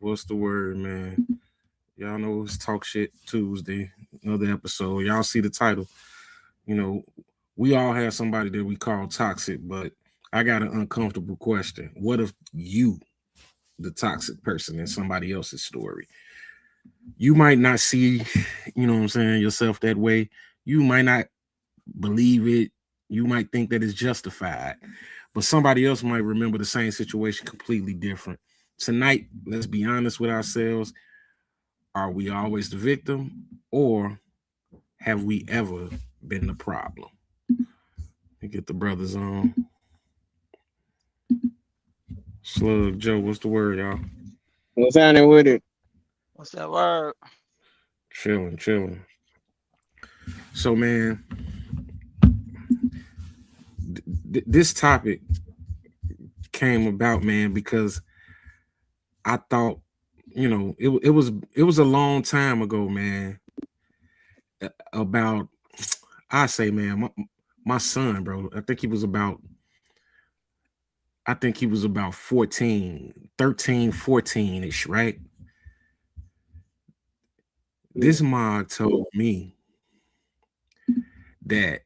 What's the word, man? Y'all know it's Talk Shit Tuesday, another episode. Y'all see the title. You know, we all have somebody that we call toxic, but I got an uncomfortable question. What if you, the toxic person in somebody else's story? You might not see, what I'm saying, yourself that way. You might not believe it. You might think that it's justified, but somebody else might remember the same situation completely different. Tonight, let's be honest with ourselves. Are we always the victim, or have we ever been the problem? You get the brothers on. Slug Joe, what's the word, y'all? What's happening with it? What's that word? Chilling, chilling. So, man, this topic came about, man, because I thought, it was a long time ago, man. About, I say, man, my son, bro. I think he was about 14, 13, 14-ish, right? This mod told me that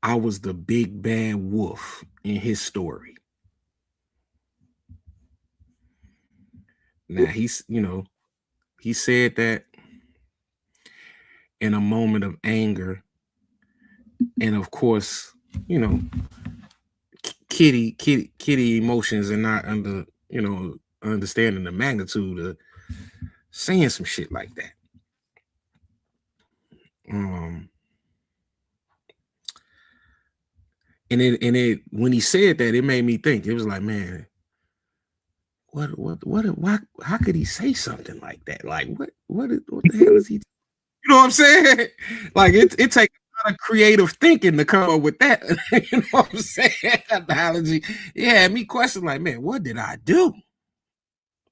I was the big bad wolf in his story. Now he said that in a moment of anger, and of course, kitty emotions, and not understanding the magnitude of saying some shit like that. And it when he said that, it made me think. It was like, man, why, how could he say something like that? Like, what the hell is he? You know what I'm saying? Like, it takes a lot of creative thinking to come up with that. You know what I'm saying? Analogy. Yeah, me question like, man, what did I do?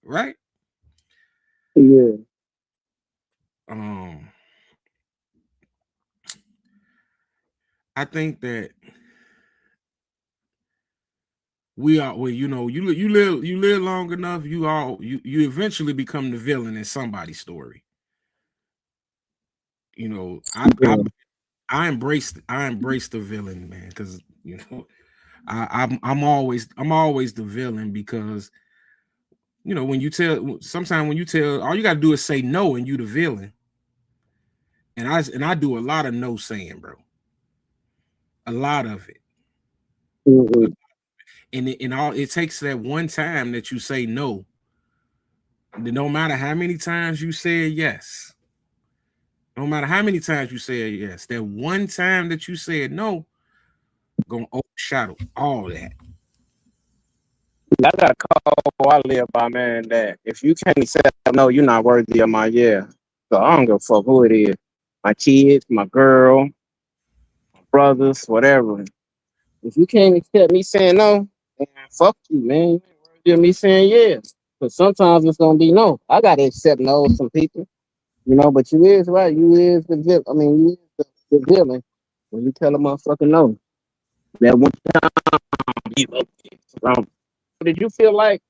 Right? Yeah. I think that we are, well, you live long enough, you eventually become the villain in somebody's story. I embrace the villain, man, because I'm always the villain, because sometimes when you tell, all you gotta do is say no and you the villain. And I do a lot of no saying, bro. A lot of it. Mm-hmm. And all it takes that one time that you say no. No matter how many times you say yes, no matter how many times you say yes, that one time that you said no, gonna overshadow all that. I got a call I live by, man, that if you can't accept no, you're not worthy of my yeah. So I don't give a fuck who it is. My kids, my girl, my brothers, whatever. If you can't accept me saying no, then fuck you, man. You ain't worthy of me saying yeah. But sometimes it's gonna be no. I gotta accept no with some people, but you is right. You is the villain. I mean, you is the villain when you tell a motherfucker no. That one time you did you feel like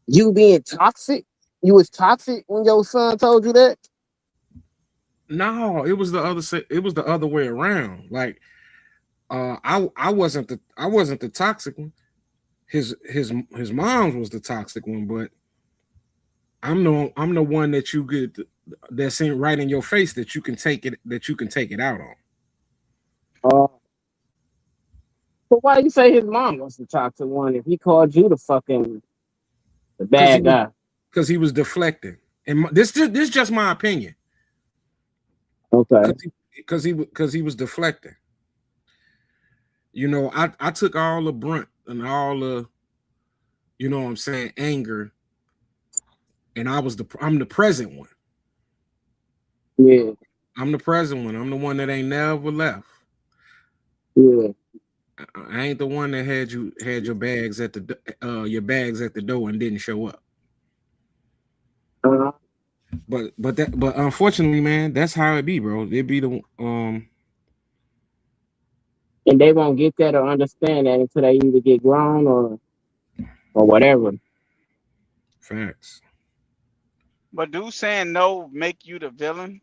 you being toxic? You was toxic when your son told you that? No, it was the other way around. Like, I wasn't the toxic one. His mom's was the toxic one, but I'm the one that you get, that's in right in your face, that you can take it out on. Uh, but why you say his mom was the toxic one if he called you the Because he bad was guy? because he was deflecting. And this just my opinion. Okay. Because he was deflecting. I took all the brunt and all the, what I'm saying, anger, and I'm the present one. Yeah. I'm the present one. I'm the one that ain't never left. Yeah. I ain't the one that had your bags at the door and didn't show up. Uh, But unfortunately, man, that's how it be, bro. It be the and they won't get that or understand that until they either get grown or whatever. Facts. But do saying no make you the villain?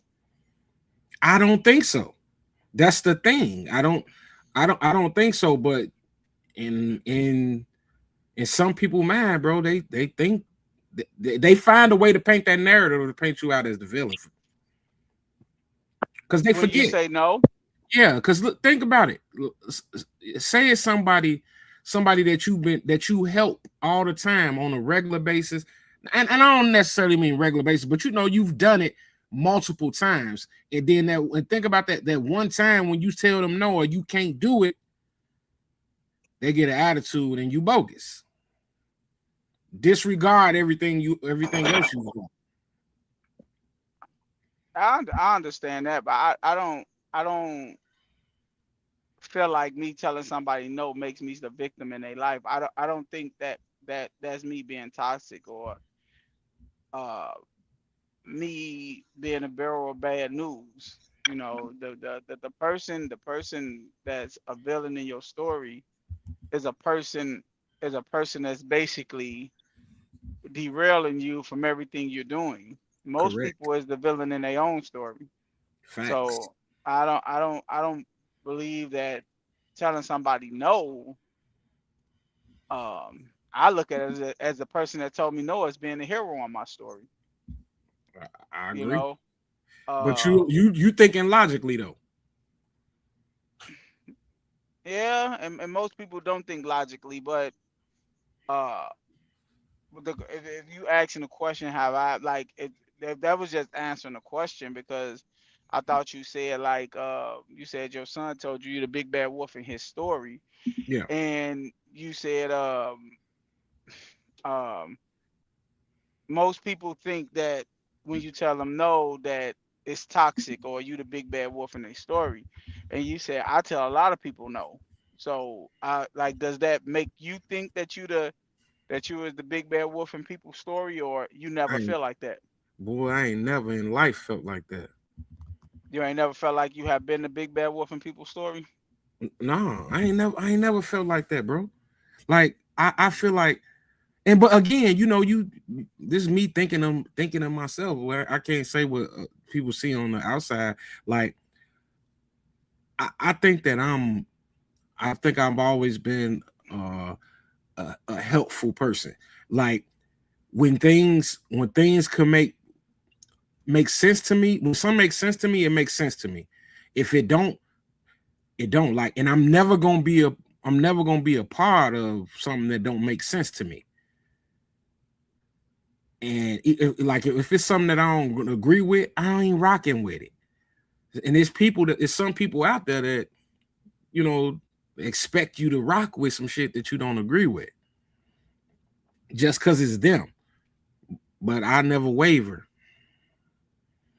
I don't think so. That's the thing. I don't think so. But in some people mind, bro, they think they find a way to paint that narrative to paint you out as the villain because they When you forget. say no? Yeah, because look, think about it. Say it's somebody that you help all the time on a regular basis, and I don't necessarily mean regular basis, but you've done it multiple times, and then and think about that one time when you tell them no or you can't do it, they get an attitude and you bogus. Disregard everything else you've done. I understand that, but I don't feel like me telling somebody no makes me the victim in their life. I don't think that's me being toxic or uh me being a bearer of bad news. You know, the person that's a villain in your story is a person is a person that's basically derailing you from everything you're doing. Most Correct. people is the villain in their own story. Facts. So I don't believe that telling somebody no. I look at it as a person that told me no as being the hero on my story. I You agree. know, But uh, you thinking logically though. yeah, and most people don't think logically, but uh, if you asking the question, have I like it? That was just answering the question because I thought you said like you said your son told you you're the big bad wolf in his story, Yeah. and you said um most people think that when you tell them no that it's toxic or you the big bad wolf in their story, and you said I tell a lot of people no. So like does that make you think that you was the big bad wolf in people's story, or you I never ain't, feel like that? boy, I ain't never in life felt like that. You ain't never felt like you have been the big bad wolf in people's story? No, I ain't never felt like that, bro. Like I feel like, and but again, this is me thinking of myself where I can't say what people see on the outside. Like I think that I think I've always been a helpful person. Like when things can make sense to me, when something makes sense to me, it makes sense to me. If it don't, it don't. Like, and I'm never gonna be a part of something that don't make sense to me. And like if it's something that I don't agree with, I ain't rocking with it. And there's some people out there that you know expect you to rock with some shit that you don't agree with just because it's them. But I never waver.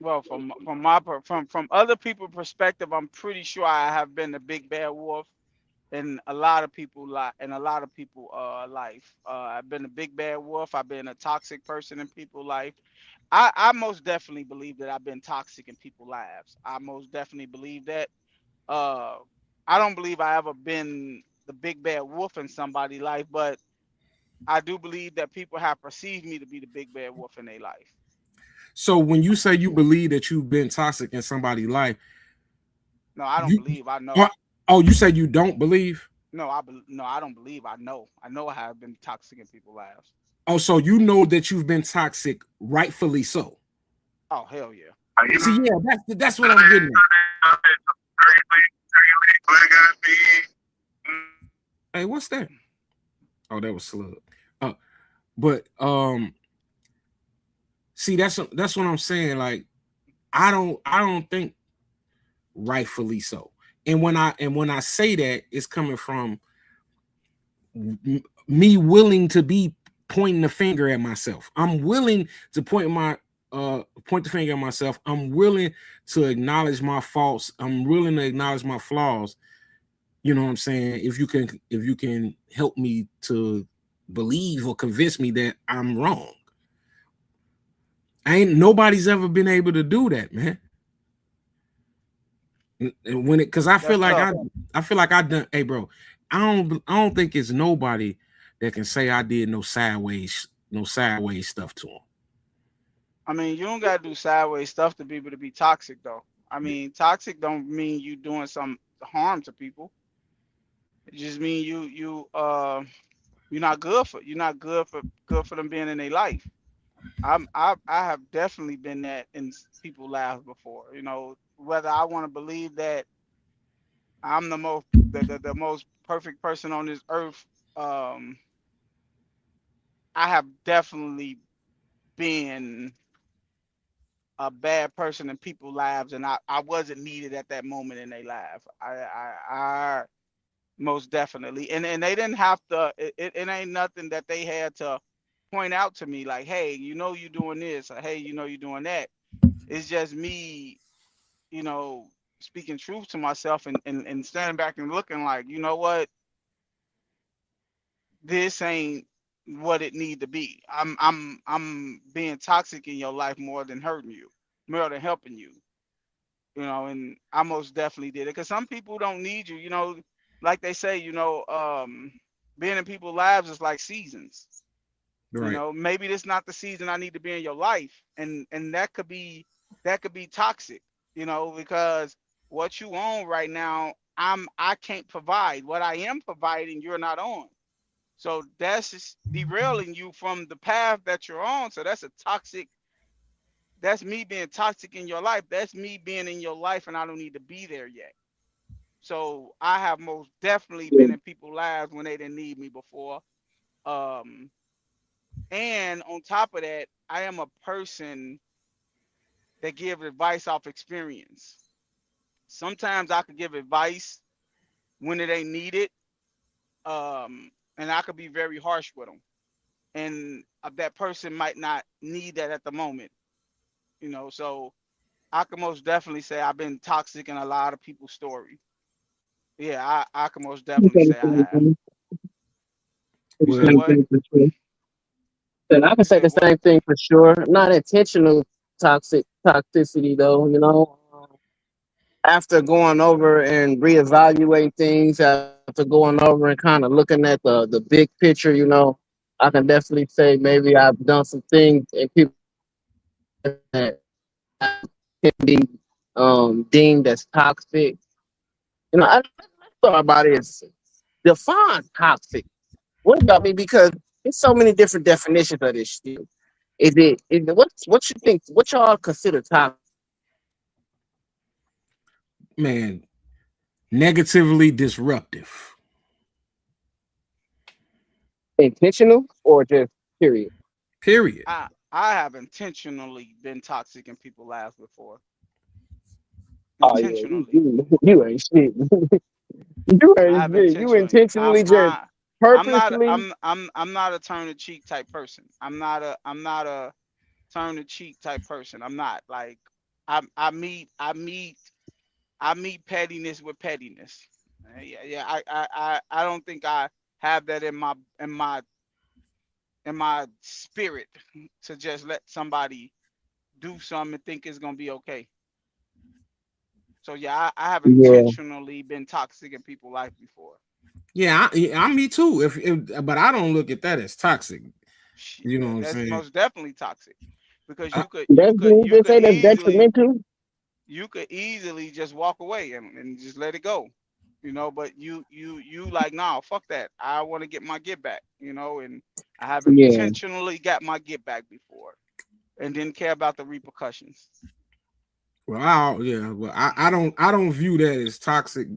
Well, from other people's perspective, I'm pretty sure I have been the big bad wolf in a lot of people life. I've been a big bad wolf. I've been a toxic person in people's life. I most definitely believe that I've been toxic in people's lives. I most definitely believe that. Uh, I don't believe I ever been the big bad wolf in somebody's life, but I do believe that people have perceived me to be the big bad wolf in their life. So when you say you believe that you've been toxic in somebody's life, No, I don't you believe. I oh, know. oh, you said you don't believe. No, I don't believe. I know. I know I have been toxic in people's lives. Oh, so you know that you've been toxic, rightfully so. Oh hell yeah. See, yeah, that's what I'm getting at. Hey, what's that? Oh, that was Slug. Uh, but see, that's what I'm saying. Like, I don't think rightfully so. And when I say that, it's coming from me willing to be pointing the finger at myself. I'm willing to point the finger at myself. I'm willing to acknowledge my faults. I'm willing to acknowledge my flaws. You know what I'm saying? If you can help me to believe or convince me that I'm wrong. Ain't nobody's ever been able to do that, man. And when it because That's tough. I feel like I done, hey bro, I don't think it's nobody that can say I did no sideways no sideways stuff to them. I mean, you don't gotta do sideways stuff to people to be toxic, though. I mean, toxic don't mean you doing some harm to people. It just mean you're not good for them being in their life. I have definitely been that in people lives before. You know, whether I want to believe that I'm the most perfect person on this earth, um, I have definitely been a bad person in people's lives, and I wasn't needed at that moment in their life. I most definitely, and they didn't have to. It ain't nothing that they had to point out to me like, hey, you know you doing this, or hey, you know you doing that. It's just me, you know, speaking truth to myself and standing back and looking like, you know what, this ain't what it need to be. I'm being toxic in your life more than hurting you, more than helping you. You know, and I most definitely did it because some people don't need you. You know, like they say, being in people's lives is like seasons. You Right. know, maybe this not the season I need to be in your life, and that could be toxic. You know, because what you own right now, I can't provide. What I am providing, you're not on. So that's just derailing you from the path that you're on. So that's a toxic. That's me being toxic in your life. That's me being in your life, and I don't need to be there yet. So I have most definitely been in people's lives when they didn't need me before. Um, and on top of that, I am a person that give advice off experience. Sometimes I could give advice when it ain't needed, and I could be very harsh with them. And that person might not need that at the moment, you know. So I can most definitely say I've been toxic in a lot of people's story. Yeah, I can most definitely say I have. You Well, say Same what? thing for sure. And I can You say say the what? same thing for sure. Not intentional toxicity though, you know. After going over and reevaluating things, after going over and kind of looking at the big picture, you know, I can definitely say maybe I've done some things in people that can be deemed as toxic. You know, let's talk about it. Define toxic. What about me? Because there's so many different definitions of this shit. Is it what you think? What y'all consider toxic? man, negatively disruptive. Intentional or just period? Period. I have intentionally been toxic in people's lives before. Oh yeah, Intentionally. you ain't shit. You I ain't have shit. You intentionally. intentionally just purposely. I'm not a turn the cheek type person. I'm not a turn the cheek type person. I'm not like I meet pettiness with pettiness. Yeah. I don't think I have that in my spirit to just let somebody do something and think it's gonna be okay. So yeah, I have Yeah, intentionally been toxic in people's life before. Yeah, I'm me too. But I don't look at that as toxic. You know what I'm That's saying? most definitely toxic because I, that's you just say that's detrimental. you could easily just walk away and just let it go, you know. But you like, nah, fuck that. I want to get my get back, you know. And I have Yeah, intentionally got my get back before and didn't care about the repercussions. I don't view that as toxic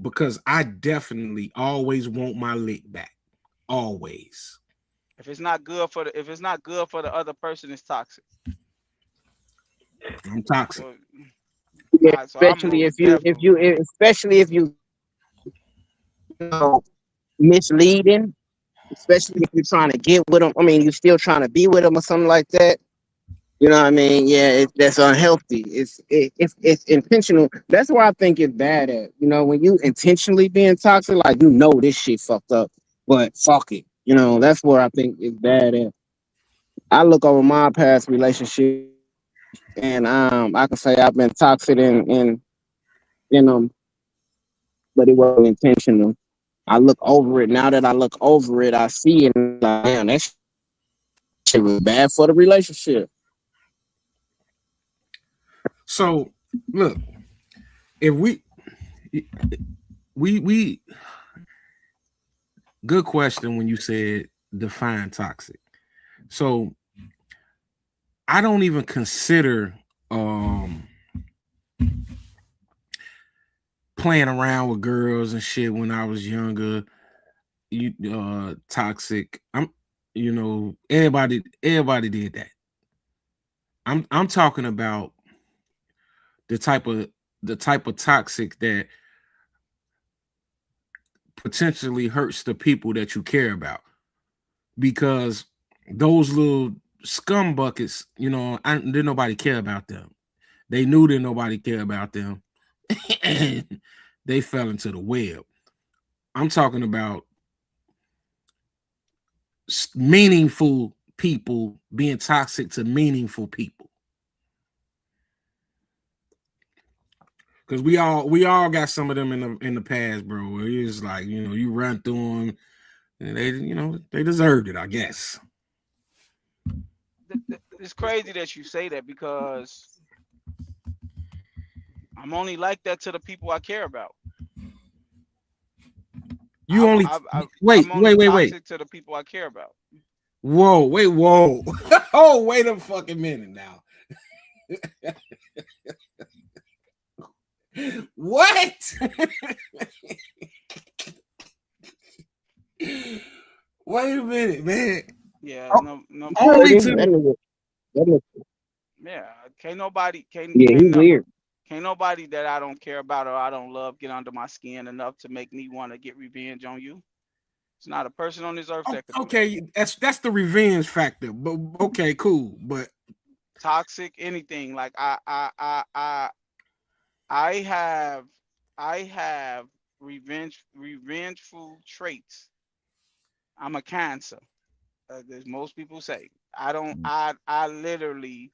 because I definitely always want my lick back. Always. If it's not good for the other person, it's toxic. I'm toxic. So yeah. so I'm most definitely. Especially if you misleading, especially if you're trying to get with them. I mean, you're still trying to be with them or something like that. You know what I mean? Yeah, that's unhealthy. It's intentional. That's why I think it's bad at. You know, when you intentionally being toxic, like you know this shit fucked up, but fuck it. You know, that's where I think it's bad at. I look over my past relationships, and I can say I've been toxic in but it wasn't intentional. I look over it now. That I look over it, I see it. And like, damn, that's shit was bad for the relationship. So look, if we good question when you said define toxic. So I don't even consider playing around with girls and shit when I was younger. You toxic. Everybody did that. I'm talking about the type of toxic that potentially hurts the people that you care about, because those little scum buckets, didn't nobody care about them. They knew that nobody cared about them, and they fell into the web. I'm talking about meaningful people being toxic to meaningful people, because we all got some of them in the past, bro. It's like, you run through them, and they deserved it, I guess. It's crazy that you say that because I'm only like that to the people I care about. You only I'm only wait. toxic to the people I care about. Whoa, oh, wait a fucking minute now. What? Wait a minute, man. Yeah, Oh, no. only to Yeah, can't nobody Yeah, he weird. can't nobody that I don't care about or I don't love get under my skin enough to make me want to get revenge on you. It's not a person on this earth that could do that. okay. That's the revenge factor. But okay, cool. But Toxic, anything like I have I have revengeful traits. I'm a cancer, as most people say. I don't. I literally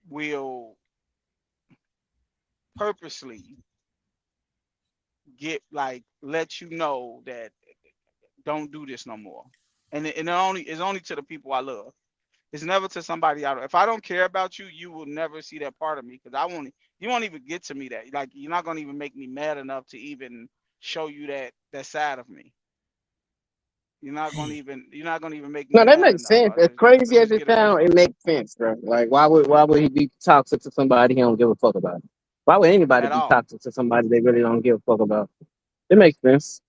will purposely let you know that don't do this no more. And it's only to the people I love. It's never to somebody I don't. If I don't care about you, you will never see that part of me because you won't even get to me that. Like you're not gonna even make me mad enough to even show you that side of me. You're not gonna even make me No, that mad makes enough. sense. As Let's crazy as just it get a grip sounds, on it it. makes sense, bro. Like, why would he be toxic to somebody he don't give a fuck about? Why would anybody At be all. toxic to somebody they really don't give a fuck about? It makes sense.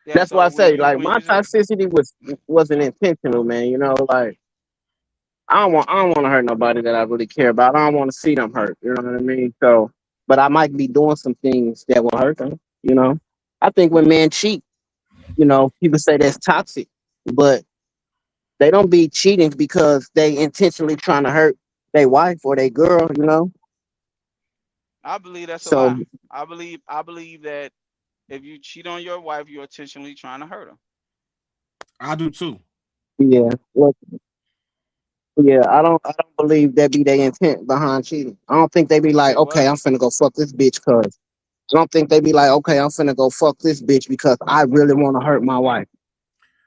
Yeah, That's why so I say, like, my toxicity wasn't intentional, man. Like I don't want to hurt nobody that I really care about. I don't want to see them hurt. You know what I mean? So, but I might be doing some things that will hurt them. I think when men cheat, people say that's toxic, but they don't be cheating because they intentionally trying to hurt their wife or their girl. I believe that's a So lie. I believe that if you cheat on your wife, you're intentionally trying to hurt her. I do too. yeah, look, yeah, I don't believe that be their intent behind cheating. I don't think they be You like, say okay, what? I'm finna go fuck this bitch, cause I don't think they be like, okay, I'm finna go fuck this bitch because I really want to hurt my wife.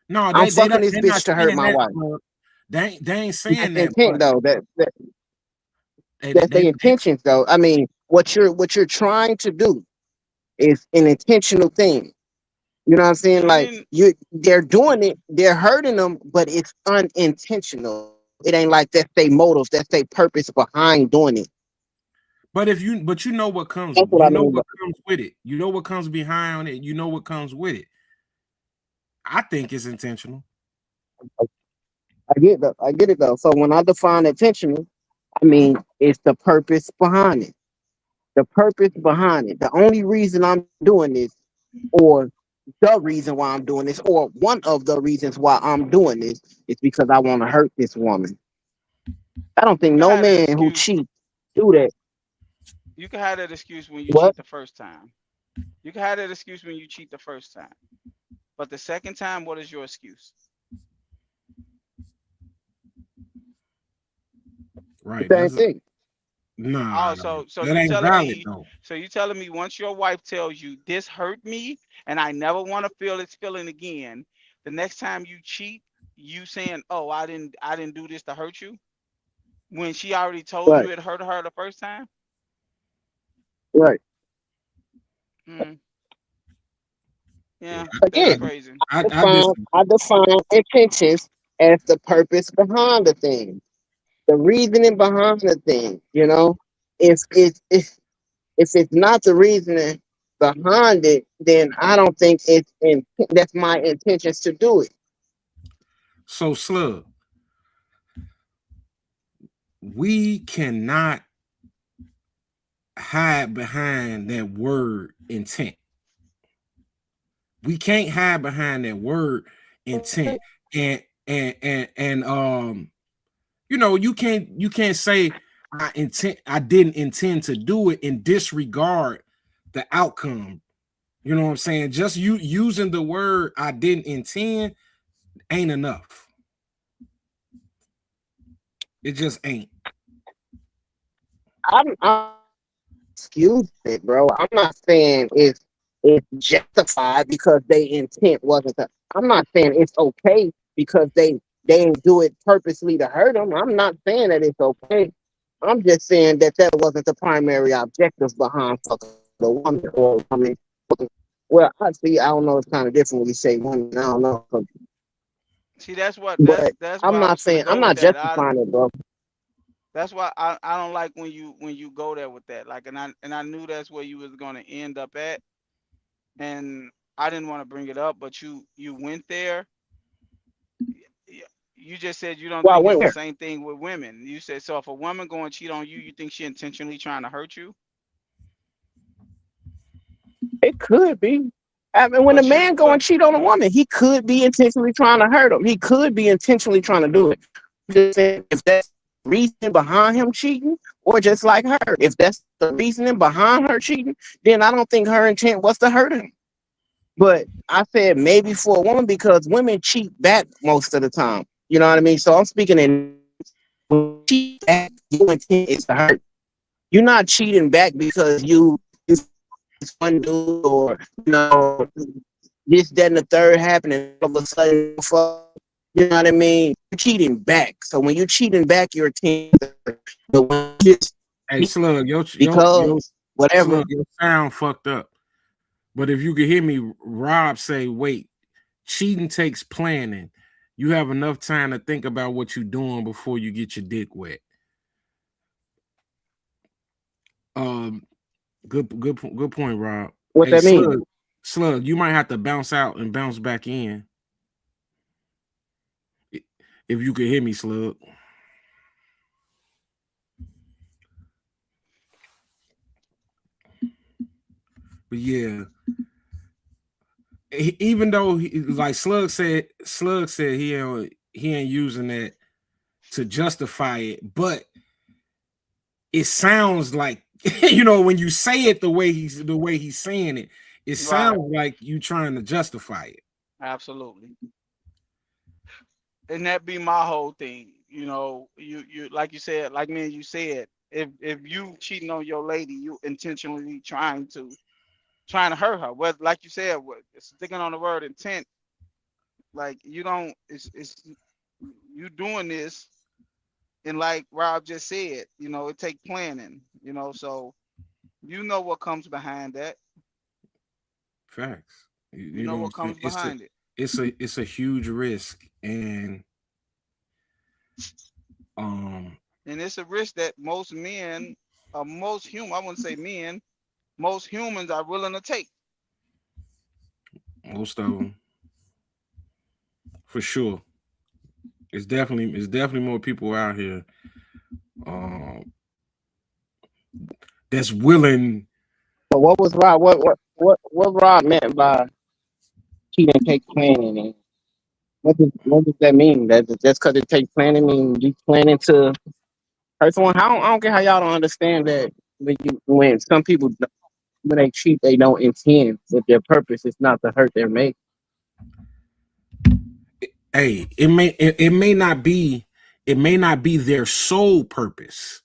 No, I'm they fucking not this they're bitch not to hurt saying my that, wife. but they ain't That's saying the that, intent but though. That's they the intentions though. I mean, what you're trying to do is an intentional thing. You know what I'm saying? You Like didn't. they're doing it, they're hurting them, but it's unintentional. It ain't like that's their motive, that's their purpose behind doing it. but you know what comes, That's what I mean. with it. You know what comes behind it. You know what comes with it. I think it's intentional. I get it though. So when I define intentional, I mean it's the purpose behind it. The purpose behind it. The only reason I'm doing this, or the reason why I'm doing this, or one of the reasons why I'm doing this, is because I want to hurt this woman. I don't You think can no have that man who excuse. cheats do that. You can have that excuse when you What? cheat the first time. You can have that excuse when you cheat the first time. But the second time, what is your excuse? Right. Same That's thing. nah. Oh, so That you ain't telling valid me, though. once your wife tells you this hurt me and I never want to feel its feeling again, the next time you cheat, you saying, "Oh, I didn't do this to hurt you," when she already told Right, you it hurt her the first time. right. Mm, Yeah, yeah, that's Again, crazy. I disagree. I define intentions as the purpose behind the thing, the reasoning behind the thing. You know, if it's not the reasoning behind it, then I don't think that's my intentions to do it. So Slug, we cannot hide behind that word intent. We can't hide behind that word intent. And you can't say I didn't intend to do it and disregard the outcome. You know what I'm saying? Just you using the word I didn't intend ain't enough. It just ain't. I'm excuse it, bro. I'm not saying it's justified because they intent wasn't. I'm not saying it's okay because they didn't do it purposely to hurt them. I'm not saying that it's okay. I'm just saying that that wasn't the primary objective behind fucking the woman or woman. Well, I see. I don't know. It's kind of different when you say woman. I don't know, See, that's what but that's I'm where I not was finna saying I'm go with not that. I justifying it, bro. That's why I don't like when you go there with that. Like, and I knew that's where you was gonna end up at, and I didn't want to bring it up, but you went there. Y- You just said you don't Well, I think went it's the there. same thing with women. You said, so if a woman go and cheat on you, you think she intentionally trying to hurt you? It could be. I mean, when a But you man go but and cheat on a woman, he could be intentionally trying to hurt him. He could be intentionally trying to do it. Just saying, if that's the reason behind him cheating, or just like her, if that's the reasoning behind her cheating, then I don't think her intent was to hurt him. But I said maybe for a woman because women cheat back most of the time. You know what I mean? So I'm speaking in cheat back, your intent is to hurt. You're not cheating back because you this one dude or this, that, and the third happened, and all of a sudden, you know what I mean? You're cheating back. So when you're cheating back, your team, but when you just Hey Slug, your because whatever. Slug, your sound fucked up. But if you could hear me, Rob say, wait, cheating takes planning. You have enough time to think about what you're doing before you get your dick wet. Um, good point, Rob. What Hey, that mean? Slug, you might have to bounce out and bounce back in if you could hear me, Slug. But yeah, even though like Slug said he ain't using that to justify it, but it sounds like when you say it the way he's saying it, it right, sounds like you trying to justify it. absolutely. And that be my whole thing. You like you said, like me and you said, if you cheating on your lady, you intentionally trying to hurt her. Whether, like you said, sticking on the word intent, like you don't, it's you doing this, and like Rob just said, it take planning. So you know what comes behind that. Facts. You You know know what what I'm saying? comes behind it, It's a huge risk, and um and it's a risk that most men, most human, I wouldn't say men, most humans are willing to take. most of them for sure. It's definitely more people out here um that's willing. So what was Rob? What Rob meant by cheating takes planning? And what does that mean? That just because it takes planning mean you planning to hurt someone? I don't get how y'all don't understand that when some people when they cheat they don't intend that their purpose is not to hurt their mate. Hey, it may not be their sole purpose,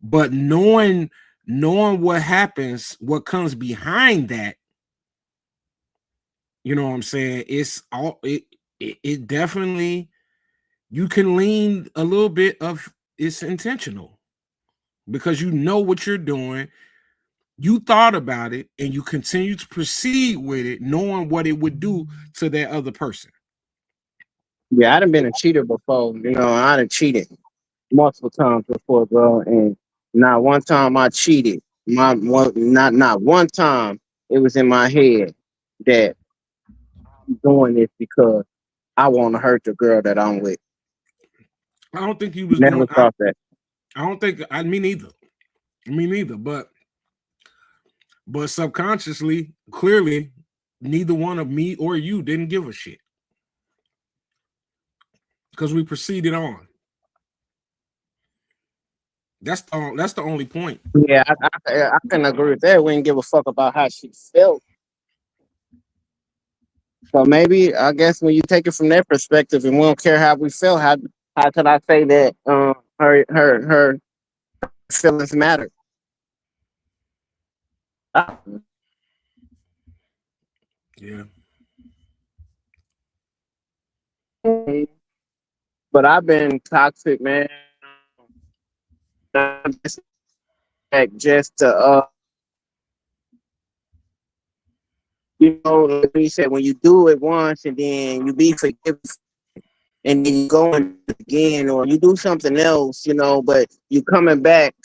but knowing what comes behind that, you know what I'm saying? It's all it. it definitely, you can lean a little bit of it's intentional because you know what you're doing. You thought about it and you continue to proceed with it, knowing what it would do to that other person. Yeah, I done been a cheater before. I done cheated multiple times before, bro. And not one time I cheated. Not one time it was in my head that I'm doing this because I want to hurt the girl that I'm with. I don't think he was Never doing. thought that. I don't think. Me neither. Me neither. But subconsciously, clearly, neither one of me or you didn't give a shit because we proceeded on. That's the only point. Yeah, I couldn't agree with that. We didn't give a fuck about how she felt. So maybe I guess when you take it from that perspective, and we don't care how we feel, how can I say that her feelings matter? Yeah. But I've been toxic, man. Just to like you said, when you do it once and then you be forgiven and then you go and do it again, or you do something else, but you coming back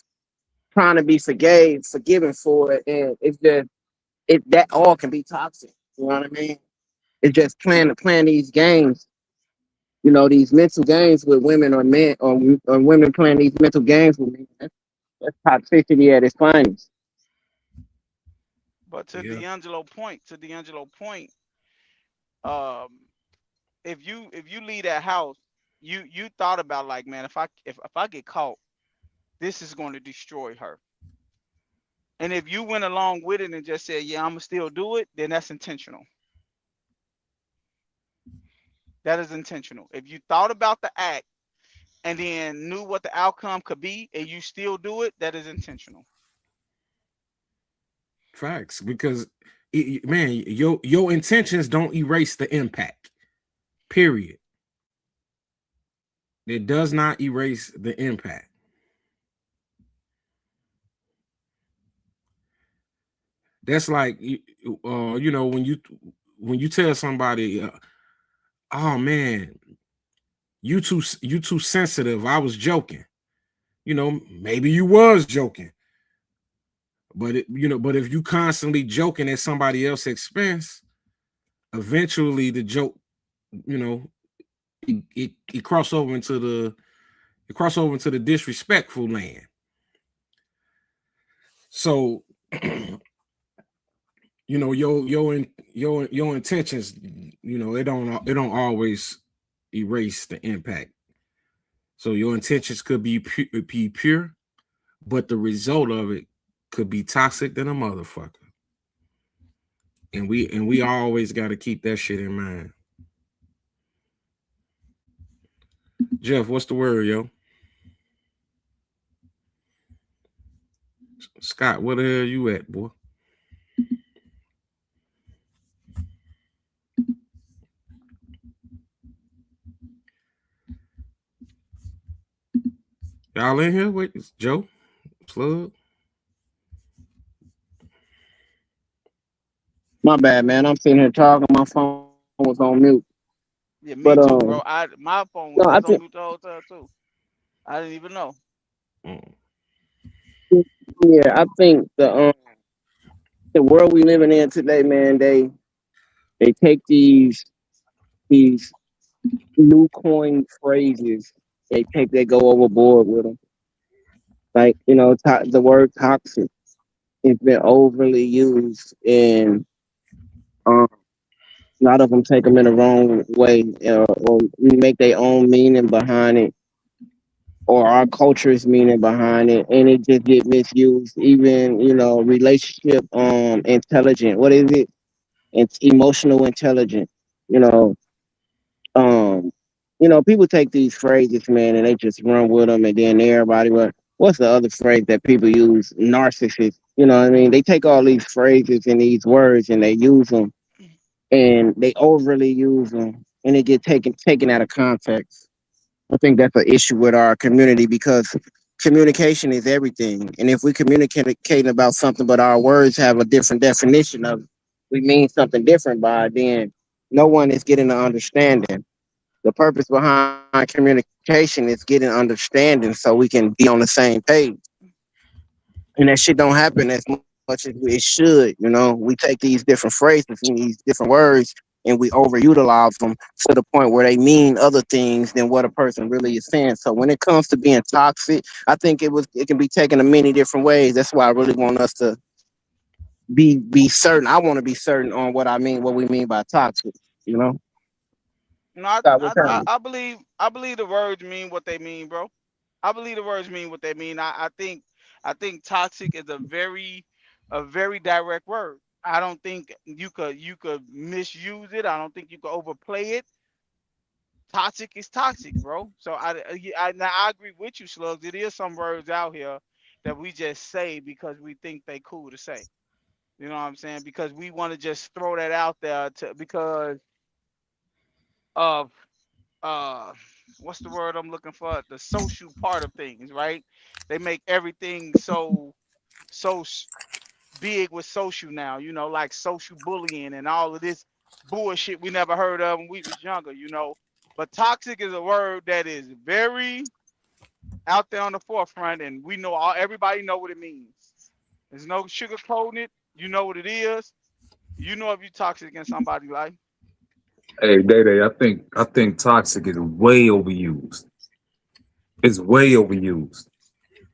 trying to be forgiven for it, and it's just that all can be toxic. You know what I mean? It's just playing these games, these mental games with women or men, or women playing these mental games with me. That's toxicity at its finest. But Yeah. To D'Angelo point, um, if you leave that house, you thought about like, man, if I get caught, this is going to destroy her. And if you went along with it and just said, yeah, I'm gonna still do it, then that's intentional. That is intentional. If you thought about the act and then knew what the outcome could be and you still do it, that is intentional. Facts. Because man, your intentions don't erase the impact. Period. It does not erase the impact. That's like when you tell somebody, oh man, you too sensitive. I was joking. Maybe you was joking, but if you constantly joking at somebody else's expense, eventually the joke, you know, it cross over into the disrespectful land. So your intentions, it don't always erase the impact. So your intentions could be pure, but the result of it could be toxic than a motherfucker. And we always got to keep that shit in mind. Jeff, what's the word, yo? Scott, where the hell you at, boy? Y'all in here? Wait, it's Joe, Slug. My bad, man. I'm sitting here talking. My phone was on mute. Yeah, me But too, bro. My phone no, I was on think mute the whole time too. I didn't even know. Mm. yeah, I think the world we living in today, man. They take these new coin phrases. They go overboard with them. Like the word toxic. It's been overly used, and um, a lot of them take them in the wrong way, or make their own meaning behind it, or our culture's meaning behind it, and it just get misused. Even relationship intelligent. What is it? It's emotional intelligence. You know, um, people take these phrases, man, and they just run with them, and then everybody. What's the other phrase that people use? Narcissist. You know what I mean? They take all these phrases and these words, and they use them, and they overly use them. and it get taken out of context. I think that's an issue with our community because communication is everything. And if we communicating about something, but our words have a different definition of it, we mean something different by it, then no one is getting an understanding. The purpose behind communication is getting understanding so we can be on the same page. And that shit don't happen as much as it should. We take these different phrases and these different words and we overutilize them to the point where they mean other things than what a person really is saying. So when it comes to being toxic, I think it can be taken in many different ways. That's why I really want us to be certain. I want to be certain on what we mean by toxic. You know, No, I, Scott, what I kind I of I believe the words mean what they mean, bro. I believe the words mean what they mean. I think toxic is a very direct word. I don't think you could misuse it. I don't think you could overplay it. Toxic is toxic, bro. So now I agree with you, Slugs. It is some words out here that we just say because we think they cool to say. You know what I'm saying? Because we want to just throw that out there because of uh what's the word I'm looking for? The social part of things, right? They make everything so big with social now, like social bullying and all of this bullshit we never heard of when we was younger. But toxic is a word that is very out there on the forefront, and we know everybody know what it means. There's no sugarcoating it. You know what it is. You know if you're toxic in somebody's life. Hey, Day Day, I think toxic is way overused. It's way overused,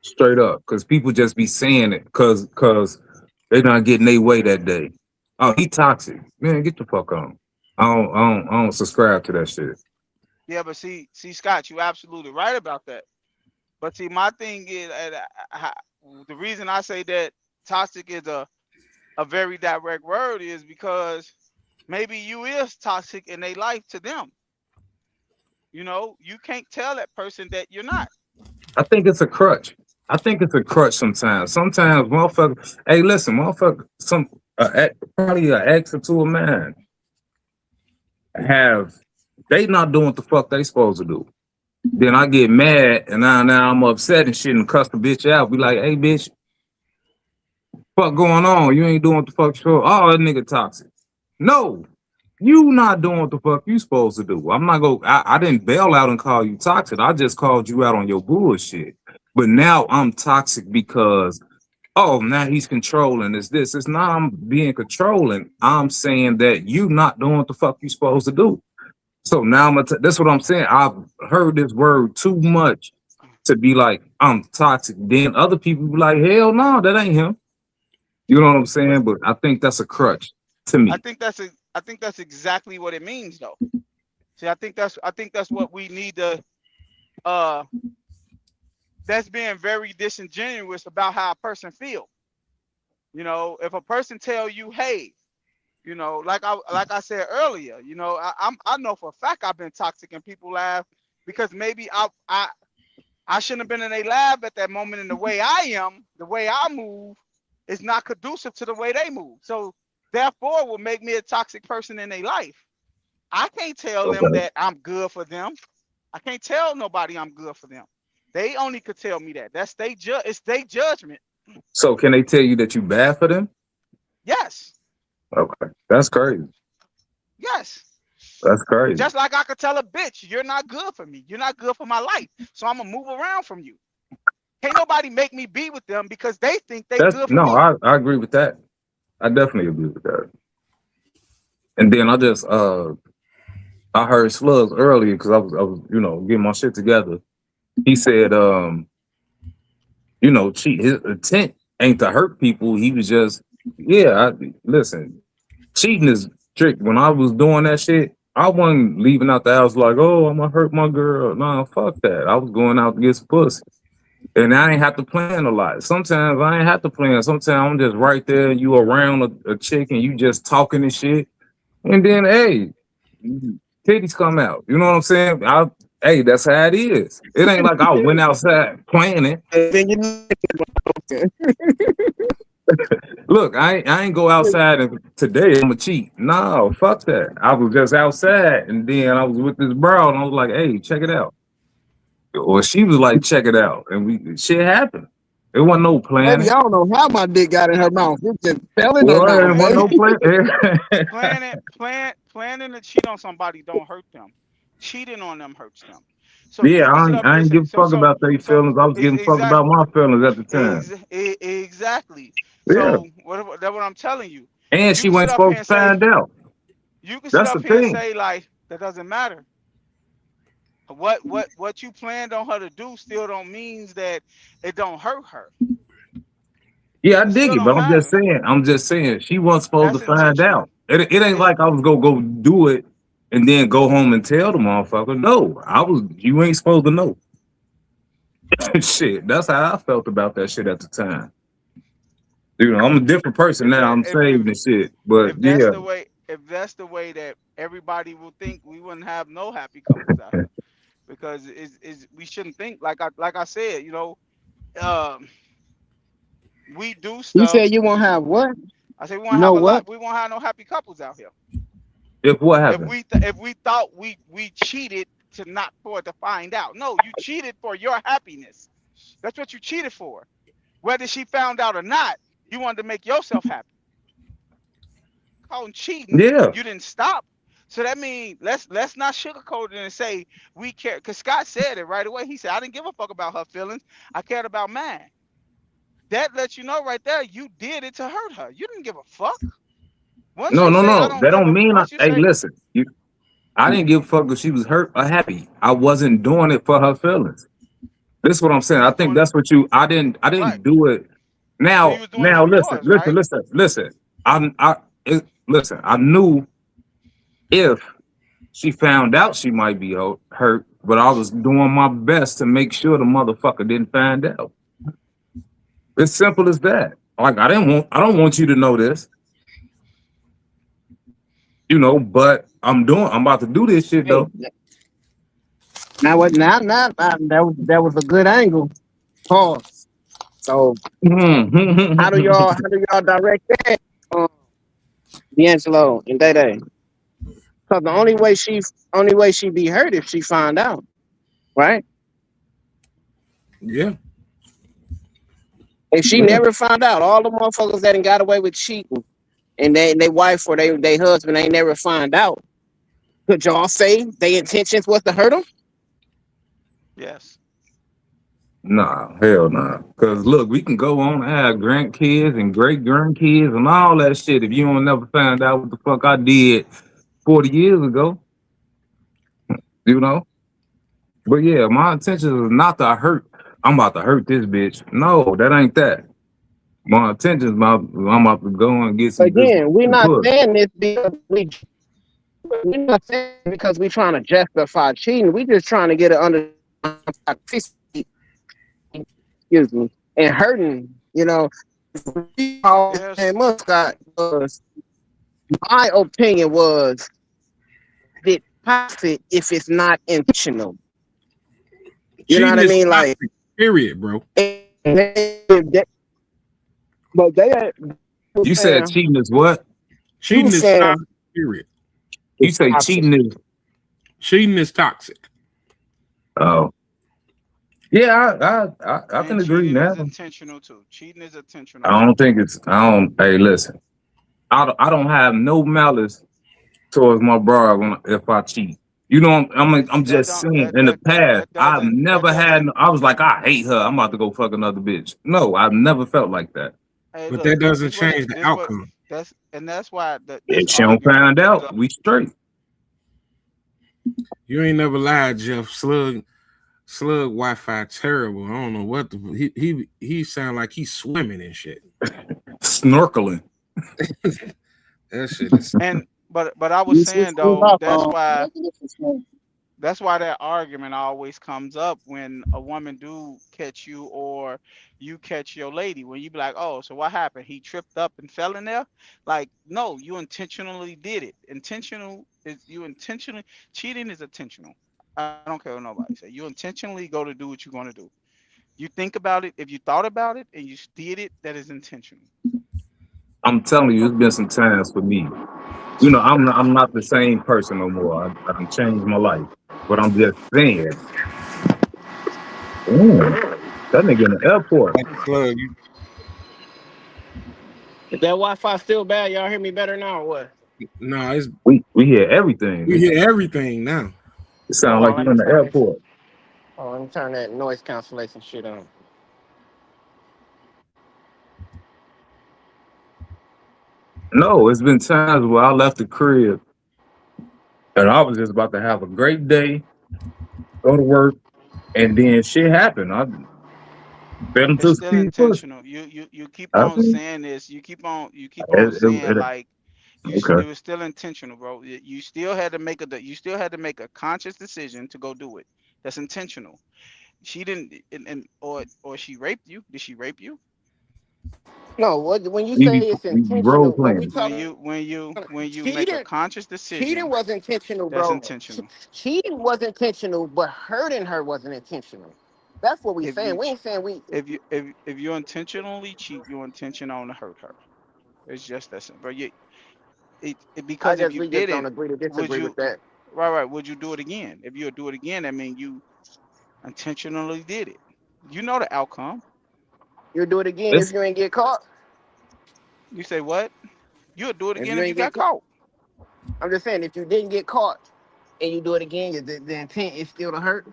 straight up, because people just be saying it because they not getting their way that day. Oh, he toxic, man. Get the fuck on. I don't subscribe to that shit. Yeah, but see, Scott, you absolutely right about that. But see, my thing is, the reason I say that toxic is a very direct word is because maybe you is toxic in their life to them. You can't tell that person that you're not. I think it's a crutch. I think it's a crutch sometimes. Sometimes, motherfucker. Hey, listen, motherfucker. Probably an ex or two of mine have they not doing what the fuck they supposed to do. Then I get mad and now I'm upset and shit and cuss the bitch out. Be like, hey bitch, fuck going on? You ain't doing what the fuck you. Oh, that nigga toxic. No, you not doing what the fuck you supposed to do. I'm not go. I didn't bail out and call you toxic. I just called you out on your bullshit. But now I'm toxic because now he's controlling. It's this. It's not I'm being controlling. I'm saying that you not doing what the fuck you supposed to do. So now that's what I'm saying. I've heard this word too much to be like I'm toxic. Then other people be like, hell no, that ain't him. You know what I'm saying? But I think that's a crutch to I me. think that's exactly what it means, though. See, I think that's what we need to. Uh, that's being very disingenuous about how a person feels. If a person tell you, hey, like I said earlier, I know for a fact I've been toxic and people laugh because maybe I shouldn't have been in a lab at that moment, and the way I am, the way I move is not conducive to the way they move. So therefore it will make me a toxic person in their life. I can't tell them Okay. that I'm good for them. I can't tell nobody I'm good for them. They only could tell me that. It's their judgment. So can they tell you that you bad for them? Yes. Okay. That's crazy. Yes. That's crazy. Just like I could tell a bitch, you're not good for me. You're not good for my life. So I'm gonna move around from you. Can't nobody make me be with them because they think they That's good for no, me. I agree with that. I definitely agree with that. And then I heard Slugs earlier because I was getting my shit together. He said cheat. His intent ain't to hurt people. He was just, listen, cheating is trick. When I was doing that shit, I wasn't leaving out the house like, oh, I'm gonna hurt my girl. Nah, fuck that. I was going out to get some pussy. And I ain't have to plan a lot. Sometimes I ain't have to plan. Sometimes I'm just right there, you around a chick and you just talking and shit. And then, hey, titties come out. You know what I'm saying? Hey, that's how it is. It ain't like I went outside planning. then you Look, Look, I ain't go outside and today I'm a cheat. No, fuck that. I was just outside and then I was with this bro and I was like, hey, check it out. Or she was like, check it out. And we shit happened. It wasn't no Baby, planning. I don't know how my dick got in her mouth. It just fell in her Well, mouth, it wasn't Planning, no baby. plan. planning to cheat on somebody don't hurt them. Cheating on them hurts them. So Yeah, you can sit up I here and ain't say, give a fuck about their feelings. I was getting fucked exactly, about my feelings at the time. exactly. Yeah. So that's what I'm telling you. And You she can sit wasn't up here supposed to and say, find out. That's the thing. like that doesn't matter. What you planned on her to do still don't means that it don't hurt her. Yeah, I It dig still it, don't but matter. I'm just saying, she wasn't supposed to That's find intentional. out. It ain't It's like I was gonna go do it and then go home and tell the motherfucker. No, you ain't supposed to know. Shit, that's how I felt about that shit at the time. You know, I'm a different person if now. that I'm saved and shit. But yeah, if that's the way that everybody will think, we wouldn't have no happy couples out here because is we shouldn't think like I said, um, we do You stuff. said you won't have what? I say we won't You know have a what? lot. We won't have no happy couples out here if what happened? if we thought we cheated to not for it to find out. No, you cheated for your happiness. That's what you cheated for. Whether she found out or not, you wanted to make yourself happy. Call cheating. Yeah, You didn't stop. So that means let's not sugarcoat it and say we care. Because Scott said it right away. He said, I didn't give a fuck about her feelings. I cared about mine. That lets you know right there you did it to hurt her. You didn't give a fuck. Once no, you no, say I no. don't That give don't a mean. once you Hey, say listen, I didn't give a fuck if she was hurt or happy. I wasn't doing it for her feelings. This is what I'm saying. you I was think doing it that's what you. I right. didn't do it. So you Now, was doing it for listen, yours, right? listen. Listen. I knew if she found out she might be hurt, but I was doing my best to make sure the motherfucker didn't find out. It's simple as that. Like I don't want you to know this, but I'm about to do this shit Hey, though. now what? Now that was a good angle. Pause. So how do y'all direct that, um, D'Angelo and Day Day? Because the only way she be hurt if she find out, right? Yeah. If she Yeah. never found out, all the motherfuckers that ain't got away with cheating and they wife or they husband ain't never find out. Could y'all say their intentions was to hurt them? Yes. Nah, hell nah. Cause look, we can go on and have grandkids and great grandkids and all that shit if you don't never find out what the fuck I did 40 years ago, you know? But yeah, my intention is not to hurt. I'm about to hurt this bitch. No, that ain't that. My intention is I'm about to go and get Again, we're some not pussy. saying this because we're not saying it because we're trying to justify cheating. We just trying to get an toxicity, excuse me, and hurting. All There's and Muscat was my opinion was it profit if it's not intentional. You know what Cheating I is mean? Like, toxic, period, bro. but they was You said saying cheating is what? you Cheating was is saying toxic, period. You it's say toxic. cheating is Cheating is toxic. oh yeah, I and can agree cheating now. is intentional too. Cheating is intentional I too. don't think it's I don't hey listen. I don't have no malice towards my bro if I cheat. I'm That just don't saying in the past, that I've doesn't that never had doesn't I was like, I hate her. I'm about to go fuck another bitch. No, I've never felt like that. hey But that look, doesn't change the this what outcome. that's why this If she don't argument find comes out, up. we straight. You ain't never lied, Jeff. Slug Wi-Fi terrible. I don't know what he sound like he's swimming and shit. Snorkeling. That shit is And but I was You switch saying things though, up. that's why that argument always comes up when a woman do catch you or you catch your lady. When you be like, oh, so what happened? He tripped up and fell in there? Like, no, you intentionally did it. Cheating is intentional. I don't care what nobody say. You intentionally go to do what you're gonna do. You think about it. If you thought about it and you did it, that is intentional. I'm telling you, it's been some times for me. I'm not the same person no more. I done changed my life. But I'm just saying, damn, that nigga in the airport. Like the plug, Is that Wi-Fi still bad? Y'all hear me better now or what? nah, it's We hear everything, we nigga. hear everything now. It Hold sounds like on, let you me in the turn this. airport. Oh, let me turn that noise cancellation shit on. No, it's been times where I left the crib and I was just about to have a great day, go to work, and then shit happened. I fell It's into some still speed push. intentional. You keep I on think saying this. You keep on saying like okay. it was still intentional, bro. You still had to make you still had to make a conscious decision to go do it. That's intentional. She didn't, or she raped you. Did she rape you? No, what when you say We it's we role intentional, what we playing. talking? When you make a Cheating, conscious cheating decision, was intentional, that's bro. intentional. Cheating was intentional, but hurting her wasn't intentional. That's what we If saying. you We ain't saying we. if you intentionally cheat, you intention on to hurt her. It's just that simple. But I because if just you we just did don't it, agree to would disagree with you that. right? Would you do it again? If you would do it again, that means you intentionally did it. You know the outcome. You'll do it again if It's you ain't get caught. You say what? You'll do it If again you if you ain't get got caught, caught. I'm just saying if you didn't get caught and you do it again, the intent is still to hurt.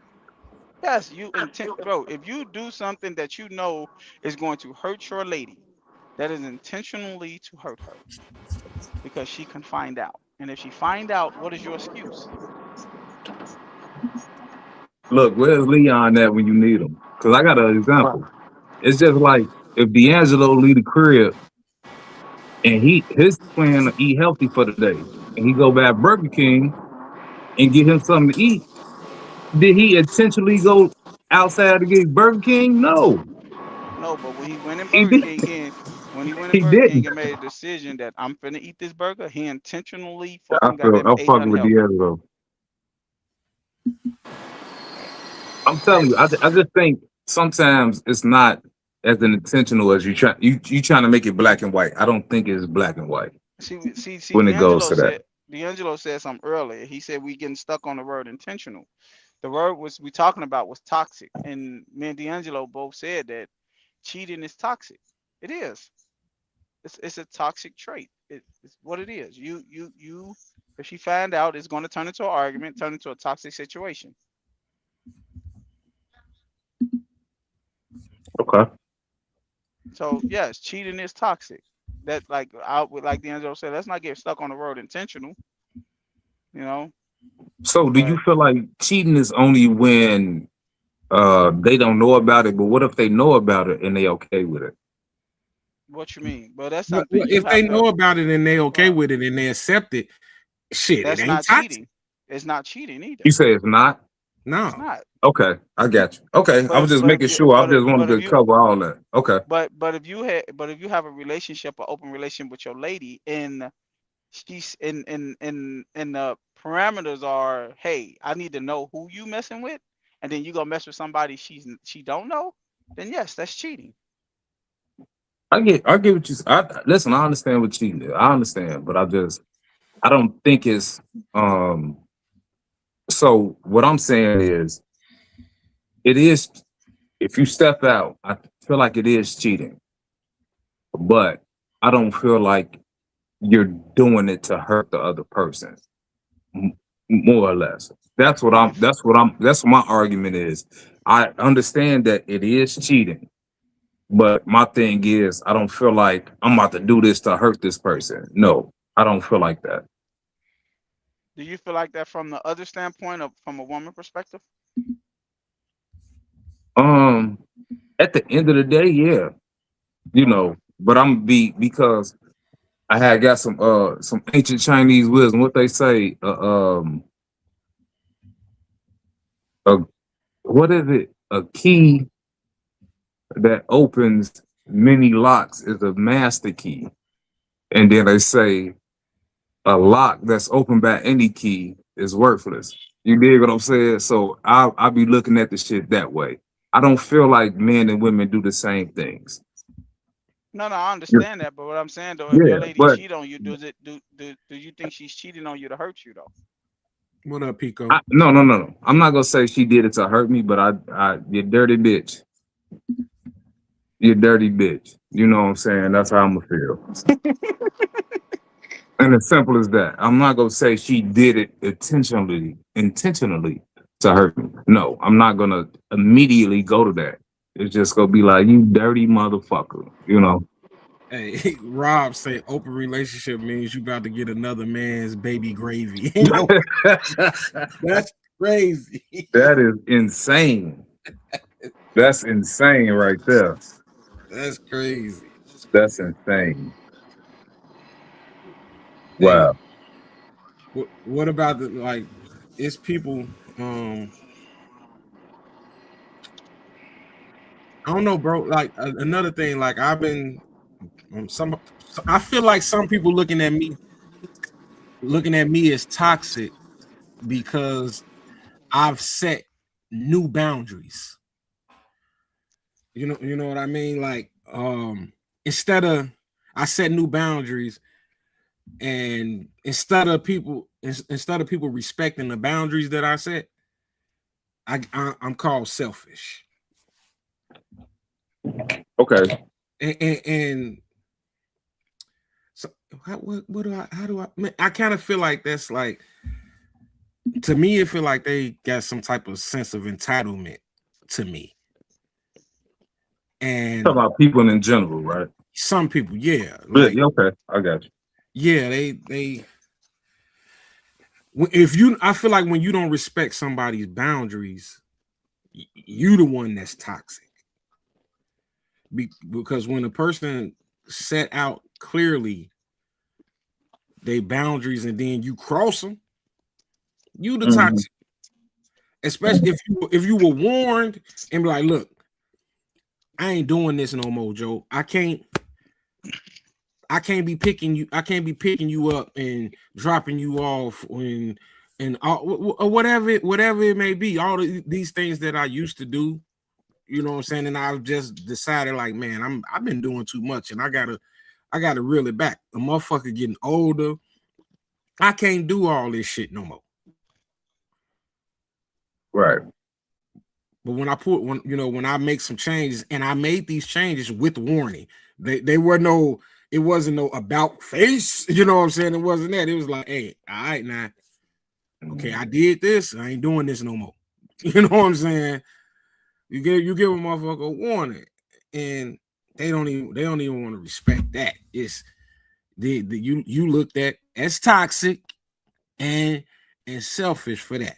Yes, you intent, bro. If you do something that you know is going to hurt your lady, that is intentionally to hurt her because she can find out. And if she find out, what is your excuse? look, where's Leon at when you need him? Because I got an Right. example. It's just like if D'Angelo leave the crib and his plan to eat healthy for the day, and he go back Burger King and get him something to eat. Did he intentionally go outside to get Burger King? No, No, but when he went in he Burger did. King, when he went in He Burger didn't. King and made a decision that I'm finna eat this burger, he intentionally I fucking feel goddamn I'm ate fucking with unhealthy. D'Angelo. I'm telling you, I just think sometimes it's not as intentional as you trying to make it black and white. I don't think it's black and white See. when it goes to that. D'Angelo said something earlier. He said we getting stuck on the word intentional. The word was we talking about was toxic, and me and D'Angelo both said that cheating is toxic. It is. It's a toxic trait. It's what it is. You. If she find out, it's going to turn into an argument, turn into a toxic situation. Okay. So yes, cheating is toxic. That like I would like D'Angelo said, let's not get stuck on the word intentional, you know. So do you But feel like cheating is only when they don't know about it, but what if they know about it and they okay with it? what you mean? But that's Well, something you if they have to. know about it and they okay Well, with it and they accept it, shit, it that's ain't not toxic. cheating. It's not cheating either. You say it's not? It's No. not. Okay, I got you. Okay, I But was if just but if making you sure. I just wanted but if to you cover all that. Okay. but if you have a relationship, an open relationship with your lady, and she's in the parameters are, hey, I need to know who you messing with, and then you gonna mess with somebody she don't know, then yes, that's cheating. I get what listen, I understand what cheating is. I understand, but I don't think it's um so what I'm saying is it is if you step out, I feel like it is cheating, but I don't feel like you're doing it to hurt the other person, m- more or less. Do you f- That's what my argument is. I understand that it is cheating, but my thing is, I don't feel like I'm about to do this to hurt this person. No, I don't feel like that. do you feel like that from the other standpoint of from a woman perspective? Um, at the end of the day, yeah, Okay. but I'm be because I had got some ancient Chinese wisdom. What they say, uh, what is it? A key that opens many locks is a master key, and then they say a lock that's opened by any key is worthless. You dig what I'm saying? So I'll be looking at the shit that way. I don't feel like men and women do the same things. No, I understand that, but what I'm saying though, if your Yeah, lady but cheat on you, do you think she's cheating on you to hurt you though? What up, Pico? no. I'm not gonna say she did it to hurt me, but you dirty bitch. You dirty bitch. You know what I'm saying? That's how I'm gonna feel. And as simple as that. I'm not gonna say she did it intentionally to hurt me. No, I'm not gonna immediately go to that. It's just gonna be like, you dirty motherfucker, you know. Hey, Rob say open relationship means you about to get another man's baby gravy. You know, that's crazy. That is insane. That's insane right there. That's crazy. That's insane. Hey, Wow. what about the like? It's people. Um, I don't know, bro. Like another thing, like I've been some. I feel like some people looking at me as toxic because I've set new boundaries. You know what I mean? Like, instead of I set new boundaries, and instead of people respecting the boundaries that I set, I'm called selfish. Okay. And so what do I how do I man, I kind of feel like that's like, to me it feel like they got some type of sense of entitlement to me. Talk And about people in general, right? some people, yeah, But like yeah, okay, I got you. yeah, they if you I feel like when you don't respect somebody's boundaries, you the one that's toxic. Because when a person set out clearly they boundaries and then you cross them, you the Mhm. toxic. Especially if you were warned and be like, look, I ain't doing this no more, Joe. I can't be picking you up and dropping you off and or whatever it may be. All these things that I used to do, you know what I'm saying? And I've just decided, like, man, I've been doing too much and I gotta reel it back. The motherfucker getting older. I can't do all this shit no more. Right. But when I make some changes, and I made these changes with warning, it wasn't no about face, you know what I'm saying? It wasn't that. It was like, hey, all right, now, okay, I did this, I ain't doing this no more. You know what I'm saying? You give a motherfucker a warning, and they don't even want to respect that. It's you looked at as toxic and selfish for that.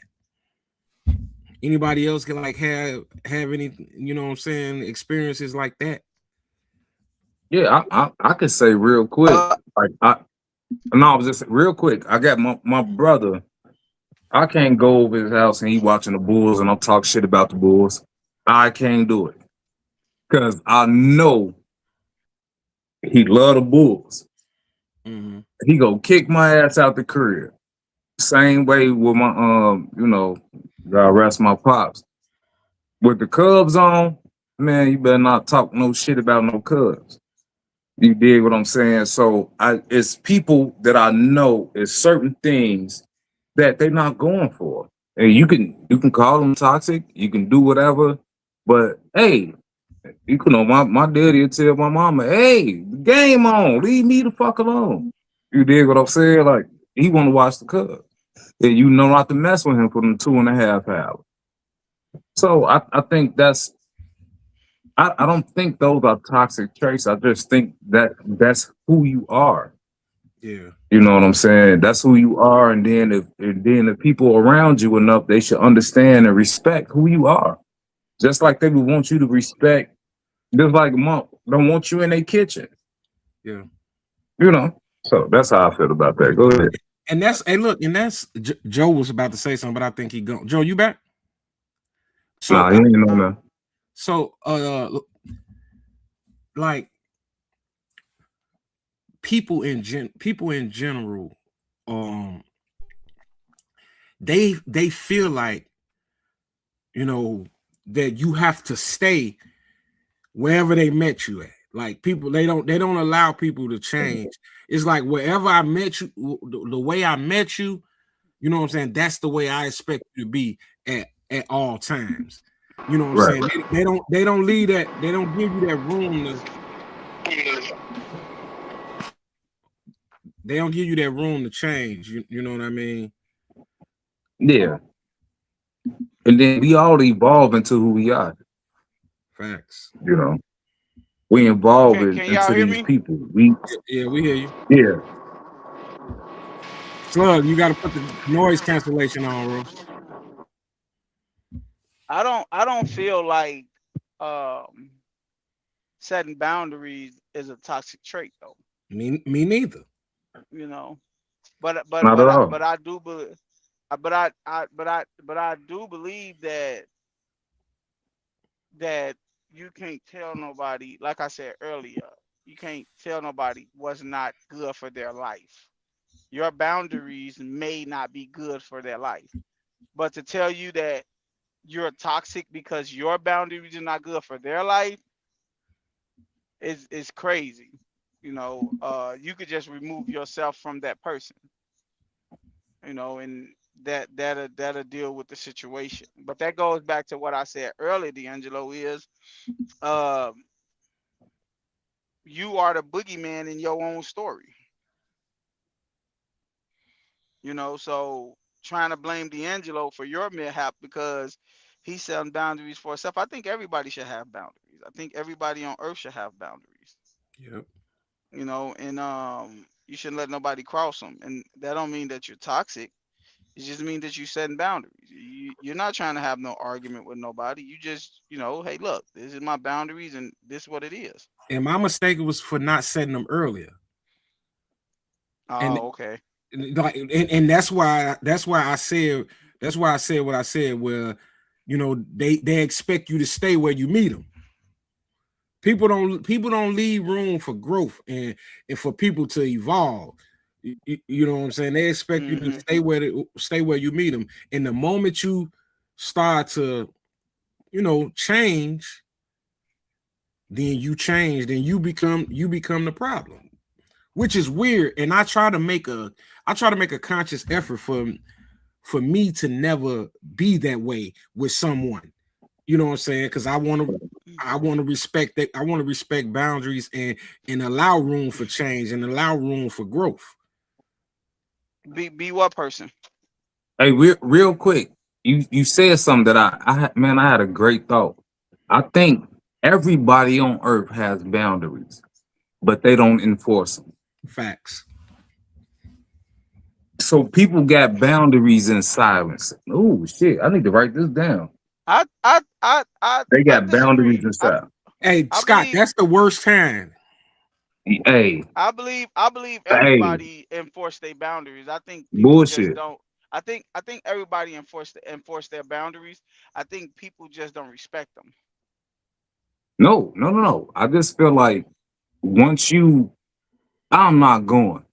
Anybody else can like have any, you know what I'm saying, experiences like that? Yeah, I could say real quick. Like I was just real quick. I got my brother. I can't go over his house and he watching the Bulls and I'm talking shit about the Bulls. I can't do it because I know he love the Bulls. Mm-hmm. He go kick my ass out the crib. Same way with my God rest my pops. With the Cubs on, man, you better not talk no shit about no Cubs. You dig what I'm saying? So it's people that I know is certain things that they're not going for. And you can call them toxic, you can do whatever, but hey, you can know my daddy would tell my mama, hey, the game on, leave me the fuck alone. You dig what I'm saying? Like he wanna watch the Cubs. And you know not to mess with him for them 2.5 hours. So I think I don't think those are toxic traits. I just think that's who you are. Yeah. You know what I'm saying? That's who you are, and then if people around you enough, they should understand and respect who you are. Just like they would want you to respect, just like mom don't want you in their kitchen. Yeah. You know. So that's how I feel about that. Go ahead. And Joe was about to say something, but I think he gone. Joe, you back? So Nah, you ain't know that. so like people in general, um they feel like, you know, that you have to stay wherever they met you at. Like people, they don't allow people to change. It's like wherever I met you, the way I met you, you know what I'm saying? That's the way I expect you to be at all times. You know what I'm Right. saying? They don't leave that, they don't give you that room to they don't give you that room to change. You know what I mean? Yeah. And then we all evolve into who we are. Facts. You know, we evolve Can y'all into hear these me? people. We Yeah, we hear you. yeah. Slug, you gotta put the noise cancellation on, bro. I don't feel like um setting boundaries is a toxic trait though. Me neither. You know, but but Not but at I all. but I do believe. But I do believe that you can't tell nobody, like I said earlier, you can't tell nobody what's not good for their life. Your boundaries may not be good for their life, but to tell you that you're toxic because your boundaries are not good for their life is crazy. You could just remove yourself from that person, and that'll deal with the situation. But that goes back to what I said earlier, D'Angelo, is um you are the boogeyman in your own story. So trying to blame D'Angelo for your mishap because he's setting boundaries for himself. I think everybody should have boundaries. I think everybody on earth should have boundaries. Yep. And you shouldn't let nobody cross them. And that don't mean that you're toxic. It just means that you're setting boundaries. You're not trying to have no argument with nobody. You just, hey, look, this is my boundaries and this is what it is. And my mistake was for not setting them earlier. And Oh, okay. and that's why I said what I said, where they expect you to stay where you meet them. People don't leave room for growth and for people to evolve. You know what I'm saying? They expect you to Hmm. stay where you meet them. And the moment you start to change, then you become the problem, which is weird. And I try to make a conscious effort for me to never be that way with someone. You know what I'm saying? Because I want to respect that. I want to respect boundaries and allow room for change and allow room for growth. Be what person? Hey, real quick, you said something that man, I had a great thought. I think everybody on earth has boundaries, but they don't enforce them. Facts. So people got boundaries in silence. Oh shit, I need to write this down. They I got boundaries disagree. in silence. Hey, I Scott, believe that's the worst time. Hey, I believe hey, everybody enforce their boundaries. I think people just bullshit. don't. I think everybody enforce their boundaries. I think people just don't respect them. No, no, no, no. I just feel like once I'm not going,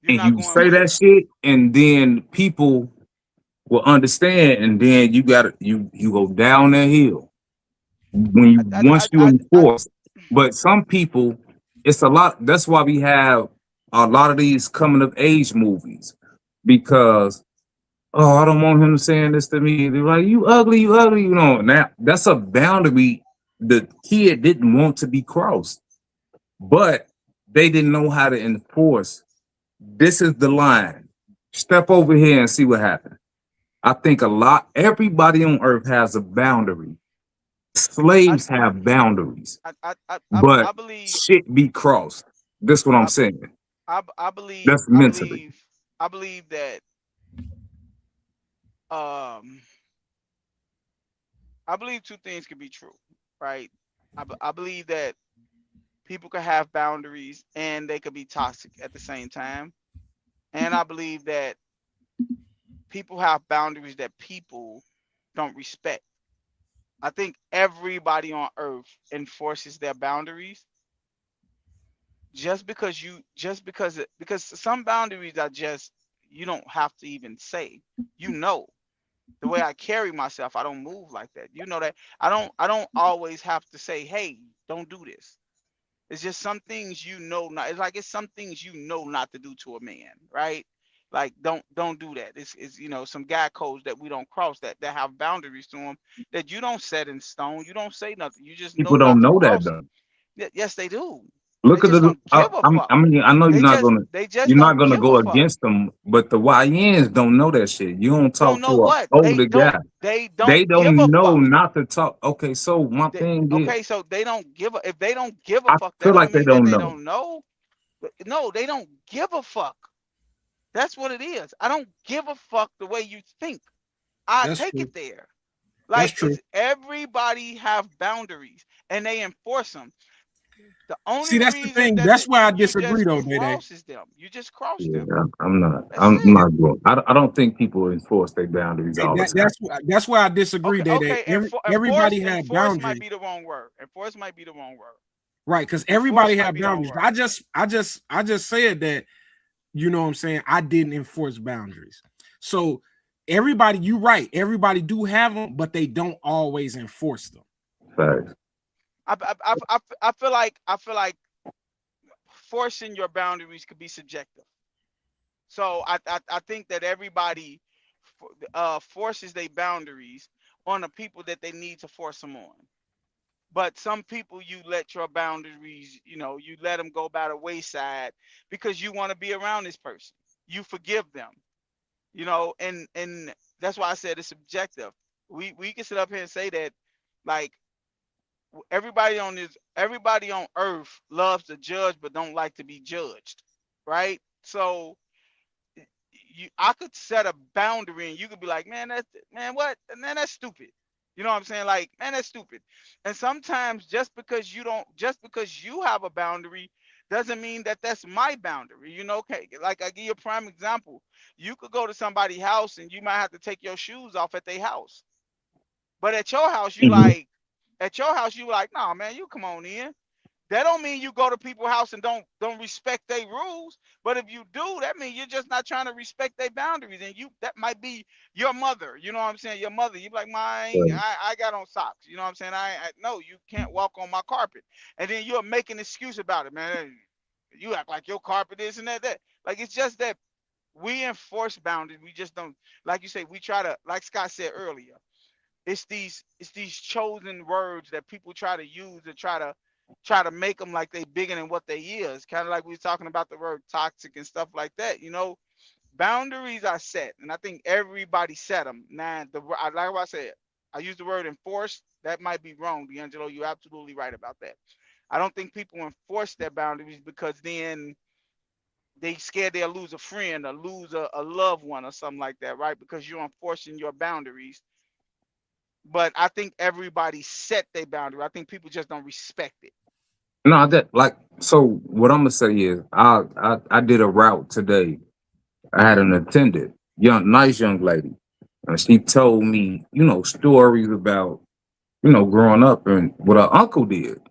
You're and not you going say where? that shit, and then people will understand, and then you go down that hill when I you I once I you I, I enforce. But some people, it's a lot. That's why we have a lot of these coming of age movies because oh, I don't want him saying this to me. They're like, you ugly, you know. Now that's a boundary the kid didn't want to be crossed, but they didn't know how to enforce. This is the line. Step over here and see what happens. I think everybody on earth has a boundary. I Slaves have boundaries, I but believe shit be crossed. That's what I'm I saying. I believe That's mentally. I believe that um I believe two things could be true, right? I believe that people could have boundaries and they could be toxic at the same time. And I believe that people have boundaries that people don't respect. I think everybody on earth enforces their boundaries because some boundaries are just you don't have to even say. You know. The way I carry myself, I don't move like that. You know that I don't always have to say, hey, don't do this. It's just some things not. It's like it's some things not to do to a man, right? Like don't do that. It's some guy codes that we don't cross that have boundaries to them that you don't set in stone. You don't say nothing. You just People know don't not to know that cross them. though. Yes, they do. They Look at just the. don't give a fuck. I mean, I know They just they just you're not don't gonna give a go fuck. against them, but the YNs don't know that shit. You don't Don't talk know to an what older guy. they They don't give a don't know fuck. not to talk. Okay, so my thing is, Okay, so they don't give a if they don't give a I fuck, that feel don't like they mean that don't they know. don't know. No, they don't give a fuck. That's what it is. I don't give a fuck the way you think. I That's take true. it there. That's Like true. it's everybody have boundaries and they enforce them. The only See, that's the reason thing. that That's why I you disagree, just though, Day Day. crosses them, you just cross Yeah, them. I'm not. That's I'm it. not going. I don't think people enforce their boundaries all the time. That's why I disagree, Okay, Day Day. okay. Everybody have Enforce might boundaries, be the wrong word. Enforce might be the wrong word. right? Because Enforce everybody might have be the wrong boundaries. word. I just said that. You know what I'm saying? I didn't enforce boundaries. So everybody, you right. Everybody do have them, but they don't always enforce them. Facts. I feel like forcing your boundaries could be subjective. So I think that everybody forces their boundaries on the people that they need to force them on. But some people you let your boundaries, you let them go by the wayside because you want to be around this person. You forgive them, and that's why I said it's subjective. We can sit up here and say that, like, everybody on earth loves to judge but don't like to be judged, right? So I could set a boundary and you could be like, man, what? Man, that's stupid. You know what I'm saying? Like, man, that's stupid. And sometimes just because you have a boundary doesn't mean that that's my boundary. Okay, like I give you a prime example. You could go to somebody's house and you might have to take your shoes off at their house. But Mhm. at your house, you like, nah, man, you come on in. That don't mean you go to people's house and don't respect their rules. But if you do, that means you're just not trying to respect their boundaries. And that might be your mother. You know what I'm saying? Your mother. You be like, Right. I got on socks. You know what I'm saying? I no, you can't walk on my carpet. And then you're making an excuse about it, man. You act like your carpet is and that. Like it's just that we enforce boundaries. We just don't, like you say, we try to, like Scott said earlier, it's these chosen words that people try to use to try to make them like they bigger than what they is. Kind of like we was talking about the word toxic and stuff like that. Boundaries are set, and I think everybody set them. Now, like I said, I use the word enforce. That might be wrong, D'Angelo. You're absolutely right about that. I don't think people enforce their boundaries because then they scared they'll lose a friend or lose a loved one or something like that, right? Because you're enforcing your boundaries. But I think everybody set their boundary. I think people just don't respect it. No, that like so. What I'm gonna say is, I did a route today. I had an attendant, nice young lady, and she told me, stories about, growing up and what her uncle did.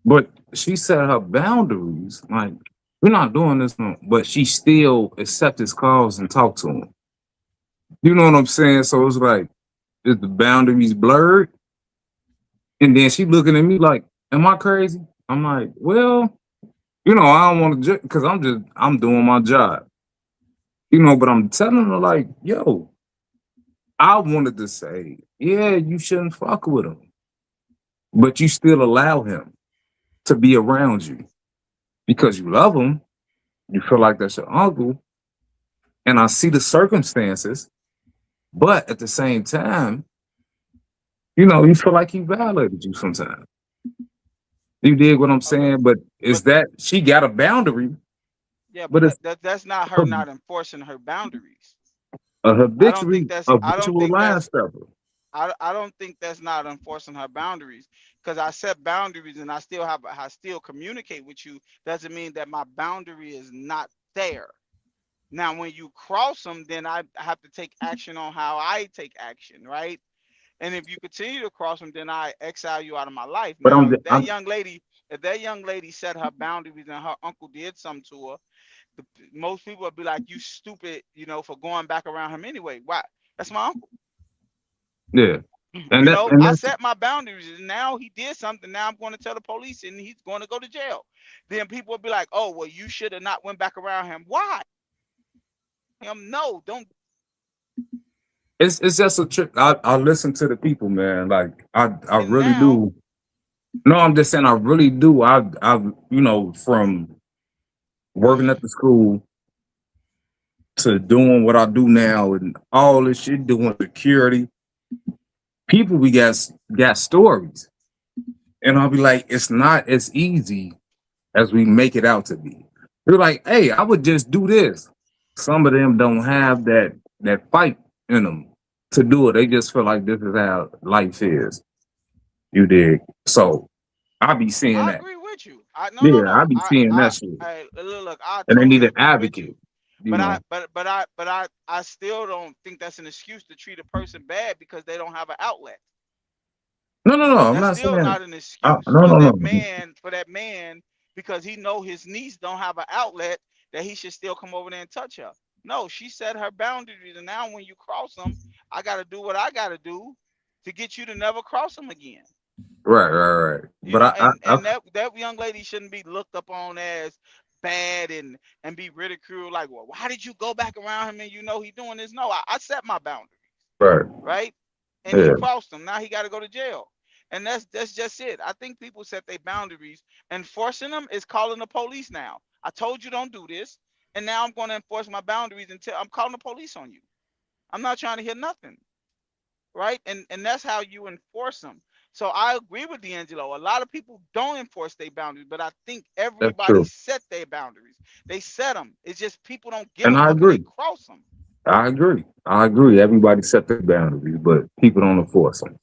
But she set her boundaries. Like, we're not doing this, no. But she still accept his calls and talk to him. You know what I'm saying? So it's like, is the boundaries blurred? And then she looking at me like, am I crazy? I'm like, well, I don't want to, because I'm doing my job. But I'm telling her like, yo, I wanted to say, yeah, you shouldn't fuck with him, but you still allow him to be around you because you love him. You feel like that's your uncle, and I see the circumstances, but at the same time, you feel like he violated you sometimes. You dig what I'm Okay, saying? But but is that she got a boundary, yeah, but but it's that's not her a, not enforcing her boundaries. a I don't think habitual, that's I don't habitual think line that's stepper. I don't think that's not enforcing her boundaries because I set boundaries and I still communicate with you doesn't mean that my boundary is not there. Now, when you cross them, then I have to take action on how I take action, right? And if you continue to cross them, then I exile you out of my life. But Now, I'm if that young lady set her boundaries and her uncle did something to her, most people would be like, "You stupid," for going back around him anyway. Why? That's my uncle. Yeah. And I that's set my boundaries, and now he did something. Now I'm going to tell the police, and he's going to go to jail. Then people will be like, "Oh, well, you should have not went back around him." Why? No, don't. it's just a trick. I listen to the people, man. Like I And really now, do. No, I'm just saying I really do. I from working at the school to doing what I do now and all this shit, doing security. People we got stories. And I'll be like, it's not as easy as we make it out to be. They're like, hey, I would just do this. Some of them don't have that fight in them to do it. They just feel like this is how life is. You dig? So I be seeing I that. agree with you. No, no, Yeah, I no. be seeing that shit. Look. I And they need totally an agree with you. advocate, you know. I still don't think that's an excuse to treat a person bad because they don't have an outlet. No, I'm That's not still saying not an excuse no, for no, that no. man, because he know his niece don't have an outlet, that he should still come over there and touch her. No, she set her boundaries, and now when you cross them, I got to do what I got to do to get you to never cross them again. Right. But I And that young lady shouldn't be looked upon as bad and be ridiculed. Like, well, why did you go back around him and he doing this? No, I set my boundaries, right. right? And he Yeah, crossed them. Now he got to go to jail. And that's just it. I think people set their boundaries. Enforcing them is calling the police now. I told you don't do this, and now I'm going to enforce my boundaries until I'm calling the police on you. I'm not trying to hear nothing, right? And that's how you enforce them. So I agree with D'Angelo. A lot of people don't enforce their boundaries, but I think that's everybody true. set their boundaries. They set them. It's just people don't get And them I because they agree. cross them. I agree. Everybody set their boundaries, but people don't enforce them.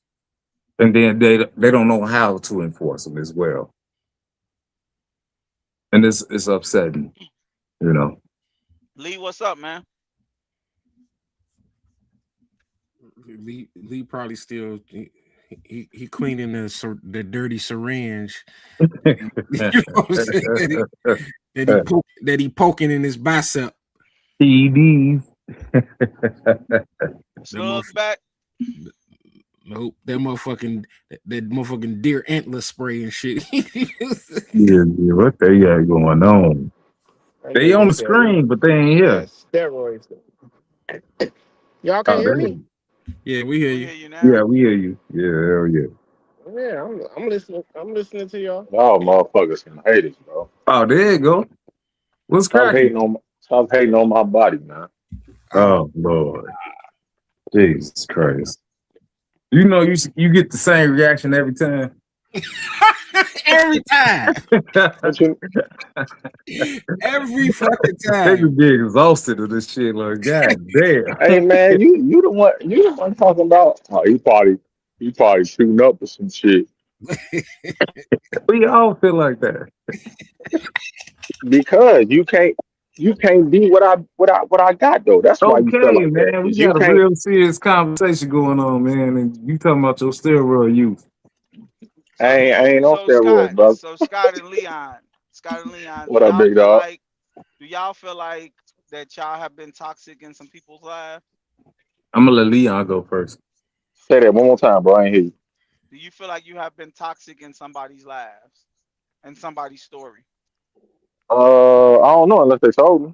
And then they don't know how to enforce them as well. And it's upsetting, you know. Lee, what's up, man? Lee probably still he cleaning the dirty syringe. You know what I'm saying? That he poking in his bicep. TDs. Slug back. Nope, that motherfucking deer antler spray and shit. Yeah, what they got going on? They on the screen, but they ain't Yeah, here. steroids. Y'all Oh, can't hear me? Yeah, we hear We you. hear you now. Yeah, we hear you. Yeah, hell yeah. Yeah, I'm listening. I'm listening to y'all. Y'all motherfuckers some haters, bro. Oh, there you go. What's cracking? Stop hating on my body, man. Oh Lord, Jesus Christ! You know you get the same reaction every time. Every time. What you Every fucking time. Niggas be exhausted of this shit. Like, god damn. hey man, you the one talking about he probably shooting up or some shit. We all feel like that. Because you can't be what I got though. That's why you feel Okay, like that. man. We Cause you got a can't real serious conversation going on, man. And you talking about your steroid use. I ain't on steroids, bro. So Scott and Leon, What up, big dog? do y'all feel like that y'all have been toxic in some people's lives? I'm gonna let Leon go first. Say that one more time, bro. I ain't hear you. Do you feel like you have been toxic in somebody's lives and somebody's story? I don't know unless they told me.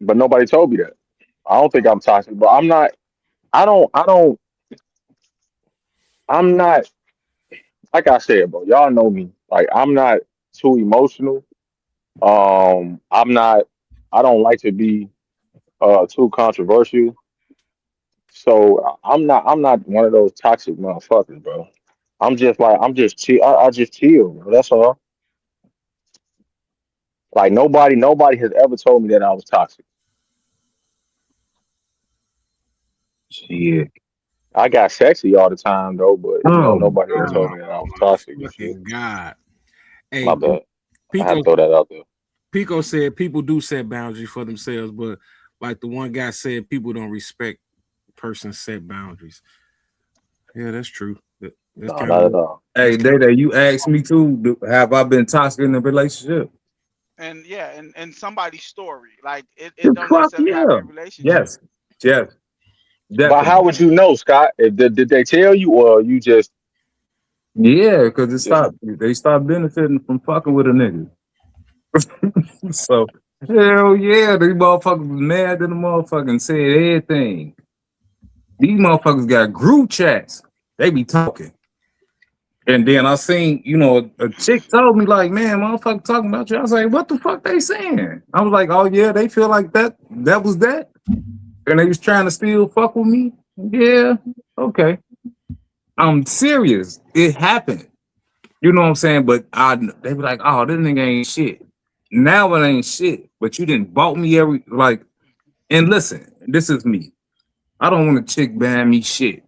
But nobody told me that. I don't think I'm toxic, but I'm not I'm not like I said, bro. Y'all know me. Like I'm not too emotional. I'm not. I don't like to be too controversial. So I'm not one of those toxic motherfuckers, bro. I'm just chill. I just chill, bro. That's all. Like nobody has ever told me that I was toxic. Shit. I got sexy all the time though, but Oh nobody ever Oh told me that I was my toxic and shit. fucking God. Hey, My bad. I had Pico to throw that out there. Pico said people do set boundaries for themselves, but like the one guy said, people don't respect persons set boundaries. Yeah, that's true. That's No, kind of not at what. all. Hey, Day, you asked me too. Have I been toxic in a relationship? And yeah, and somebody's story. Like it don't Fuck necessarily have to yeah. be a relationship. Yes. Yes. But how Definitely. would you know, Scott? If, did they tell you, or you Yeah, because just they stopped benefiting from fucking with a nigga. So hell yeah, these motherfuckers was mad than the motherfucking said everything. These motherfuckers got group chats. They be talking. And then I seen, a chick told me like, man, motherfucker talking about you. I was like, what the fuck they saying? I was like, oh yeah, they feel like that was that. And they was trying to still fuck with me. Yeah, okay. I'm serious. It happened. You know what I'm saying? But they be like, oh, this nigga ain't shit. Now it ain't shit. But you didn't bought me every like. And listen, this is me. I don't want a chick buying me shit.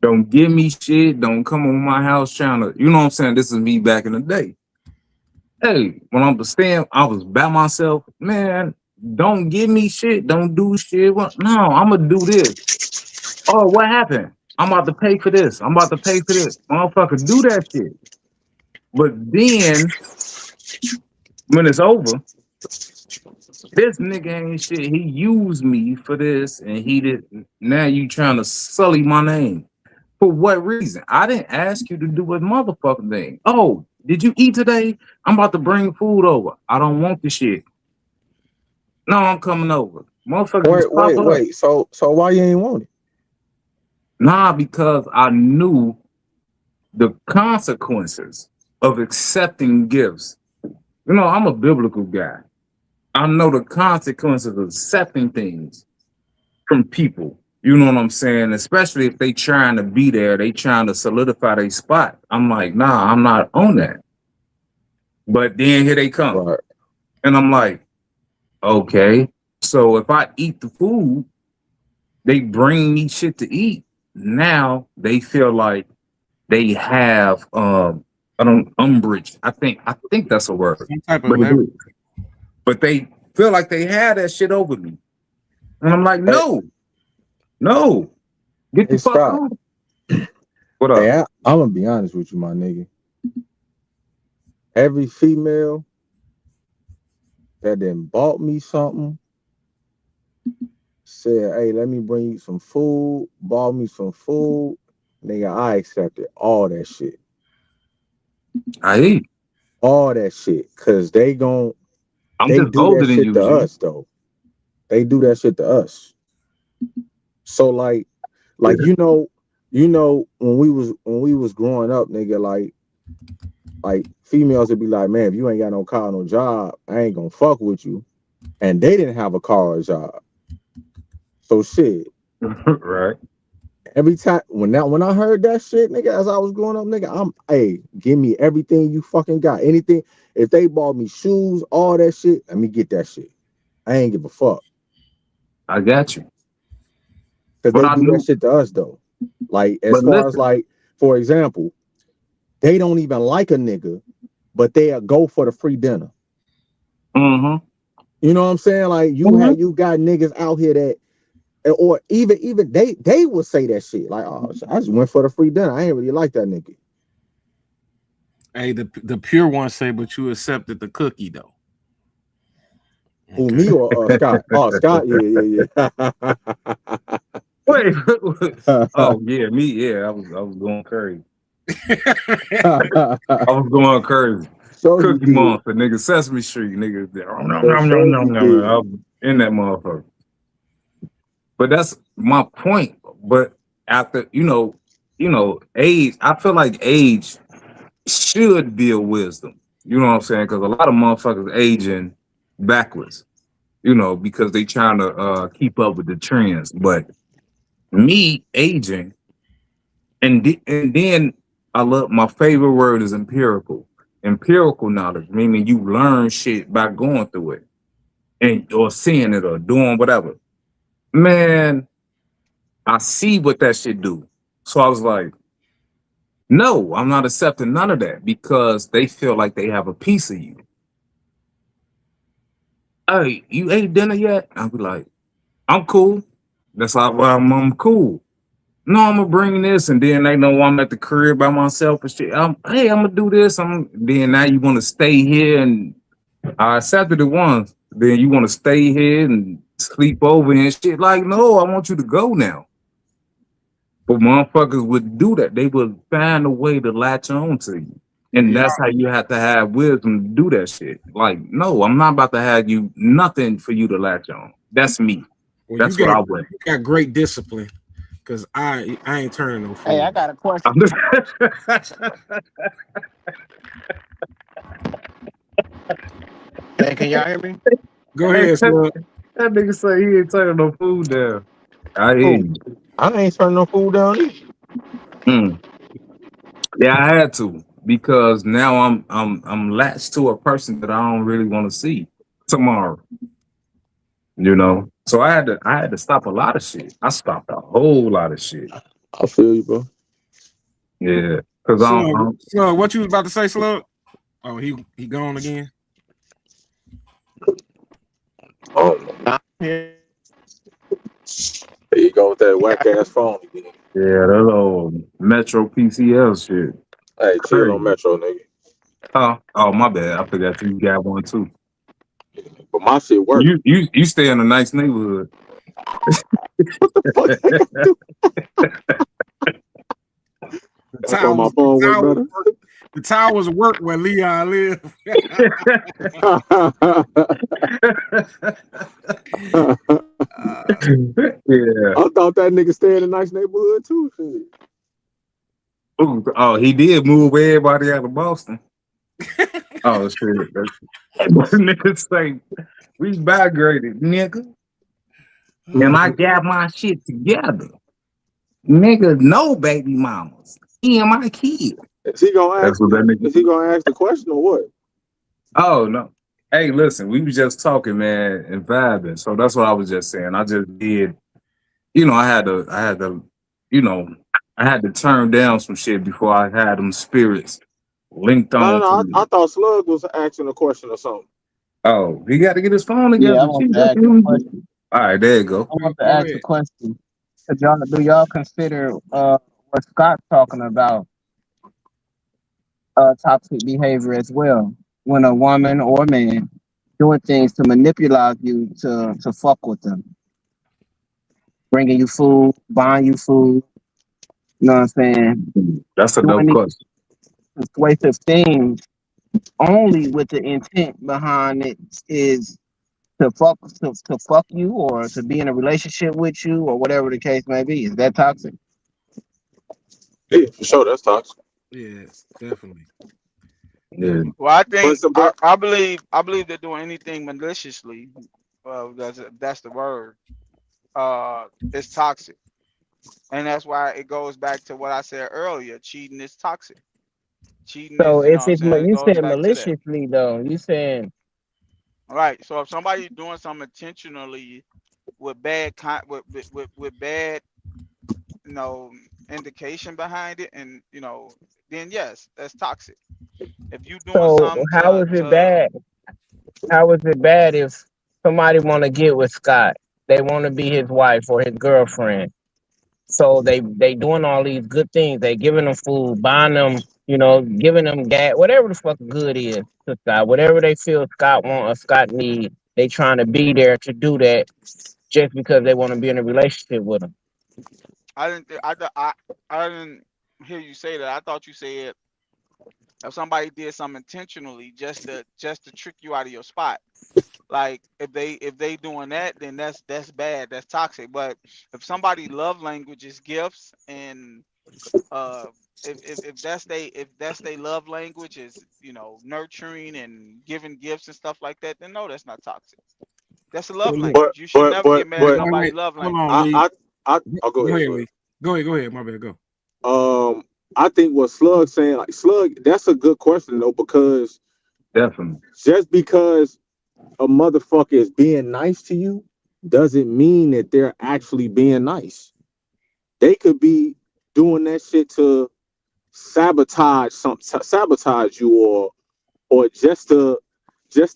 Don't give me shit. Don't come on my house trying to. You know what I'm saying? This is me back in the day. Hey, when I was staying, I was by myself. Man, don't give me shit. Don't do shit. No, I'm gonna do this. Oh, what happened? I'm about to pay for this. I'm about to pay for this. Motherfucker, do that shit. But then when it's over, this nigga ain't shit. He used me for this and he didn't. Now you trying to sully my name. For what reason? I didn't ask you to do a motherfucking thing. Oh, did you eat today? I'm about to bring food over. I don't want the shit. No, I'm coming over. Motherfuckers just pop up. Wait. So why you ain't want it? Nah, because I knew the consequences of accepting gifts. I'm a biblical guy. I know the consequences of accepting things from people. You know what I'm saying? Especially if they trying to be there, they trying to solidify their spot. I'm like, nah, I'm not on that. But then here they come. Right. And I'm like, okay. So if I eat the food, they bring me shit to eat. Now they feel like they have I don't umbrage. I think that's a word. Some type of But it leverage. is. But they feel like they had that shit over me. And I'm like, Hey, no, get the hey fuck Scott. on. What Hey, up? I'm gonna be honest with you, my nigga. Every female that then bought me something, said, hey, let me bring you some food, bought me some food, nigga, I accepted all that shit. I eat. All that shit. Cause I'm they just do older that than shit you, to G. us though. They do that shit to us. So like when we was growing up, nigga, like females would be like, man, if you ain't got no car, no job, I ain't gonna fuck with you. And they didn't have a car or a job. So shit. Right. Every time when I heard that shit, nigga, as I was growing up, nigga, hey, give me everything you fucking got. Anything. If they bought me shoes, all that shit, let me get that shit. I ain't give a fuck. I got you. Cause But they I do that knew, shit to us though. Like as but far as listen, like, for example, they don't even like a nigga, but they'll go for the free dinner. mm-hmm. You know what I'm saying? Like Mm-hmm. you got niggas out here that or even they would say that shit. Like, oh, I just went for the free dinner. I ain't really like that nigga. Hey, the pure ones say, but you accepted the cookie though. Who, Okay. me or Scott? Oh, Scott, yeah. Wait. Oh yeah, me, yeah. I was going crazy. I was going crazy. So you Cookie did. Monster, nigga, Sesame Street, nigga. For sure you I did. was in that motherfucker. But that's my point. But after, age, I feel like age should be a wisdom. You know what I'm saying? Because a lot of motherfuckers aging backwards, because they trying to keep up with the trends. But me aging, and then I love my favorite word is empirical. Empirical knowledge, meaning you learn shit by going through it and or seeing it or doing whatever. Man, I see what that shit do. So I was like, no, I'm not accepting none of that because they feel like they have a piece of you. Hey, you ate dinner yet? I'll be like, I'm cool. That's how I'm cool. no, I'm gonna bring this, and then they know I'm at the crib by myself and shit. Hey, I'm gonna do this. Then now you want to stay here, and I accepted it once. Then you want to stay here and sleep over and shit. Like, no, I want you to go now. But motherfuckers would do that. They would find a way to latch on to you. And Yeah, that's how you have to have wisdom to do that shit. Like, no, I'm not about to have you nothing for you to latch on. That's me. well, That's what I want. you got great discipline, cause I ain't turning no food. Hey, I got a question. Hey, can y'all hear me? Go ahead, Slug. That nigga say he ain't turning no food down. I hear you. I ain't turning no food down either. Mm. Yeah, I had to because now I'm latched to a person that I don't really want to see tomorrow. You know, so I had to stop a lot of shit. I stopped a whole lot of shit. I feel you, bro. Yeah, because Slug, what you was about to say, Slug? Oh, he gone again. Oh, Here. there you go with that whack ass phone again. yeah, that old Metro PCL shit. Hey, chill Crazy. on Metro, nigga. Oh, my bad. I forgot you got one too. But my shit work. You stay in a nice neighborhood. What the fuck that got to do? That's why my phone work better. The towers work where Leon live. Yeah. I thought that nigga stay in a nice neighborhood too. Shit. Oh, he did move everybody out of Boston. Oh shit. What niggas say? We migrated, nigga. And I got my shit together. Nigga, no baby mamas. Me and my kid. Is he gonna ask? That's what that nigga. Is he gonna ask the question or what? Oh no. Hey, listen, we was just talking, man, and vibing. So that's what I was just saying. I just did, I had to, I had to turn down some shit before I had them spirits linked on. No. I thought Slug was asking a question or something. Oh, he got to get his phone together. Yeah, I want to ask a question. All right, there you go. I want to ask a question. Do y'all consider what Scott's talking about toxic behavior as well? When a woman or a man doing things to manipulate you to fuck with them, bringing you food, buying you food. You know what I'm saying? That's a dope question. Persuasive things only with the intent behind it is to fuck you or to be in a relationship with you or whatever the case may be. Is that toxic? Yeah, for sure, that's toxic. Yeah, definitely. Yeah. Well, I think I believe they're doing anything maliciously. That's the word. It's toxic, and that's why it goes back to what I said earlier. Cheating is toxic. Cheating So is, you know if what I'm it's saying? It you goes said back to that. maliciously though, you said Right. So if somebody's doing something intentionally with bad with bad, you know, indication behind it, and then yes, that's toxic. If you doing so. something How is it bad? How is it bad if somebody want to get with Scott? They want to be his wife or his girlfriend. So they doing all these good things. They giving them food, buying them, giving them gas, whatever the fuck good is to Scott. Whatever they feel Scott want or Scott need, they trying to be there to do that just because they want to be in a relationship with him. I didn't I didn't hear you say that. I thought you said if somebody did something intentionally just to trick you out of your spot. Like if they doing that, then that's bad. That's toxic. But if somebody love language is gifts, and uh if that's they love language is nurturing and giving gifts and stuff like that, then no, that's not toxic. That's a love Well, look, But language. You should but never but get mad at but all nobody right, love hold language. on, Lee. I'll go Go ahead, ahead, Slug. Lee. Go ahead. My bad. Go. I think what Slug's saying, like Slug, that's a good question though, because Definitely. just because a motherfucker is being nice to you doesn't mean that they're actually being nice. They could be doing that shit to sabotage you, or just to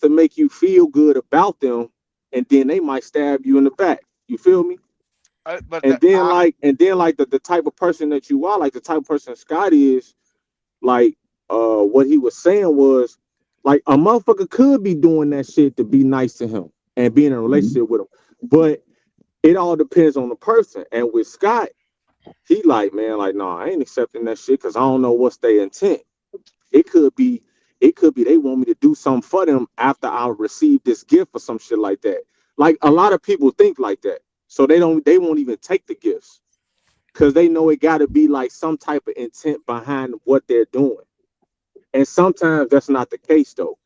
make you feel good about them, and then they might stab you in the back. You feel me? But And then like the type of person that you are, like the type of person Scott is, like what he was saying was like a motherfucker could be doing that shit to be nice to him and be in a relationship with him. But it all depends on the person. And with Scott, he like, man, like, no, I ain't accepting that shit because I don't know what's their intent. It could be, they want me to do something for them after I receive this gift or some shit like that. Like a lot of people think like that. So they won't even take the gifts because they know it gotta be like some type of intent behind what they're doing. And sometimes that's not the case though.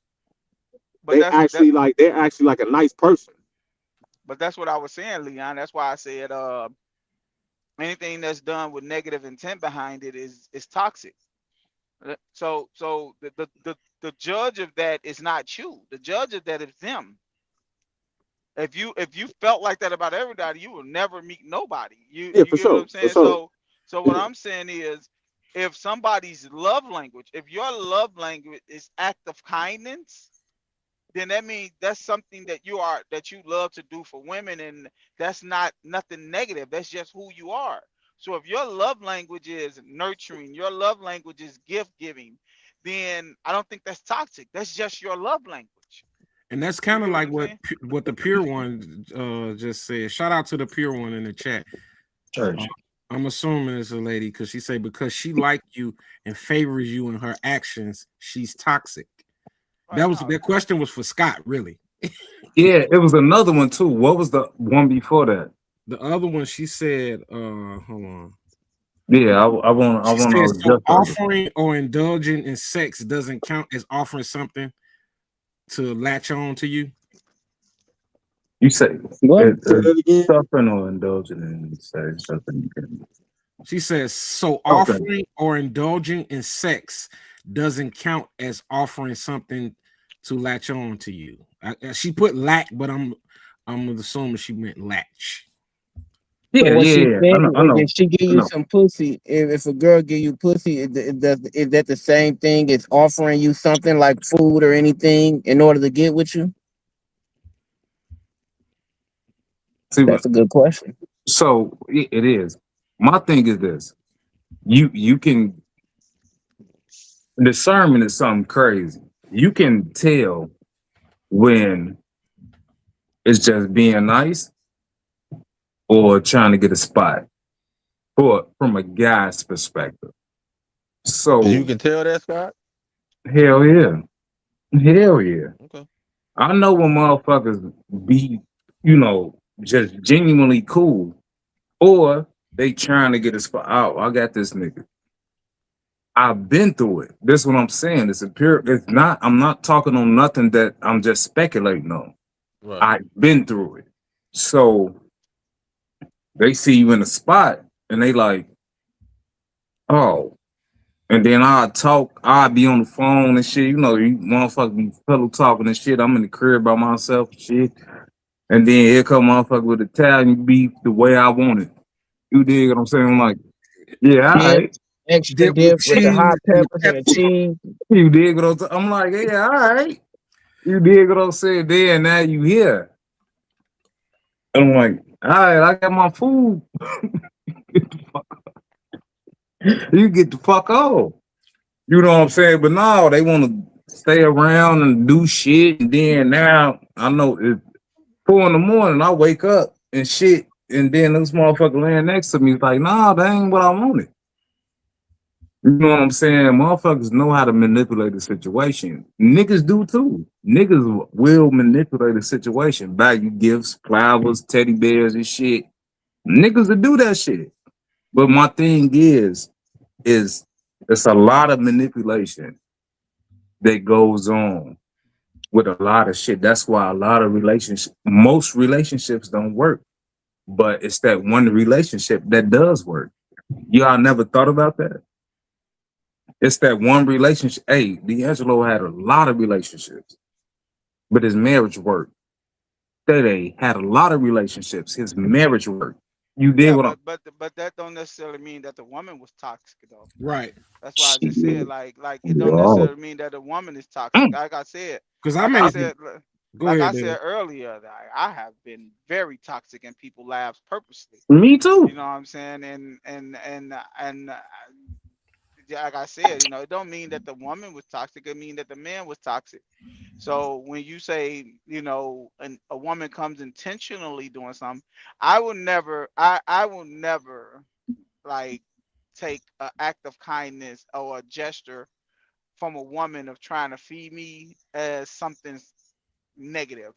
but They're actually like a nice person. that's what I was saying, Leon. That's why I said anything that's done with negative intent behind it is toxic. So the judge of that is not you. The judge of that is them. If you felt like that about everybody, you will never meet nobody. You Yeah, you for get what sure. I'm For saying? sure. So what I'm saying is, if somebody's love language, if your love language is act of kindness, then that means that's something that you love to do for women, and that's not nothing negative. That's just who you are. So if your love language is nurturing, your love language is gift giving, then I don't think that's toxic. That's just your love language. And that's You kind of get what like I'm saying? what the pure one just said. Shout out to the pure one in the chat. Church. I'm assuming it's a lady because she say because she like you and favors you in her actions, she's toxic. Right now, That question was for Scott, really. Yeah, it was another one too. What was the one before that? The other one, she said, hold on. Yeah, I She want said, to so adjust over. offering or indulging in sex doesn't count as offering something to latch on to you. You say What? Say that again. suffering or indulging in say something. She says, so Okay. offering or indulging in sex doesn't count as offering something to latch on to you. She put lack, but I'm assuming she meant latch. So Yeah, what yeah, she yeah. said I is know. if she give I you know. some pussy, if a girl give you pussy, is that the same thing as offering you something like food or anything in order to get with you? See, That's a good question. so it is. My thing is this: you can discernment is something crazy. You can tell when it's just being nice or trying to get a spot, for from a guy's perspective. You So can tell that, Scott. hell yeah, hell yeah. Okay. I know when motherfuckers be, just genuinely cool, or they trying to get a spot. Oh, I got this nigga. I've been through it. This is what I'm saying. It's a pure. It's not. I'm not talking on nothing that I'm just speculating on. Right. I've been through it. So they see you in a spot and they like, oh. And then I'll be on the phone and shit. You motherfucker be pillow talking and shit. I'm in the crib by myself and shit. And then here come motherfucker with Italian beef the way I want it. You dig what I'm saying? I'm like, yeah, all Dip, right. extra Dip with dip with the cheese hot and the peppers and the pepper. cheese. You dig what I'm like, yeah, all right. You dig what I'm saying? Then now you here. And I'm like, all right, I got my food. You get the fuck off. You know what I'm saying? But no, they want to stay around and do shit. And then now I know it's 4 in the morning. I wake up and shit. And then this motherfucker laying next to me is like, nah, that ain't what I wanted. You know what I'm saying? Motherfuckers know how to manipulate the situation. Niggas do too. Niggas will manipulate the situation. Buy you gifts, flowers, teddy bears, and shit. Niggas will do that shit. But my thing is it's a lot of manipulation that goes on with a lot of shit. That's why most relationships don't work. But it's that one relationship that does work. Y'all never thought about that? It's that one relationship. Hey, D'Angelo had a lot of relationships, but his marriage worked. They had a lot of relationships. His marriage worked. You did yeah, what I'm but that don't necessarily mean that the woman was toxic though. Right. That's why I just said shit. like it don't Wow. necessarily mean that the woman is toxic. Mm. Like I said, Because I like I made said, Go Like I ahead, Dale. said earlier, I have been very toxic in people's lives purposely. Me too. You know what I'm saying? Like I said, it don't mean that the woman was toxic. It mean that the man was toxic. So when you say, a woman comes intentionally doing something, I will never like take an act of kindness or a gesture from a woman of trying to feed me as something negative.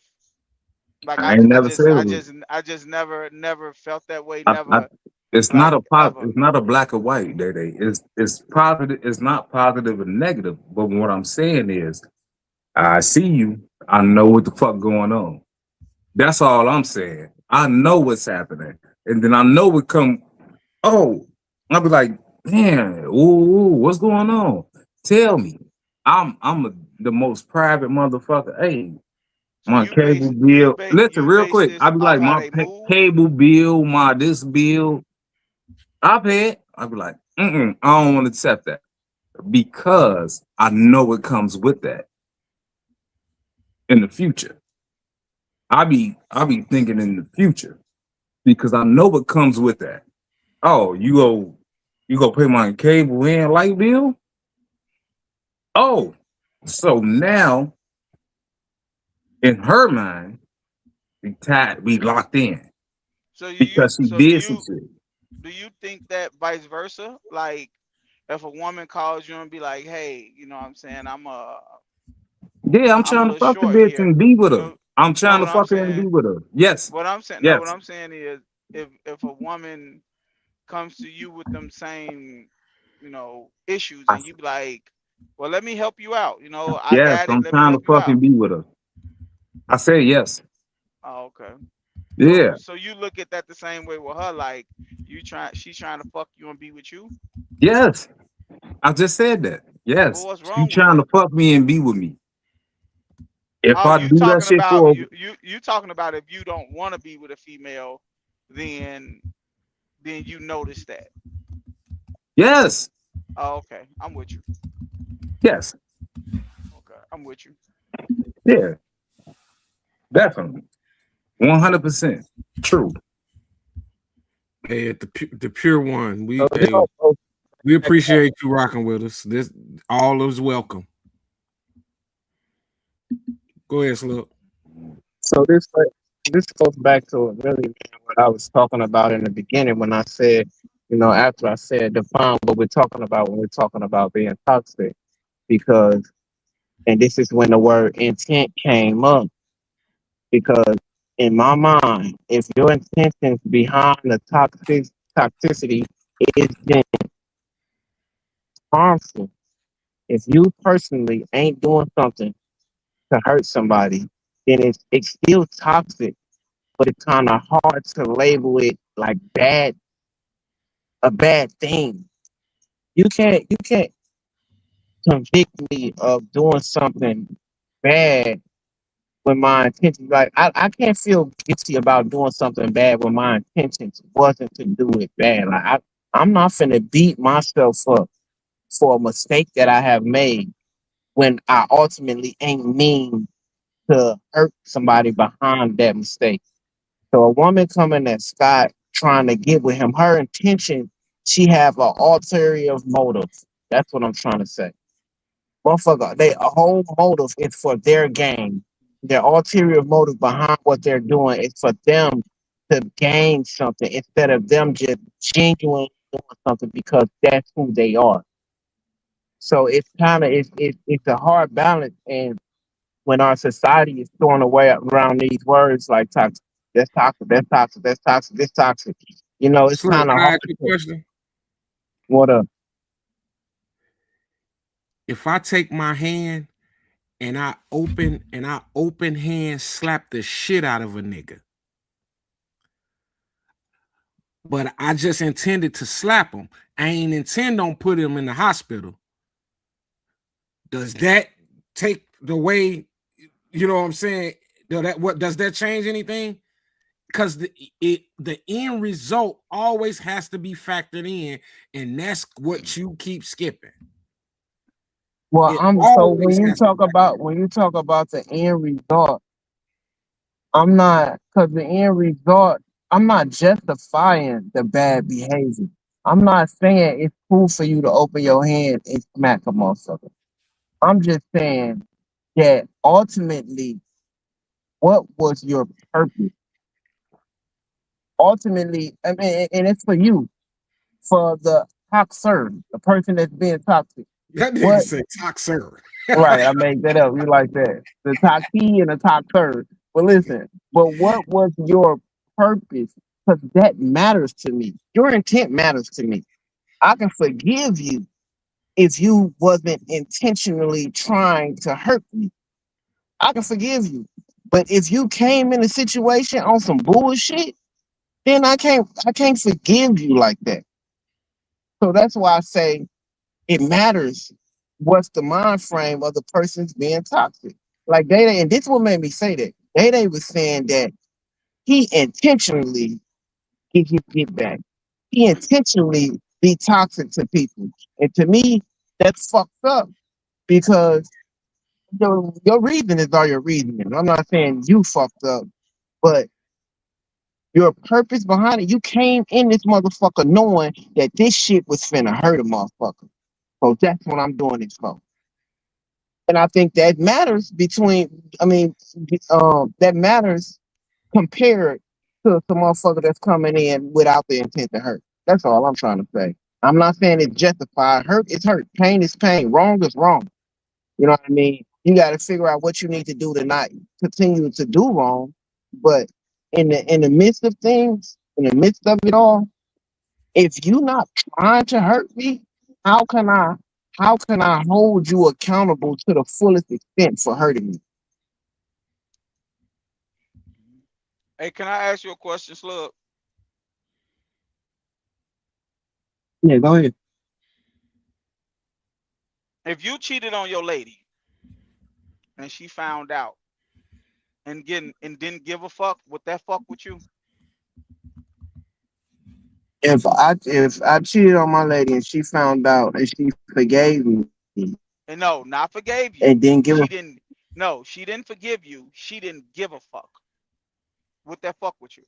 Like I ain't never said it was. I just never felt that way. I, Never it's not like a ever. it's not a black or white, Day. It's positive. It's not positive and negative. But what I'm saying is, I see you. I know what the fuck going on. That's all I'm saying. I know what's happening, and then I know what come. Oh, I'll be like, man, what's going on? Tell me. The most private motherfucker. Hey, So my you base cable bill. Listen, you real base quick. this I'll be off like, how my they move. cable bill, my this bill, I pay it. I'll be like, I don't want to accept that because I know it comes with that in the future. I be thinking in the future because I know what comes with that. Oh, you go pay my cable and light bill? Oh, so now in her mind, we locked in So because she did some shit. do you think that vice versa? Like if a woman calls you and be like, "Hey, you know what I'm saying? Yeah, I'm I'm a trying to little fuck the short bitch here." and be with her. No, I'm no, trying to what I'm fuck her and be saying, with her. Yes, what yes, I'm saying is if a woman comes to you with them same, issues I, and you be like, "Well, let me help you out. I yes. got it. I'm Let me trying to help you fucking out." be with her. I say yes. Oh, okay. So Yeah, so you look at that the same way with her, like she's trying to fuck you and be with you. yes. I just said that. Well, Yes, what's she wrong with trying to that? fuck me and be with me. If Oh, I you do that talking shit about for, you talking about if you don't want to be with a female, then you notice that. yes, Oh, okay, I'm with you. yes, Okay, I'm with you. yeah, definitely, 100% true. Hey, at the pure one, So this hey, all goes we back to appreciate you rocking with us. This all is welcome. Go ahead, Slug. so this goes back to really what I was talking about in the beginning when I said, after I said define what we're talking about when we're talking about being toxic, because and this is when the word intent came up, because in my mind, if your intentions behind the toxicity is then harmful, if you personally ain't doing something to hurt somebody, then it's still toxic, but it's kind of hard to label it like a bad thing. You can't convict me of doing something bad when my intentions, like I can't feel guilty about doing something bad when my intentions wasn't to do it bad. Like I'm not finna beat myself up for a mistake that I have made when I ultimately ain't mean to hurt somebody behind that mistake. So a woman coming at Scott trying to get with him, her intention, she have an ulterior motive. That's what I'm trying to say. Motherfucker, they a whole motive is for their gain. Their ulterior motive behind what they're doing is for them to gain something instead of them just genuinely doing something because that's who they are. So it's kind of it's a hard balance, and when our society is throwing away around these words like toxic, that's toxic, that's toxic, that's toxic, this toxic. It's Slug, kind of can I hard ask you a to question? what up. If I take my hand and I open hand slap the shit out of a nigga, but I just intended to slap him. I ain't intend on put him in the hospital. Does that take the way, you know what I'm saying? Does that change anything? Because the end result always has to be factored in, and that's what you keep skipping. Well, It I'm so always has to factor in. when you talk about the end result. I'm not, because the end result, I'm not justifying the bad behavior. I'm not saying it's cool for you to open your hand and smack a motherfucker. I'm just saying that ultimately, what was your purpose? Ultimately, I mean, and it's for you, for the toxer, the person that's being toxic. That nigga What? said toxer. Right, I made that up. You like that? The toxie and the toxer. But listen, but what was your purpose? Because that matters to me. Your intent matters to me. I can forgive you if you wasn't intentionally trying to hurt me. I can forgive you. But if you came in a situation on some bullshit, then I can't forgive you like that. So that's why I say it matters what's the mind frame of the person's being toxic. Like Day, and this what made me say that. Day was saying that he intentionally get back. He intentionally be toxic to people. And to me, that's fucked up because your reason is all your reasoning. I'm not saying you fucked up, but your purpose behind it, you came in this motherfucker knowing that this shit was finna hurt a motherfucker. So that's what I'm doing it for. And I think that matters that matters compared to the motherfucker that's coming in without the intent to hurt. That's all I'm trying to say. I'm not saying it's justified. Hurt is hurt. Pain is pain. Wrong is wrong. You know what I mean? You got to figure out what you need to do to not continue to do wrong. But in the midst of things, in the midst of it all, if you're not trying to hurt me, how can I how can I hold you accountable to the fullest extent for hurting me? Hey, can I ask you a question, Slug? Yeah, go ahead. If you cheated on your lady and she found out and didn't give a fuck, would that fuck with you? If I cheated on my lady and she found out and she forgave me And no, not forgave you. and didn't give a, She didn't. No, she didn't forgive you. She didn't give a fuck. Would that fuck with you?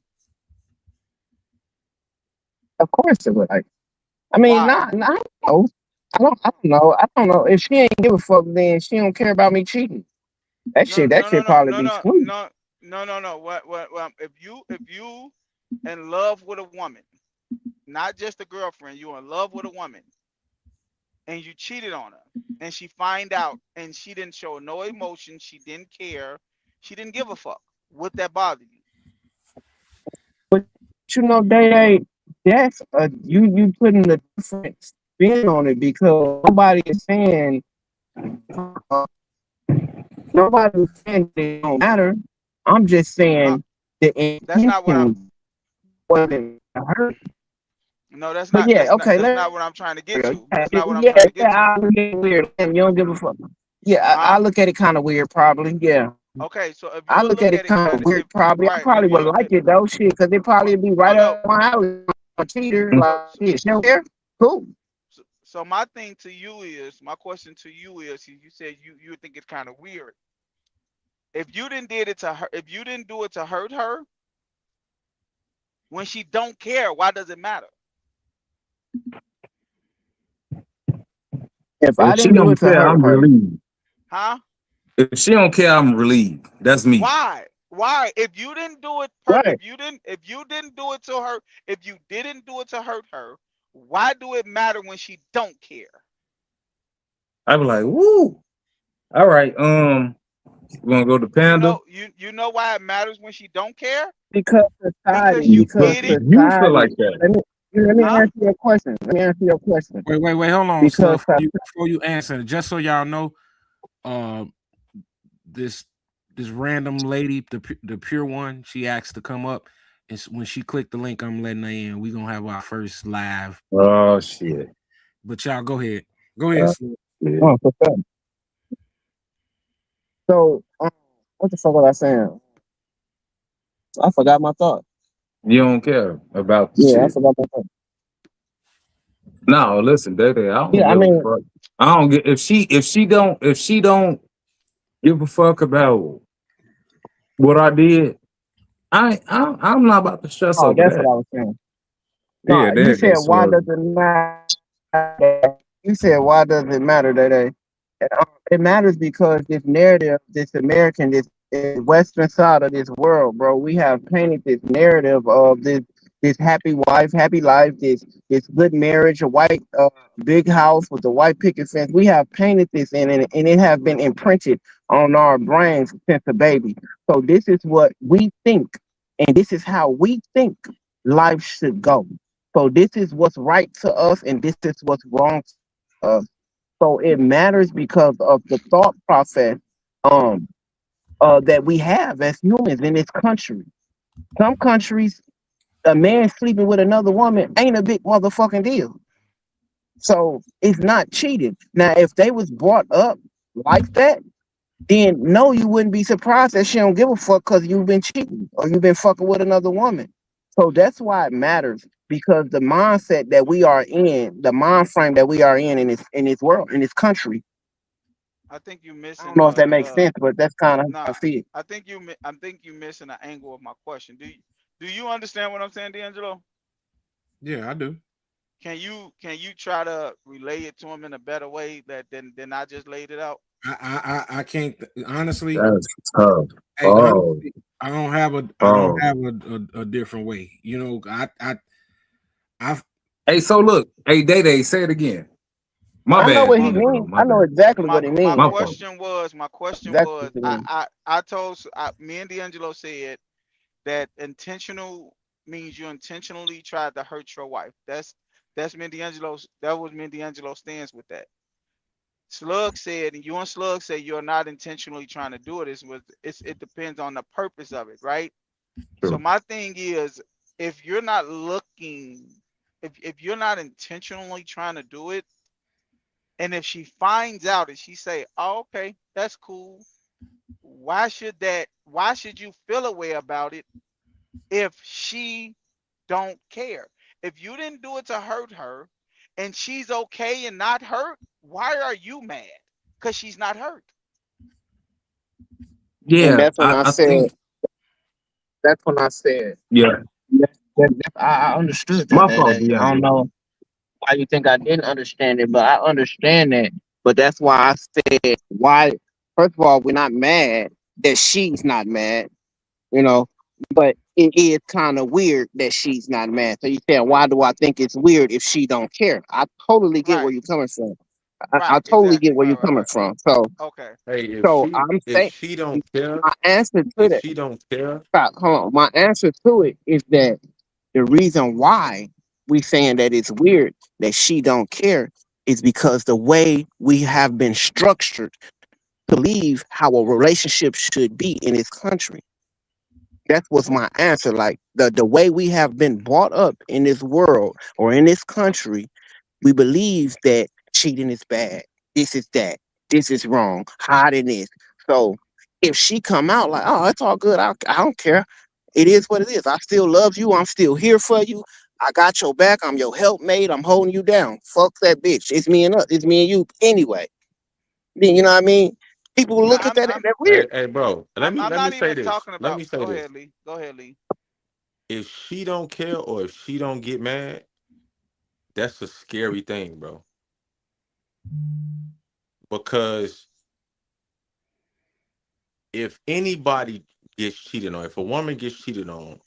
of course it would. Like, I mean, Why? not I don't know. I don't know. If she ain't give a fuck, then she don't care about me cheating. That No, shit, that no, no, shit no, probably no, be no, sweet. no, no. What? If you in love with a woman, not just a girlfriend, you in love with a woman, and you cheated on her, and she find out, and she didn't show no emotion, she didn't care, she didn't give a fuck. Would that bother you? But that's you putting a different spin on it because nobody is saying uh, nobody is saying it don't matter. I'm just Uh, saying the that's not what I'm. intention wasn't to hurt. No, that's But not. yeah, That's not. okay, That's not what I'm trying to get to. That's not what I'm yeah, trying to get to. I look at it weird. Damn, you don't give a fuck. Yeah, I Huh? look at it kind of weird, probably. Yeah, Okay, so if you I would look look at at it it kind of kind of, weird, if probably. I right, if probably you would look like at, it though, shit, because it but probably be no, right no. up my alley. A cheater, So, like, so, yeah, she don't so, care. Cool. so my thing to you is, my question to you is, you said you think it's kind of weird. If you didn't did it to her, if you didn't do it to hurt her, when she don't care, why does it matter? If I If she didn't do don't it to care, hurt I'm her, relieved. Huh? If she don't care, I'm relieved. That's me. Why? Why? If you didn't do it, right? if you didn't do it to her, if you didn't do it to hurt her, why do it matter when she don't care? I be like, woo. All right. You wanna go to Panda? You know why it matters when she don't care? Because Because society, you Because because did it, you feel like society. that. Let me huh? answer your question. Let me answer your question. Wait, hold on, Because Slug. Before you answer, just so y'all know, uh, this random lady, the pure one, she asked to come up, and when she clicked the link, I'm letting her in. We gonna have our first live. Oh shit. But y'all go ahead, Slug. Shit. for sure. So, what the fuck was I saying? I forgot my thought. You don't care about the Yeah, I shit. forgot my thought. No, listen, baby, I don't Yeah, I give a mean, fuck. I don't get if she don't give a fuck about what I did, I'm not about to stress Oh, over that's what that. I was saying. No, Yeah, you that said that's why sort does of it matter? You said why does it matter that it matters because this narrative, this American, this Western side of this world, bro, we have painted this narrative of this happy wife, happy life, this good marriage, a white big house with a white picket fence. We have painted this in, and it has been imprinted on our brains since a baby. So this is what we think, and this is how we think life should go. So this is what's right to us, and this is what's wrong to us. So it matters because of the thought process um that we have as humans in this country. Some countries, a man sleeping with another woman ain't a big motherfucking deal. So it's not cheating. Now, if they was brought up like that, then no, you wouldn't be surprised that she don't give a fuck because you've been cheating or you've been fucking with another woman. So that's why it matters because the mindset that we are in, the mind frame that we are in this world, in this country. I think you're I don't missing know if that makes the sense, but that's kind of how I nah. see it. I think you missing the angle of my question. Do you understand what I'm saying, D'Angelo? Yeah, I do. Can you try to relay it to him in a better way that than I just laid it out? I can't honestly. that's tough. Hey, Oh, honestly, I don't oh. have a different way. You know, I Hey, so look, hey, Day Day, say it again. My I know bad, what he My D'Angelo. means. My I know bad. exactly what he my means. My fault. question Exactly was what he means. me and D'Angelo said that intentional means you intentionally tried to hurt your wife. That's me and D'Angelo's that was me and D'Angelo stands with that. Slug said, and you and Slug said you're not intentionally trying to do it. It depends on the purpose of it, right? So True. my thing is, if you're not looking, if you're not intentionally trying to do it, and if she finds out and she say, "Oh, okay, that's cool," why should you feel a way about it if she don't care? If you didn't do it to hurt her, and she's okay and not hurt, why are you mad? Because she's not hurt. And Yeah, that's when I I said, think that's when I said, yeah. I understood that. My fault, I don't D'Angelo. know why you think I didn't understand it, but I understand that. But that's why I said, why, first of all, we're not mad that she's not mad, you know, but it is kind of weird that she's not mad. So you said, why do I think it's weird if she don't care? I totally get where Right, you're coming from. I right, totally get exactly. where Right, you're right, coming right. from. So, Okay. Hey, so I'm if saying she don't care, my answer to if that. she don't care, Stop, hold on. My answer to it is that the reason why we saying that it's weird that she don't care is because the way we have been structured to believe how a relationship should be in this country. That was Who? my answer. Like the way we have been brought up in this world or in this country, we believe that cheating is bad. This is that. This is wrong. Hiding this. So if she come out like, oh, it's all good. I don't care. It is what it is. I still love you. I'm still here for you. I got your back. I'm your helpmate. I'm holding you down. Fuck that bitch. It's me and us. It's me and you anyway. Then you know what I mean? People will No, look at that. That weird. hey, bro, I'm let me not say even this. talking Let about. me say Go this. ahead, Lee. Go ahead, Lee. If she don't care or if she don't get mad, that's a scary thing, bro. Because if anybody gets cheated on, if a woman gets cheated on,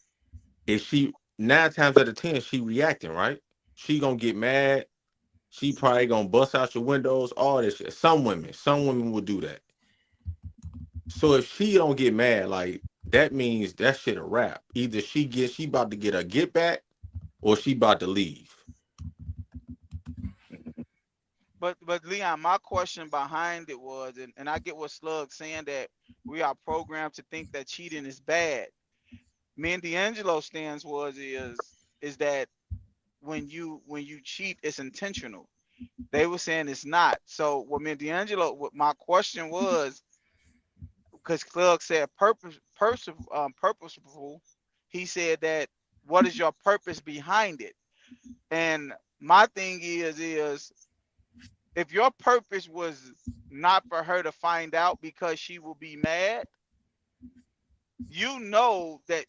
if she 9 times out of 10 she reacting right, she gonna get mad. She probably gonna bust out your windows, all this shit. Some women will do that. So if she don't get mad, like that means that shit a wrap. Either she about to get a get back or she about to leave. But Leon, my question behind it was, and I get what Slug's saying that we are programmed to think that cheating is bad. Me and D'Angelo stance is that when you cheat, it's intentional. They were saying it's not. So what me and D'Angelo, what my question was, because Slug said purposeful, he said that what is your purpose behind it? And my thing is if your purpose was not for her to find out because she will be mad, you know that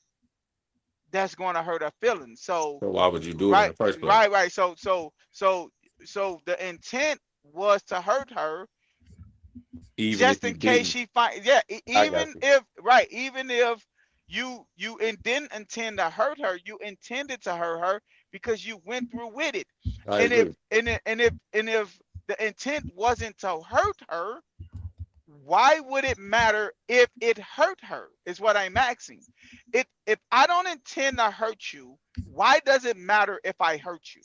that's going to hurt her feelings. So So why would you do it in right, the first place? right. So the intent was to hurt her, Even if just you in case didn't. she find, yeah, I got even you. if, right, even if you didn't intend to hurt her, you intended to hurt her because you went through with it. I And if agree. the intent wasn't to hurt her, why would it matter if it hurt her? Is what I'm asking. If I don't intend to hurt you, why does it matter if I hurt you?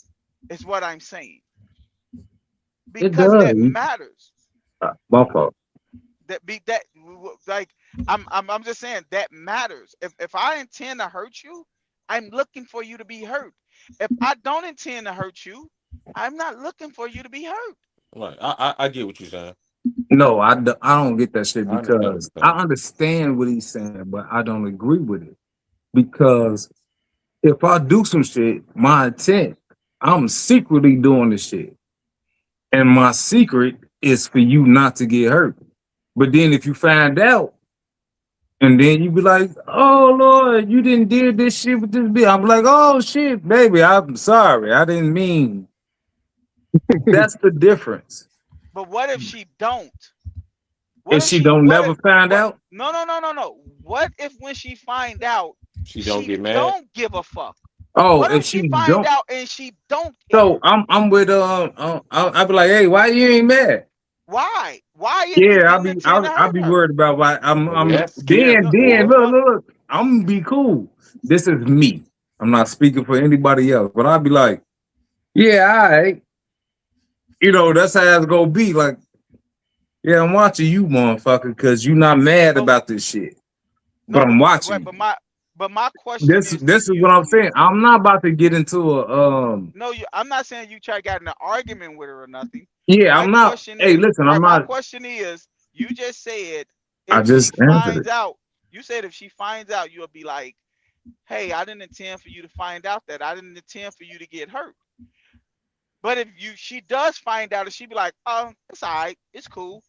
Is what I'm saying. It Because that does. matters. My fault. That be that like I'm just saying that matters. If I intend to hurt you, I'm looking for you to be hurt. If I don't intend to hurt you, I'm not looking for you to be hurt. Right. I get what you're saying. No, I don't get that shit I understand what because you're I saying. understand what he's saying, but I don't agree with it. Because if I do some shit, my intent, I'm secretly doing the shit. And my secret is for you not to get hurt. But then if you find out, and then you be like, oh Lord, you didn't did this shit with this bitch. I'm like, oh shit, baby, I'm sorry. I didn't mean. That's the difference. But what if she don't? What If if she she don't what never if find what out, no. What if when she find out She don't she get mad. don't give a fuck? oh, What if if she she find don't, out and she don't so care? I'm with I be like, hey, why you ain't mad? Why? Why if you Yeah, didn't intend to I'll hurt be her? worried about why And I'm that's scary, No, then boy. look, I'm gonna be cool. This is me. I'm not speaking for anybody else, but I'll be like, yeah, all right. That's how it's gonna be. Like, yeah, I'm watching you, motherfucker, because you're not mad but about this shit. But no, I'm watching but you. my question This is to this is what I'm you. saying. I'm not about to get into a No, I'm not saying you try got in an argument with her or nothing. yeah, My I'm not. question Hey, is, listen, I'm right? My not. question is, you just said I if she just answered finds it. out, you said if she finds out, you'll be like, hey, I didn't intend for you to find out that. I didn't intend for you to get hurt. But if she does find out and she be like, oh, it's all right, it's cool.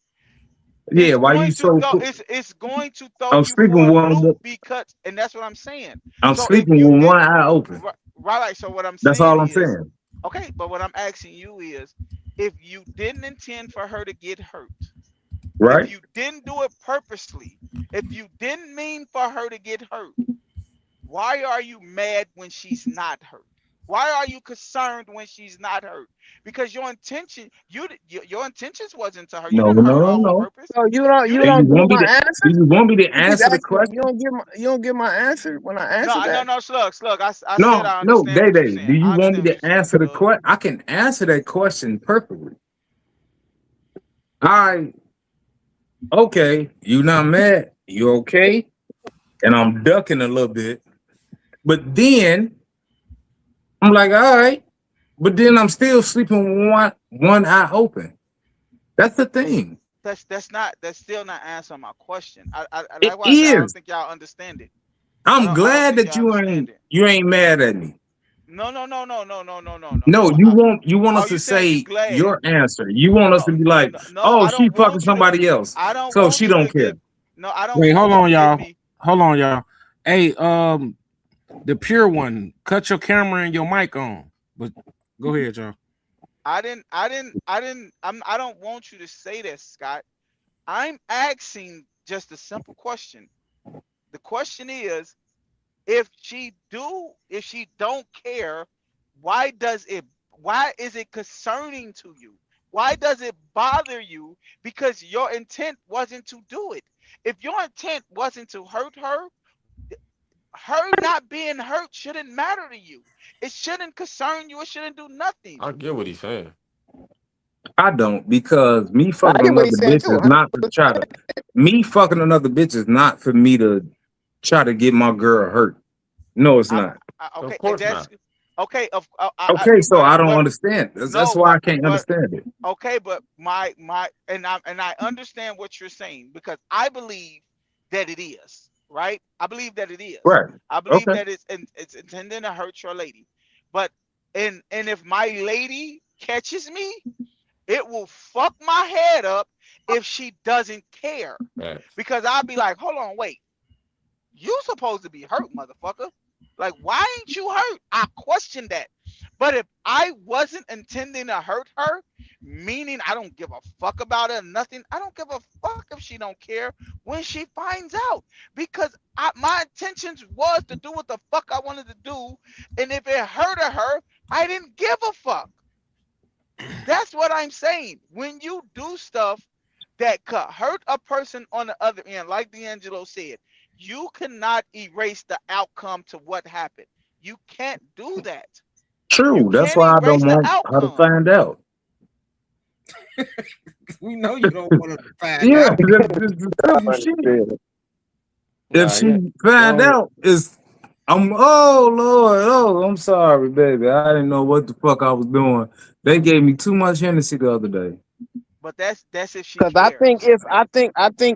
Yeah, why you so cool? It's going to throw I'm you for sleeping a with loop one. because, and that's what I'm saying. I'm So if sleeping you with did one eye open. right, so what I'm That's saying all I'm is, saying. okay, but what I'm asking you is, if you didn't intend for her to get hurt, if Right? you didn't do it purposely, if you didn't mean for her to get hurt, why are you mad when she's not hurt? Why are you concerned when she's not hurt? Because your intention, your intentions wasn't to her. You No, didn't hurt her no, on no. purpose. So You And didn't. you don't give my do answer. you want me to You keep answer the asking. question? You don't give my answer when I answer that. No, slug. I said No, I no, understand Day what you're Day. Do saying. you I want understand me what you're to saying, answer the slug. question? I can answer that question perfectly. All right, okay. You not mad? You okay? And I'm ducking a little bit, but then I'm like, all right. But then I'm still sleeping with one eye open. That's the thing. That's still not answering my question. It Like why I said I don't is. think y'all understand it. I'm I don't glad think that y'all understand it. you ain't mad at me. No. No, you want Oh, us to you saying you say glad? your answer. You want us to No, be like, no. oh, I she don't fucking want you to. somebody else, I don't so she want you don't to care. give. No, I don't Wait, hold want you to on, give y'all. me. Hold on, y'all. Hey, the pure one, cut your camera and your mic on. But go ahead, y'all. I don't want you to say that, Scott. I'm asking just a simple question. The question is, if she don't care, why does it why is it concerning to you? Why does it bother you? Because your intent wasn't to do it. If your intent wasn't to hurt her, her not being hurt shouldn't matter to you. It shouldn't concern you. It shouldn't do nothing. I get what he's saying. I don't because me I fucking get what another he's saying bitch too. is not to try to. Me fucking another bitch is not for me to try to get my girl hurt. No, it's I'm not. Of okay. course That's not. okay. Okay, so I don't What understand. That's no, why I can't understand it. okay, but my and I understand what you're saying because I believe that it is right. I believe that it is. Right. I believe Okay. that it's intended to hurt your lady, but and if my lady catches me, it will fuck my head up if she doesn't care Facts. because I'll be like, hold on, wait, you supposed to be hurt, motherfucker. Like, why ain't you hurt? I question that. But if I wasn't intending to hurt her, meaning I don't give a fuck about her, nothing, I don't give a fuck if she don't care when she finds out. Because my intentions was to do what the fuck I wanted to do. And if it hurted her, I didn't give a fuck. That's what I'm saying. When you do stuff that could hurt a person on the other end, like D'Angelo said, you cannot erase the outcome to what happened. You can't do that. You True. That's can't why I don't erase the want her to outcome. find out. We know you don't want to find Yeah, out. the simple shit. If Nah, yeah. she find out, it's oh Lord, oh I'm sorry, baby. I didn't know what the fuck I was doing. They gave me too much Hennessy the other day. But that's if she Because I think cares.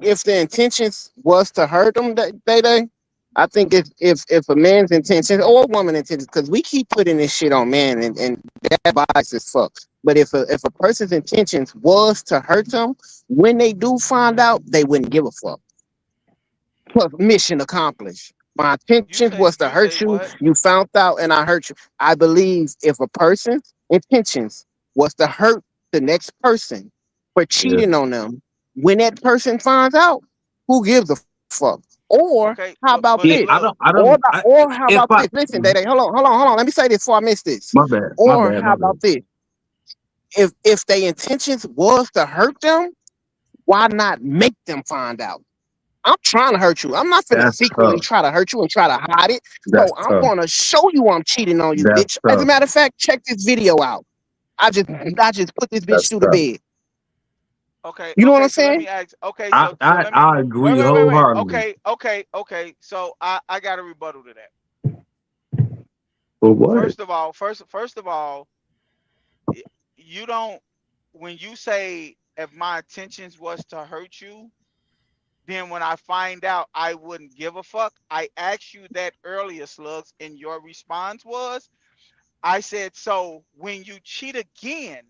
if the intentions was to hurt them, they I think if a man's intentions or a woman intentions, because we keep putting this shit on man and that bias is fuck. But if a person's intentions was to hurt them, when they do find out, they wouldn't give a fuck. Plus, mission accomplished. My intentions was to You say hurt you. what? You found out, and I hurt you. I believe if a person's intentions was to hurt the next person for Yeah. cheating on them, when that person finds out, who gives a fuck? Or Okay, how about Yeah, this? look. Or how if about I this? Listen, Day, hold on. Let me say this before I miss this. my bad, my Or bad, how my bad. about this? If their intentions was to hurt them, why not make them find out? I'm trying to hurt you. I'm not finna That's secretly tough. try to hurt you and try to hide it. So That's I'm tough. gonna show you I'm cheating on you, That's bitch. As a tough. matter of fact, check this video out. I just put this bitch That's through the tough. bed. Okay, You know what I'm so let saying? me ask. Okay, I so I, let me I wait, agree wait, wait, wait. wholeheartedly. Okay. So I got a rebuttal to that. But what? First of all, you don't, when you say if my intentions was to hurt you, then when I find out I wouldn't give a fuck. I asked you that earlier, Slugs, and your response was, I said, so when you cheat again,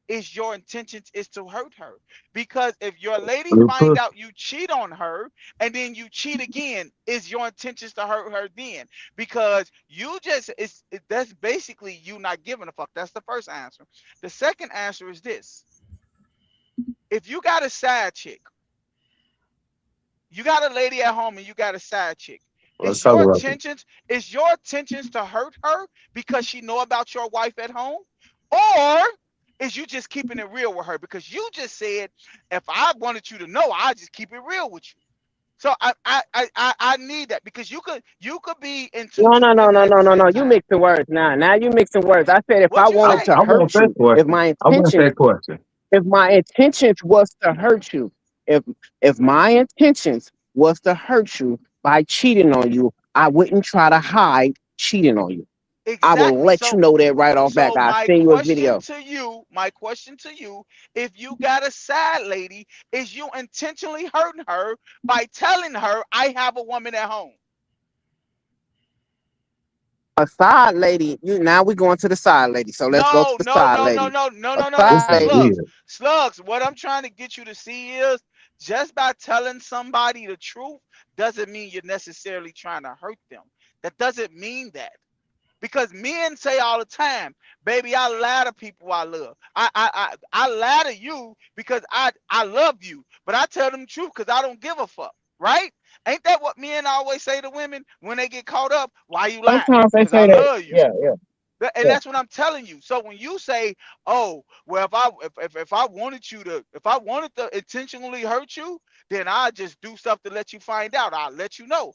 is your intentions is to hurt her? Because if your lady Real find pussy. out you cheat on her and then you cheat again, is your intentions to hurt her then? Because you just that's basically you not giving a fuck. That's the first answer. The second answer is this: if you got a side chick, you got a lady at home and you got a side chick, Let's talk about it. is your intentions to hurt her because she know about your wife at home, or is you just keeping it real with her? Because you just said if I wanted you to know, I just keep it real with you. So I need that, because you could be into No, two no, no, women no, at the no, no, same no. You time. mixing words now. Now you mixing words. I said if I What you wanted to say? I want hurt that you, question. I want that question. if my intentions was to hurt you, if if my intentions was to hurt you by cheating on you, I wouldn't try to hide cheating on you. I will Exactly. let you know that right off back. So I send you a video. my question to you, if you got a side lady, is you intentionally hurting her by telling her I have a woman at home? A side lady. You now we going to the side lady. So let's go to No, the no, side no, no, lady. no, no, A no, no, no. This side is lady. Slugs. weird. Slugs. What I'm trying to get you to see is, just by telling somebody the truth doesn't mean you're necessarily trying to hurt them. That doesn't mean that. Because men say all the time, baby, I lie to people I love. I lie to you because I love you, but I tell them the truth because I don't give a fuck, right? Ain't that what men always say to women when they get caught up? Why you lie? Sometimes they Because I say that. love you. Yeah, yeah, And yeah. that's what I'm telling you. So when you say, "Oh, well, if I wanted you to, if I wanted to intentionally hurt you, then I just do stuff to let you find out. I'll let you know."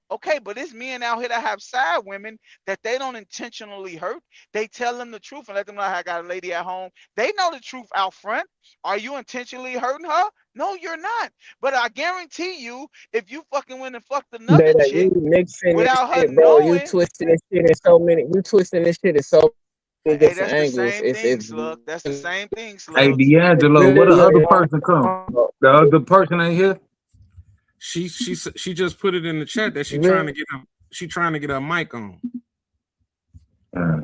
Okay, but it's men out here that have side women that they don't intentionally hurt. They tell them the truth and let them know I got a lady at home. They know the truth out front. Are you intentionally hurting her? No, you're not. But I guarantee you, if you fucking went and fucked another That chick you mixing this without her shit, bro. You knowing, twisting this shit in so many. You twisting this shit in so many hey, different that's the angles. same It's thing, it's Slug. That's the same thing, Hey Slugs. D'Angelo, where the really other person come? The other person ain't here? She just put it in the chat that really she trying to get her mic on. Uh,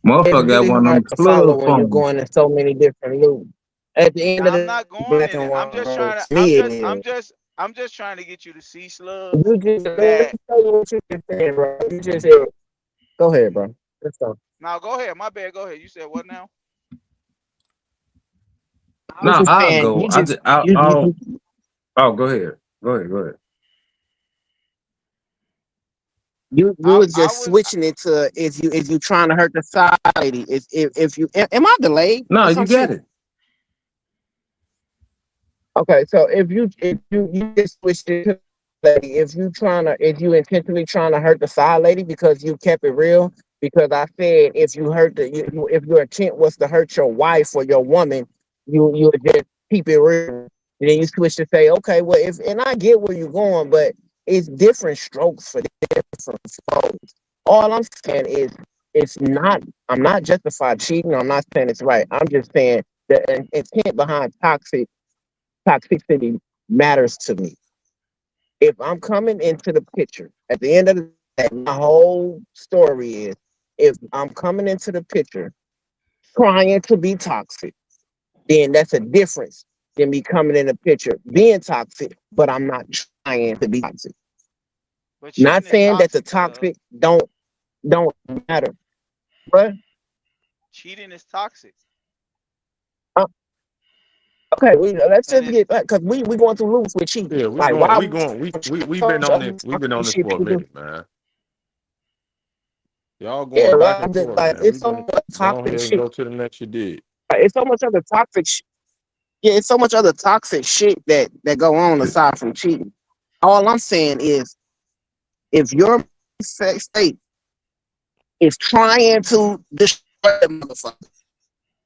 it's motherfucker got really one of hard them to follow slug when you're phones. going in so many different loops. At the end of I'm the not going black in and it. I'm just white, trying to. to me it is. I'm just trying to get you to see, Slugs, You just let me that tell you what you just said, bro. You just said, go ahead, bro. Let's go. now go ahead. My bad, go ahead. You said what now? I was No, just I'll saying, go. I'll oh, go ahead. Go ahead. you I was I just was switching it to if you trying to hurt the side lady. If you am I delayed No, or you some got shit? it. Okay, so if you just switched it to lady, if you intentionally trying to hurt the side lady because you kept it real, because I said if you hurt if your intent was to hurt your wife or your woman, you would just keep it real. And then you switch to say, okay, well if and I get where you're going, but it's different strokes for different folks. All I'm saying is it's not I'm not justifying cheating, I'm not saying it's right. I'm just saying the intent behind toxicity matters to me. If I'm coming into the picture, at the end of the day, my whole story is if I'm coming into the picture trying to be toxic, then that's a difference than me coming in the picture being toxic, but I'm not trying to be toxic. but Not cheating is saying that the toxic, Slug. toxic don't matter, but Cheating is toxic. uh, okay, let's And just it's get because we going through loops with cheating. Yeah, Like why we've so been much on other it. We've been on toxic this shit for a people do? minute, man. Y'all Yeah, going back right. and forth, Like man. it's We've so been much go toxic ahead and shit. go to the next you did. It's so much other toxic. Yeah, it's so much other toxic shit that go on aside from cheating. All I'm saying is, if your sex state is trying to destroy the motherfucker,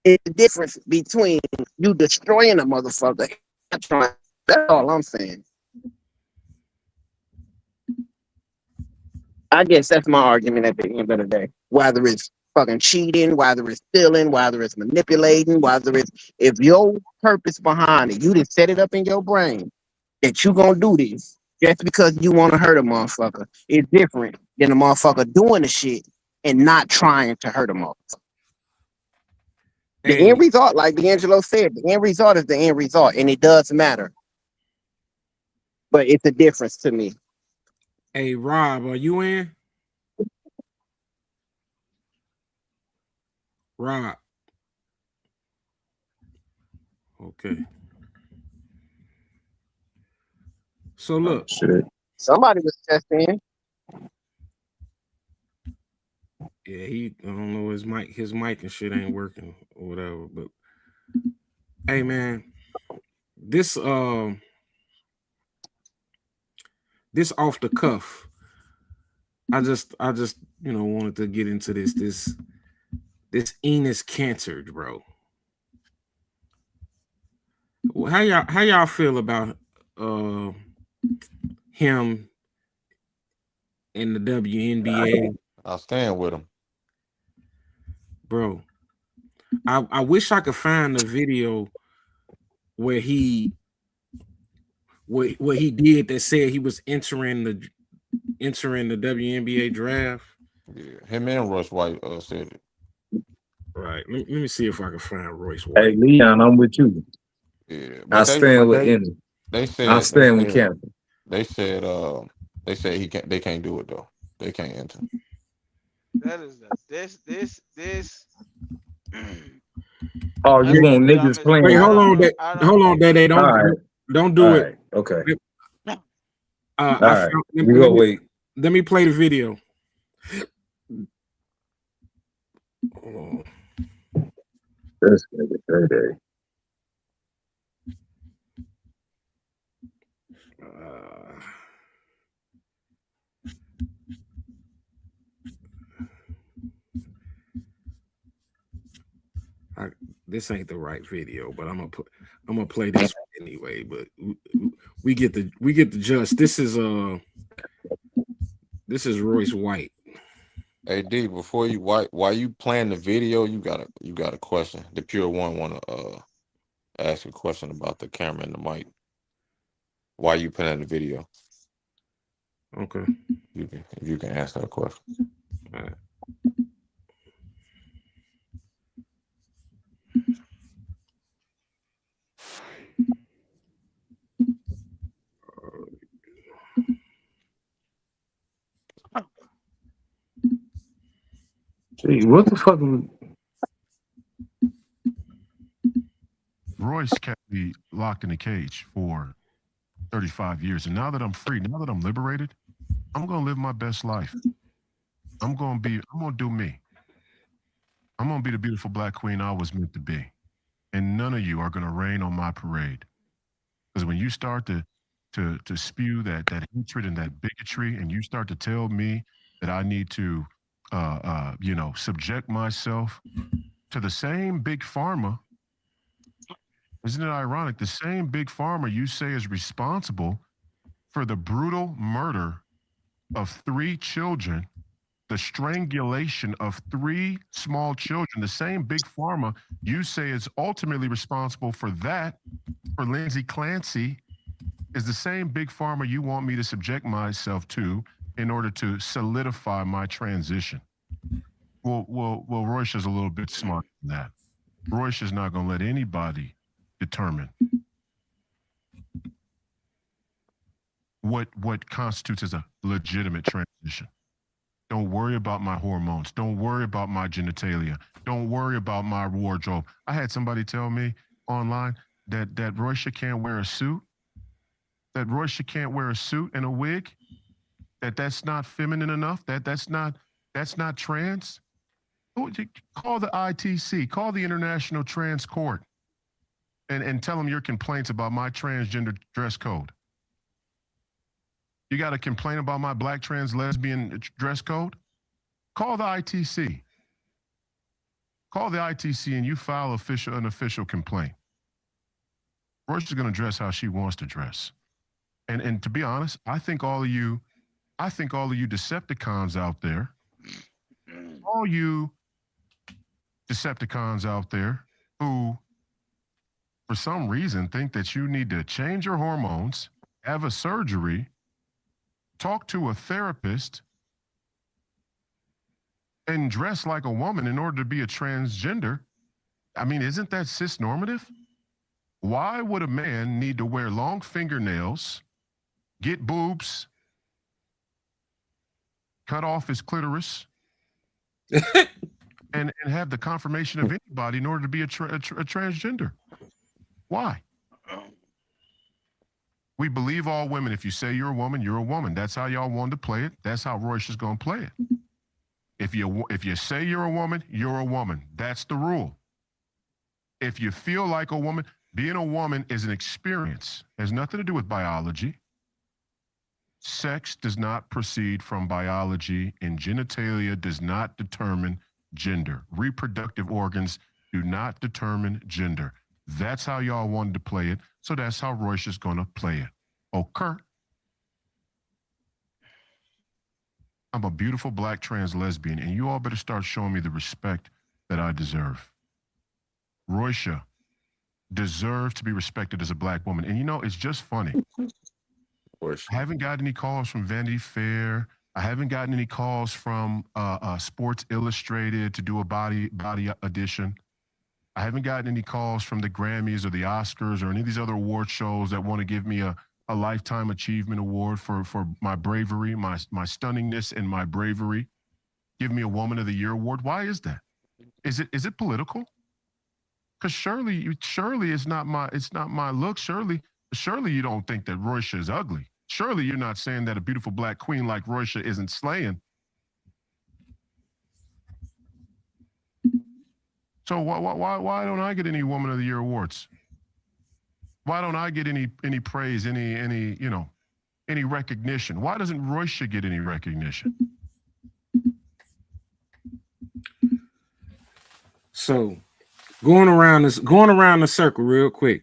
it's the difference between you destroying a motherfucker and not trying. That's all I'm saying. I guess that's my argument at the end of the day. Whether it's fucking cheating, whether it's stealing, whether it's manipulating, whether it's if your purpose behind it, you just set it up in your brain that you gonna do this just because you want to hurt a motherfucker. It's different than a motherfucker doing the shit and not trying to hurt a motherfucker. The end Hey, result, like D'Angelo said, the end result is the end result, and it does matter. But it's a difference to me. hey, Rob, are you in? Rob. Okay. So Oh look, shit. Somebody was testing. yeah, I don't know his mic and shit ain't working or whatever. But hey, man, this this off the cuff. I just wanted to get into this Enos Cancer, bro. How y'all feel about uh him in the WNBA, I stand with him. bro? I wish I could find the video where what he did that said he was entering the WNBA draft. Yeah, him and Rush White said it. Right. Let me see if I can find Royce Hey White. Leon, I'm with you. Yeah, I but stand with any. they I said they stand with said Canada. they said they said he can't they can't do it though. They can't enter. that is the this Oh, that's you the want niggas dumbest. Wait, playing? I hold don't on, know. that I don't. hold on, that they All right, don't all do it. right, okay, all I right. found, We go wait. let me play the video. Oh, This nigga Friday. uh, I, this ain't the right video, but I'm gonna play this anyway. But we get the just. This is Royce White. Hey D, before you why you playing the video, you got a question. The pure one wanna ask a question about the camera and the mic. Why you playing the video? Okay. You can answer that question. All right. Gee, what the fuck? Royce kept me locked in a cage for 35 years. And now that I'm free, now that I'm liberated, I'm going to live my best life. I'm going to do me. I'm going to be the beautiful black queen I was meant to be. And none of you are going to rain on my parade. Because when you start to spew that hatred and that bigotry, and you start to tell me that I need to, subject myself to the same big pharma, isn't it ironic? The same big pharma you say is responsible for the brutal murder of 3 children, the strangulation of 3 small children, the same big pharma you say is ultimately responsible for that, for Lindsay Clancy, is the same big pharma you want me to subject myself to in order to solidify my transition. Well, Royce is a little bit smarter than that. Royce is not going to let anybody determine what constitutes as a legitimate transition. Don't worry about my hormones. Don't worry about my genitalia. Don't worry about my wardrobe. I had somebody tell me online that Royce can't wear a suit, that Royce can't wear a suit and a wig, that's not feminine enough, that's not trans. Call the ITC, call the International Trans Court, and tell them your complaints about my transgender dress code. You got a complaint about my black trans lesbian dress code? Call the ITC. Call the ITC and you file an official complaint. Royce is going to dress how she wants to dress. And to be honest, I think all of you Decepticons out there, all you Decepticons out there who, for some reason, think that you need to change your hormones, have a surgery, talk to a therapist, and dress like a woman in order to be a transgender. I mean, isn't that cisnormative? Why would a man need to wear long fingernails, get boobs, cut off his clitoris, and have the confirmation of anybody in order to be a transgender? Why? We believe all women. If you say you're a woman, you're a woman. That's how y'all wanted to play it. That's how Royce is going to play it. If you say you're a woman, you're a woman. That's the rule. If you feel like a woman, being a woman is an experience. It has nothing to do with biology. Sex does not proceed from biology, and genitalia does not determine gender. Reproductive organs do not determine gender. That's how y'all wanted to play it, so that's how Royce is going to play it. Okay. I'm a beautiful black trans lesbian, and you all better start showing me the respect that I deserve. Royce deserves to be respected as a black woman. And you know, it's just funny. I haven't gotten any calls from Vanity Fair. I haven't gotten any calls from Sports Illustrated to do a body edition. I haven't gotten any calls from the Grammys or the Oscars or any of these other award shows that want to give me a Lifetime Achievement Award for my bravery, my stunningness and my bravery. Give me a Woman of the Year award. Why is that? Is it political? Because surely it's not my look. Surely you don't think that Royce is ugly. Surely you're not saying that a beautiful black queen like Royce isn't slaying. So why don't I get any Woman of the Year awards? Why don't I get any praise, any recognition? Why doesn't Royce get any recognition? So going around the circle real quick.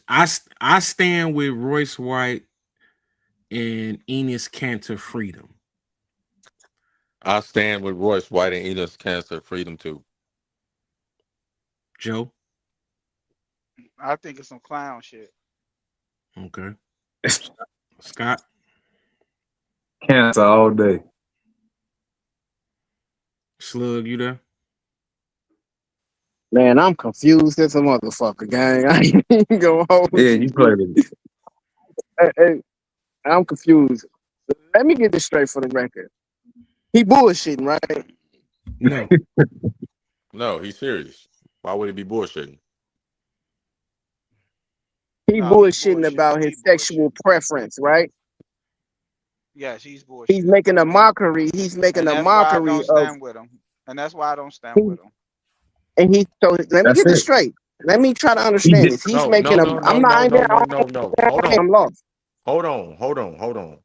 I stand with Royce White and Enos Cantor Freedom. I stand with Royce White and Enos Cantor Freedom too. Joe? I think it's some clown shit. Okay. Scott? Cancer all day. Slug, you there? Man, I'm confused as a motherfucker, gang. I ain't even go hold Yeah, you played it. Hey, I'm confused. Let me get this straight for the record. He bullshitting, right? No, No, he's serious. Why would he be bullshitting? He No, he's bullshitting bullshitting. about his sexual preference, right? Yes, he's He's bullshitting. making a mockery. He's making And a that's why I mockery don't of, stand with him. And that's why I don't stand with him. and he. So let me That's get this it. straight. Let me try to He understand did. this. He's No, no, making a. no, I'm no, not. no, I ain't no, there. no, no, no. Hold on. I'm lost. Hold on.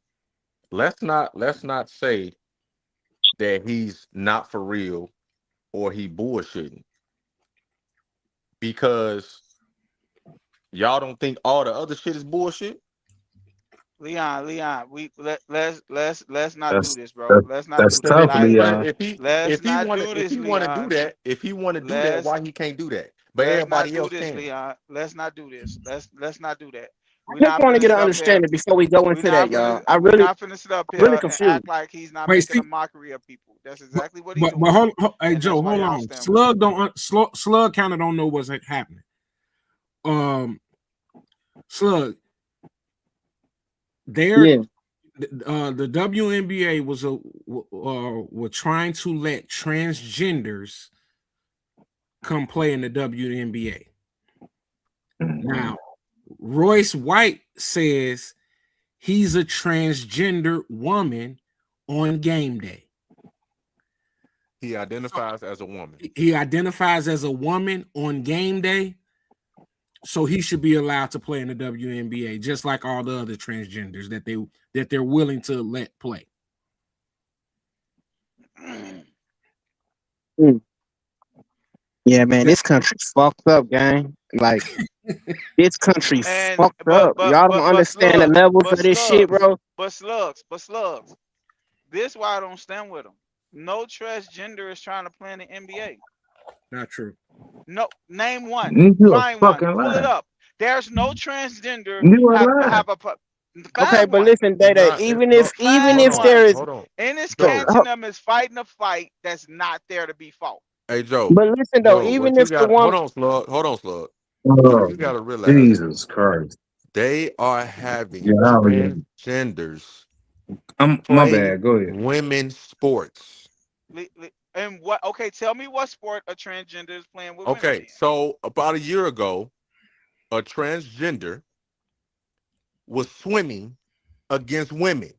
Let's not say that he's not for real or he bullshitting because y'all don't think all the other shit is bullshit. Leon, let's not do That's this, bro. that's Let's not that's do Because this. tough, Like, Leon. let's not want do to if this, he want to do Leon. that Let's why he can't do that? But let's not everybody do else this, can. Leon. Let's not do this. Let's not do that. I We're just not want to finna get an sit up here. understanding before we go into that, y'all. We're not finna sit up Really here and confused. act like he's not wait, making see, a mockery of people. That's but exactly what he's but doing, hey and Joe, that's why hold y'all don't on. stand with him. Slug don't Slug kind of don't know what's happening. Slug, they're Yeah. the WNBA were trying to let transgenders come play in the WNBA. Now, Royce White says he's a transgender woman on game day. He identifies as a woman. He identifies as a woman on game day, so he should be allowed to play in the WNBA, just like all the other transgenders that they're willing to let play. Mm. Yeah, man, this country's fucked up, gang. Like this country's And fucked up. Y'all don't understand the levels of this shit, bro. but slugs. This why I don't stand with him. No transgender is trying to play in the NBA. Not true. No, name one. You a Find one. fucking Pull it lie. up. There's no transgender You a lie. have a Okay, find but one. listen, Data. Even Find if one. there is, Hold on. Ennis Joe. Cantonum is fighting a fight that's not there to be fought. Hey Joe. but listen though, even What you if the got? one, Hold on, Slug. What Oh, you gotta realize is Jesus Christ. they are Yeah, having I was- transgenders my play bad. Go ahead. women's sports. And what? Okay, tell me what sport a transgender is playing with women Okay, in. so about a year ago, a transgender was swimming against women.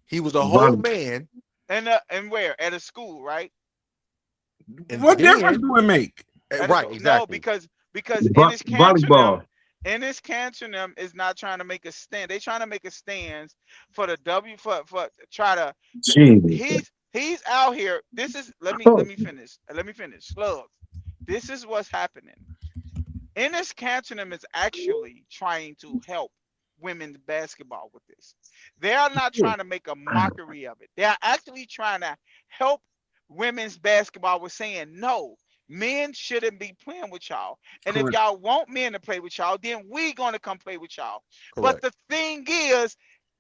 He was a whole Volley- man, And where? At a school, right? and What difference then do it make? right, No, exactly, because Ennis Cantonum volleyball. is not trying to make a stand. They trying to make a stand for the W for try to. Jesus. He's out here. This is let me Oh, finish. Let me finish. Slugs. This is what's happening. Ennis Cantonum is actually trying to help women's basketball with this. They are not trying to make a mockery of it. They are actually trying to help women's basketball with saying no. Men shouldn't be playing with y'all. And if Correct. y'all want men to play with y'all, then we gonna come play with y'all. But correct. the thing is,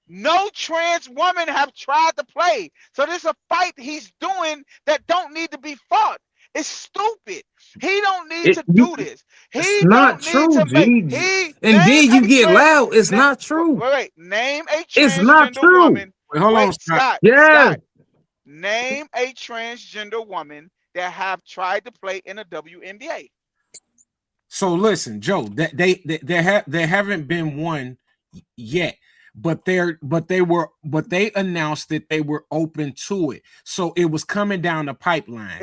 no trans woman have tried to play. So there's a fight he's doing that don't need to be fought. It's stupid. He don't need to do this. it's He not don't need true, to make G. he And name then you a get loud. It's not true. name a It's not transgender true. woman. Wait, hold on, Wait, Scott. Yes. Name a transgender woman that have tried to play in a WNBA. So listen, Joe, that there haven't been one yet, but they announced that they were open to it. So it was coming down the pipeline.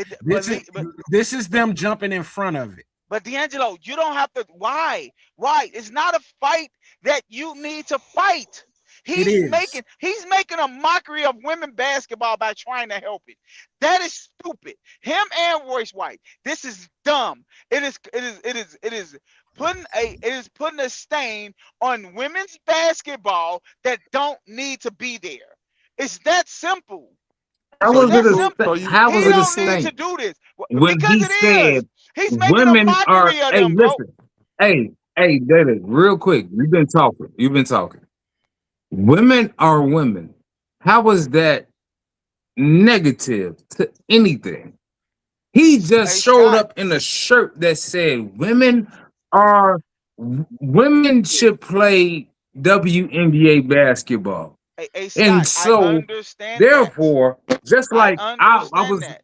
This is them jumping in front of it. But D'Angelo, you don't have to. Why? It's not a fight that you need to fight. He's making a mockery of women basketball by trying to help it. That is stupid. Him and Royce White. This is dumb. It is putting a stain on women's basketball that don't need to be there. It's that simple. How So was you it prove. a So how was He it a don't need to stink do this when because he it is. said He's making a women are? mockery of Hey, them, bro. listen. Hey, David. Real quick. You've been talking. Women are women. How was that negative to anything? He just Hey, showed Scott. up in a shirt that said women should play WNBA basketball. Scott, And I so, understand that. therefore, just I like I understand was, that.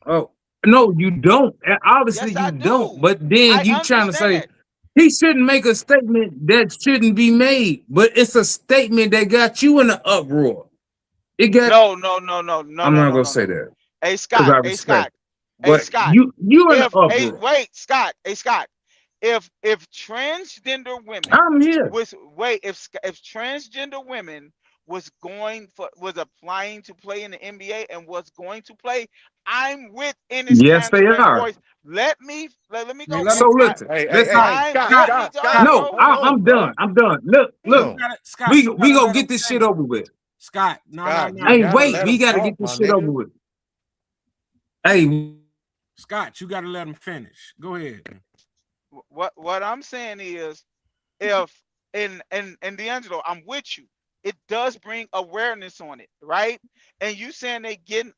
oh, no, you don't. Obviously, Yes, I you don't. do. But then I you trying to understand say that. he shouldn't make a statement that shouldn't be made, but it's a statement that got you in an uproar. It got. No. I'm not gonna say that Hey because Scott, I hey respect. Scott, hey But Scott. you in an If uproar. wait, Scott, hey Scott, if transgender women I'm here. if transgender women was applying to play in the NBA and was going to play, I'm with Ennis Yes, they Cantor and are. Royce. Let me Hey, go, let me So bro. listen, listen. Scott, Let me Scott, go, Scott, No, bro. hold on, I'm bro. done. I'm done. Look, Hold you look. on. gotta, Scott, We you we gotta gonna let get him this shit finish. over with. Scott, Scott, you Hey, gotta wait, let we him gotta talk, get my this shit over nigga. with. Hey, Scott, you gotta let him finish. Go ahead. What I'm saying is, if and D'Angelo, I'm with you. It does bring awareness on it, right? And you saying they getting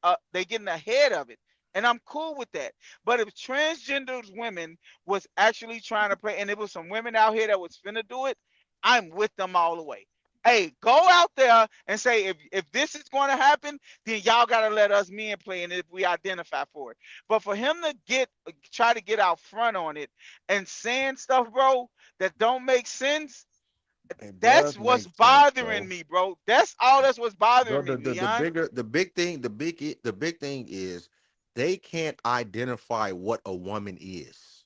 ahead of it, and I'm cool with that. But if transgender women was actually trying to play, and there was some women out here that was finna do it, I'm with them all the way. Hey, go out there and say if this is going to happen, then y'all gotta let us men play, and if we identify for it. But for him to try to get out front on it and saying stuff, bro, that don't make sense, It that's does what's make sense, bothering bro. me, bro. That's what's Bro, bothering me, the Leon. bigger, the big thing is they can't identify what a woman is.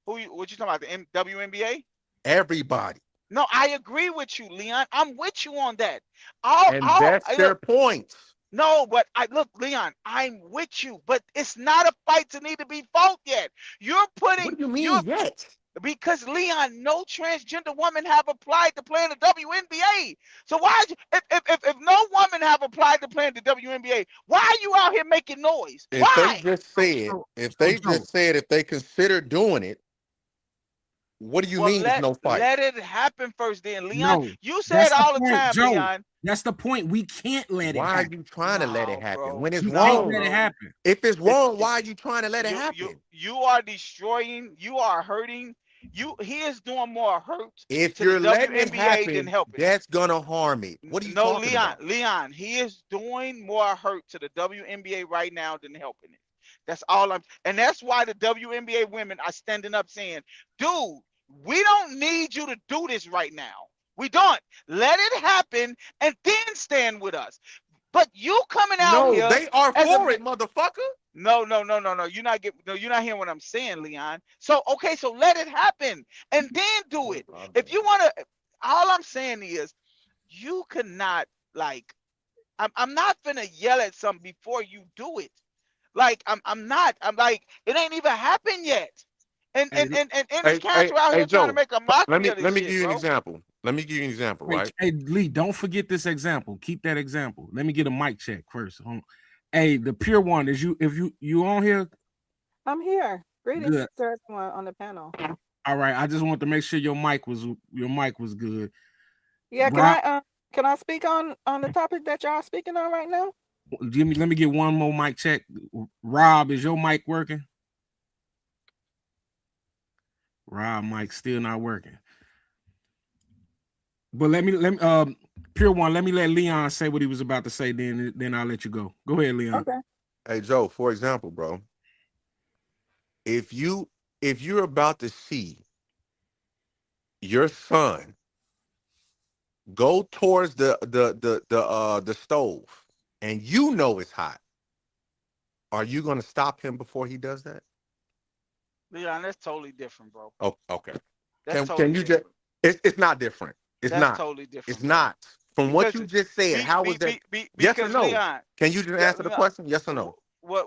What you talking about? The WNBA? Everybody, No, I agree with you, Leon. I'm with you on that. and that's their Look, point. no, but I look, Leon, I'm with you, but it's not a fight to need to be fought yet. You're What putting do you you're mean yet? because Leon, no transgender women have applied to play in the WNBA. So why, if no woman have applied to play in the WNBA, why are you out here making noise? If they Why? just said, So, if so they Joe, just said, if they consider doing it, what do you Well, mean it's let no fight? let it happen first, then, Leon. no, You say it that's the all the point, time, Joe. Leon. That's the point. We can't let it Why are happen. you trying to let it No, happen bro. when it's We can't No, let wrong? it bro. happen. If it's It's wrong, why are you trying to let it happen? you are destroying. You are hurting. He is doing more hurt If to the you're letting it WNBA than happen, helping it. that's gonna harm it. What are you No, talking Leon, about? Leon, he is doing more hurt to the WNBA right now than helping it. That's all and that's why the WNBA women are standing up saying, dude, we don't need you to do this right now. We don't. Let it happen and then stand with us. But you coming out No, here they are as a for it, motherfucker. no. You're not hearing what I'm saying, Leon. So okay, so let it happen and then do it. If you want to, all I'm saying is you cannot like I'm not gonna yell at something before you do it. Like I'm not. I'm like it ain't even happened yet. Hey, And this Hey, hey, cancer out hey, here trying to Joe. make a Let mockery me of this let me give shit, you an bro. example. Let me give you an example, hey, right? hey, Lee, don't forget this example. Keep that example. Let me get a mic check first. Hey, the pure one is you. If you on here, I'm here. Greetings good. to everyone on the panel. All right. I just want to make sure your mic was good. Yeah, Rob, can I speak on the topic that y'all speaking on right now? let me get one more mic check. Rob, is your mic working? Rob, mic still not working. But let me pure one. Let me let Leon say what he was about to say. Then I'll let you go. Go ahead, Leon. Okay. Hey, Joe. For example, bro, if you're about to see your son go towards the stove and you know it's hot, are you gonna stop him before he does that? Leon, that's totally different, bro. Oh, okay. That's Can totally you just? different. It's not different. It's That's not. totally It's different, bro. not. From what Because you just said, how was that? Yes or because no? Leon, Can you just yeah, answer the question? Yes or no?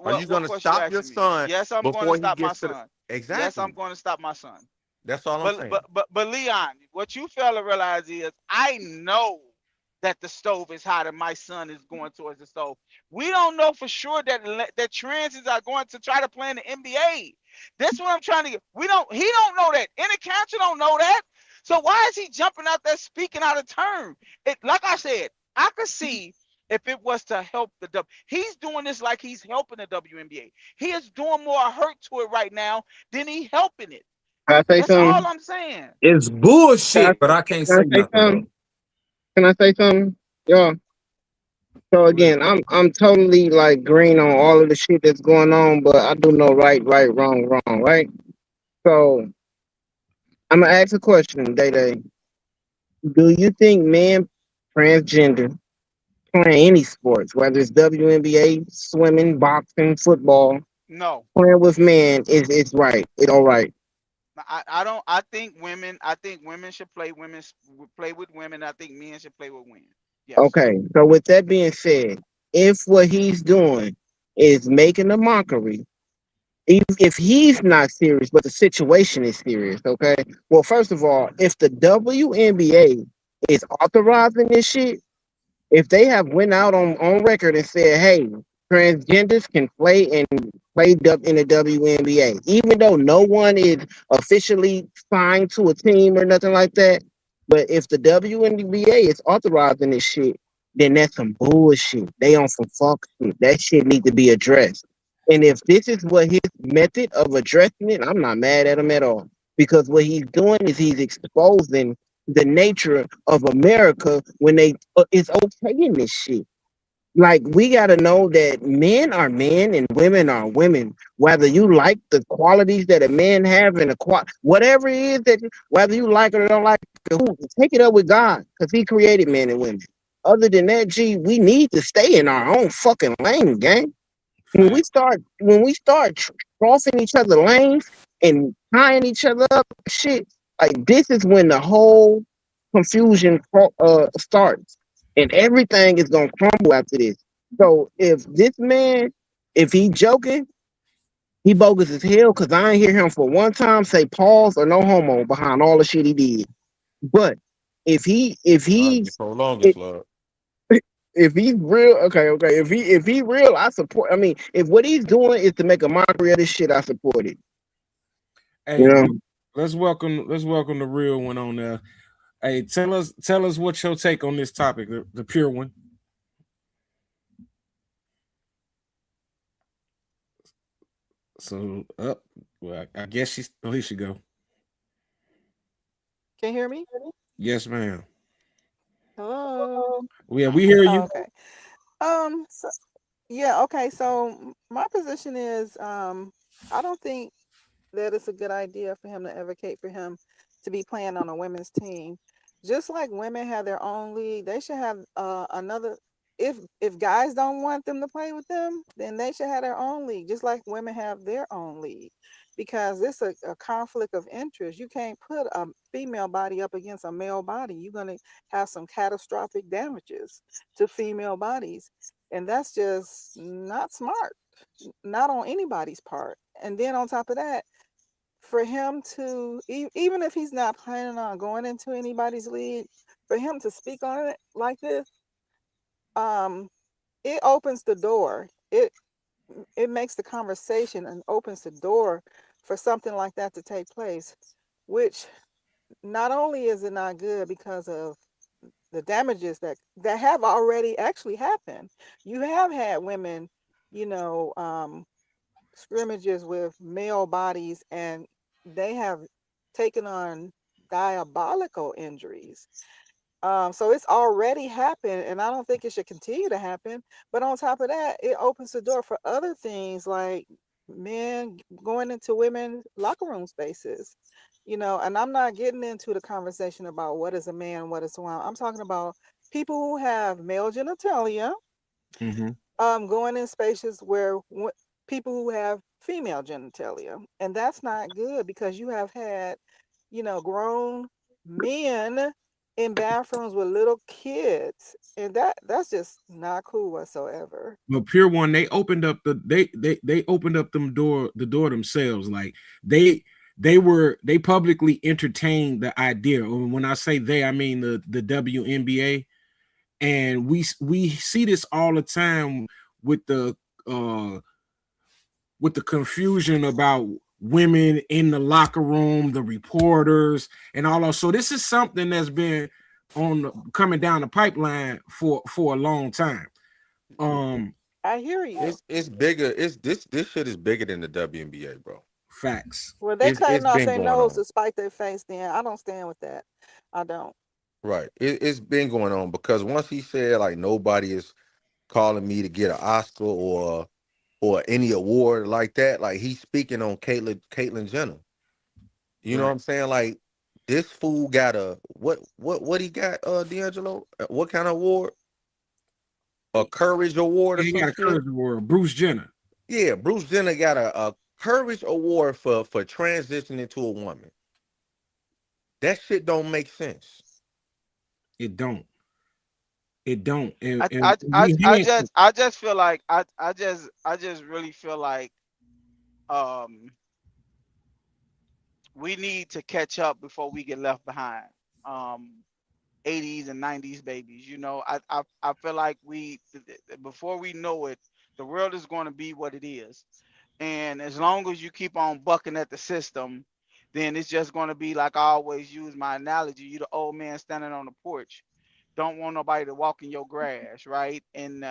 Are you what gonna question you stop your asking me? son Yes, I'm going to before he stop my gets to the? son. Yes, I'm Exactly. going to stop my son. That's all I'm saying. But Leon, what you fail to realize is I know that the stove is hot and my son is going towards the stove. We don't know for sure that transients are going to try to play in the NBA. That's what I'm trying to get. He don't know that. Any catcher don't know that. So why is he jumping out there speaking out of turn? Like I said, I could see if it was to help the W. He's doing this like he's helping the WNBA. He is doing more hurt to it right now than he helping it. Can I say That's all something? I'm saying. it's Can I, bullshit, but I can't can I say say nothing though. something? Can I say something? Y'all, So Real. again, I'm totally like green on all of the shit that's going on, but I do know right, wrong, wrong, right? So I'm gonna ask a question, Day Day. Do you think men transgender playing any sports, whether it's WNBA, swimming, boxing, football, No, playing with men is right? It's all right. I don't. I think women. I think women should play play with women. I think men should play with women. Yes. Okay. So with that being said, if what he's doing is making a mockery, if he's not serious, but the situation is serious, okay? Well, first of all, if the WNBA is authorizing this shit, if they have went out on record and said, "Hey, transgenders can play in the WNBA," even though no one is officially signed to a team or nothing like that. But if the WNBA is authorizing this shit, then that's some bullshit. They on some fuck shit. That shit need to be addressed. And if this is what his method of addressing it, I'm not mad at him at all. Because what he's doing is he's exposing the nature of America when they it's okay in this shit. Like we gotta know that men are men and women are women. Whether you like the qualities that a man have and whatever it is whether you like it or don't like it, take it up with God because He created men and women. Other than that, gee, we need to stay in our own fucking lane, gang. Fact. When we start crossing each other lanes and tying each other up, shit, like this is when the whole confusion starts, and everything is gonna crumble after this. So if this man, if he joking, he bogus as hell. Cause I ain't hear him for one time say pause or no homo behind all the shit he did. But if All right, he's prolong it, Flood. if he's real, okay. If he real, I support. I mean, if what he's doing is to make a mockery of this shit, I support it. You Hey, know, let's welcome the real one on there. Hey, tell us what's your take on this topic, the pure one. So up, well, I guess she's. Oh, here she go. Can you hear me? Yes, ma'am. Hello. Yeah, we hear Oh, you. okay. So yeah, okay. So my position is, I don't think that it's a good idea for him to advocate for him to be playing on a women's team. Just like women have their own league, they should have another. If guys don't want them to play with them, then they should have their own league, just like women have their own league. Because it's a conflict of interest. You can't put a female body up against a male body. You're gonna have some catastrophic damages to female bodies, and that's just not smart, not on anybody's part. And then on top of that, for him to even if he's not planning on going into anybody's league, for him to speak on it like this, um, it opens the door. It makes the conversation and opens the door for something like that to take place, which not only is it not good because of the damages that have already actually happened. You have had women, you know, scrimmages with male bodies, and they have taken on diabolical injuries. So it's already happened, and I don't think it should continue to happen. But on top of that, it opens the door for other things like men going into women locker room spaces. And I'm not getting into the conversation about what is a man, what is a woman. I'm talking about people who have male genitalia, Mm-hmm. going in spaces where people who have female genitalia, and that's not good because you have had, grown men in bathrooms with little kids, and that's just not cool whatsoever. But pure one, they opened up the door themselves. Like they publicly entertained the idea. And when I say they, I mean the WNBA. And we see this all the time with the uh with the confusion about women in the locker room, the reporters, and all that. So this is something that's been coming down the pipeline for a long time. Um, I hear you. It's bigger. It's this shit is bigger than the WNBA, bro. Facts. Well, they It's cutting off been their going nose on. to spite their face. Then I don't stand with that. I don't. Right. It's been going on because once he said like nobody is calling me to get an Oscar or any award like that. Like he's speaking on Caitlyn Jenner. You know what Right. I'm saying? Like this fool got a what he got, D'Angelo? What kind of award? A courage award or He some got a shit? courage award. Bruce Jenner. Yeah, Bruce Jenner got a courage award for transitioning to a woman. That shit don't make sense. It don't. It don't. And, I and I I we I had just feel like I just really feel like um we need to catch up before we get left behind. Um 80s and 90s babies, you know. I feel like before we know it, the world is going to be what it is. And as long as you keep on bucking at the system, then it's just going to be like I always use my analogy. You the old man standing on the porch, don't want nobody to walk in your grass, right? And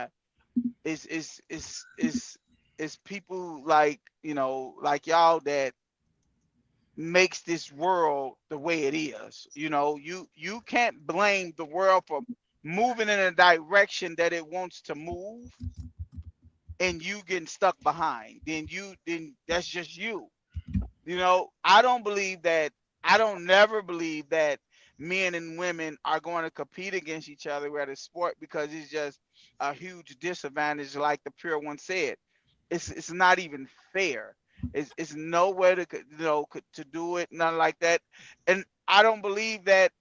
it's it's it's it's it's people like, you know, like y'all that makes this world the way it is. You know, you can't blame the world for moving in a direction that it wants to move and you getting stuck behind. Then that's just you. You know, I don't never believe that men and women are going to compete against each other at a sport, because it's just a huge disadvantage. Like the pure one said, it's not even fair. It's nowhere to to do it, nothing like that. And I don't believe that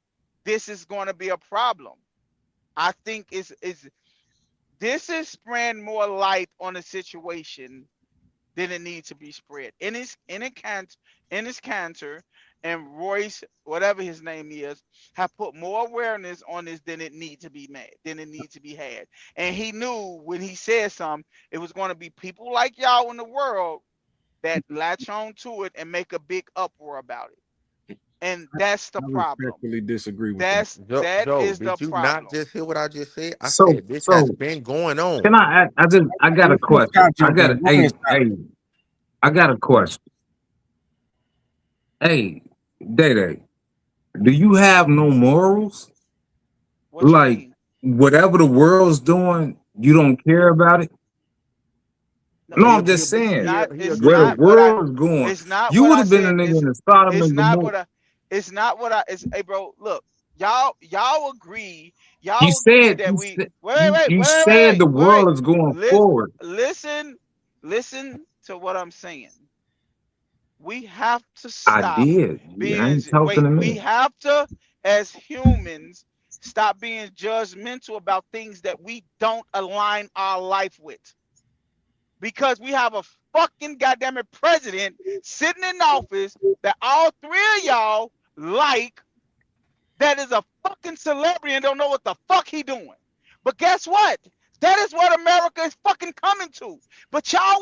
this is going to be a problem. I think it's this is spreading more light on the situation than it needs to be spread. In his cancer, and Royce, whatever his name is, have put more awareness on this than it needs to be made, than it needs to be had. And he knew when he said something, it was going to be people like y'all in the world that latch on to it and make a big uproar about it. And that's the I problem. respectfully disagree with that. That Joe, is the did you not problem. just hear what I just said? I So said this has so been going on. can I got a Don't question. stop, Joe. Go ahead, stop. I got a question. Hey, Day Day, do you have no morals? What you Like mean? whatever the world's doing, you don't care about it? No, No, He I'm he just it's saying not. he It's where the agreed. not what I. world is going. It's not You what would I have been a said. nigga in the Sodom It's and not Gomorrah. what I. It's not what I. It's, hey, bro. Look, y'all agree. You Y'all agree said that we. you said the Wait. world is going Listen, forward. listen, listen to what I'm saying. We have to I stop did. I being. ain't talking Wait. to We me. have to, as humans, stop being judgmental about things that we don't align our life with, because we have a fucking goddamn it president sitting in office that all three of y'all like, that is a fucking celebrity and don't know what the fuck he doing. But guess what? That is what America is fucking coming to. But y'all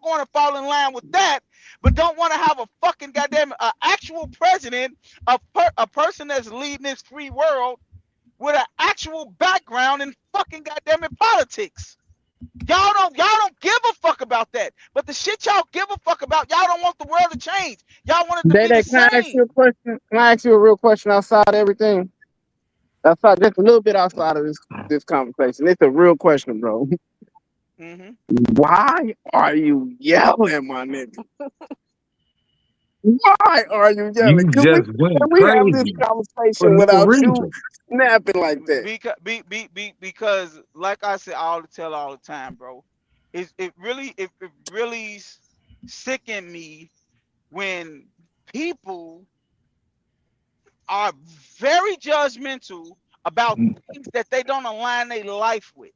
gonna fall in line with that, but don't want to have a fucking goddamn actual president, a person that's leading this free world with an actual background in fucking goddamn it politics. Y'all don't give a fuck about that. But the shit y'all give a fuck about, y'all don't want the world to change. Y'all want it to Day be the Day, can I ask you a same. question? Can I ask you a real question outside of everything? Outside, just a little bit outside of this conversation. It's a real question, bro. Hmm. Why are you yelling, my nigga? Why are you yelling? You just Can went we have this crazy for conversation no without you reason. snapping like that? Because like I said, all the time, bro. It really sicken me when people are very judgmental about things that they don't align their life with.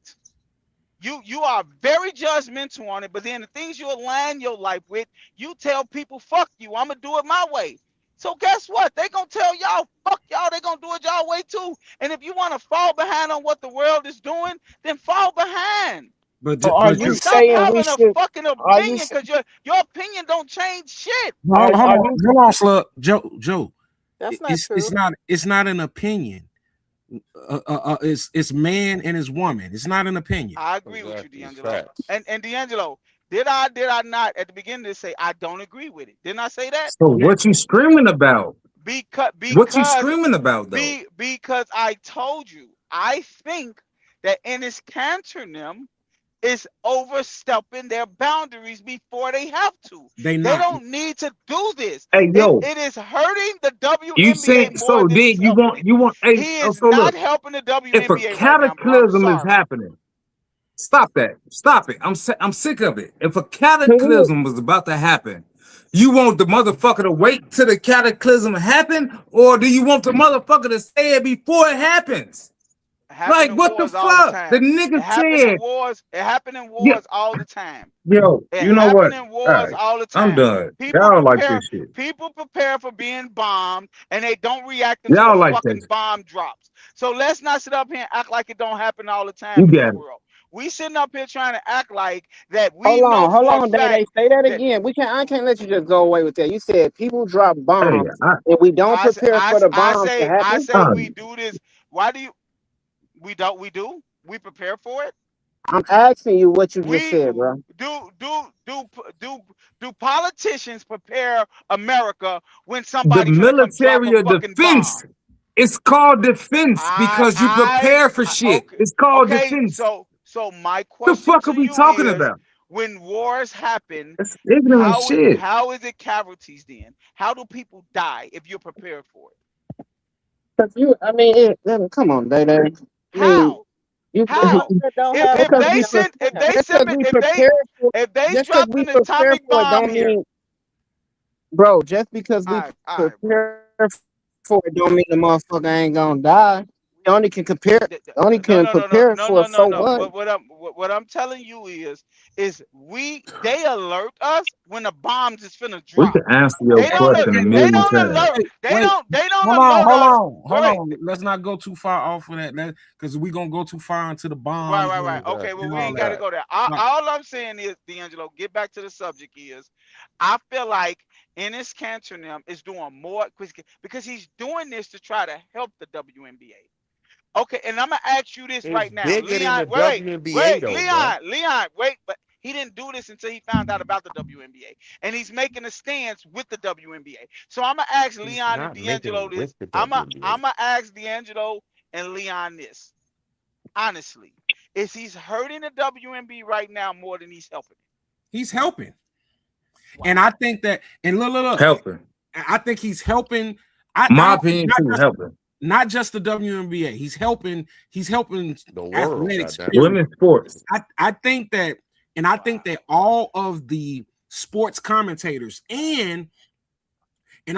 You are very judgmental on it, but then the things you align your life with, you tell people, fuck you, I'm gonna do it my way. So guess what? They gonna tell y'all, fuck y'all, they gonna do it y'all way too. And if you wanna fall behind on what the world is doing, then fall behind. But So are And you stop saying we having a should? fucking Are you? opinion, because your opinion don't change shit. Are you? hold on, Slug. Joe. That's not It's true. not an opinion. It's man and his woman. It's not an opinion. I agree with you, Exactly. It's D'Angelo. facts. And D'Angelo, did I not at the beginning to say I don't agree with it? Didn't I say that? So what you screaming about? Because What you because screaming about though? because I told you, I think that Ennis Cantor and them is overstepping their boundaries before they have to. They They not. don't need to do this. Hey, yo, It is hurting the you WNBA say more so? than he's Then helping it. you want? Hey, He is so not look, helping the if a WNBA right now, bro. I'm cataclysm is sorry. happening, stop that. Stop it. I'm sick of it. If a Can we, cataclysm was about to happen, you want the motherfucker to wait till the cataclysm happen, or do you want the motherfucker to say it before it happens? It happen Like, in what the wars all the fuck? The time. It nigga happen in said, wars. It happen in yeah, wars all the time. yo, It you know happen what? in All wars right, all the I'm time. done. People Y'all like prepare. this shit. People prepare for being bombed, and they don't react until the Y'all like fucking this. bomb drops. So let's not sit up here and act like it don't happen all the You time in this got it. world. We sitting up here trying to act like that we know hold for a on, Day fact Day. Say that that again. I can't let you just go away with that. You said people drop Hey, bombs and we don't prepare for the bombs to I happen. say we do this. Why do you? We don't. We do. We prepare for it. I'm asking you what you just We said, bro. do politicians prepare America when the somebody finna come drop a military of fucking bomb? defense. It's called defense because you prepare for shit. Okay, It's called okay. defense. So my The question fuck are to we you talking is, about? when wars happen, That's ignorant shit. how is it casualties then? How do people die if you're prepared for it? Cause come on, Day Day. I mean, How? you How? That don't If have if because they we nuclear send if weapons. they just because send we prepare for if they just because dropped we an prepare atomic for it bomb don't here, mean, bro. Just because we all right, bro. prepare for it don't mean the motherfucker ain't gonna die. We only No, can no, no, no, prepare no, for no, no, so no. much. What I'm telling you is they alert us when the bombs is finna We drop. can answer your They don't question a they million don't times. alert. Wait, They don't hold on, alert hold us. on, Go hold ahead. on. Let's not go too far off of that, because we're gonna go too far into the Right, bombs right, right. and, Okay, well, and we all ain't got that. to go there. Right. All I'm saying is, D'Angelo, get back to the subject is, I feel like Ennis Cantor and them is doing more because he's doing this to try to help the WNBA. Okay, and I'm gonna ask you this It's right now, bigger than Leon. the WNBA Wait, though, bro. Wait. But he didn't do this until he found out about the WNBA, and he's making a stance with the WNBA. So I'm gonna ask He's Leon and not D'Angelo making with this. the I'm WNBA. gonna ask D'Angelo and Leon this. Honestly, is he's hurting the WNB right now more than he's helping it? He's helping, and Wow. I think that, and look, Helping. I think he's helping. I My don't opinion too, helping. not just the WNBA. He's helping. He's helping The world, athletics. goddamn. Period. Women's sports. I think that, and I think that all of the sports commentators and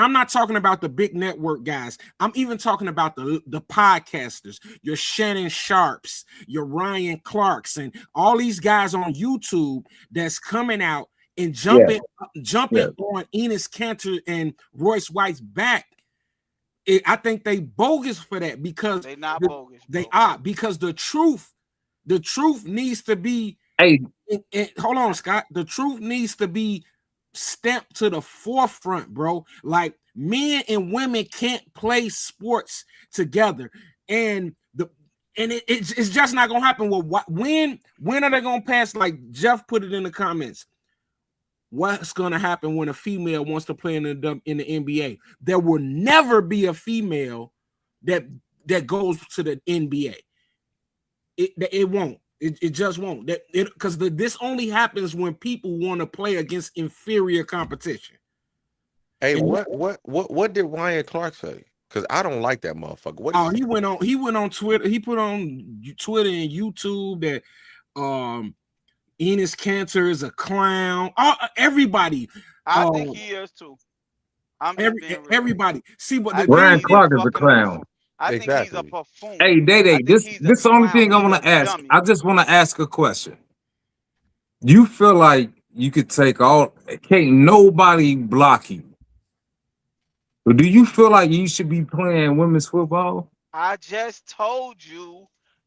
I'm not talking about the big network guys. I'm even talking about the podcasters, your Shannon Sharps, your Ryan Clarks, and all these guys on YouTube that's coming out and jumping on Enos Cantor and Royce White's back. I think they bogus for that because They not bogus. they Bro. are, because the truth needs to be. Hey, hold on, Scott. The truth needs to be stamped to the forefront, bro. Like, men and women can't play sports together, and it's just not gonna happen. Well, when are they gonna pass? Like Jeff put it in the comments. What's gonna happen when a female wants to play in the NBA? There will never be a female that goes to the NBA. It won't. It just won't. Because this only happens when people want to play against inferior competition. Hey, And what did Ryan Clark say? Because I don't like that motherfucker. What did he went on Twitter. He put on Twitter and YouTube that Enos Cantor is a clown. Everybody. I think he is too. I'm just being real. Everybody. See what the Ryan he's Clark a is a fucking clown. I think he's a Exactly. buffoon. Hey, Day, this the only thing I He's want a to ask. dummy. I just want to ask a question. You feel like you could take can't nobody block you? But do you feel like you should be playing women's football? I just told you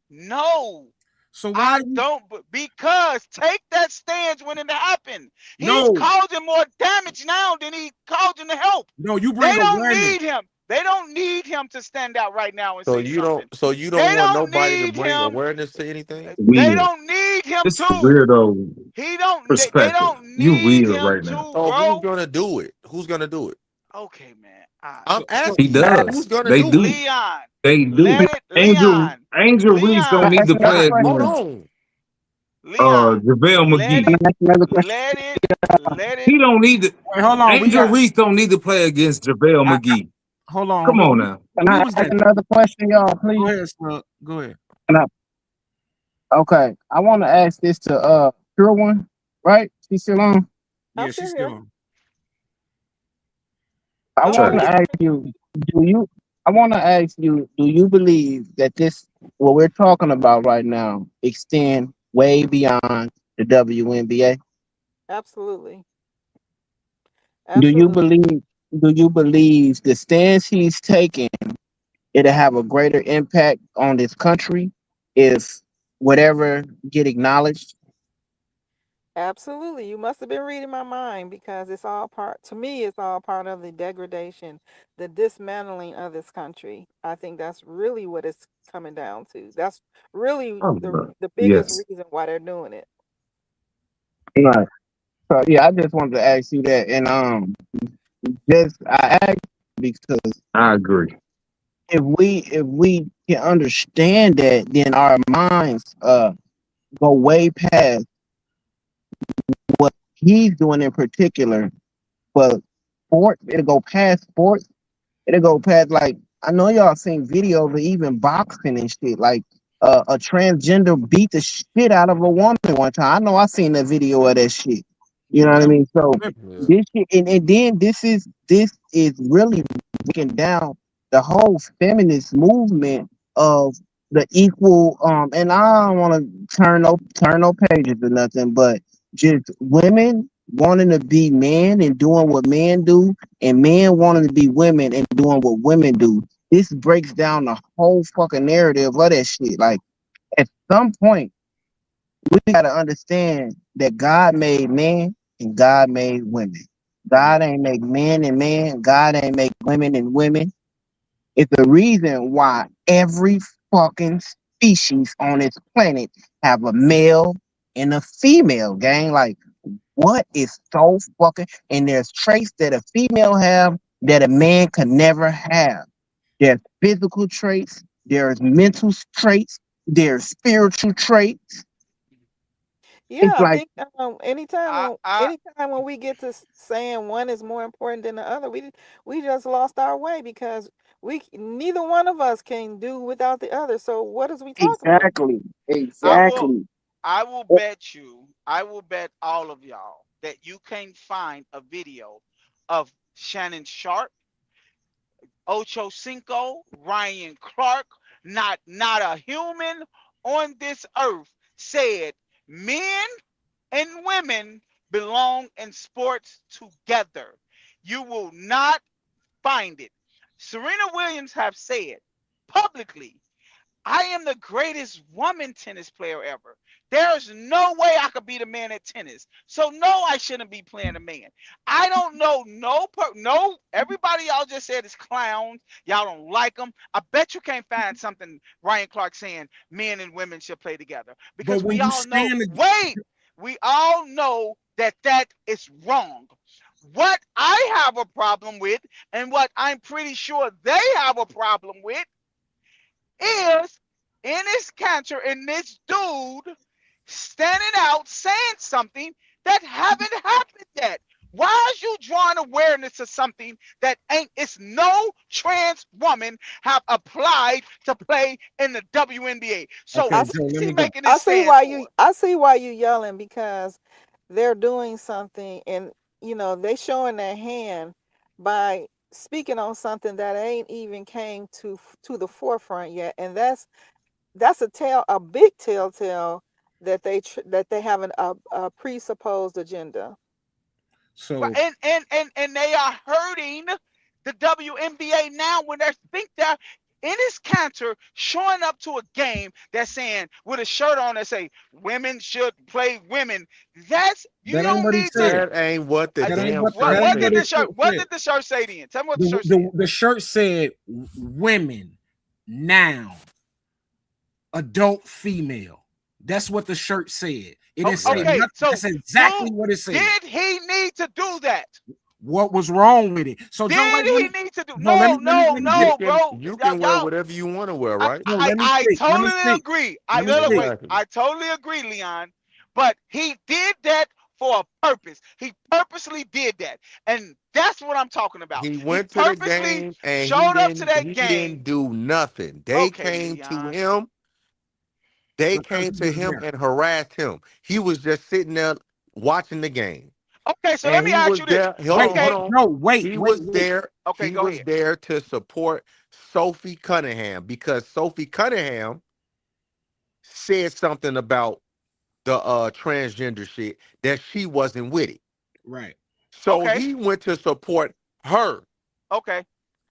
no. So why don't, because take that stance when it happened. He's No. causing more damage now than he causing the help. No, you bring They don't awareness. need him. They don't need him to stand out right now and So say you something. don't They want don't nobody to need bring him. awareness to anything? They Weird. don't need him This is to. weirdo He don't. They perspective. don't You need weird him right to, now. So bro. who's gonna do it? Who's gonna do it? Okay, man. All right. I'm So He asking you, who's does. gonna They do do. it? Leon, They do. let it. Angel Leon, Reese don't Can I Leon, need ask to another play God, hold question? against on. Leon. JaVale Let McGee. Can it. I ask another question? Let it. Let it. He don't need to. wait, hold on. We Angel got. Reese don't need to play against JaVale McGee. Hold on. Come on now. Can Who I was ask that? another question, y'all, Go please? ahead, Slug. Go ahead. Can I, okay. I want to ask this to Pure One, right? She's still on. I'm Yeah, she's still still here. on. I Go want Sure. to ahead. ask you, do you I want to ask you, do you believe that this what we're talking about right now extend way beyond the WNBA? Absolutely. Do you Absolutely. believe do you believe the stance he's taking it'll have a greater impact on this country if whatever get acknowledged? Absolutely. You must have been reading my mind because it's all part, to me, it's all part of the degradation, the dismantling of this country. I think that's really what it's coming down to. That's really Oh, the biggest yes. reason why they're doing it. Right. So yeah, I just wanted to ask you that, and just I asked because I agree. if we can understand that, then our minds go way past what he's doing in particular. But sports, it'll go past sports. It'll go past like I know y'all seen videos of even boxing and shit. Like a transgender beat the shit out of a woman one time. I know I seen that video of that shit. You know what I Women, mean? So Yeah. this shit, and then this is really breaking down the whole feminist movement of the equal and I don't want to turn no pages or nothing, but just women wanting to be men and doing what men do, and men wanting to be women and doing what women do. This breaks down the whole fucking narrative of that shit. Like at some point, we gotta understand that God made man and God made women. right? God ain't make men and men. God ain't make women and women. It's the reason why every fucking species on this planet have a male and a female, gang. Like what is so fucking and there's traits that a female have that a man could never have. There's physical traits, there's mental traits, there's spiritual traits. Yeah, It's I like think anytime I, when I, anytime when we get to saying one is more important than the other, we just lost our way because neither one of us can do without the other. So what is we talking about? exactly, I will, exactly. I will bet you, I will bet all of y'all that you can't find a video of Shannon Sharp, Ocho Cinco, Ryan Clark, not a human on this earth said men and women belong in sports together. You will not find it. Serena Williams have said publicly, I am the greatest woman tennis player ever. There's no way I could beat a man at tennis. So no, I shouldn't be playing a man. I don't know no. Everybody y'all just said is clowns. Y'all don't like them. I bet you can't find something Ryan Clark saying men and women should play together But because when we you all know. stand, Wait, we all know that that is wrong. What I have a problem with, and what I'm pretty sure they have a problem with, is in this cancer in this dude standing out saying something that haven't happened yet. Why is you drawing awareness to something that ain't? It's no trans woman have applied to play in the WNBA. So okay, I what s- Joe, is let he me go. making this stand for? I see why you yelling because they're doing something and they showing their hand by speaking on something that ain't even came to the forefront yet, and that's a big telltale that that they have a presupposed agenda. Right, So, and they are hurting the WNBA now when they think they're in his cancer showing up to a game that's saying with a shirt on that say women should play women. That's you that ain't don't what he need to. said. That ain't what the I, damn That shirt ain't what what did his the said. shirt? shirt What said. did the shirt say then? Tell me what the shirt said. The shirt said women now adult female. That's what the shirt said. It didn't say Right. Okay, nothing. so That's exactly what it said. did he need to do that? what was wrong with it. So Joe, Did he need to do? no, let me You No, can bro. you can wear Y'all, whatever you want to wear, right? no, let me I speak. Let me totally speak. agree. Let me Wait, speak. Exactly. I totally agree, Leon. But he did that for a purpose. He purposely did that, and that's what I'm talking about. He He went to the purposely game and showed up to that he game. didn't do nothing. They Okay, came to Leon. him. They Because came he to was him there. and harassed him. He was just sitting there watching the game. Okay, so let And me he ask was you this. there. Hold on, Wait, hold Okay, on. no, wait, He wait, was wait. there. okay, He go was ahead. there to support Sophie Cunningham because Sophie Cunningham said something about the transgender shit that she wasn't with it. Right. So Okay, he went to support her. okay.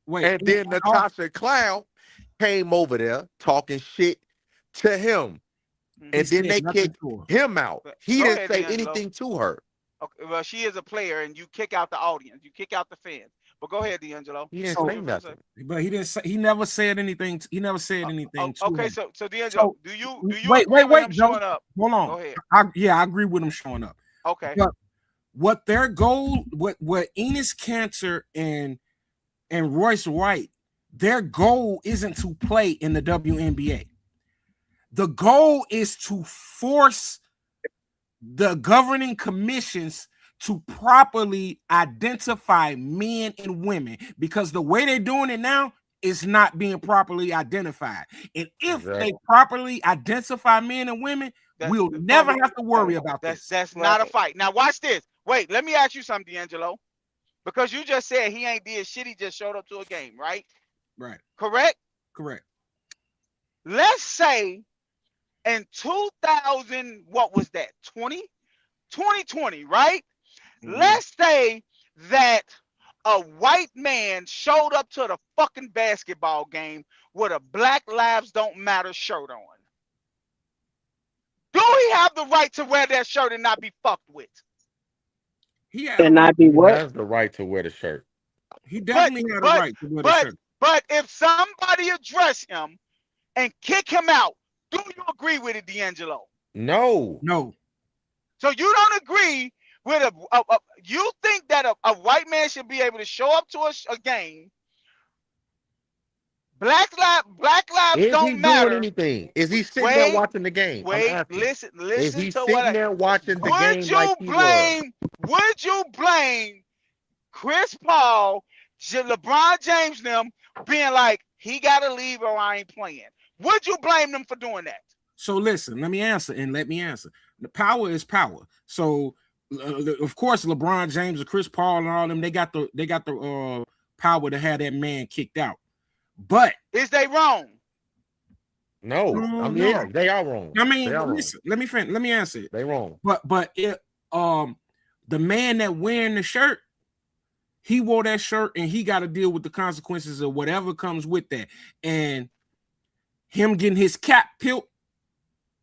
Wait. And then Natasha Cloud came over there talking shit to him. He And then said they nothing kicked to her. him out. He Go didn't ahead, say D'Angelo. anything to her. Okay, well, she is a player, and you kick out the audience. You kick out the fans. But go ahead, D'Angelo. He didn't So, What say you were finna say? nothing. but he didn't say. He never said anything. He never said anything to Okay, her. so D'Angelo, So do you wait, agree wait, with wait, him Joe. showing up? Hold Go on. ahead. I agree with him showing up. Okay. But what their goal, what Enos Cancer and Royce White, their goal isn't to play in the WNBA. The goal is to force the governing commissions to properly identify men and women, because the way they're doing it now is not being properly identified. And if they Exactly. properly identify men and women, we'll never have to worry about this. That's not a Right. fight. Now watch this. Wait, let me ask you something, D'Angelo. Because you just said he ain't did shit. He just showed up to a game, right? Right. Correct. Correct. Let's say in 2000, what was that? 2020, right? Let's say that a white man showed up to the fucking basketball game with a Black Lives Don't Matter shirt on. Do he have the right to wear that shirt and not be fucked with? He had a And right. not be He what? has the right to wear the shirt. He But definitely had a but right to wear the but shirt. but if somebody address him and kick him out, do you agree with it, D'Angelo? No. No. So you don't agree with you think that a white man should be able to show up to a game. Black lives Is he don't doing matter. anything? Is he sitting there Wait, watching the game? I'm wait, asking. Is listen he to what sitting there watching the would game like you he was? blame Chris Paul, LeBron James them being like, he gotta leave or I ain't playing? Would you blame them for doing that? So listen, let me answer. The power is power. So of course, LeBron James and Chris Paul and all them, they got the power to have that man kicked out. But Is they wrong? No. I mean, yeah, no, they are wrong. I They mean, are wrong. listen, let me answer it. They wrong. But it the man that wearing the shirt, he wore that shirt and he got to deal with the consequences of whatever comes with that. And him getting his cap peeled,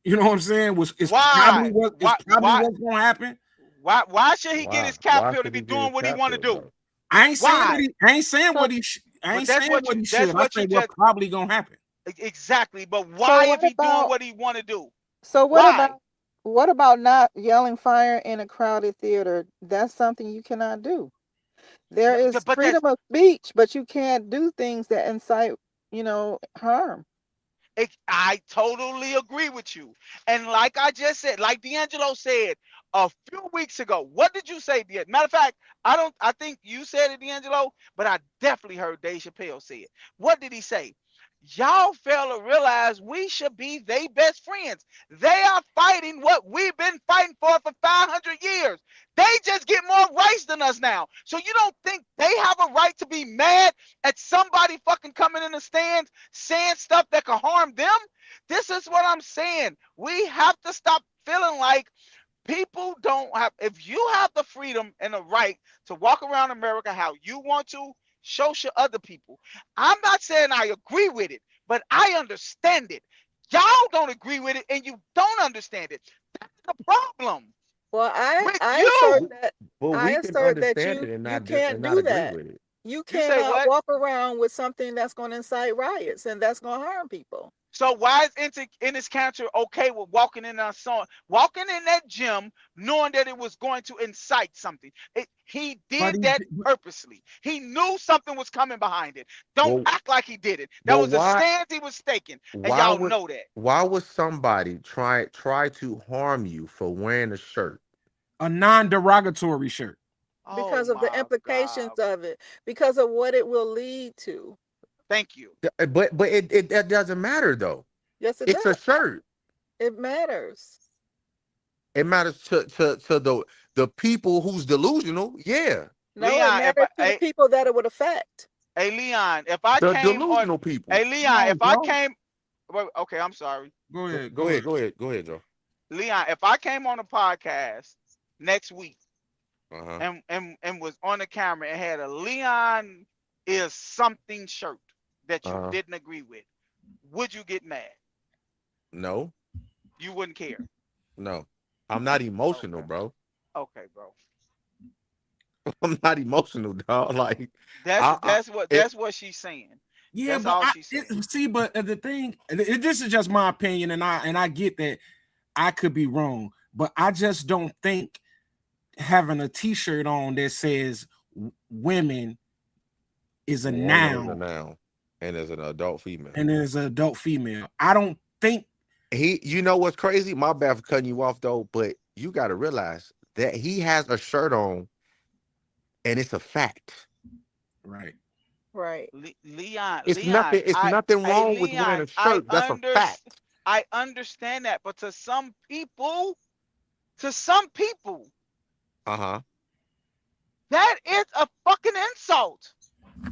you know what I'm saying, is probably Why? what's gonna happen. Why should he get Why? his cap Why pill to should be he get his doing what he cap want to killed, do? though? I ain't saying Why? So, I But ain't saying what he should. that's I what you say what's just probably gonna happen. exactly. But so why if what he doing about what he want to do? so Why? what about not yelling fire in a crowded theater? That's something you cannot do. There is But that's freedom of speech, but you can't do things that incite, harm. I totally agree with you. And like I just said, like D'Angelo said a few weeks ago, what did you say, D'Angelo? Matter of fact, I think you said it, D'Angelo, but I definitely heard Dave Chappelle say it. What did he say? Y'all fail to realize we should be they best friends. They are fighting what we've been fighting for 500 years. They just get more rights than us now. So you don't think they have a right to be mad at somebody fucking coming in the stands saying stuff that can harm them? This is what I'm saying. We have to stop feeling like people don't have, if you have the freedom and the right to walk around America how you want to, show other people. I'm not saying I agree with it, but I understand it. Y'all don't agree with it and you don't understand it. That's the problem Well, I with I assert you. that But I we can assert that understand you it and you not can't and not do agree that. with it. You You say cannot what? walk around with something that's going to incite riots and that's going to harm people. So why is Ennis Cantor okay with walking in walking in that gym, knowing that it was going to incite something? He But did that purposely. He knew something was coming behind it. Don't Well, act like he did it. That well, was a stance he was taking, and why y'all would know that. why would somebody try to harm you for wearing a shirt? a non-derogatory shirt. Oh Because of the my implications God! of it, because of what it will lead to. Thank you. But it that doesn't matter though. Yes, it It's a does. shirt. It matters. It matters to the people who's delusional. Yeah, No, it Leon, matters to the people that it would affect. Leon, if I the came on, delusional people. hey Leon, No, if I bro. came, wait, okay, I'm sorry, Go ahead. Go Go ahead, ahead. Joe. Leon, if I came on a podcast next week Uh-huh. and was on the camera and had a Leon is something shirt that you Uh-huh. didn't agree with, would you get mad? No, You wouldn't care. no. I'm not emotional, Okay. bro. Okay, bro. I'm not emotional, dog. Like That's I that's what it that's what she's saying. Yeah, That's but all she's saying. see, but the thing, this is just my opinion, and I get that I could be wrong, but I just don't think having a T-shirt on that says "women" is a woman is a noun noun and is an adult female. and is an adult female. I don't think You know what's crazy? My bad for cutting you off though, but you got to realize that he has a shirt on and it's a fact. right. Right. Leon, It's nothing. It's nothing wrong with wearing Leon, a shirt. That's a fact. I understand that, but to some people, Uh-huh. that is a fucking insult.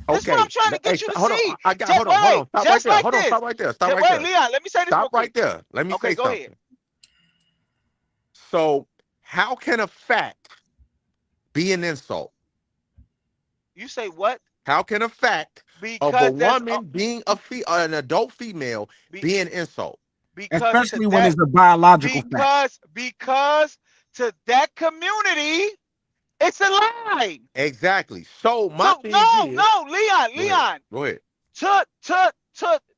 This is what I'm Okay. trying to Hey, get you to hold on. see. Hold on. Hold Wait, on. Stop right just there. like Hold on. this. Stop right there. Stop right Wait, there. Leon, let me say this real Stop right quick. there. Let me Okay, say go something. ahead. So, how can a fact be an insult? You say what? How can a fact of a Because that's woman being an adult female be, be an insult? because to Especially when that it's a biological fact. because to that community, it's a lie. Exactly. So my So thing no, is, no, Leon, go ahead. Leon, Go ahead.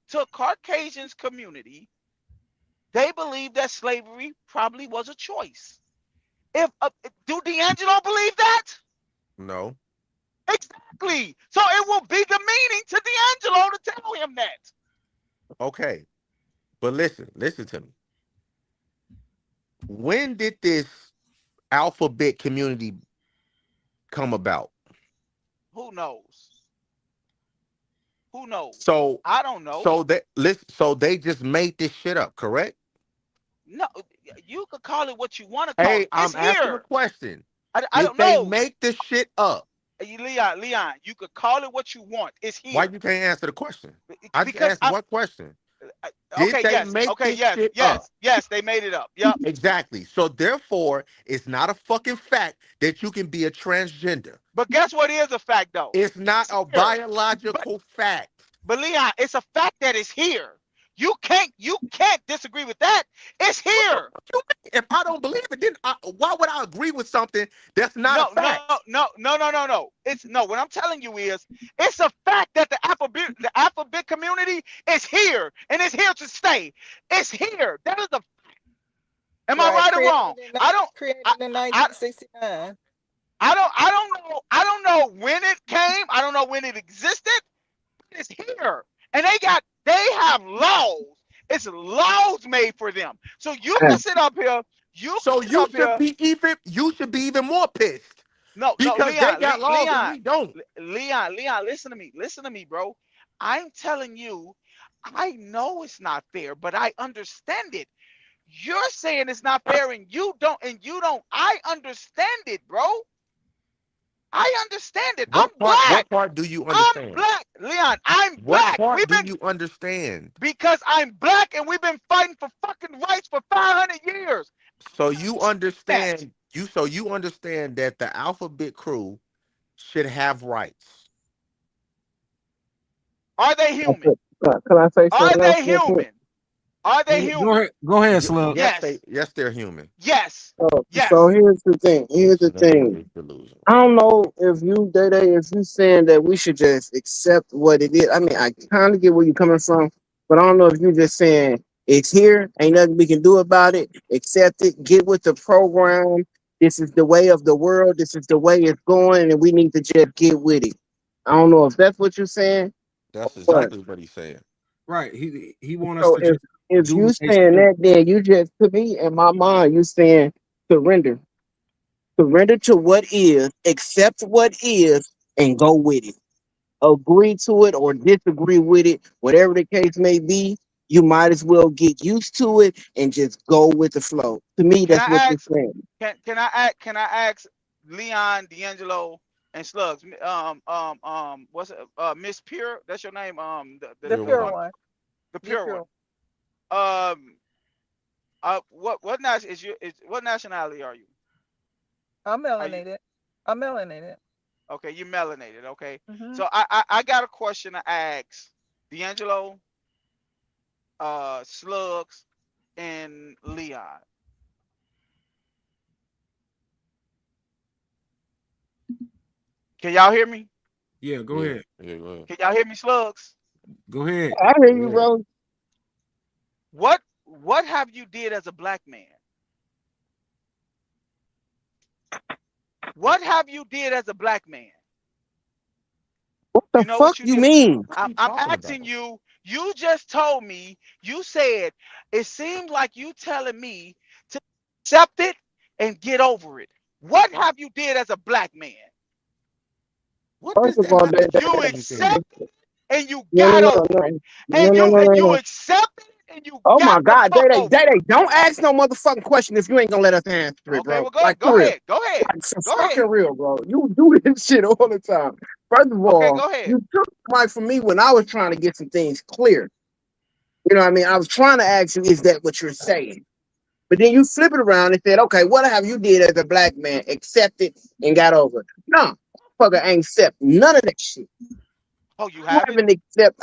to Caucasians community, they believe that slavery probably was a choice. If do D'Angelo believe that? No. Exactly. So it will be demeaning to D'Angelo to tell him that. Okay. But listen to me. When did this alphabet community come about? Who knows? Who knows? So I don't know. so they just made this shit up, correct? No, you could call it what you want to call Hey, it. It's I'm asking a here. question. I Did don't they know. make this shit up? Leon, you could call it what you want. It's Why here. you can't answer the question? I just Because asked one question. Did okay, they yes, make okay, this yes, shit up? yes, yes, they made it up. Yep. Exactly. So therefore, it's not a fucking fact that you can be a transgender. But guess what is a fact though? It's not It's a here. biological fact. But Leon, it's a fact that it's here. You can't disagree with that. It's here. If I don't believe it, then why would I agree with something that's not a No, fact? no. It's no. What I'm telling you is, it's a fact that the alphabet community is here and it's here to stay. It's here. That is a. Am I Right. right or wrong? Created I, in I, 1969. I don't know. I don't know when it came. I don't know when it existed. But it's here, and they have laws. It's laws made for them. So you can sit up here. You can So sit up here. you should be even more pissed No, because they Leon, got laws and we don't. Leon, listen to me, bro. I'm telling you, I know it's not fair, but I understand it. You're saying it's not fair, and you don't, I understand it, bro. I understand it. I'm What black. part do you I'm understand? black, Leon. I'm What black. part do you understand? Because I'm black, and we've been fighting for fucking rights for 500 years. So I you understand that. understand that the alphabet crew should have rights. Are they human? Can I say Are something else they real quick? human? Are they Go human? ahead. Go ahead, Slug. Yes. Yes, they're human. Yes. So Yes. here's the thing. Here's the Scenario thing. is delusional. I don't know if you, Day Day, if you saying that we should just accept what it is. I mean, I kind of get where you're coming from, but I don't know if you're just saying it's here, ain't nothing we can do about it. Accept it, get with the program. This is the way of the world. This is the way it's going, and we need to just get with it. I don't know if that's what you're saying, That's but exactly what he's saying. Right. He want us so to just if do you what they saying say. that, then you just to me in my mind, you saying surrender. Surrender to what is, accept what is, and go with it. Agree to it or disagree with it, whatever the case may be, you might as well get used to it and just go with the flow. To me, Can that's I what you're ask? saying. Can I ask Leon, D'Angelo, and Slugs? What's it? Miss Pure. That's your name. The Pure pure one. one. The The pure one. pure. Um. What nationality are you? I'm Are you melanated. I'm melanated. okay? You melanated. Okay. Hmm. So I got a question to ask D'Angelo, Slugs, and Leon. Can y'all hear me? Yeah, go Yeah. ahead. Yeah. Go ahead. Can y'all hear me, Slugs? Go ahead. I hear Go you, ahead. bro. What have you did as a black man? What have you did as a black man? What the You know fuck what you you did? mean? What are I'm, you I'm talking asking about? you. You just told me. You said it seemed like you telling me to accept it and get over it. What have you did as a black man? What First does of that all, have to do You with anything? accepted it and you no, no, got no, over no, it, no, no, no, and no, you no. accepted it and you Oh got my the God, fuck over it. Don't ask no motherfucking question if you ain't gonna let us answer it, Okay, bro. well Like go for real. ahead, go ahead, Like for go ahead. fucking real, bro. You do this shit all the time. First of Okay, all, go ahead. you took the mic from me when I was trying to get some things clear. You know what I mean? I was trying to ask you, is that what you're saying? But then you flip it around and said, okay, what have you did as a black man? Accepted and got over it. No, fucker ain't accept none of that shit. Oh, you haven't?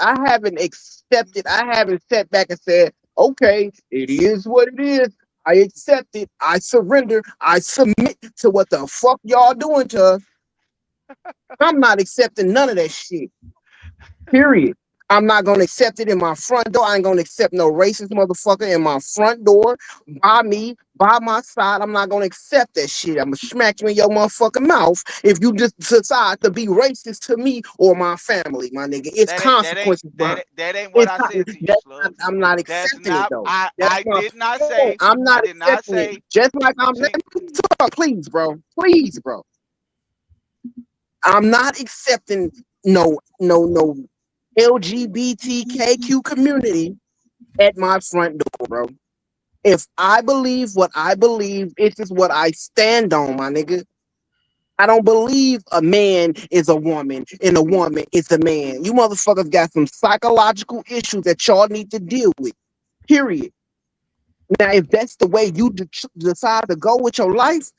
I haven't accepted, I haven't sat back and said, okay, it is what it is. I accept it. I surrender. I submit to what the fuck y'all doing to us. I'm not accepting none of that shit. Period. I'm not gonna accept it in my front door. I ain't gonna accept no racist motherfucker in my front door, by me, by my side. I'm not gonna accept that shit. I'm gonna smack you in your motherfucking mouth if you just decide to be racist to me or my family, my nigga. It's consequences behind. That ain't what It's I not, said to you, that's Slugs. I'm not That's accepting it not. though. That's I my did not point. say. I'm I not did not accepting it. say. Just like I'm let See, me talk, please, bro. Please, bro. I'm not accepting no LGBTQ community at my front door, bro. If I believe what I believe, this is what I stand on, my nigga. I don't believe a man is a woman and a woman is a man. You motherfuckers got some psychological issues that y'all need to deal with. Period. Now, if that's the way you decide to go with your life,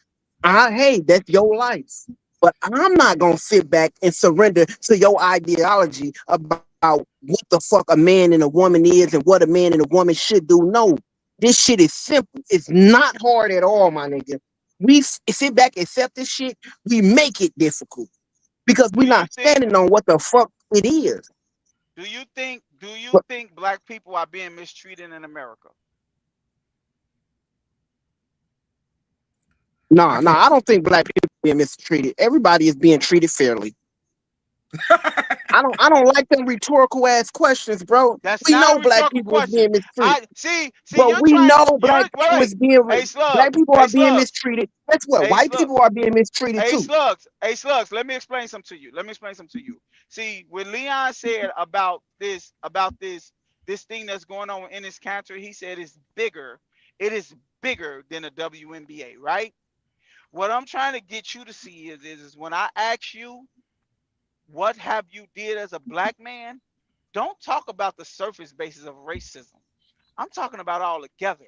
hey, that's your life. But I'm not gonna sit back and surrender to your ideology about what the fuck a man and a woman is and what a man and a woman should do. No, this shit is simple. It's not hard at all, my nigga. We sit back, accept this shit. We make it difficult because do we're you not think? standing on what the fuck it is. Do you think black people are being mistreated in America? I Nah, can't. I don't think black people are being mistreated. Everybody is being treated fairly. I don't like them rhetorical ass questions, bro. That's We not know a black rhetorical people is question. being mistreated. I see. But You're we trying. know You're black wait, people wait. is being Hey, black slugs. people Hey, are being slugs. mistreated. Guess what? Hey, White slug. people are being mistreated Hey, too. slugs. Hey, slugs. Let me explain something to you. See, when Leon said about this thing that's going on in this country, he said it's bigger. It is bigger than the WNBA, right? What I'm trying to get you to see is when I ask you, what have you did as a black man? Don't talk about the surface basis of racism. I'm talking about all together.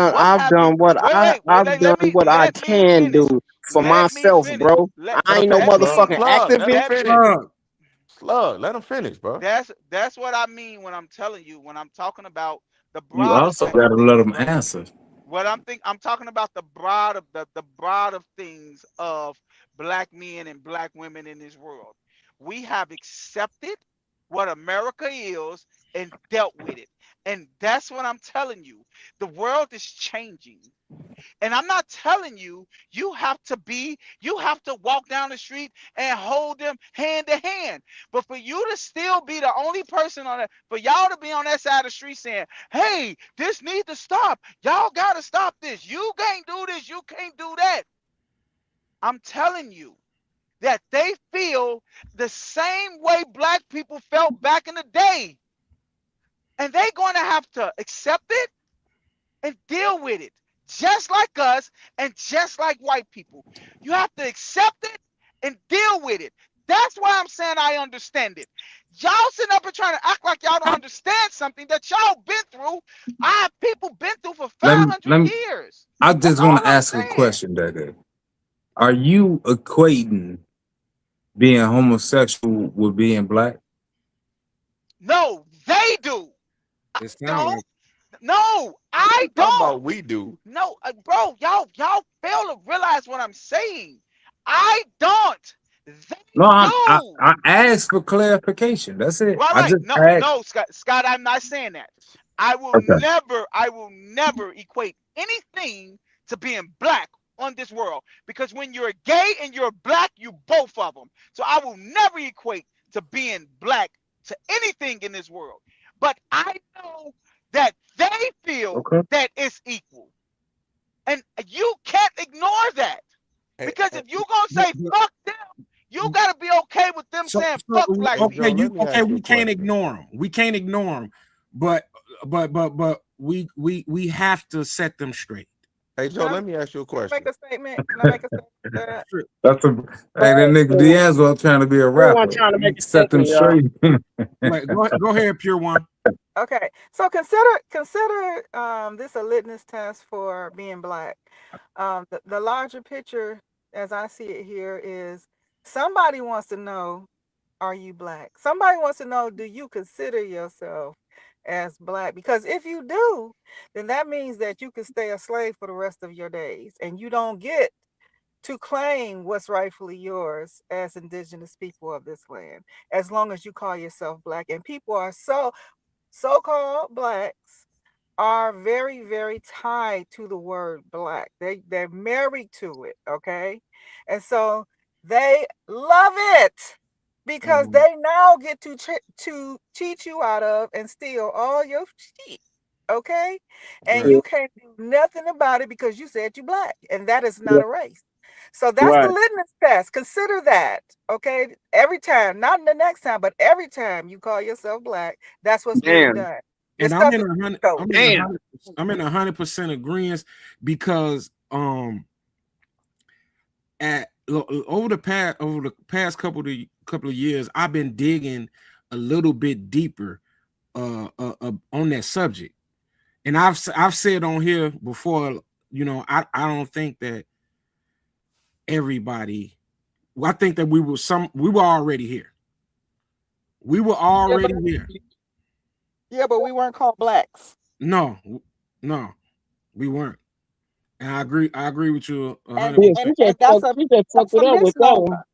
What I've have you? done what I've done what I Let me can finish. do for Let me myself, finish. bro. Let I ain't no Okay, let me slug, motherfucking slug. Let him activist. let finish. Slug. Slug. Let him finish, bro. that's what I mean when I'm telling you when I'm talking about the You broader also spectrum got to of let things, them brother. answer. I'm talking about the broad of things of black men and black women in this world. We have accepted what America is and dealt with it. And that's what I'm telling you. The world is changing. And I'm not telling you, you have to walk down the street and hold them hand to hand. But for you to still be the only person on it, for y'all to be on that side of the street saying, hey, this needs to stop. Y'all got to stop this. You can't do this. You can't do that. I'm telling you that they feel the same way black people felt back in the day. And they're going to have to accept it and deal with it, just like us and just like white people. You have to accept it and deal with it. That's why I'm saying I understand it. Y'all sitting up and trying to act like y'all don't understand something that y'all been through. I have people been through for Let me, 500 let me, years. I That's just all want to I'm ask a saying. question, Dada. Are you equating being homosexual with being black? No, they do. I It sounds don't. like No, What I you talking don't. about? We do. No, bro, y'all fail to realize what I'm saying. I don't. They No, do. I asked for clarification. That's it. Right, I right. just No, asked. no, Scott, I'm not saying that. Okay. I will never equate anything to being black on this world because when you're gay and you're black, you both of them. So I will never equate to being black to anything in this world. But I know that they feel Okay. that it's equal. And you can't ignore that. Hey, Because hey, if you gonna but, say fuck them, you gotta be okay with them so saying so fuck black hey, okay, Joe, people. let me okay, ask you a we can't question. ignore them. We can't ignore them, but we have to set them straight. Hey, Joe, Can I let me ask you a make question. a statement? Can I make a statement to that? Sure. That's a hey, that nigga D'Angelo trying to be a Everyone rapper. trying to make a Set them statement, y'all. straight. Like, go ahead, pure one. Okay, so consider this a litmus test for being black. The larger picture, as I see it here, is somebody wants to know, are you black? Somebody wants to know, do you consider yourself as black? Because if you do, then that means that you can stay a slave for the rest of your days, and you don't get to claim what's rightfully yours as indigenous people of this land, as long as you call yourself black. And people are so-called blacks are very, very tied to the word black. They're married to it, okay? And so they love it because Mhm. they now get to cheat you out of and steal all your shit, okay? And Right. you can't do nothing about it because you said you black, and that is not Yeah, a race. So that's the right. litmus test. Consider that, okay? Every time, not the next time, but every time you call yourself black, that's what's being Damn. done. This And I'm stuff in is a hundred. code. Damn. I'm in 100% agreement because at over the past couple of years, I've been digging a little bit deeper on that subject, and I've said on here before. I don't think that everybody. Well, I think that we were already here. We were Yeah, but already here. we weren't called blacks. No, no, we weren't. And I agree with you And 100%. and that's a You just fucked that's it a up with that one. misnomer.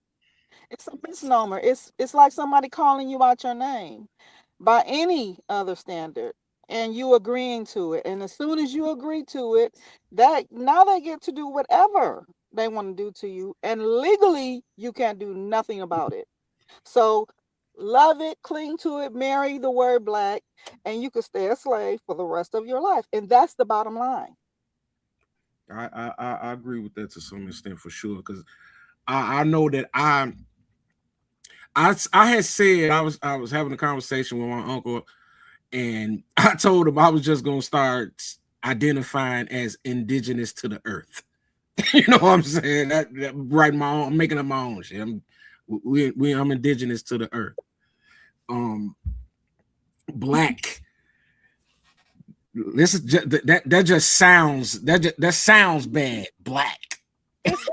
It's a misnomer. It's like somebody calling you out your name by any other standard and you agreeing to it. And as soon as you agree to it, that now they get to do whatever they want to do to you. And legally you can't do nothing about it. So love it, cling to it, marry the word black, and you can stay a slave for the rest of your life. And that's the bottom line. I agree with that to some extent for sure because I know that I had said I was having a conversation with my uncle and I told him I was just gonna start identifying as indigenous to the earth. You know what I'm saying? That writing my own, I'm making up my own shit. I'm indigenous to the earth. Black. This is that just sounds that sounds bad. Black. It's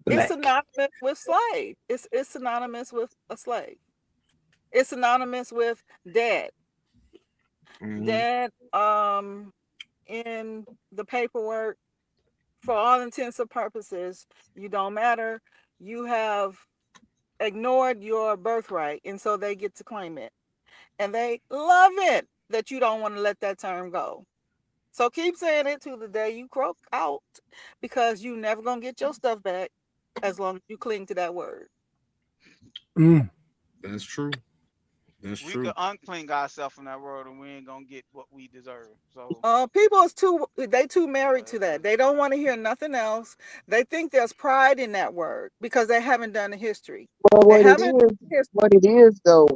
Black. synonymous with slave. It's synonymous with a slave. It's synonymous with dead. That in the paperwork, for all intents and purposes, you don't matter. You have ignored your birthright, and so they get to claim it. And they love it that you don't want to let that term go. So keep saying it to the day you croak out, because you never gonna get your stuff back as long as you cling to that word. That's true. That's We true. could uncling ourselves from that world, and we ain't gonna get what we deserve. So People is too married to that. They don't want to hear nothing else. They think there's pride in that word because they haven't done the history. Well, They haven't done the history. what it is though,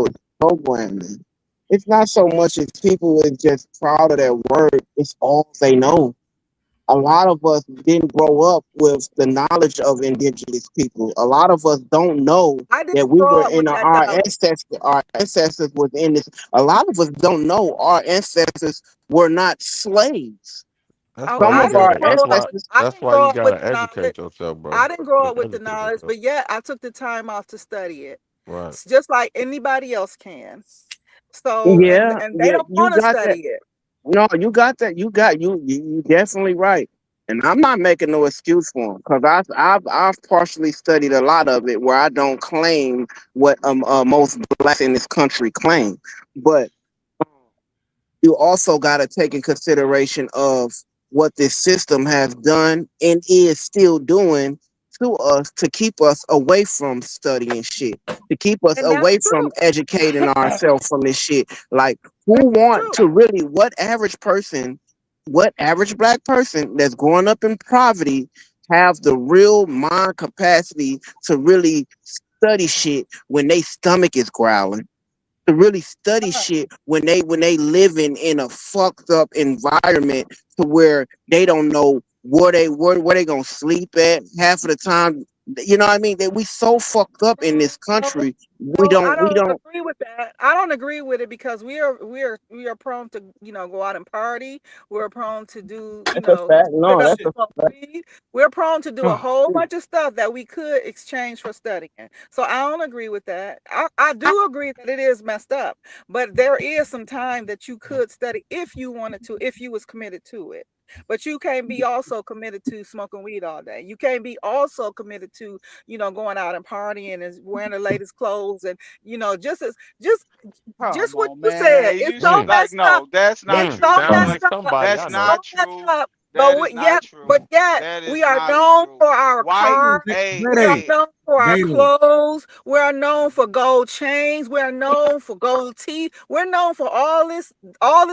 is programming. It's not so much as people is just proud of their word. It's all they know. A lot of us didn't grow up with the knowledge of indigenous people. A lot of us don't know I that didn't we grow were up with in that knowledge. our ancestors was in this. A lot of us don't know our ancestors were not slaves. That's why Some I you of didn't our gotta. grow That's up why. with ancestors, I That's didn't why grow you up with gotta the knowledge. educate yourself, I bro. didn't grow You up with gotta the educate knowledge, yourself. but yet I took the time off to study it. Right. It's just like anybody else can. So yeah, and they yeah, don't you want to got that. study it. No, you got that. You definitely right. And I'm not making no excuse for them because I've partially studied a lot of it where I don't claim what most blacks in this country claim, but you also got to take in consideration of what this system has done and is still doing to us to keep us away from studying shit, to keep us And that's away true. from educating ourselves from this shit. Like, who That's want true. to really, what average black person that's growing up in poverty have the real mind capacity to really study shit when they stomach is growling? To really study shit when they living in a fucked up environment to where they don't know where they gonna sleep at half of the time. You know what I mean? That we so fucked up in this No, country. no, I We don't don't. agree with that. I don't agree with it because we are prone to go out and party. We're prone to do That's a fact. sit No, up that's and a smoke fact. weed. We're prone to do a whole bunch of stuff that we could exchange for studying. So I don't agree with that. I do agree that it is messed up, but there is some time that you could study if you wanted to, if you was committed to it. But you can't be also committed to smoking weed all day. You can't be also committed to going out and partying and wearing the latest clothes and just come what on, you said. man. It's You so Mm. like messed up. no, that's not It's so true. Sound messed like up. somebody That's I It's know. so not messed true. up. That is not But true. yet That we is are not known true. for our White, cars. hey, We are Data, hey, known for our data. clothes. We are known for gold chains. We are known for gold teeth. We're known for all this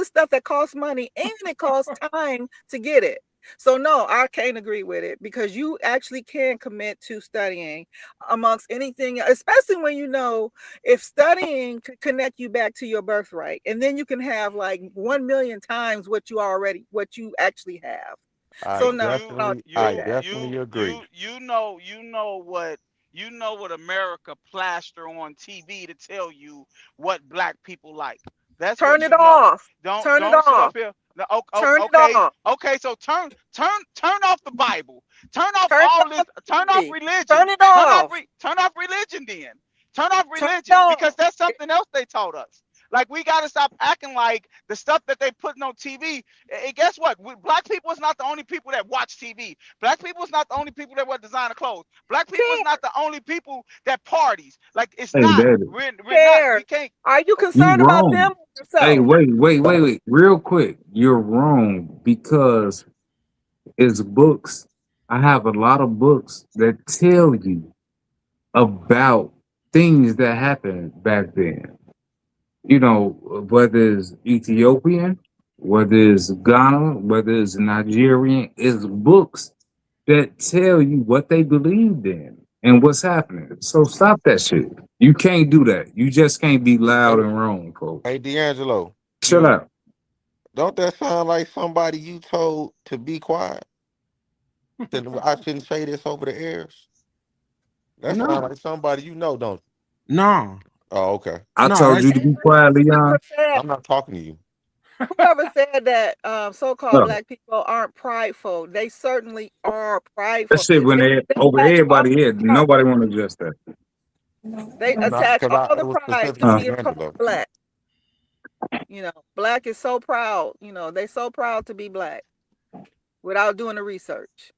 stuff that costs money and it costs time to get it. So no, I can't agree with it because you actually can commit to studying amongst anything, especially when if studying could connect you back to your birthright, and then you can have like 1 million times what you actually have. I So no, you I don't definitely, agree I with you that. definitely you agree. you you know what America plaster on TV to tell you what black people like. That's Turn what it you know. off. Turn it Don't sit off. up here. No, Turn it okay, off. okay. So turn off the Bible. Turn off Turn all off this. the Turn off TV. religion. Turn it off. Turn off religion. Then turn off Turn it religion because off. that's something else they taught us. Like we gotta stop acting like the stuff that they putting on TV. And guess what? Black people is not the only people that watch TV. Black people is not the only people that wear designer clothes. Black people is Care. not the only people that parties. Like it's Hey, not. Daddy, We're not. We Care. can't. Are you you concerned about them wrong. or Hey, yourself? wait. Real quick. You're wrong because it's books. I have a lot of books that tell you about things that happened back then. You know, whether it's Ethiopian, whether it's Ghana, whether it's Nigerian, it's books that tell you what they believed in and what's happening. So stop that shit. You can't do that. You just can't be loud Hey, and wrong, folks. hey, D'Angelo, Chill out. don't that sound like somebody you told to be quiet? That I shouldn't say this over the airs. That sounds No, like somebody you know, don't? no, Oh, okay. I no. told That's you to be quiet, Leon. Whoever said I'm not talking to you. whoever said that so-called No, black people aren't prideful, they certainly are that prideful. shit when They, they they over attach all everybody head. the Nobody want to adjust that. they Not attach because all it the was pride to specifically Uh, being called D'Angelo. black. Black is so proud. They so proud to be black without doing the research.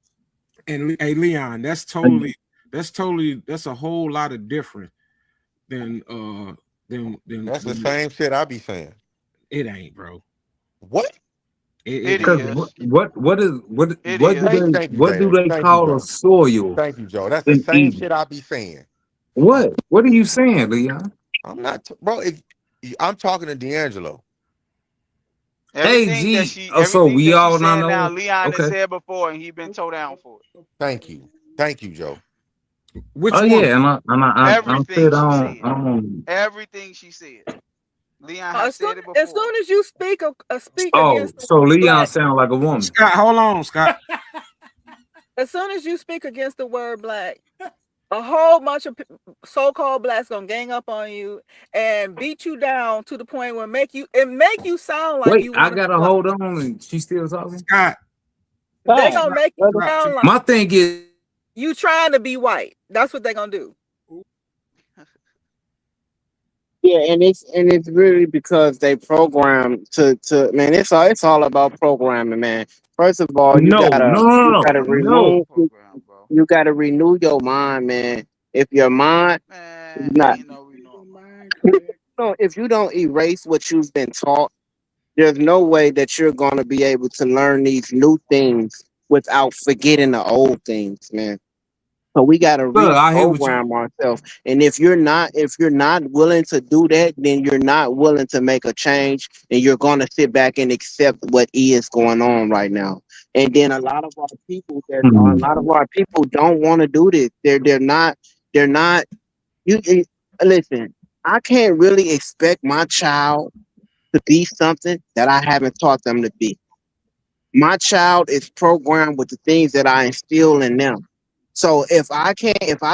And hey, Leon, that's a whole lot of different than That's the than same shit I be saying. it ain't, bro. What? It It ain't. Because is. It what do is. they Thank you, what do Jada. they Thank you, call a Joe. soil Thank you, Joe. That's the in same Eden? shit I be saying. What are you saying, Leon? I'm not, bro. I'm talking to D'Angelo. So Everything we that she's all not saying now, know. Leon has Okay. said before, and he been towed down for it. Thank you, Joe. Which Oh one? yeah, and I Everything said she said. I don't. Everything she said. Leon have As soon said it as before. soon as you speak Oh, against the so word Leon black, sound like a woman. Scott, hold on, Scott. as soon as you speak against the word black, a whole bunch of so-called blacks gonna gang up on you and beat you down to the point where make you sound like Wait, you I want to be gotta white. hold on, and she still talking. Scott, They Facts, gonna Scott, make you brother. Scott, sound like My thing is, you trying to be white. That's what they gonna do. Yeah, and it's really because they program to man. It's all about programming, man. First of all, you no, gotta no, no, you no, gotta no. remove Program, bro. you gotta renew your mind, man. If your mind is Man, not ain't no renewing mind. no, if you don't erase what you've been taught, there's no way that you're gonna be able to learn these new things without forgetting the old things, man. So we got to Look, I hear what you. reprogram ourselves. And if you're not willing to do that, then you're not willing to make a change, and you're going to sit back and accept what is going on right now. And then a Hmm. lot of our people don't want to do this. They're not listen, I can't really expect my child to be something that I haven't taught them to be. My child is programmed with the things that I instill in them. So if I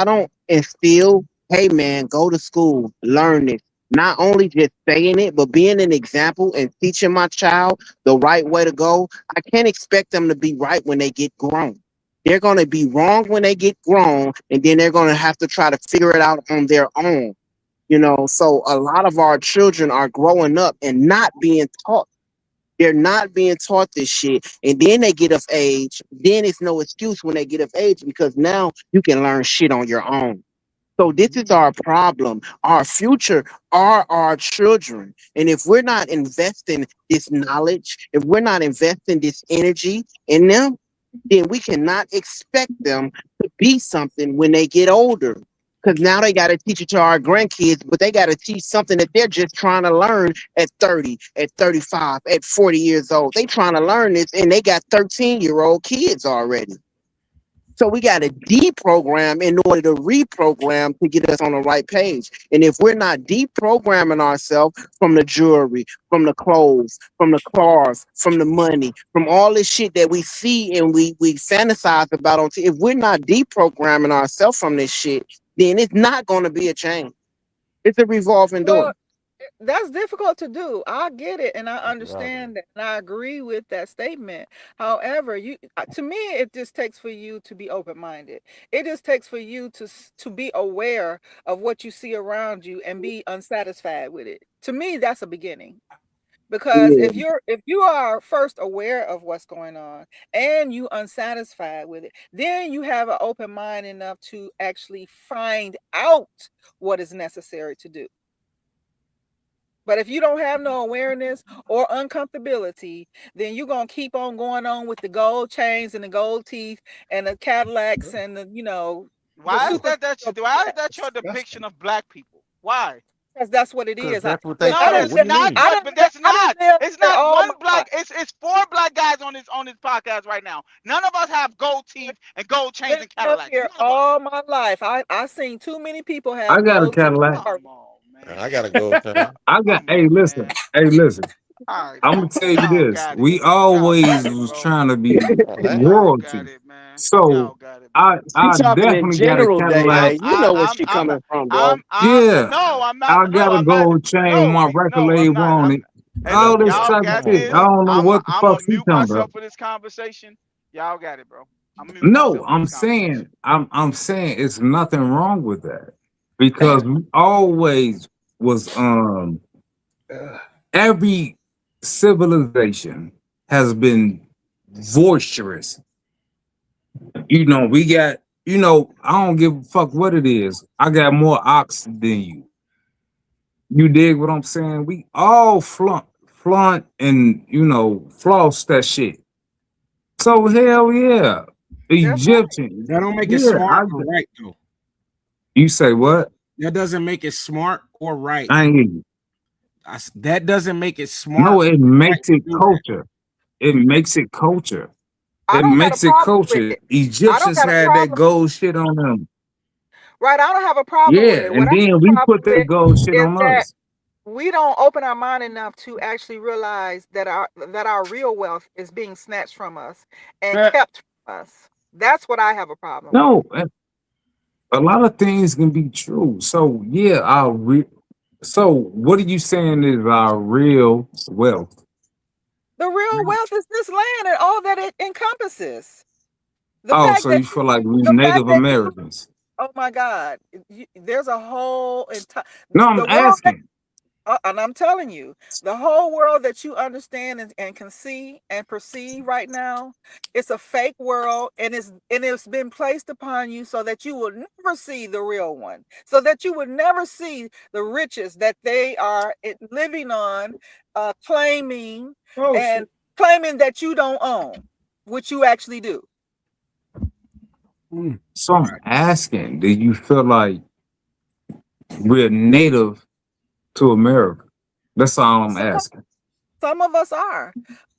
don't instill, hey man, go to school, learn it, not only just saying it, but being an example and teaching my child the right way to go, I can't expect them to be right when they get grown. They're going to be wrong when they get grown, and then they're going to have to try to figure it out on their own. So a lot of our children are growing up and not being taught. They're not being taught this shit. And then they get of age. Then it's no excuse when they get of age because now you can learn shit on your own. So this is our problem. Our future are our children. And if we're not investing this knowledge, if we're not investing this energy in them, then we cannot expect them to be something when they get older. Because now they got to teach it to our grandkids, but they got to teach something that they're just trying to learn at 30, at 35, at 40 years old. They trying to learn this and they got 13-year-old kids already. So we got to deprogram in order to reprogram to get us on the right page. And if we're not deprogramming ourselves from the jewelry, from the clothes, from the cars, from the money, from all this shit that we see and we fantasize about if we're not deprogramming ourselves from this shit, then it's not going to be a change. It's a revolving door. Well, that's difficult to do. I get it and I Exactly. understand that and I agree with that statement. However, to me it just takes for you to be open-minded. It just takes for you to be aware of what you see around you and be unsatisfied with it. To me, that's a beginning. Because Yeah. if you are first aware of what's going on and you unsatisfied with it, then you have an open mind enough to actually find out what is necessary to do. But if you don't have no awareness or uncomfortability, then you're gonna keep on going on with the gold chains and the gold teeth and the Cadillacs and the Why is super. that your depiction of black people? Why? Because that's what it Because is. I that's what they look. I No, say. done it's What do lived. you not. mean? I done. But that's I done not. lived It's here not all one my life. black. It's four black guys on this podcast right now. None of us have gold teeth and gold chains and Lived Cadillacs. here None of us. all my life. I seen too many people I have got a gold teeth. Cadillac. Come on, Man, man. I gotta go, Sam. I got. Come Hey, on, listen. man. Hey, listen. All right, I'm gonna bro. tell you Y'all this. got it. We Y'all always got it, was bro. trying to be Oh, damn. Y'all got royalty. it, man. So Y'all got it, I man. You I talking in definitely got a general, Day Cadillac. Day. You know where she I'm coming from, bro. Yeah, no, I'm not. I No, got a I'm not. gold chain with No, my record no, I'm label not. on it. Hey, Yeah, All look, this bro. y'all type of got Come on, shit. I this. bro. don't know what the I'm fuck gonna she mute talking about. myself for this conversation. Y'all got it, bro. I'm gonna mute No, myself for I'm this conversation. saying I'm saying it's nothing wrong with that because we always was every civilization has been boisterous. You know, we got, you know, I don't give a fuck what it is. I got more ox than you. You dig what I'm saying? We all flaunt and, you know, floss that shit. So hell yeah. That's right. Egyptian. That don't make it Yeah, smart or right though. you say what? That doesn't make it smart or right. I ain't hear you. That doesn't make it smart No, it or right makes to it do that. culture. It makes it culture. I It don't got a makes it problem with culture. it. I don't Egyptians got a had that problem. gold shit on them. Right, I don't have a problem with Yeah, it. What and I have then a we problem put that with gold shit is on that us. we don't open our mind enough to actually realize that our real wealth is being snatched from us and kept from us. That's what I have a problem with. No, a lot of things can be true. So yeah, so what are you saying is our real wealth? The real wealth is this land and all that it encompasses. The Oh, fact so that you feel like we the fact Native that you, Americans? oh my God, there's a whole entire No, I'm the world that, asking. and I'm telling you, the whole world that you understand and can see and perceive right now, it's a fake world, and it's been placed upon you so that you will never see the real one, so that you would never see the riches that they are living on, claiming and claiming that you don't own, which you actually do. So I'm asking, do you feel like we're native to America? That's all I'm Some of, asking. some of us are.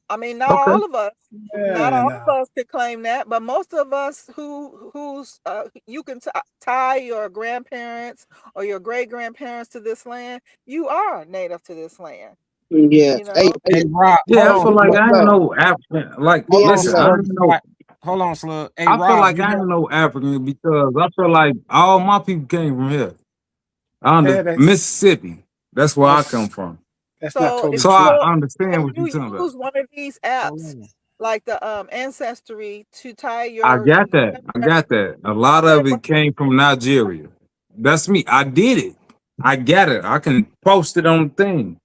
I mean, not Okay. all of us. Not all of us could claim that, but most of us who's you can tie your grandparents or your great grandparents to this land. You are native to this land. Yeah. You Hey, know. hey, Hey Rob, hold Yeah, I on, feel like Slug. I ain't no African. Like, Hold on, listen, I D'Angelo. Slug. ain't no. Hold on, Slug. Hey I feel Rob, like you I got ain't no African because I feel like all my people came from here. Mississippi. That's where I come from. So So I understand if what you're you talking about. use one of these hold apps on. like the Ancestry to tie I your got that. I got that. A lot yeah, of it came from Nigeria. That's me. I did it. I got it. I can post it on the thing.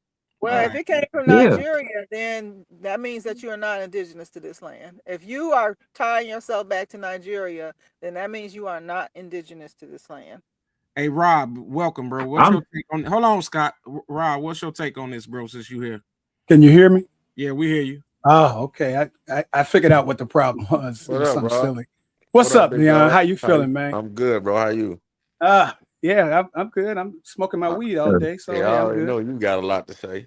All well, if right. it came from Yeah. Nigeria, then that means that you are not indigenous to this land. If you are tying yourself back to Nigeria, then that means you are not indigenous to this land. Hey Rob, welcome, bro. What's your I'm take on? Hold on, Scott. Rob, what's your take on this, bro? Since you here, Can you hear me? yeah, we hear you. Oh, okay. I figured out what the problem was. It What was up, something bro? silly. What What's up, up, big Leon? dog? How you How you? feeling, man? I'm good, bro. How you? Yeah, I'm good. I'm smoking my weed all day, so Yeah, I hey, I'm already good. know you got a lot to say.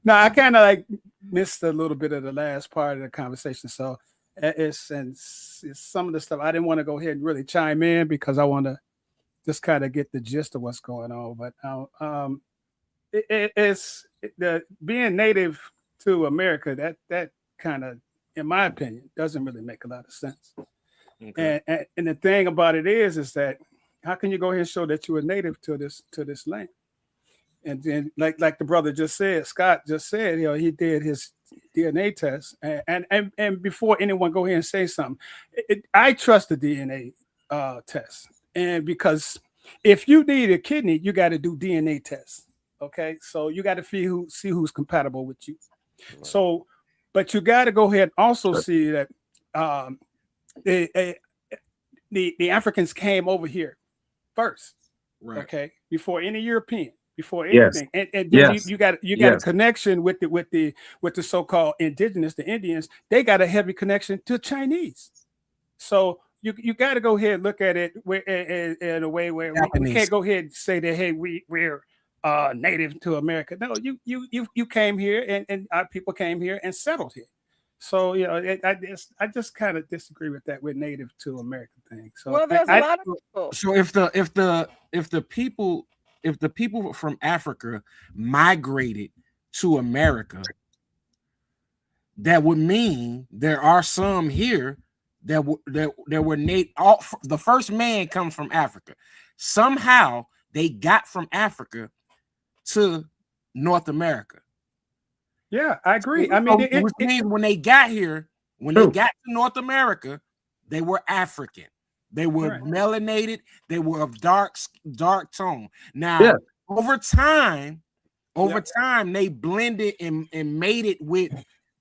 No, I kind of like missed a little bit of the last part of the conversation, so it's some of the stuff I didn't want to go ahead and really chime in because I want to just kind of get the gist of what's going on. But the being native to America that kind of, in my opinion, doesn't really make a lot of sense. Okay. And the thing about it is that how can you go ahead and show that you were native to this land? And then like the brother just said, Scott just said, he did his DNA test, and before anyone go ahead and say something, I trust the DNA test, and because if you need a kidney, you got to do DNA tests. Okay, so you got to see who's compatible with you. So, but you got to go ahead and also see that um, the, the Africans came over here first, Right. okay, before any European, before yes. anything, and then Yes. you got a Yes. connection with the so-called indigenous, the Indians. They got a heavy connection to Chinese. So you got to go ahead and look at it in a way where we can't go ahead and say that, hey, we're native to America. No, you came here, and our people came here and settled here. So I just kind of disagree with that with native to America thing. So Well, there's a lot of people. So if the people from Africa migrated to America, that would mean there are some here that were native. The first man comes from Africa. Somehow they got from Africa to North America. Yeah, I agree. I mean, which means when they got here, when they got to North America, they were African. They were melanated. They were of dark tone. Now, Yeah. over time, Over time, they blended and made it with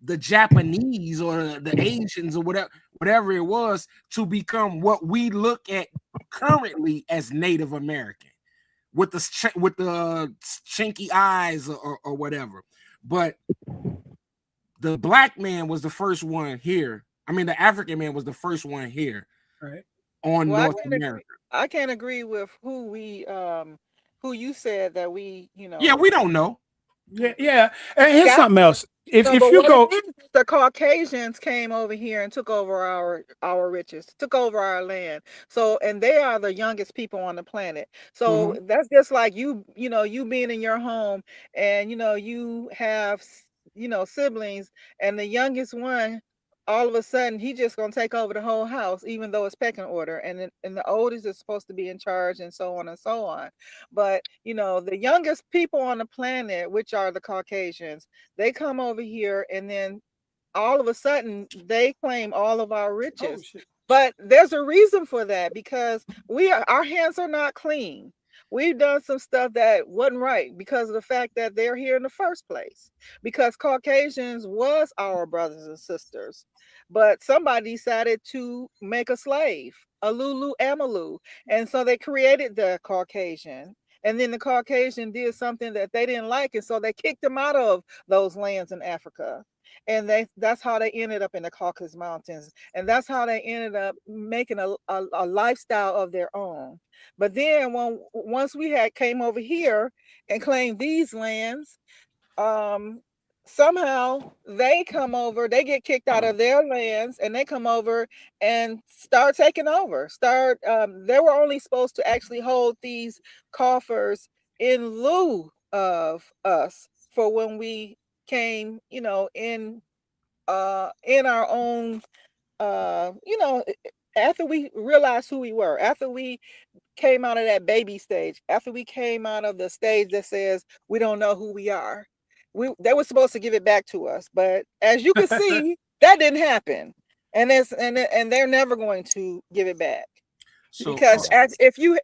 the Japanese or the Asians or whatever it was to become what we look at currently as Native American, with the chinky eyes or whatever. But the black man was the first one here. I mean, the African man was the first one here, right, on Well, North America. I can't agree with who you said that we, Yeah, we don't know. yeah. And here's got something else. If No, but you what go, it is the Caucasians came over here and took over our riches, took over our land. So, and they are the youngest people on the planet. So that's just like you being in your home and you have siblings, and the youngest one, all of a sudden he just gonna take over the whole house, even though it's pecking order, and the oldest is supposed to be in charge, and so on and so on. But the youngest people on the planet, which are the Caucasians, they come over here, and then all of a sudden they claim all of our riches. But there's a reason for that, because our hands are not clean. We've done some stuff that wasn't right because of the fact that they're here in the first place. Because Caucasians was our brothers and sisters, but somebody decided to make a slave, a Lulu Amalu, and so they created the Caucasian. And then the Caucasian did something that they didn't like, and so they kicked them out of those lands in Africa. And that's how they ended up in the Caucasus Mountains. And that's how they ended up making a lifestyle of their own. But then once we came over here and claimed these lands, somehow they come over, they get kicked out of their lands, and they come over and start taking over. They were only supposed to actually hold these coffers in lieu of us for when we came, in our own, after we realized who we were, after we came out of that baby stage, after we came out of the stage that says we don't know who we are. They were supposed to give it back to us, but as you can see, that didn't happen, and they're never going to give it back. So, because if you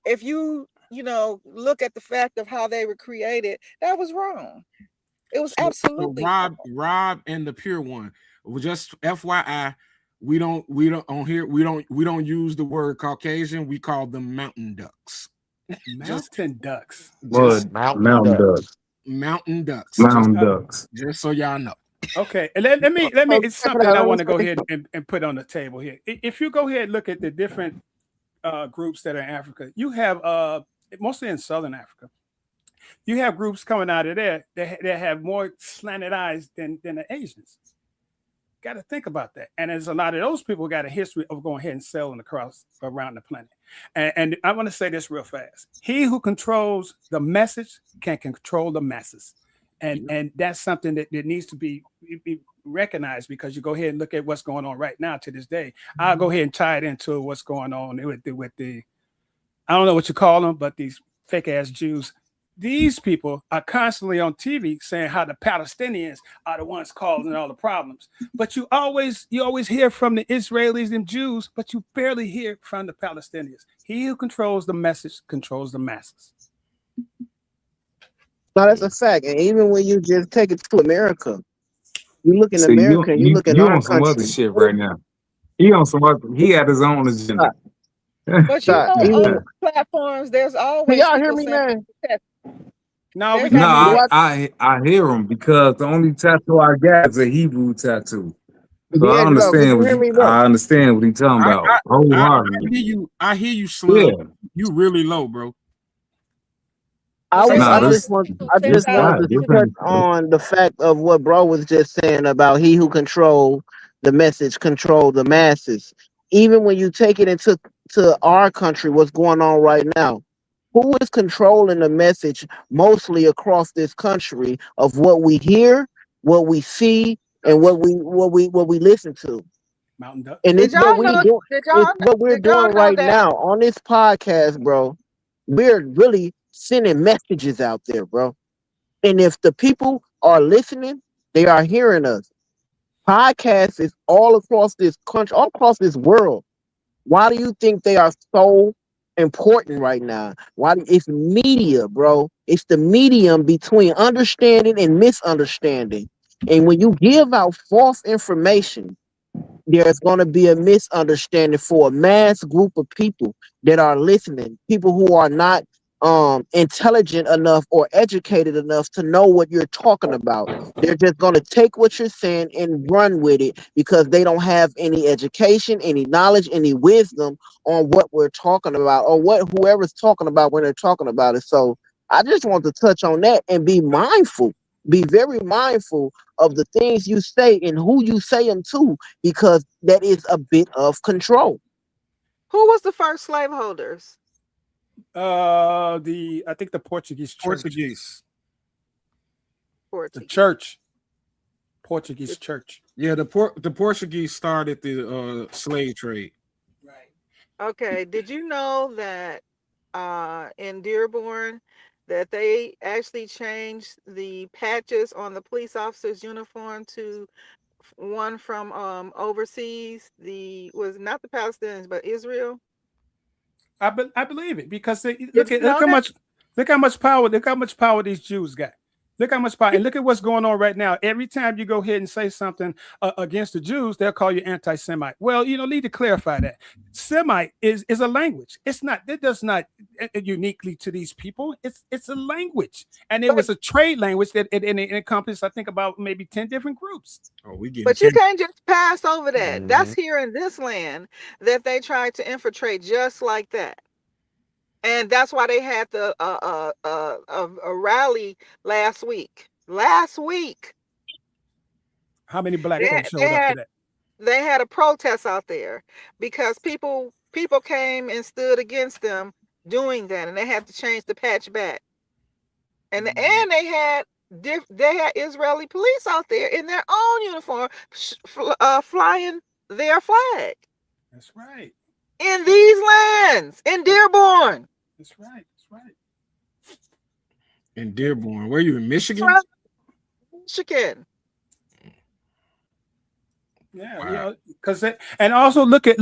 look at the fact of how they were created, that was wrong. It was absolutely Rob and the Pure One. Just FYI, we don't use the word Caucasian. We call them mountain ducks. Mountain ducks. Mountain ducks. Mountain ducks. Mountain ducks. Just so y'all know. Okay, and let me. It's something I want to go ahead and put on the table here. If you go ahead and look at the different groups that are in Africa, you have mostly in Southern Africa, you have groups coming out of there that have more slanted eyes than the Asians. Got to think about that. And there's a lot of those people got a history of going ahead and selling across around the planet. And I want to say this real fast. He who controls the message can control the masses. And that's something that needs to be recognized, because you go ahead and look at what's going on right now to this day. I'll go ahead and tie it into what's going on with the I don't know what you call them, but these fake ass Jews. These people are constantly on TV saying how the Palestinians are the ones causing all the problems. But you always hear from the Israelis and Jews, but you barely hear from the Palestinians. He who controls the message controls the masses. No, that's a fact. And even when you just take it to America, you look in America and you look at our on some country. other shit right now. He on some other. He had his own agenda. But on platforms, there's always. Y'all hear me, man? No, I hear him, because the only tattoo I got is a Hebrew tattoo. So I understand I understand what he's talking about. I hear you, Slim. Yeah. You really low, bro. I just wanted to touch on the fact of what bro was just saying about he who control the message control the masses. Even when you take it into our country, what's going on right now, who is controlling the message mostly across this country of what we hear, what we see, and what we listen to? Mountain Duck. And it's what we're doing right now on this podcast, bro. We're really sending messages out there, bro. And if the people are listening, they are hearing us. Podcasts is all across this country, all across this world. Why do you think they are so important right now. Why? It's media, bro. It's the medium between understanding and misunderstanding. And when you give out false information, there's going to be a misunderstanding for a mass group of people that are listening, people who are not intelligent enough or educated enough to know what you're talking about. They're just going to take what you're saying and run with it because they don't have any education, any knowledge, any wisdom on what we're talking about or what whoever's talking about when they're talking about it. So I just want to touch on that and be mindful, be very mindful of the things you say and who you say them to, because that is a bit of control. Who was the first slaveholders? I think the Portuguese church. Portuguese. The Portuguese. church. Portuguese church. Yeah, the Portuguese started the slave trade. Right. Okay. Did you know that in Dearborn that they actually changed the patches on the police officer's uniform to one from overseas? The was not the Palestinians, but Israel. I believe it because Did you know that? look how much power these Jews got. Look how much power, and look at what's going on right now. Every time you go ahead and say something against the Jews, they'll call you anti-Semite. Well, need to clarify that Semite is a language. It's not. It does not uniquely to these people. It's a language, and it But was a trade language that it encompassed. I think about maybe 10 different groups. Oh, we getting But you cake. can't just pass over that. That's Mhm. here in this land that they tried to infiltrate just like that. And that's why they had the a rally last week. Last week, How many black they folks they showed up to had that? they had a protest out there because people came and stood against them doing that, and they had to change the patch back. And they had they had Israeli police out there in their own uniform, flying their flag That's right. in these lands in Dearborn. That's right. That's right. In Dearborn. Where you in Michigan? From Michigan. Yeah, Wow. because and also look at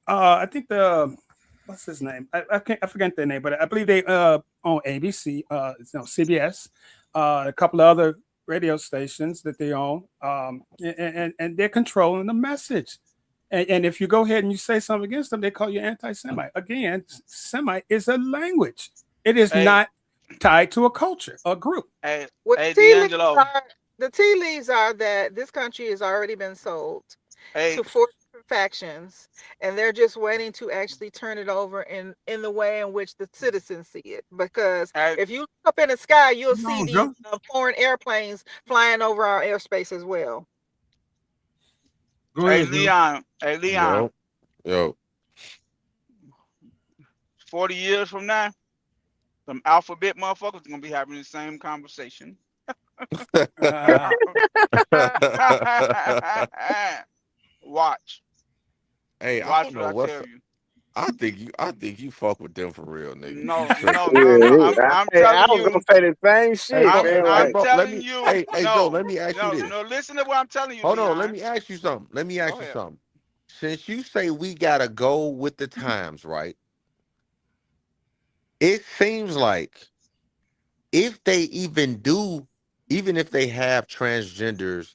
I think the what's his name? I forget their name, but I believe they on ABC, CBS, a couple of other radio stations that they own, and they're controlling the message. And if you go ahead and you say something against them, they call you anti-Semite. Again, Semite is a language. It is Hey, not tied to a culture, a group. hey, What hey, the D'Angelo. tea leaves are that this country has already been sold Hey, to 4 different factions, and they're just waiting to actually turn it over in the way in which the citizens see it. Because hey, if you look up in the sky, you'll Come see on, these Joe. foreign airplanes flying over our airspace as well. Go hey, ahead, Joe. Leon. Hey, Leon. Yo. 40 years from now, some alphabet motherfuckers gonna be having the same conversation. Uh, Watch. Hey, I Watch don't what know I what's. tell you. I think you fuck with them for real, nigga. No, Straight no, up. no, no. I'm Hey, I telling was gonna you. say the same shit, man. Hey, I'm Like, bro. Let telling me. you. Hey, Joe. No, Let me ask you no, this. no. Listen to what I'm telling you, Hold on. Let Leon. me ask you something. Let me ask Go you ahead. something. Since you say we gotta go with the times, right? It seems like if they even if they have transgenders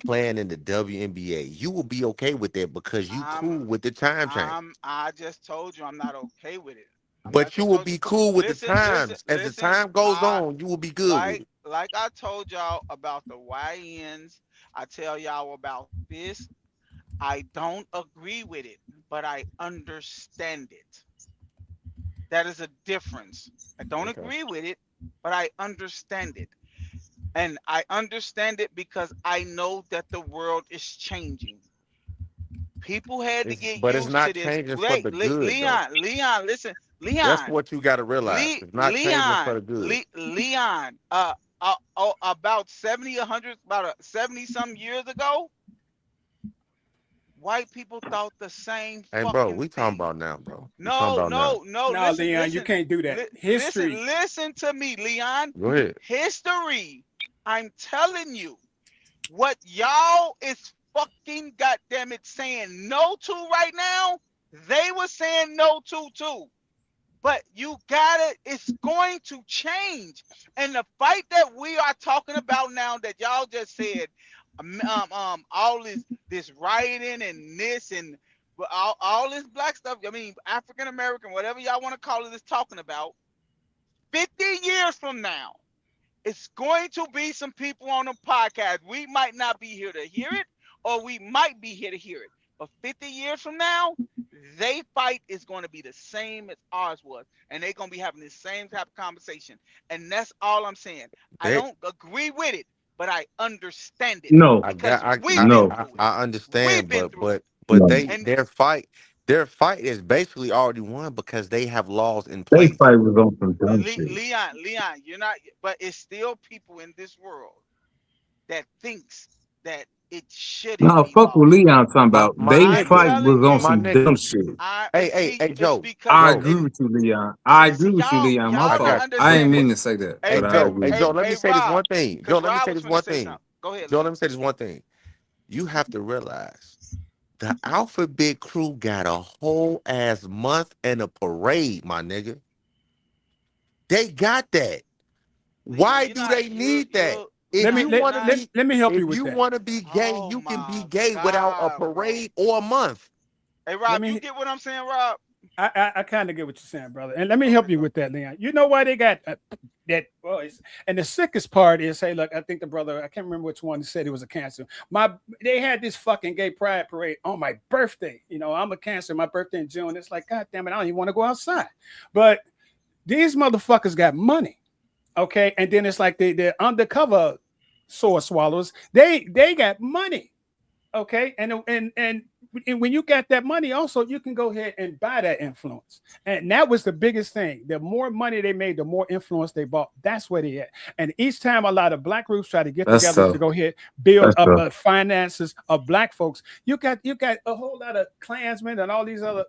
playing in the WNBA, you will be okay with that because you I'm cool with the time change. I just told you I'm not okay with it. I But you just will told you. be cool with the Listen, listen, times. As the listen. time goes on, you will be good with it. Like I told y'all about the YNs. I tell y'all about this. I don't agree with it, but I understand it. That is a difference. I don't Okay. agree with it, but I understand it. And I understand it because I know that the world is changing. People had to get But it's used to not this. changing for Wait, the good though. Leon, listen, That's Leon, what you got to realize. It's not changing for the good. Leon. About 70, 100, about 70 some years ago, white people thought the same Hey, bro, fucking we talking thing. about now, bro. We talking No, about now. no, no. no, Leon, you can't do that. History. Listen to me, Leon. Go ahead. History. I'm telling you, what y'all is fucking goddamn it saying no to right now. They were saying no to too. But it's going to change. And the fight that we are talking about now, that y'all just said, all this rioting and this and all this black stuff, I mean, African American, whatever y'all want to call it, is talking about. 50 years from now, it's going to be some people on the podcast. We might not be here to hear it, or we might be here to hear it. But 50 years from now, they fight is going to be the same as ours was. And they're going to be having the same type of conversation. And that's all I'm saying. I They, don't agree with it, but I understand it. No, Because we've been no, through it. I We've understand, been but through it. no. And their fight is basically already won because they have laws in They place. fight was on some dumb shit. Leon, you're not, but it's still people in this world that thinks that it shouldn't No, be fuck what laws. Leon talking about. My They I'm nigga, fight was telling on you, my some dumb nigga. shit. Hey, it's Joe, because I Joe, agree with you, Leon. I see agree with you, Leon. My I y'all not fault. got I ain't understanding. mean to say that, but I agree. Hey Hey, Joe, let me say this Rob, one thing. Joe, because let me Rob say was this going to one say thing. something. Go ahead, Joe, Leon. let me say this one thing. You have to realize the Alphabet Crew got a whole ass month and a parade, my nigga. They got that. Leon, Why do they need that? nah, Let me you're not. let me help If you with you that. want to be gay, Oh you can be my gay without a God, bro. parade or a month. Hey, Let Rob, you me get what I'm saying, Rob? I kind of get what you're saying, brother. And let me Okay, help you bro. with that, Leon. You know why they got that? Well, and the sickest part is, hey, look, I think the brother, I can't remember which one said it was a cancer. They had this fucking gay pride parade on my birthday. You know, I'm a cancer. My birthday in June. It's like, God damn it, I don't even want to go outside. But these motherfuckers got money, okay? And then it's like they're undercover sword swallows. They got money. Okay, and when you got that money, also you can go ahead and buy that influence, and that was the biggest thing. The more money they made, the more influence they bought. That's where they at. And each time a lot of black groups try to get That's together to tough. go ahead build That's up tough. finances of black folks, you got a whole lot of Klansmen and all these other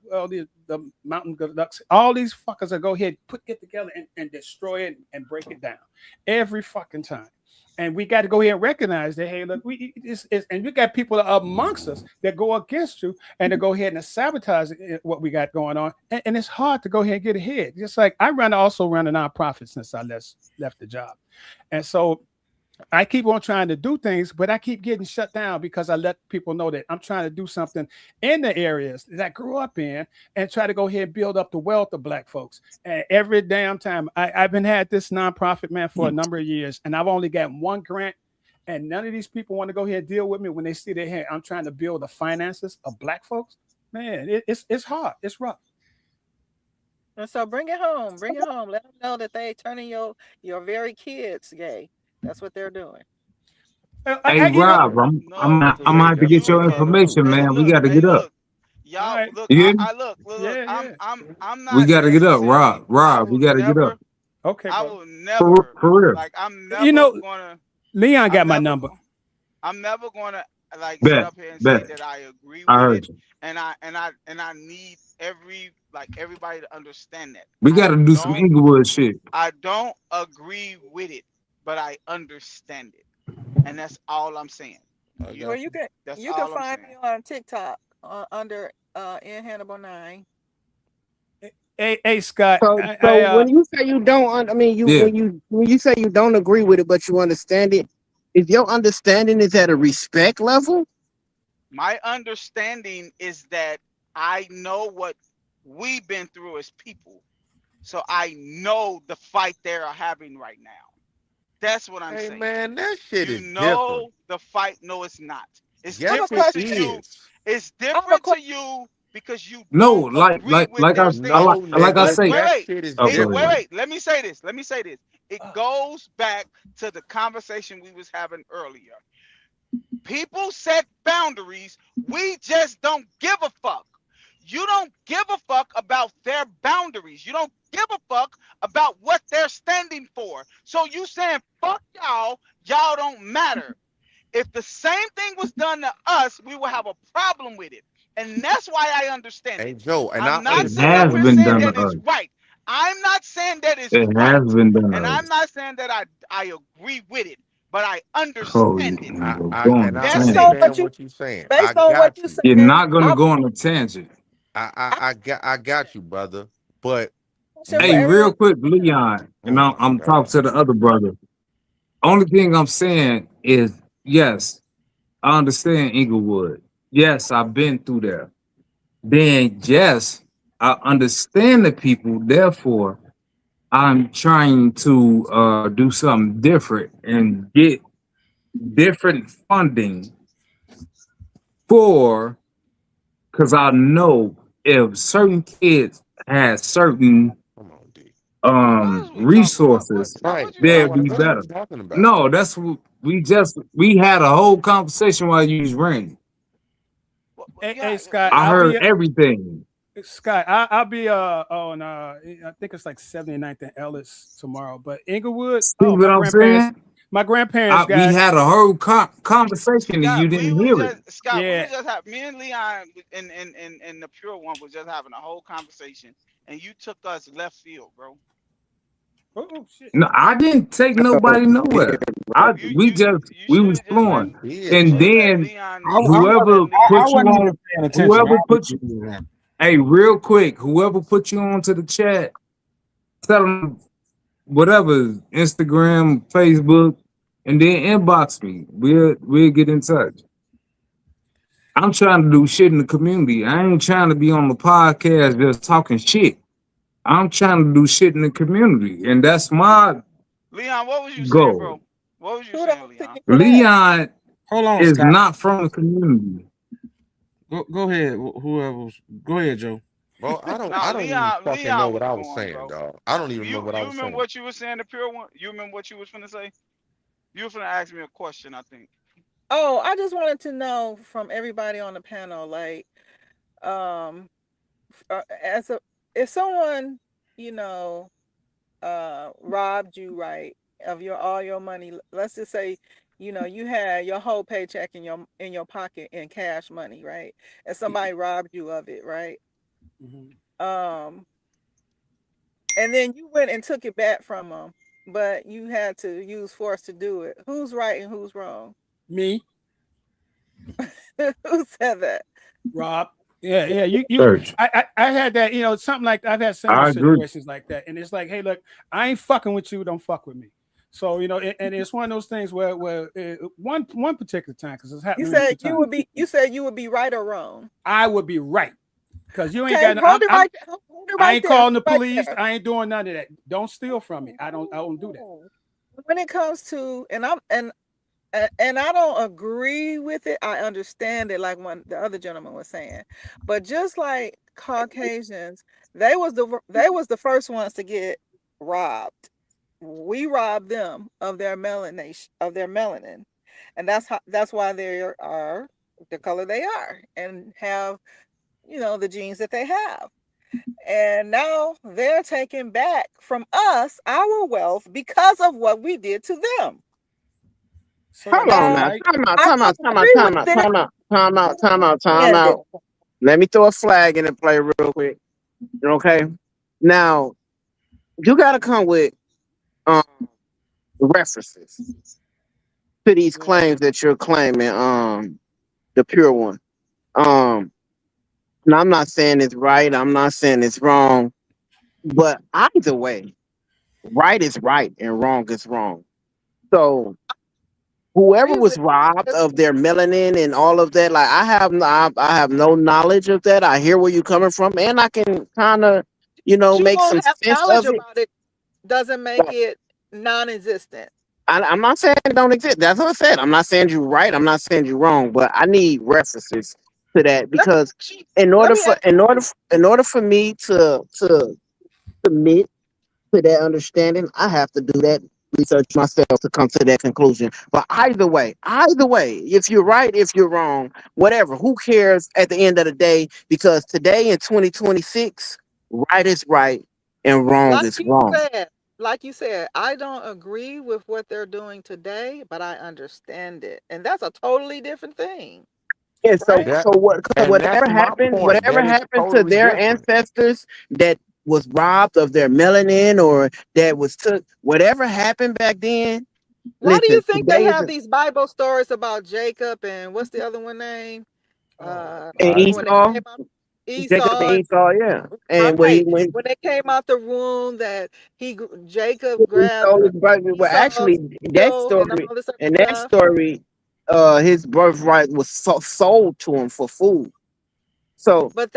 the Mountain Ducks, all these fuckers that go ahead put it together and destroy it and break it down every fucking time. And we got to go ahead and recognize that, hey, look, and you got people amongst us that go against you and to go ahead and sabotage what we got going on. And it's hard to go ahead and get ahead. Just like I also run a nonprofit since I left the job. And so I keep on trying to do things, but I keep getting shut down because I let people know that I'm trying to do something in the areas that I grew up in and try to go ahead and build up the wealth of black folks. And every damn time I've been had this nonprofit, man, for a number of years, and I've only got one grant. And none of these people want to go ahead and deal with me when they see that, hey, I'm trying to build the finances of black folks. Man, it's hard. It's rough. And so bring it home. Bring it home. Let them know that they turning your very kids gay. That's what they're doing. Hey, You know, Rob, No, That's I'm gonna have to what get we your trying to do. information, hey, man. We look, got to hey, get up. look, all y'all, right. look, You hear me? look. Yeah, yeah. I'm We not got to get up, necessarily. I Rob. We will got to get up never. Okay, I brother. will never. For real. Like, I'm You never know, gonna. Leon I'm got my never. number. I'm never gonna like sit Bet, up here and say bet. that I agree I with heard it, you. and I need everybody to understand that We got to do some Inglewood shit. I don't agree with it, but I understand it, and that's all I'm saying. I You, Well, got you. that's you can all I'm find saying. me on TikTok under in Hannibal 9. Hey, Scott. So when you say you don't, I mean, Yeah. when you say you don't agree with it, but you understand it, is your understanding is at a respect level? My understanding is that I know what we've been through as people, so I know the fight they are having right now. That's what I'm Hey saying. man, that shit You is different. know the fight. No, it's not. It's I have a Yes, it different to question. you. is. It's I have a different to question. you because you No, don't agree with their stance. No, like I But nigga, say. wait, that wait. shit is Oh, go Wait, different. ahead. wait. Let me say this. Let me say this. It goes back to the conversation we was having earlier. People set boundaries. We just don't give a fuck. You don't give a fuck about their boundaries. You don't give a fuck about what they're standing for. So you saying fuck y'all don't matter. If the same thing was done to us, we would have a problem with it. And that's why I understand Hey it. Joe, and I'm It not sitting has up here been saying done to that it's us. right. I'm not saying that it's It has right. been done to And I'm us. not saying that I agree with it, but I Oh, understand it. you're going and to I That's Based it. on tangent. what understand you what you're saying. I based on what got you you. You're saying, not going to I go on a tangent. I I got you, brother. But Question for Hey, real everyone. quick, Leon, and Oh my I'm talking god. to the other brother. Only thing I'm saying is, yes, I understand Inglewood. Yes, I've been through there. Then, yes, I understand the people. Therefore, I'm trying to do something different and get different funding for, because I know if certain kids had certain Come on, D. What is we talking about? What resources, now? Right. What you But they'd talking be what are about? we better. talking about? No, that's what we had a whole conversation while you was ranting. Hey, Scott, I I'll heard be everything. Scott. I'll be on I think it's like 79th and Ellis tomorrow. But Inglewood, See oh what I'm saying? my grandparents We got had a whole conversation and Scott, you didn't hear it. We yeah. was just have me and Leon and the pure one was just having a whole conversation, and you took us left field, bro. Oh shit. No, I didn't take nobody nowhere. You We you just you we should was have just let flowing, You did, you and should have bro. let then Leon you should have I whoever let I Leon put you wasn't even on, paying attention. whoever I put you, was hey, real quick, whoever put you on to the chat, tell them whatever, Instagram, Facebook, and then inbox me. We'll get in touch. I'm trying to do shit in the community. I ain't trying to be on the podcast just talking shit. I'm trying to do shit in the community, and that's my Leon, what was you saying, goal. bro? What was you Kudos saying, to Leon? you for that. Leon Hold on, is Scott. not from the community. Go ahead. Whoever. Go ahead, Joe. Bro, Now I don't even fucking know Leon what was I was going, saying, bro. dog. I don't even remember what I You was remember saying. what you were saying, the pure one? You remember what you was finna say? You were finna ask me a question, I think. Oh, I just wanted to know from everybody on the panel, like, as a if someone, you know, robbed you, right, of your all your money. Let's just say, you had your whole paycheck in your pocket in cash money, right? And somebody robbed you of it, right? Mhm. Um, and then you went and took it back from them, but you had to use force to do it. Who's right and who's wrong? Me, Who said that? Rob. Yeah. You. Church. I had that. Something like I've had similar I agree. situations like that, and it's like, hey, look, I ain't fucking with you. Don't fuck with me. So and it's one of those things where one particular time, because it's happened to me a few times, You said you would be right or wrong. I would be right because you ain't Okay, got. hold it I right ain't there. calling the Right police. there. I ain't doing none of that. Don't steal from me. I don't do that. When it comes to and I don't agree with it. I understand it, like when the other gentleman was saying, but just like Caucasians, they was the first ones to get robbed. We robbed them of their melanin, and that's why they are the color they are and have the genes that they have. And now they're taking back from us our wealth because of what we did to them. So then Hold is on it And now. right? I don't agree with it. Time And out. Let me throw a flag in and play real quick. Okay. Now you gotta come with um references to these Yeah. claims that you're claiming, the pure one. Um now I'm not saying it's right, I'm not saying it's wrong, but either way, right is right and wrong is wrong. So whoever agree was with robbed it. of their melanin and all of that, like I have no knowledge of that. I hear where you're coming from, and I can kind of, You make some won't have sense knowledge of it. about it doesn't make But it non-existent. I'm not saying it don't exist. That's what I said. I'm not saying you're right. I'm not saying you're wrong. But I need references to that Let because me let me ask in order for me to submit to that understanding, I have to do that research myself to come to that conclusion. But either way, if you're right, if you're wrong, whatever, who cares at the end of the day? Because today in 2026, right is right and wrong like is you wrong. said, I don't agree with what they're doing today, but I understand it. And that's a totally different thing, And so, right? That and that's whatever my happened, point. That is to totally their different. ancestors that was robbed of their melanin or that was took, whatever happened back then. Why do you Listen, think they today is have these Bible stories about Jacob and what's the other one name? Oh, and When they Esau. came out, Jacob and Esau. Esau, yeah. And when he Right. went, When they came out the room, that Jacob he grabbed stole his brother. Well, Esau's actually, that heel and story, all this other in that stuff. story, his birthright was sold to him for food. So But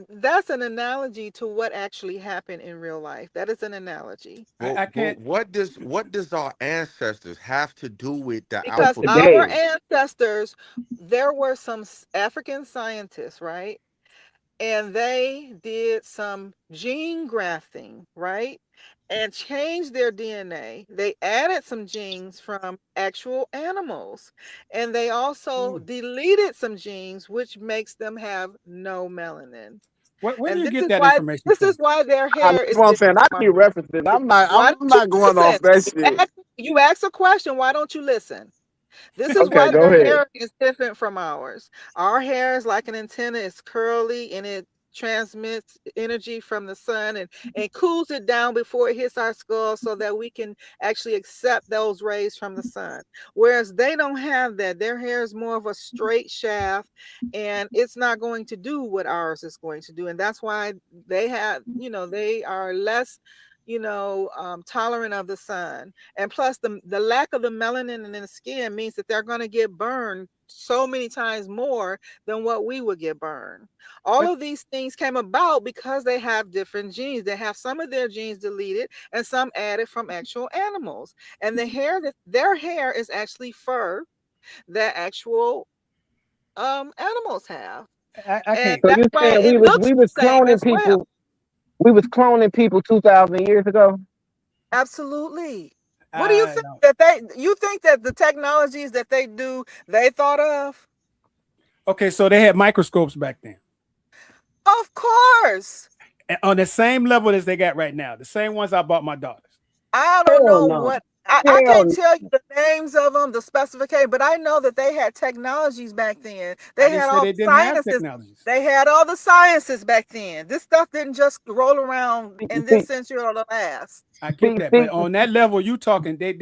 that's an analogy to what actually happened in real life. That is an analogy. I But can't. what does our ancestors have to do with the Because alphabet our today, crew? ancestors, there were some African scientists, right? And they did some gene grafting, right? And changed their DNA. They added some genes from actual animals. And they also deleted some genes, which makes them have no melanin. Where do And you this get is that why information from? their that's hair is what I'm saying. different I from need ours. references. I'm not. Why I'm don't you not going listen? off that shit. You ask a question, why don't you listen? This is Okay, why go their ahead. hair is different from ours. Our hair is like an antenna, it's curly and it transmits energy from the sun and cools it down before it hits our skull so that we can actually accept those rays from the sun. Whereas they don't have that. Their hair is more of a straight shaft and it's not going to do what ours is going to do. And that's why they have, they are less tolerant of the sun. And plus the lack of the melanin in the skin means that they're going to get burned so many times more than what we would get burned. All But of these things came about because they have different genes. They have some of their genes deleted and some added from actual animals. And their hair is actually fur that actual animals have. I And can't. So that's you why saying it looks we the was same cloning as well. people? We was cloning people 2,000 years ago. Absolutely. What do you I think don't. you think that the technologies that they do, they thought of? Okay, so they had microscopes back then, Of course. and on the same level as they got right now, the same ones I bought my daughters. I don't Hell know no. what I Hell can't no. tell you the names of them, the specification, but I know that they had technologies back then. I They didn't had say all they the didn't have sciences. technologies. They had all the sciences back then. This stuff didn't just roll around in this See, century or the last. I get see, that, see, but on that level you talking, they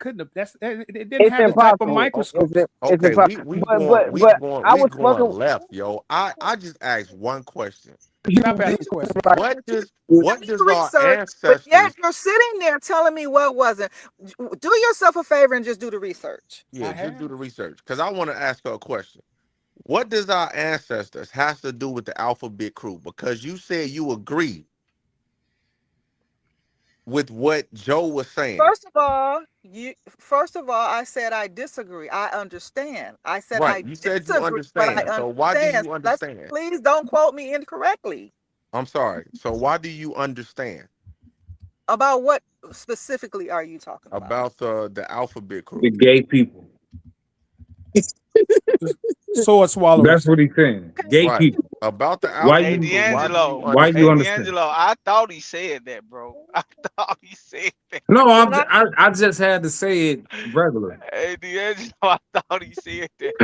couldn't have. They didn't it's have the type of impossible. microscopes. It's Okay, impossible. But I we was going fucking. left, yo. I just asked one question. You Stop did asking questions. right. What does our Research, but yet ancestors? you're sitting there telling me what wasn't. Do yourself a favor and just do the research. Yeah, I just do have. the research because I want to ask her a question. What does our ancestors has to do with the alphabet crew? Because you said you agree with what Joe was saying. First of all, I said I disagree. I understand. I said Right. I You said you disagree, but I understand. So why do understand. you Let's understand? please don't quote me incorrectly I'm sorry. So why do you understand about what specifically are you talking about? about the alphabet The crew? gay people. Sword That's swallowers. what he's saying. Gay Right. people. About the Why Hey alphabet you crew. Why do you D'Angelo. why you Hey understand? understand? D'Angelo, I thought he said that, bro. I thought he said that. No, When I I just had to say it regular. Hey D'Angelo, I thought he said that.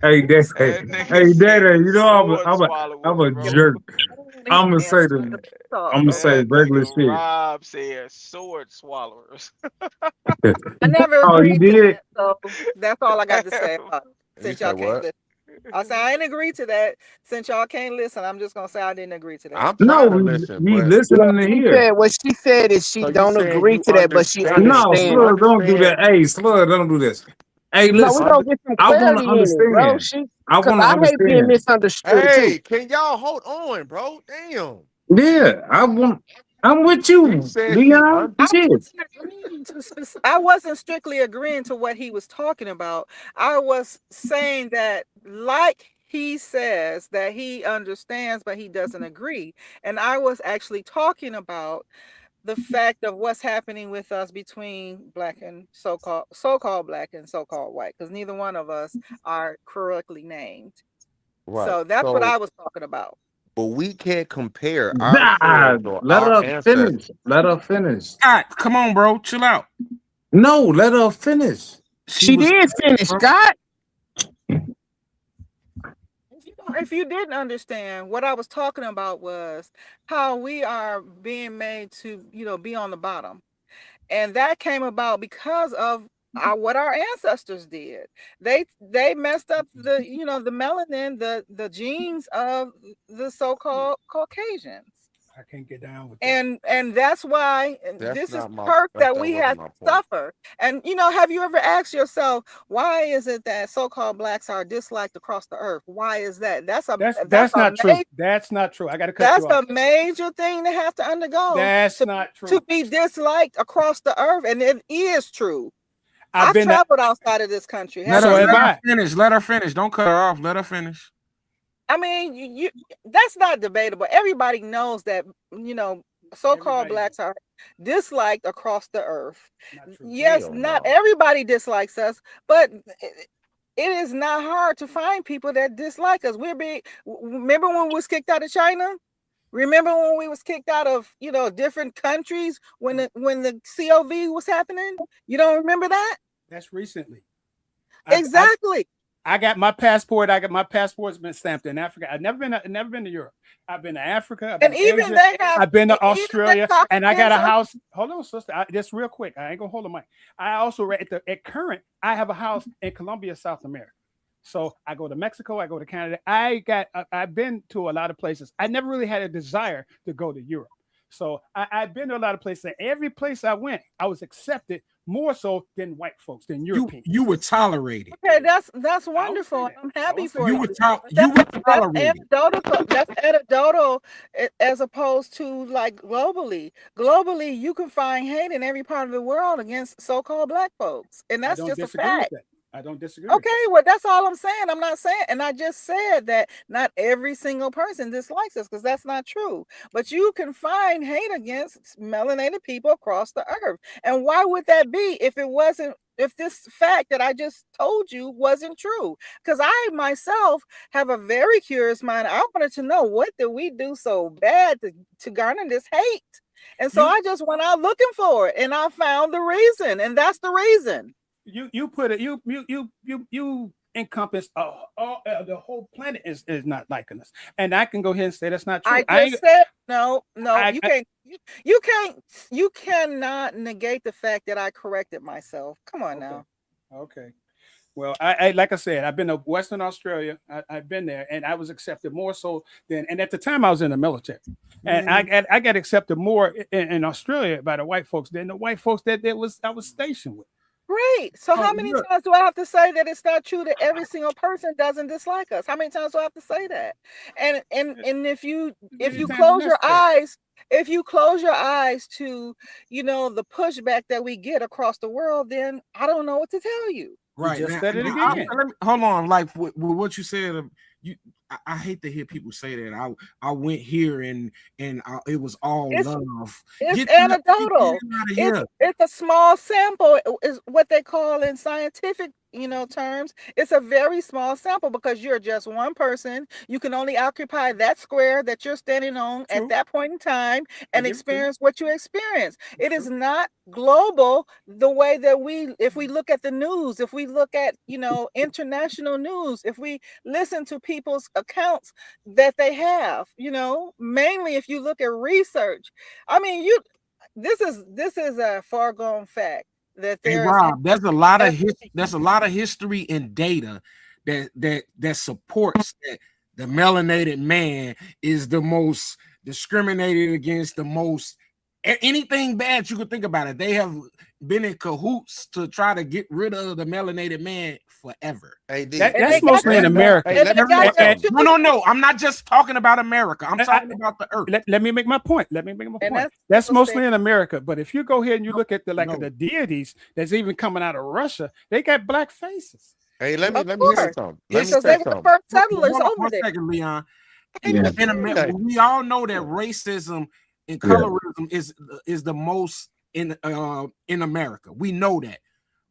Hey, That Daddy, nigga hey, said Daddy, the you know sword I'm swallowers, a bro. jerk. only I'm gonna say answer the the talk, I'm gonna say okay? That regular nigga shit. Rob said sword swallowers. I never Oh, you agreed to did? that, so that's all I got to say about it. You Since said y'all can't what? listen, I said I ain't agree to that. Since y'all can't listen, I'm just gonna say I didn't agree to that. I'm No, trying to listen, we but Well, listening to she hear. said what she said is she so you don't saying agree you to that, but she understand? No, You understands. Slug, don't do understand? that. Hey, Slug, don't do this. Hey, No, we listen, gonna Under, get some I want to clarity in it, bro. understand. I Cause want to I hate being understand. misunderstood too. hey, can y'all hold on, bro? Damn. Yeah, I'm with She you, said she Leon. I Shit. wasn't I wasn't strictly agreeing to what he was talking about. I was saying that, like he says, that he understands, but he doesn't agree. And I was actually talking about the fact of what's happening with us between black and so-called black and so-called white, because neither one of us are correctly named. right. So that's what So, I was talking about. but we can't compare Nah, ourselves or let our her ancestors. finish. Let her finish. God, come on, bro. Chill out. No, let her finish. She She was did finish, Scott. If you didn't understand, what I was talking about was how we are being made to, be on the bottom. And that came about because of what our ancestors did. They messed up the the melanin, the genes of the so-called Caucasians. I can't get down with that. And that's why this is that we wasn't have my to point. suffer. And have you ever asked yourself, why is it that so-called blacks are disliked across the earth? Why is that? That's not true. That's not true. I got to cut you off. That's a major thing to have to undergo. That's not true. To be disliked across the earth, and it is true. I've traveled outside of this country. Let her finish. Let her finish. Don't cut her off. Let her finish. I mean, that's not debatable. Everybody knows that, so-called blacks are disliked across the earth. Yes, not everybody dislikes us, but it is not hard to find people that dislike us. Remember when we was kicked out of China? Remember when we was kicked out of, different countries when the COV was happening? You don't remember that? That's recently. Exactly. I got my passport. My passport's been stamped in Africa. I've never been to Europe. I've been to Africa. I've been to Asia. I've been to Australia, and I got a house. Hold on, sister. Just real quick. I ain't gonna hold the mic. I also at current. I have a house in Colombia, South America. So I go to Mexico. I go to Canada. I've been to a lot of places. I never really had a desire to go to Europe. So I've been to a lot of places. Every place I went, I was accepted more so than white folks, than Europeans. You were tolerated. Okay, that's wonderful. I'm happy for you. You were tolerated. That's anecdotal as opposed to like globally. Globally, you can find hate in every part of the world against so-called black folks, and that's just a fact. I don't disagree. Okay, well, that's all I'm saying. I'm not saying, and I just said that not every single person dislikes us, because that's not true. But you can find hate against melanated people across the earth. And why would that be if this fact that I just told you wasn't true? Because I myself have a very curious mind. I wanted to know, what did we do so bad to garner this hate? And so I just went out looking for it, and I found the reason, and that's the reason. You put it. You encompass the whole planet is not liking us, and I can go ahead and say that's not true. I just said no. You cannot negate the fact that I corrected myself. Come on now. Okay. Well, I like I said, I've been to Western Australia. I've been there, and I was accepted more so than. And at the time, I was in the military, and I got accepted more in Australia by the white folks than the white folks that I was stationed with. Great. So how many times do I have to say that it's not true that every single person doesn't dislike us? How many times do I have to say that? And if you close your eyes, to the pushback that we get across the world, then I don't know what to tell you. Right. You just said it again. Hold on. Like with what you said, I hate to hear people say that. I went here and it was all love. It's anecdotal. It's a small sample, is what they call in scientific terms. It's a very small sample because you're just one person. You can only occupy that square that you're standing on at that point in time and experience what you experience. It is not global the way that if we look at the news, if we look at international news, if we listen to people's accounts that they have, mainly if you look at research. I mean, this is a far gone fact that there's a lot of history and data that supports that the melanated man is the most discriminated against, the most anything bad you could think about it. They have been in cahoots to try to get rid of the melanated man forever. Hey, that's mostly in America. No. I'm not just talking about America. I'm talking about the earth. Let me make my point. That's mostly in America. But if you go here and you look at the deities that's even coming out of Russia, they got black faces. Hey, let me say something. Because they were the first settlers over there. Second, Leon. We all know that racism and colorism is the most in America. We know that,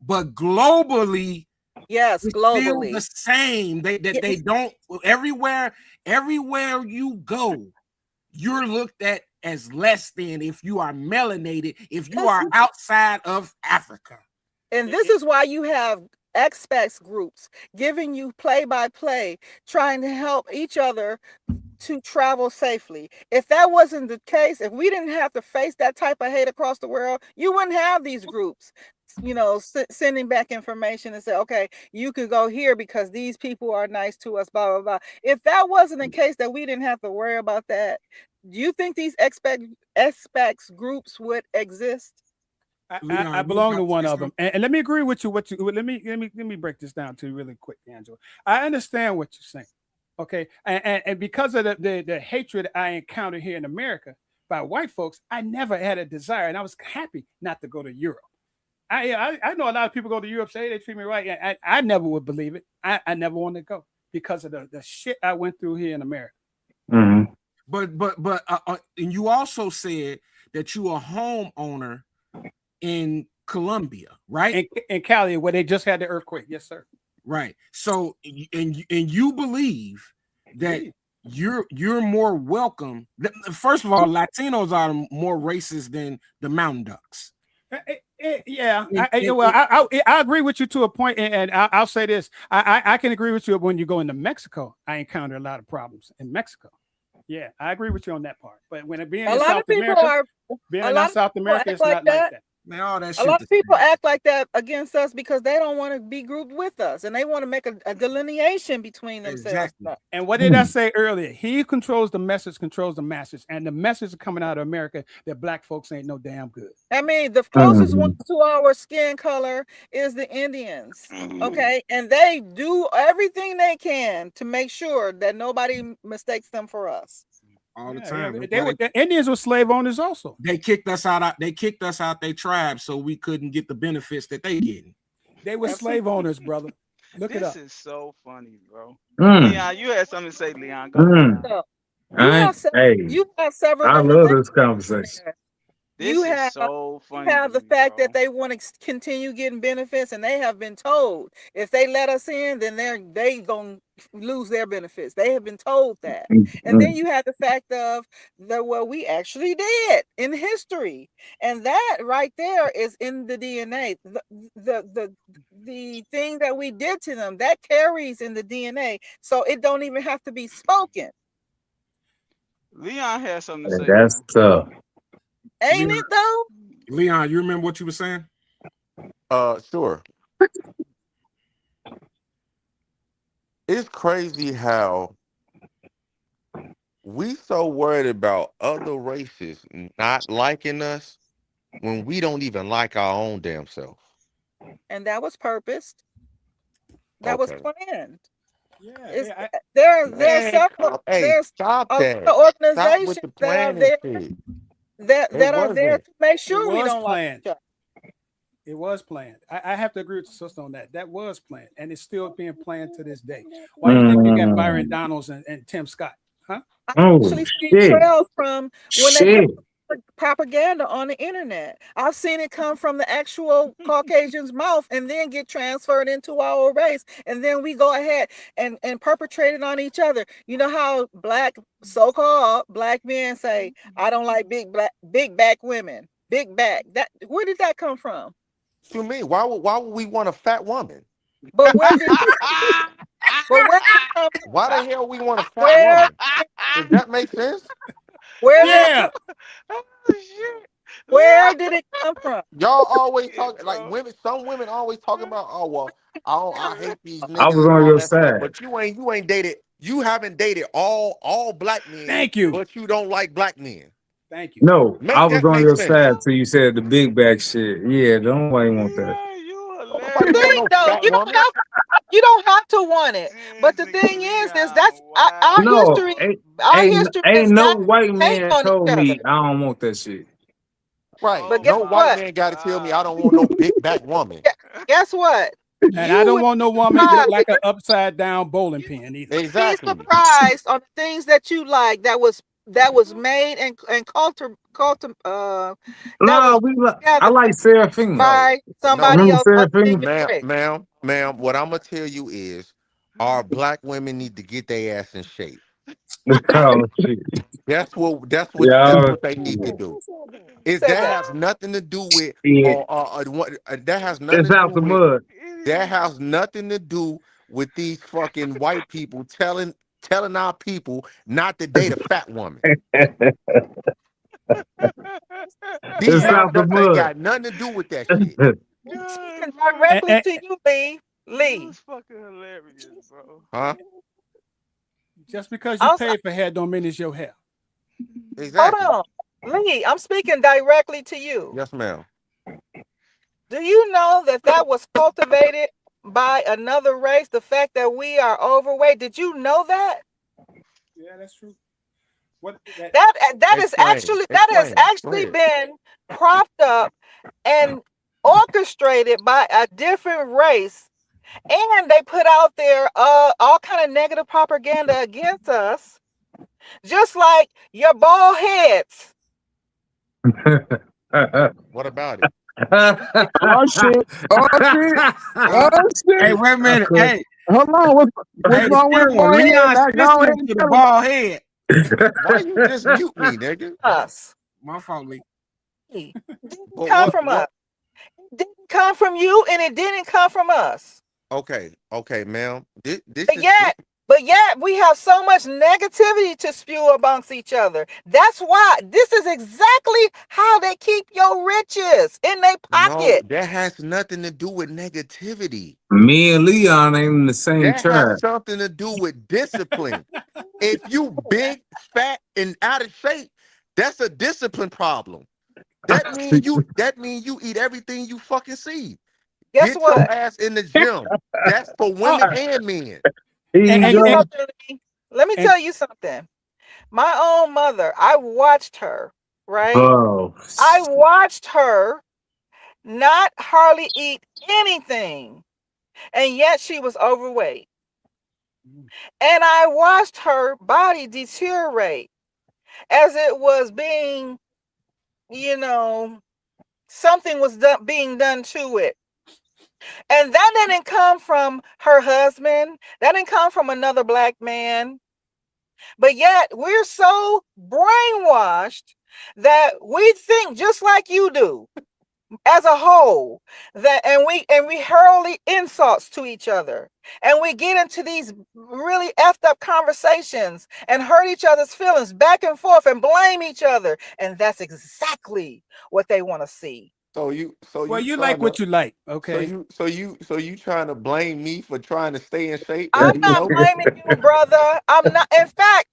but globally, yes, globally, still the same. They don't everywhere you go, you're looked at as less than if you are melanated, if you are outside of Africa. And this is why you have experts groups giving you play by play, trying to help each other to travel safely. If that wasn't the case, if we didn't have to face that type of hate across the world, you wouldn't have these groups, sending back information and say, okay, you could go here because these people are nice to us, blah, blah, blah. If that wasn't the case, that we didn't have to worry about that, do you think these experts groups would exist? I belong to one of them, and let me agree with you. Let me break this down to you really quick, Angela. I understand what you're saying, okay, and because of the hatred I encountered here in America by white folks, I never had a desire, and I was happy not to go to Europe. I know a lot of people go to Europe, say they treat me right. I never would believe it. I never wanted to go because of the shit I went through here in America. Mm-hmm. But and you also said that you a homeowner in Colombia, right? In Cali, where they just had the earthquake. Yes, sir. Right. So, and you believe that you're more welcome. First of all, Latinos are more racist than the Mountain Ducks. Yeah, I agree with you to a point, and I'll say this: I can agree with you when you go into Mexico. I encounter a lot of problems in Mexico. Yeah, I agree with you on that part. But when it being in South America, it's not like that. Man, all that a lot of people act like that against us because they don't want to be grouped with us, and they want to make a delineation between themselves. Exactly. And what did I say earlier? He controls the message, controls the masses, and the message is coming out of America that black folks ain't no damn good. I mean, the closest one to our skin color is the Indians, okay, and they do everything they can to make sure that nobody mistakes them for us. All the time. The Indians were slave owners also. They kicked us out. They kicked us out their tribe, so we couldn't get the benefits that they getting. They were slave owners, brother. Look it up. This is so funny, bro. Leon, you had something to say, Leon. Go ahead. You have several. I love this conversation. This is so funny. You have the fact that they want to continue getting benefits, and they have been told if they let us in, then they gonna lose their benefits. They have been told that. And then you have the fact of what we actually did in history, and that right there is in the DNA. The thing that we did to them, that carries in the DNA, so it don't even have to be spoken. Leon has something to say. That's tough. Ain't it though? Leon, you remember what you were saying? Sure. It's crazy how we so worried about other races not liking us when we don't even like our own damn self. And that was purposed. That was planned. Yeah, there's several organizations that are there that are there to make sure we don't like each other. It was planned. I have to agree with the sister on that. That was planned, and it's still being planned to this day. Why do you think you got Byron Donalds and Tim Scott? Huh? I actually see trails from when they put propaganda on the internet. I've seen it come from the actual Caucasian's mouth and then get transferred into our race, and then we go ahead and perpetrate it on each other. You know how so-called black men say, "I don't like big back women." Big back. Where did that come from? To me, why would we want a fat woman? But where did why the hell we want a fat woman? Does that make sense? Where did it come from? Y'all always talk like women. Some women always talking about, oh well, I hate these niggas. I was on your side, but you ain't dated. You haven't dated all black men. Thank you. But you don't like black men. Thank you. No, I was on your side till you said the big back shit. Yeah, don't nobody want that. You don't have to want it. But the thing is that's our history. Ain't no white man told me I don't want that shit. Right. But no white man got to tell me I don't want no big back woman. Guess what? And I don't want no woman that like an upside down bowling pin either. Exactly. Be surprised on the things that you like that was made and I like Seraphina. By somebody else. Ma'am, what I'm gonna tell you is our black women need to get their ass in shape. That's what they need to do. That has nothing to do with that has nothing it's out the mud. That has nothing to do with these fucking white people telling our people not to date a fat woman. These It's out the motherfuckers ain't mud. got nothing to do with that shit. Speaking Bro, directly to you, Lee. this fucking hilarious, bro. Huh? Just because you pay for hair don't mean it's your hair. Exactly. Hold on, Lee. I'm speaking directly to you. Yes, ma'am. Do you know that was cultivated by another race? The fact that we are overweight. Did you know that? Yeah, that's true. What that has actually been propped up and orchestrated by a different race, and they put out there all kind of negative propaganda against us, just like your bald heads. What about it? Oh shit! Oh shit! Oh shit! Hey, wait a minute. Hey, hold on. What's wrong with bald head? Leon's sensitive to the bald head. Why you just mute me, nigga? Us. My fault, Lee. Didn't come from us. It didn't come from you, and it didn't come from us. Okay, ma'am. But yet we have so much negativity to spew amongst each other. That's why this is exactly how they keep your riches in their pocket. No, that has nothing to do with negativity. Me and Leon ain't in the same That tribe. has something to do with discipline. If you big, fat, and out of shape, that's a discipline problem. That means you eat everything you fucking see. Guess Get what? your ass in the gym. That's for women and men. Let me tell you something. My own mother, I watched her, right? Oh. I watched her not hardly eat anything, and yet she was overweight. And I watched her body deteriorate as it was being, something was being done to it. And that didn't come from her husband. That didn't come from another black man. But yet we're so brainwashed that we think just like you do as a whole, that and we hurl insults to each other, and we get into these really effed up conversations and hurt each other's feelings back and forth and blame each other. And that's exactly what they want to see. Well, you like what you like, okay? So you trying to blame me for trying to stay in shape? I'm not blaming you, brother. I'm not. In fact,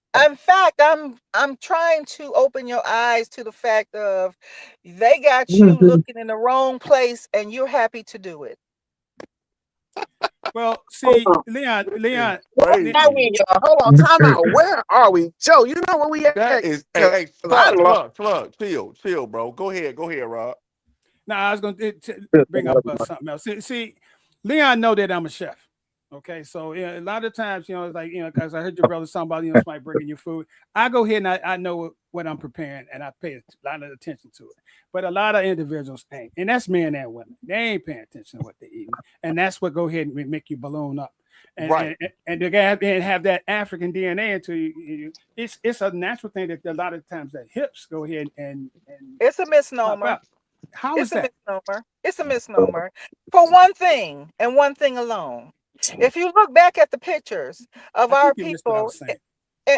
I'm trying to open your eyes to the fact of they got you looking in the wrong place, and you're happy to do it. Well, see, Leon. Where are we, y'all? Hold on, time out. Where are we, Joe? You know where we at? That is, hey, Slug, chill, bro. Go ahead, Rob. Now, I was going to bring up something else. See, Leon know that I'm a chef. Okay, so a lot of times, it's like, because I heard your brother talking about, somebody bringing you food. I go here and I know what I'm preparing, and I pay a lot of attention to it. But a lot of individuals ain't, and that's men and women. They ain't paying attention to what they eat, and that's what go ahead and make you balloon up. And, right. And to have that African DNA into you, it's a natural thing that a lot of times that hips go ahead and it's a misnomer. How is that? It's a misnomer. For one thing, and one thing alone. If you look back at the pictures of our people,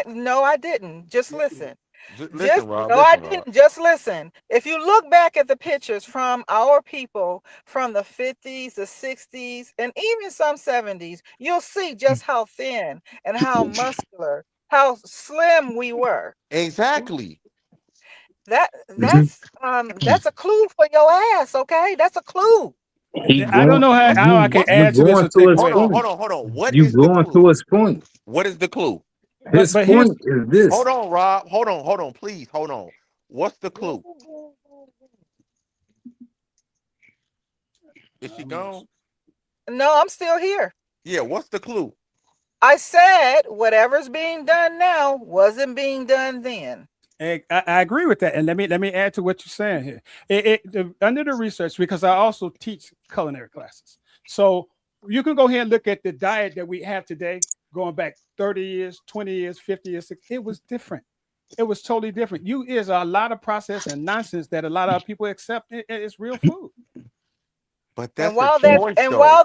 no, I didn't. Just listen. Just listen. If you look back at the pictures from our people from the 50s, the 60s, and even some 70s, you'll see just how thin and how muscular, how slim we were. Exactly. That's a clue for your ass, okay? That's a clue. I don't know how I can add to this. Hold on. What is the clue? To his point. What is the clue? His point is this. Hold on, Rob. Hold on. Please, hold on. What's the clue? Is she gone? No, I'm still here. Yeah, what's the clue? I said whatever's being done now wasn't being done then. I agree with that, and let me add to what you're saying here. Under the research, because I also teach culinary classes, so you can go ahead and look at the diet that we have today, going back 30 years, 20 years, 50 years. It was different. It was totally different. Is a lot of process and nonsense that a lot of people accept. It's real food. But And that's a while that choice, though.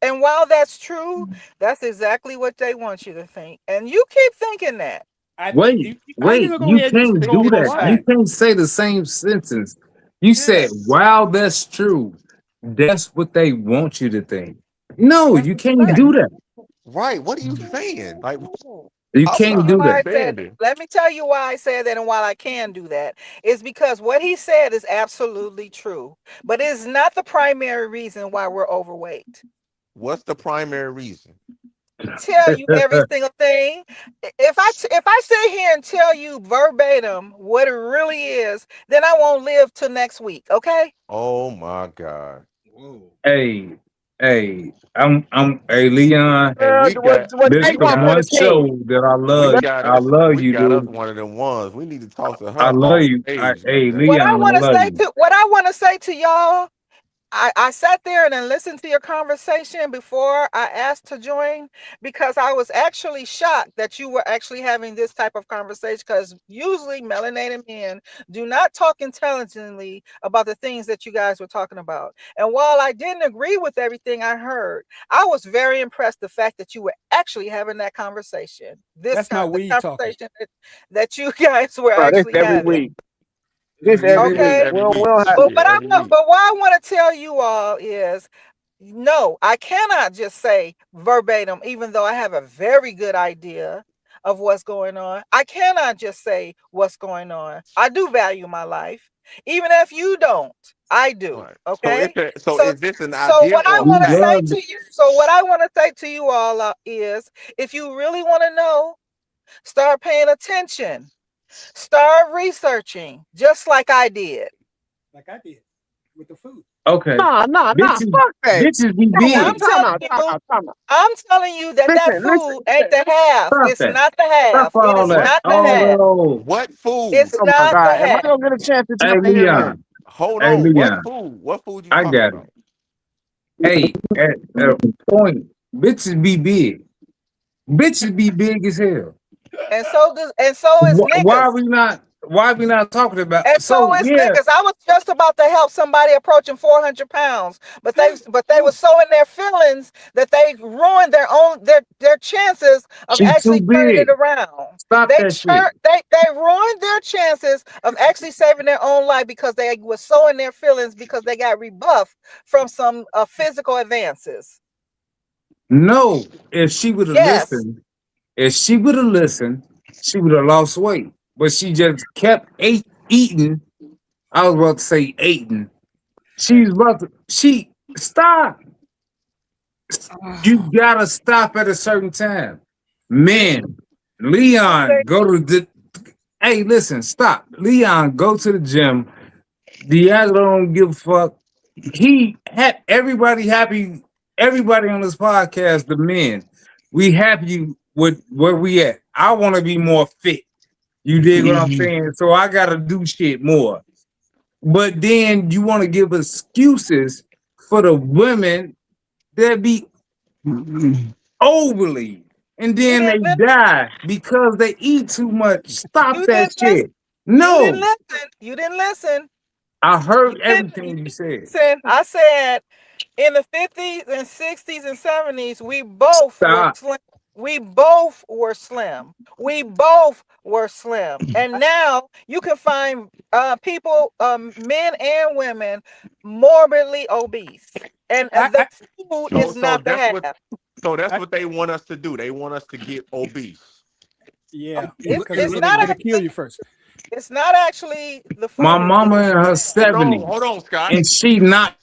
and while that's true, that's exactly what they want you to think. And you keep thinking that. Wait, How you gonna go you ahead and can't say do it But this that. You right. way? can't say the same sentence. You Yeah, said, "Wow, that's true." That's what they want you to think. No, that's you what you can't say. do that. Right. What are you saying? Like, You I'm can't not do Why that. I said, understanding. let me tell you why I said that and why I can do that is because what he said is absolutely true, but it is not the primary reason why we're overweight. What's the primary reason? Tell you every single thing. If I sit here and tell you verbatim what it really is, then I won't live till next week. Okay? Oh my God. Whoa. Hey, hey, Leon. Hey, we got What This they we the want got for the one team? show that I we love. got I us love we you, got us dude. one of them ones. We need to talk to I her love on you. stage one Hey, day. What I Leon, I want to love say you. to what I want to say to y'all, I sat there and then listened to your conversation before I asked to join because I was actually shocked that you were actually having this type of conversation because usually melanated men do not talk intelligently about the things that you guys were talking about. And while I didn't agree with everything I heard, I was very impressed the fact that you were actually having that conversation. That's my The weed talking. conversation that you guys were Bro, this actually every having. week. Yeah, This he every Yeah, did. it's week. Okay. every We'll, week. we'll have. But Yeah, but I every know, week. but what I want to tell you all is no, I cannot just say verbatim, even though I have a very good idea of what's going on. I cannot just say what's going on. I do value my life, even if you don't. I All do. right. Okay. So So is this an so idea what I or a We want to fact? say love. to you, so what I want to say to you all is, if you really want to know, start paying attention, start researching, just like I did. Like I did with the food. Okay, Nah. bitches, Fuck that. bitches be Come on, I'm big. time telling out, time you. out, time out. I'm telling you that that Listen. food ain't the half. Stop It's that. not the Stop half. It all is What that. not the half. food? Oh, What food? It's Oh my not the God, am I half. gonna get a chance to hey, tell you man? Leon. Hold Hey, on. What Leon. food? What food you I talking got it. about? Hey, at a point, bitches be big. Bitches be big as hell. And so is Why are niggas. we not? Why are we not talking about? And so So is yeah, niggas. I was just about to help somebody approaching 400 pounds, but Yeah, they were so in their feelings that they ruined their chances of she too actually turning it big. around. Stop that shit. They ruined their chances of actually saving their own life because they were so in their feelings because they got rebuffed from some physical advances. No, if she would have Yes. listened, if she would have listened, she would have lost weight. But she just kept eating. I was about to say eating. yeah. She's about to. She stop. You Ah, gotta stop at a certain time. See? Man, Okay. Leon, go to the. Hey, listen, stop. Leon, go to the gym. Diaglo don't give a fuck. He had everybody happy. Everybody on this podcast, the men, we happy with where we at. I want to be more fit. You dig what I'm saying? So I gotta do shit more. But then you want to give excuses for the women that be overly, and You then they didn't die because they eat too much. Stop you that didn't listen. shit. You didn't No, listen. You didn't listen. I You heard didn't everything you said. listen. I said in the 50s and 60s and 70s, we both were Stop. slim. We both were slim. We both were slim. And now you can find people, men and women, morbidly obese. And I, the I, food So is so not the that's what half. that's I what they want us to do. They want us to get obese. yeah, because It's it'll not it'll kill actually you first. it's not actually the My food. mama in her Hold 70s, on, Scott. and she not.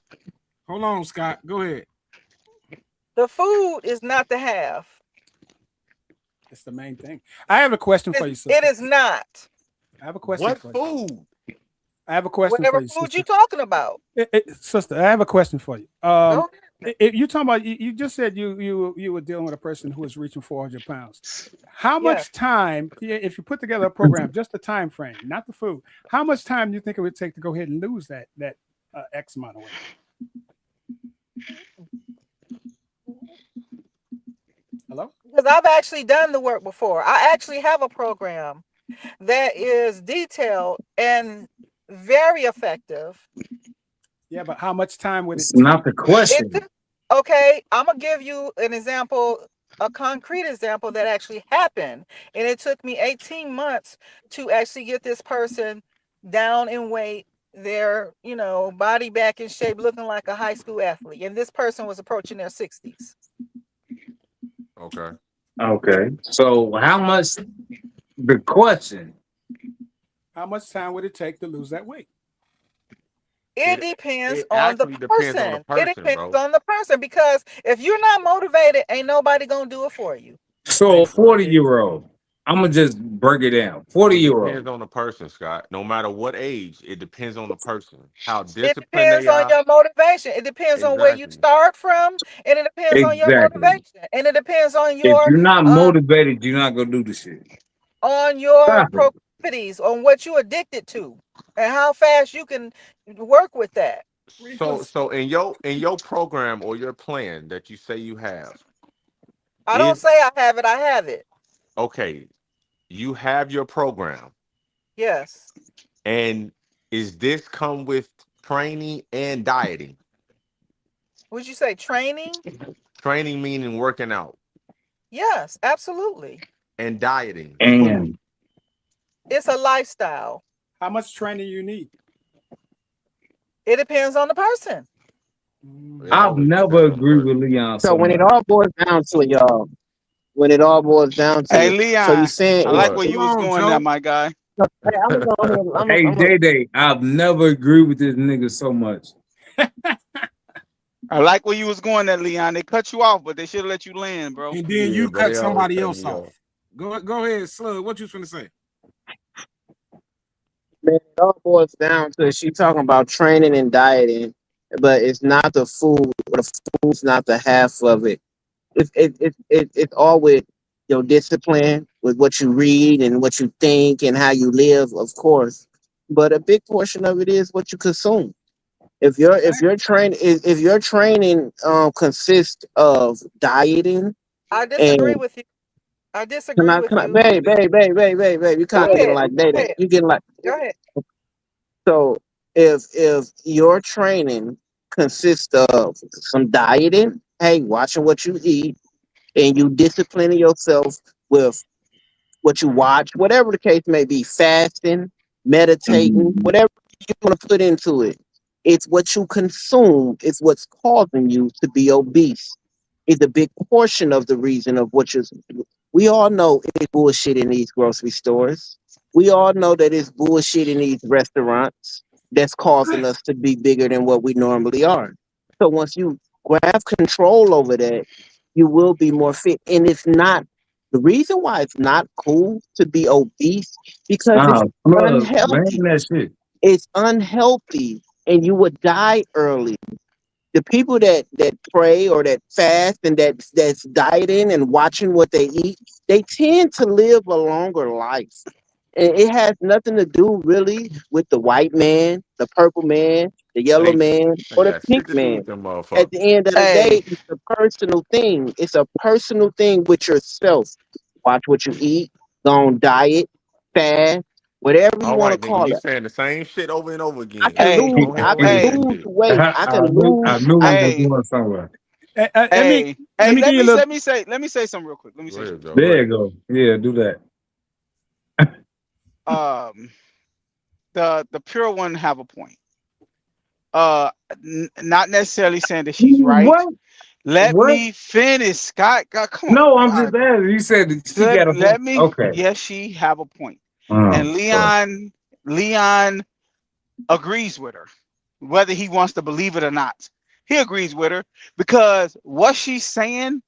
hold on, Scott. Go ahead. The food is not the half. It's the main thing. I have a question for you, It sister. is not. I have a question What for you. food? I have a question for Whatever you, food you sister. talking about. Sister, I have a question for you. Go You talking about you just said you were dealing with a person who was reaching 400 pounds. How Yes. much time, if you put together a program, just the time frame, not the food, how much time do you think it would take to go ahead and lose that X amount of weight? Hello? Because I've actually done the work before. I actually have a program that is detailed and very effective. Yeah, but how much time would it It's take? not the question. Okay, I'm gonna give you an example, a concrete example that actually happened, and it took me 18 months to actually get this person down in weight, their body back in shape, looking like a high school athlete, and this person was approaching their 60s. Okay. Okay. So how much? The question. How much time would it take to lose that weight? It depends It on the actually depends on the person. It person, depends bro. on the person, because if you're not motivated, ain't nobody gonna do it for you. So a 40-year-old. I'm gonna just break it down. 40-year-old. Depends on the person, Scott. No matter what age, it depends on the person. How It disciplined depends they on are. your motivation. It depends on where you Exactly. start from, and it depends on your Exactly. motivation, and it depends on If your you're not um motivated, you're not gonna do the shit. Stop it. proclivities, on what you're addicted to, and how fast you can work with that. So in your program or your plan that you say you have, I don't is say I have it. I have it. okay, you have your program. Yes. And is this come with training and dieting? Would you say training? Training meaning working out Yes, absolutely. and dieting, food. And It's a lifestyle. How much training you need? It depends on the person. It I've always never depends on the agreed with person. Leon So so when it much. all boils down to it, y'all, when it all boils down to Hey, it, so you Leon, saying I if like What? where Come you was on, going there, Joe. my guy. hey, I'm gonna go ahead, Hey, I'm gonna, Day, I've never agreed with this nigga so much. I like where you was going there, Leon. They cut you off, but they should have let you land, bro. And then Yeah, you bro. cut They always somebody cut else me off. off. Go ahead, Slug. What you finna say? man, it all boils down to it. She talking about training and dieting, but it's not the food, or the food's not the half of it. It's all with your discipline, with what you read and what you think and how you live, of course. But a big portion of it is what you consume. If your training consists of dieting I and disagree with you. I disagree with you. babe, you Go kind of getting ahead. like Go dating. ahead. You getting like Go ahead. so if your training consists of some dieting, hey, watching what you eat, and you disciplining yourself with what you watch, whatever the case may be, fasting, meditating, whatever you want to put into it. It's what you consume, it's what's causing you to be obese. It's a big portion of the reason of what you're. We all know it's bullshit in these grocery stores. We all know that it's bullshit in these restaurants that's causing us to be bigger than what we normally are. So once you grab control over that, you will be more fit. And it's not the reason why it's not cool to be obese because it's Nah, plug, man, unhealthy. that shit. It's unhealthy and you would die early. The people that pray or that fast and that's dieting and watching what they eat, they tend to live a longer life. And it has nothing to do really with the white man, the purple man, the yellow Ain't man, or ain't the got pink shit to do man. with them At motherfuckers. the end of the Hey, day, it's a personal thing. It's a personal thing with yourself. Watch what you eat, go on diet, fast, whatever you All want to right, nigga, call you it. saying the same shit over and over I again. can hey, lose. Go ahead I on and can say hey, that lose shit. weight. I can I lose. knew we was hey, going somewhere. hey, Let hey. me give Let you a me little. say something real quick. Let me Go say ahead, something. Joe. Go There you ahead. go. Yeah, do that. Um, the pure one have a point. Not necessarily saying that she's right. What? Let What? me finish, Scott. God, come on. No, I'm just God, asking. You said that she let got a point. let me. Okay. Yes, she have a point. Oh, And fuck. Leon agrees with her, whether he wants to believe it or not. He agrees with her because what she's saying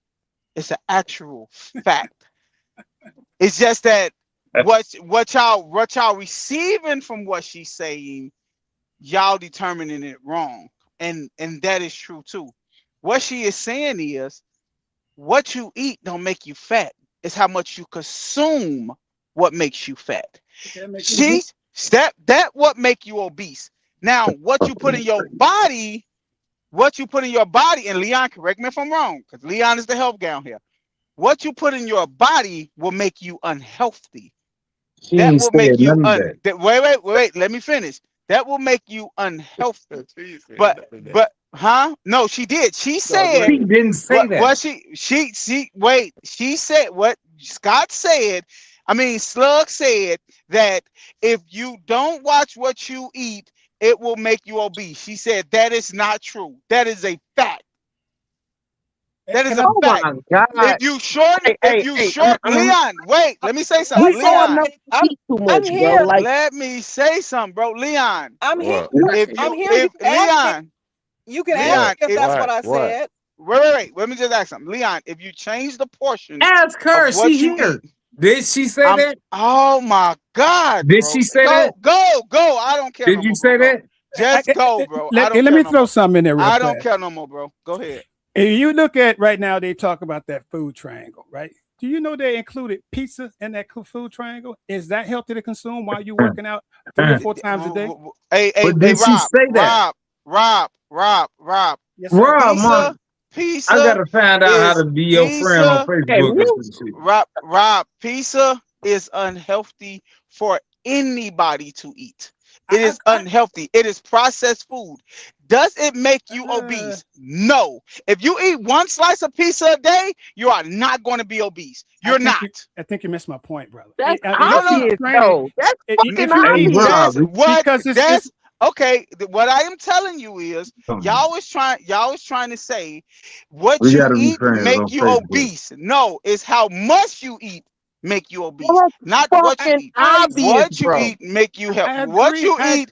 is an actual fact. It's just that what y'all receiving from what she's saying, y'all determining it wrong, and that is true too. What she is saying is what you eat don't make you fat. It's how much you consume what makes you fat. Okay, make you. She's that what make you obese. Now, what you put in your body, and Leon, correct me if I'm wrong, because Leon is the health gown here. What you put in your body will make you unhealthy. She That ain't will said make you none of that. wait, let me finish. That will make you unhealthy. She said But none of that. but huh? No, she did. She No, go said She ahead. didn't say that. what she wait. She said what Scott said. I mean, Slug said that if you don't watch what you eat, it will make you obese. She said that is not true. That is a fact. That is Can a I? Oh fact. my God. If you short, I'm Leon, wait, let me say we something. Listen, all Leon, know you eat too I'm much, bro. here. Like let me say something, bro. Leon, I'm here. What? I'm here. You if can ask me. Leon, You can ask Leon, What? me if if that's what What? I What? said. wait, let me just ask something. Leon, if you change the portions Ask of her. She what you here. eat, Did she say that? oh my God, Did bro. she say that? Go. I don't care no Did you more, bro. say Go. that? Just go, bro. I don't Let care me no throw more. something in there real I don't fast. care no more, bro. Go ahead. If you look at right now, they talk about that food triangle, right? Do you know they included pizza in that food triangle? Is that healthy to consume while you're working out 3 or 4 times a day? But Hey, did she say that? Rob. Yes, sir. Rob, Pizza, man, I pizza gotta find out how is to be your friend on pizza. hey, Facebook or real some shit. Rob, pizza is unhealthy for anybody to eat. It I, is unhealthy. It is processed food. Does it make you uh, obese? No. If you eat one slice of pizza a day, you are not going to be obese. You're not. I think you missed my point, brother. that's No, If you obvious, train, though. That's fucking if you Hey, eat obvious. Rob, That's because it's okay. What I am telling you is y'all was trying to say what we you gotta be eat friends make on you Facebook. obese. No, it's how much you eat make you obese, That's not what you fucking eat. I obvious, What you bro. eat make you healthy. I agree.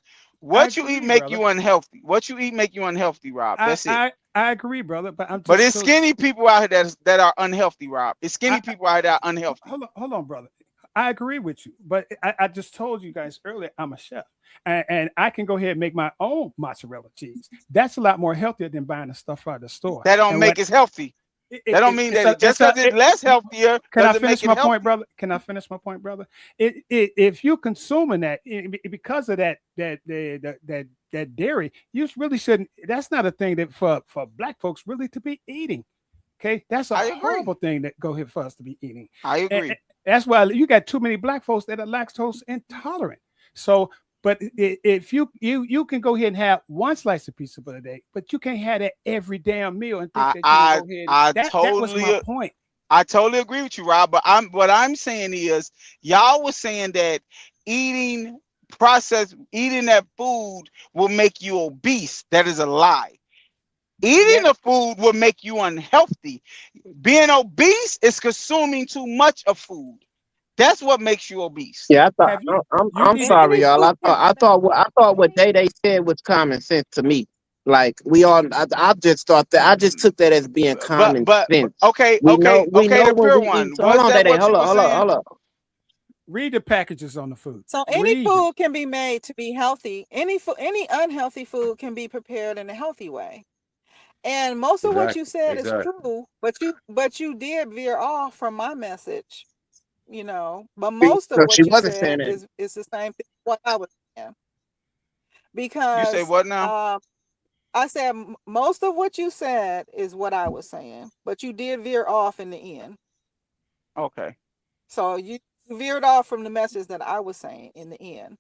I What you eat agree, make brother. you unhealthy. What you eat make you unhealthy, Rob. I, That's it. I I agree, brother. But I'm But just it's so skinny people out here that are unhealthy, Rob. It's I, skinny people out here that are unhealthy. hold on, brother. I agree with you, but I just told you guys earlier I'm a chef, and I can go ahead and make my own mozzarella cheese. That's a lot more healthier than buying the stuff out of the store. That don't And make it healthy. That don't mean it's that a, it just it's because a it's less healthier can I doesn't make finish it my point, healthy. brother? Can I finish my point, brother? If you consuming that because of that dairy, you really shouldn't. That's not a thing that for black folks really to be eating. Okay, that's a I agree. horrible thing that go ahead for us to be eating. I And agree. that's why you got too many black folks that are lactose intolerant. So, but if you can go ahead and have one slice of pizza for the day, but you can't have that every damn meal and think I that you're gonna I go ahead. I That was my totally point. I totally agree with you, Rob. But what I'm saying is y'all was saying that eating eating that food will make you obese. That is a lie. Eating Yeah. the food will make you unhealthy. Being obese is consuming too much of food. That's what makes you obese. Yeah, I thought Have you you I'm eat sorry, Any y'all. food can be I thought what they said was common sense to me. Like we all, I just thought that I just took that as being common But sense. We okay, know the when pure we eat. one. So hold Was on, that Day. what you were saying? Hold up. read the packages on the food. So any Read them. food can be made to be healthy. Any unhealthy food can be prepared in a healthy way. And most of what you Exactly. said is Exactly. true, but you did veer off from my message, you know. But most of So she what you wasn't saying said that. is the same thing what I was saying. You say Because what now? I said most of what you said is what I was saying, but you did veer off in the end. Okay. So you veered off from the message that I was saying in the end.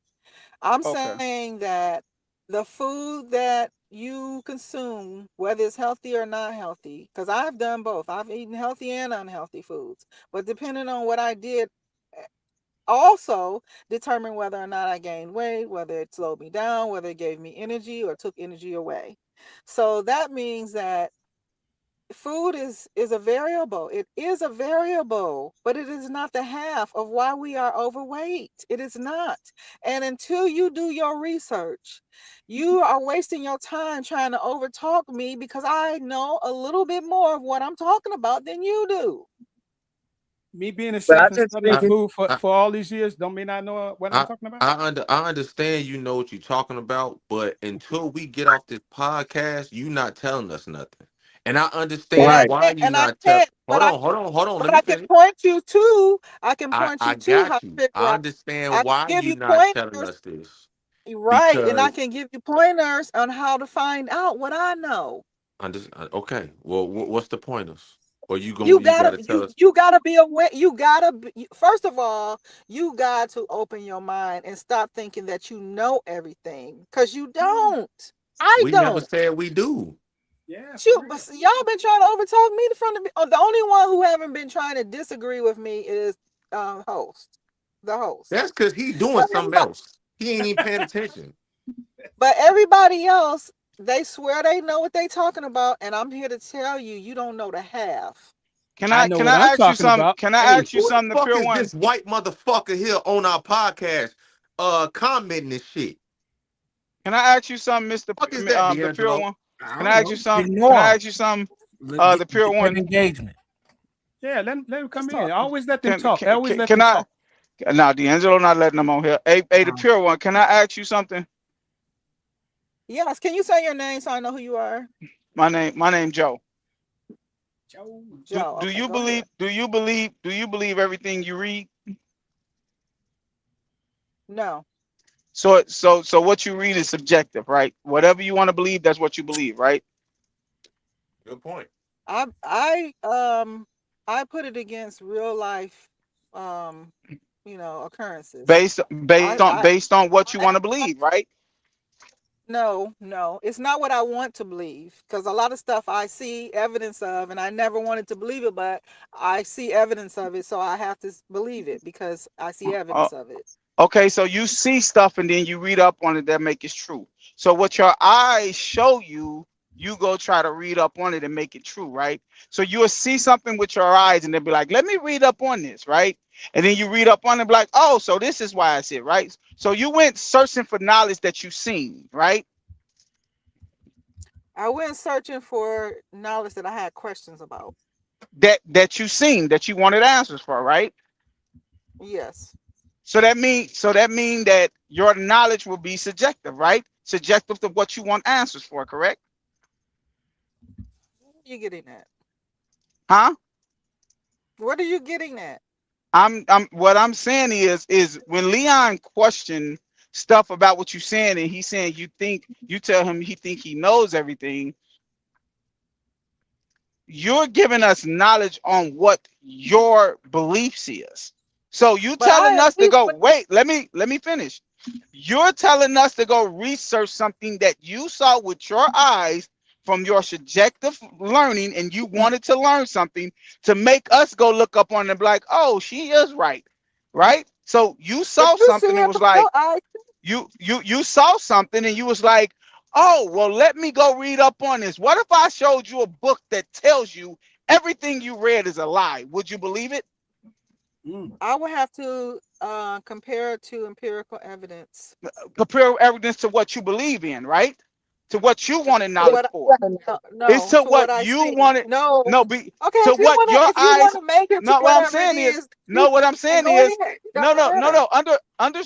I'm Okay. saying that the food that you consume, whether it's healthy or not healthy, because I've done both. I've eaten healthy and unhealthy foods. But depending on what I did, also determine whether or not I gained weight, whether it slowed me down, whether it gave me energy or took energy away. So that means that food is a variable. It is a variable, but it is not the half of why we are overweight. It is not. And until you do your research, you are wasting your time trying to overtalk me because I know a little bit more of what I'm talking about than you do. Me being a But I chef and just studying think I, it's food I, for all these years don't mean I know what I'm I, talking about. I understand you know what you're talking about, but until we get off this podcast, you not telling us nothing. And I understand right. why you And I not tell. can't, Hold on. Let but me I can finish. point you to, I can point I you to how got to you. figure I out. I understand can why give you you not telling pointers, us this right? And I because can give you pointers on how to find out what I know. okay. Well, what's the pointers? Or you You gotta gotta tell us? you gotta be aware. First of all, you got to open your mind and stop thinking that you know everything, because you don't. I We never don't. said we do. Yeah, for Shoot, real. but y'all been trying to overtalk me in front of me. Oh, the only one who haven't been trying to disagree with me is host, the host. That's because he doing But something everybody, else. He ain't even paying attention. but everybody else, they swear they know what they talking about, and I'm here to tell you, you don't know the half. Can I I know can what I I'm ask you talking some? about. Can I Hey, ask you who the something, the fuck pure is one? this white motherfucker here on our podcast commenting this shit? Can I ask you something, Fuck is that, the pure D'Angelo? one? I Can don't I ask you know. something? Can I Ignore ask you something, them. the pure Get one? engagement. Yeah, let them come Just in. talking. Always let them Can talk. Always let can them I? talk. Now, D'Angelo not letting them on here. Hey, the pure one. Can I ask you something? Yes, can you say your name so I know who you are? My name Joe. Joe. Joe. Do Okay, you go ahead. believe everything you read? No, So what you read is subjective, right? Whatever you want to believe, that's what you believe, right? Good point. I I um I put it against real life, um, occurrences. Based I based on I based on what you I, want to believe, right? no, it's not what I want to believe, because a lot of stuff I see evidence of, and I never wanted to believe it, but I see evidence of it, so I have to believe it because I see Uh, evidence of it. okay, so you see stuff and then you read up on it that make it true. So what your eyes show you, you go try to read up on it and make it true, right? So you'll see something with your eyes and they'll be like, let me read up on this, right? And then you read up on it, be like, oh, so this is why I see it, right? So you went searching for knowledge that you've seen, right? I went searching for knowledge that I had questions about. That you seen that you wanted answers for, right? Yes. So that mean that your knowledge will be subjective, right? Subjective to what you want answers for, correct? What are you getting at? Huh? What are you getting at? I'm what I'm saying is when Leon questioned stuff about what you're saying and he's saying you tell him he think he knows everything, you're giving us knowledge on what your beliefs is. So you But telling I at us to least go, wait, let me finish. You're telling us to go research something that you saw with your eyes from your subjective learning, and you wanted to learn something to make us go look up on it and be like, oh, she is right. Right? So you but saw you see something and it was with your like, eyes. you saw something and you was like, oh, well, let me go read up on this. What if I showed you a book that tells you everything you read is a lie? Would you believe it? Mm. I would have to compare it to empirical evidence. Compare evidence to what you believe in, right? To what you wanted To knowledge what for. It's no, to to what what I you see. wanted. No. No, be Okay, to what your if you eyes. want to make it to No, what I'm whatever it saying is, is, no, what I'm then saying go is, ahead. It no, doesn't no, no, matter. no.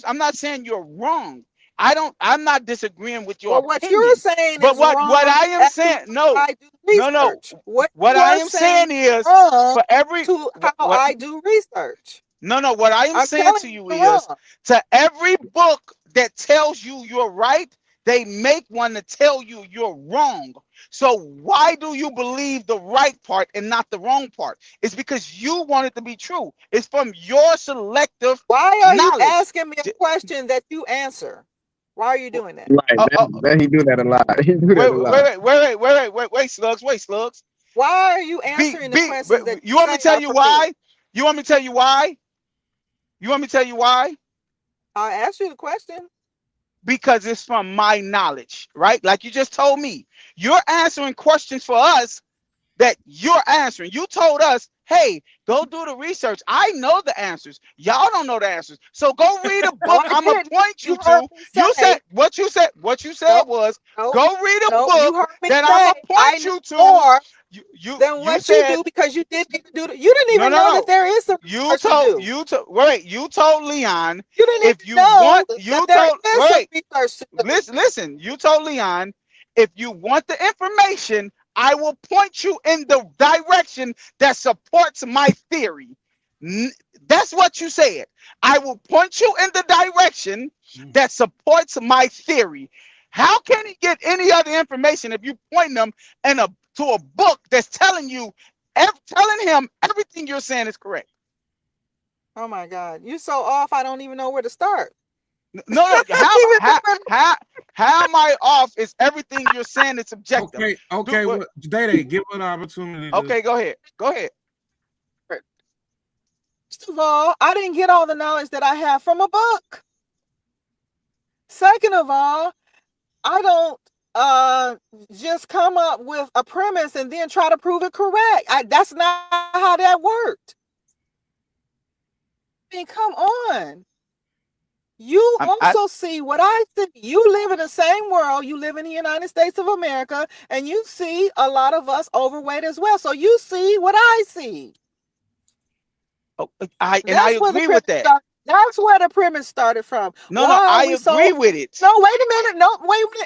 I'm not saying you're wrong. I'm not disagreeing with your Well, what you're opinion. saying But is what wrong I am as to saying, how no, I do no. research. What What you I are am saying saying is is wrong for every to how what I do research. no, what I am I'm saying telling to you you you're is wrong. to every book that tells you you're right, they make one to tell you you're wrong. So why do you believe the right part and not the wrong part? It's because you want it to be true. It's from your selective Why are you knowledge. asking me a question that you answer? Why are you doing that? Right. Uh, uh, That he do that a lot. He do that wait, a wait, lot. wait, wait, wait, wait, wait, wait, slugs, wait, slugs. Why are you Be, answering the be, questions that you you want me say to tell are you for me? why? You want me to tell you why? You want me to tell you why? I asked you the question. Because it's from my knowledge, right? Like you just told me. You're answering questions for us that you're answering. You told us, hey, go do the research. I know the answers. Y'all don't know the answers. So go read a No, book I I'm gonna didn't. point You you heard to. me You said say, what you said nope, was nope, go read a nope. You book heard me that I'm say gonna I point know you to. more than You what you said do because you didn't even do it. You didn't no, even no, know that no. there is some research to do. You told Leon You didn't even if you know want that you there told is some wait, research to do. listen, you told Leon, if you want the information, I will point you in the direction that supports my theory. That's what you said. I will point you in the direction that supports my theory. How can he get any other information if you point them to a book that's telling you telling him everything you're saying is correct. Oh my God, you so off. I don't even know where to start. No, how am I off? Is everything you're saying is subjective. Okay. Well, Day, give her the opportunity. Okay, go ahead. First of all, I didn't get all the knowledge that I have from a book. Second of all, I don't just come up with a premise and then try to prove it correct. That's not how that worked. I mean, come on. You also see what I see. You live in the same world. You live in the United States of America, and you see a lot of us overweight as well. So you see what I see. I agree with that. That's where the premise started from. No, I agree with it. No, wait a minute. No,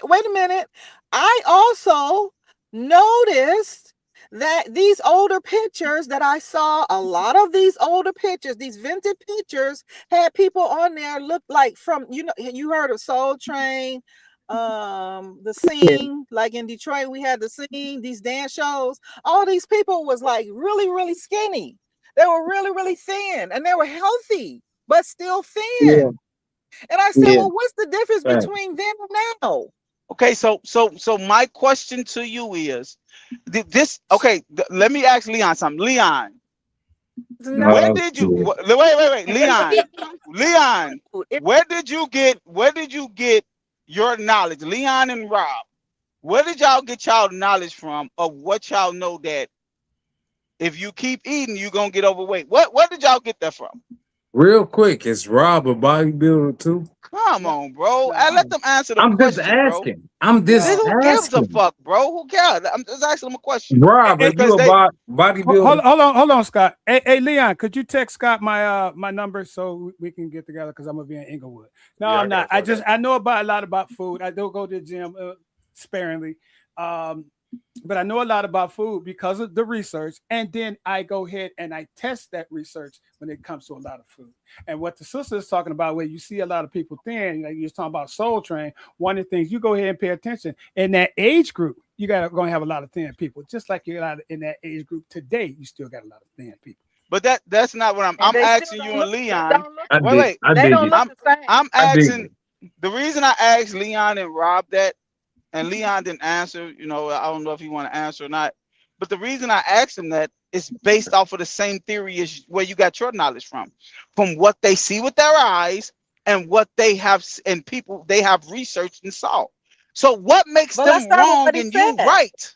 wait a minute. I also noticed that these older pictures that I saw, a lot of these older pictures, these vintage pictures, had people on there look like from, you heard of Soul Train, the Scene, like in Detroit, we had the Scene, these dance shows. All these people was like really, really skinny. They were really, really thin, and they were healthy, but still thin. Yeah. And I said, well, what's the difference between then and now? Okay, so my question to you is this. Okay, let me ask Leon something. Leon, where did you wait, Leon, where did you get your knowledge? Leon and Rob, where did y'all get y'all knowledge from of what y'all know that if you keep eating, you're gonna get overweight? Where did y'all get that from? Real quick, is Rob a bodybuilder too? Come on, bro. I let them answer the question. I'm just asking. Who gives a fuck, bro? Who cares? I'm just asking them a question. Rob, are you a bodybuilder? Hold on, Scott. Hey, Leon, could you text Scott my number so we can get together? Because I'm gonna be in Inglewood. No, I'm not. I know a lot about food. I don't go to the gym sparingly. But I know a lot about food because of the research, and then I go ahead and I test that research when it comes to a lot of food. And what the sister is talking about, where you see a lot of people thin, like you're talking about Soul Train, one of the things you go ahead and pay attention in that age group, you got going to have a lot of thin people, just like you got in that age group today. You still got a lot of thin people. But that's not what I'm asking you and Leon. I'm asking. The reason I asked Leon and Rob that, and Leon didn't answer, I don't know if he want to answer or not. But the reason I asked him that is based off of the same theory as where you got your knowledge from what they see with their eyes and what they have and people they have researched and saw. So what makes them wrong and you right?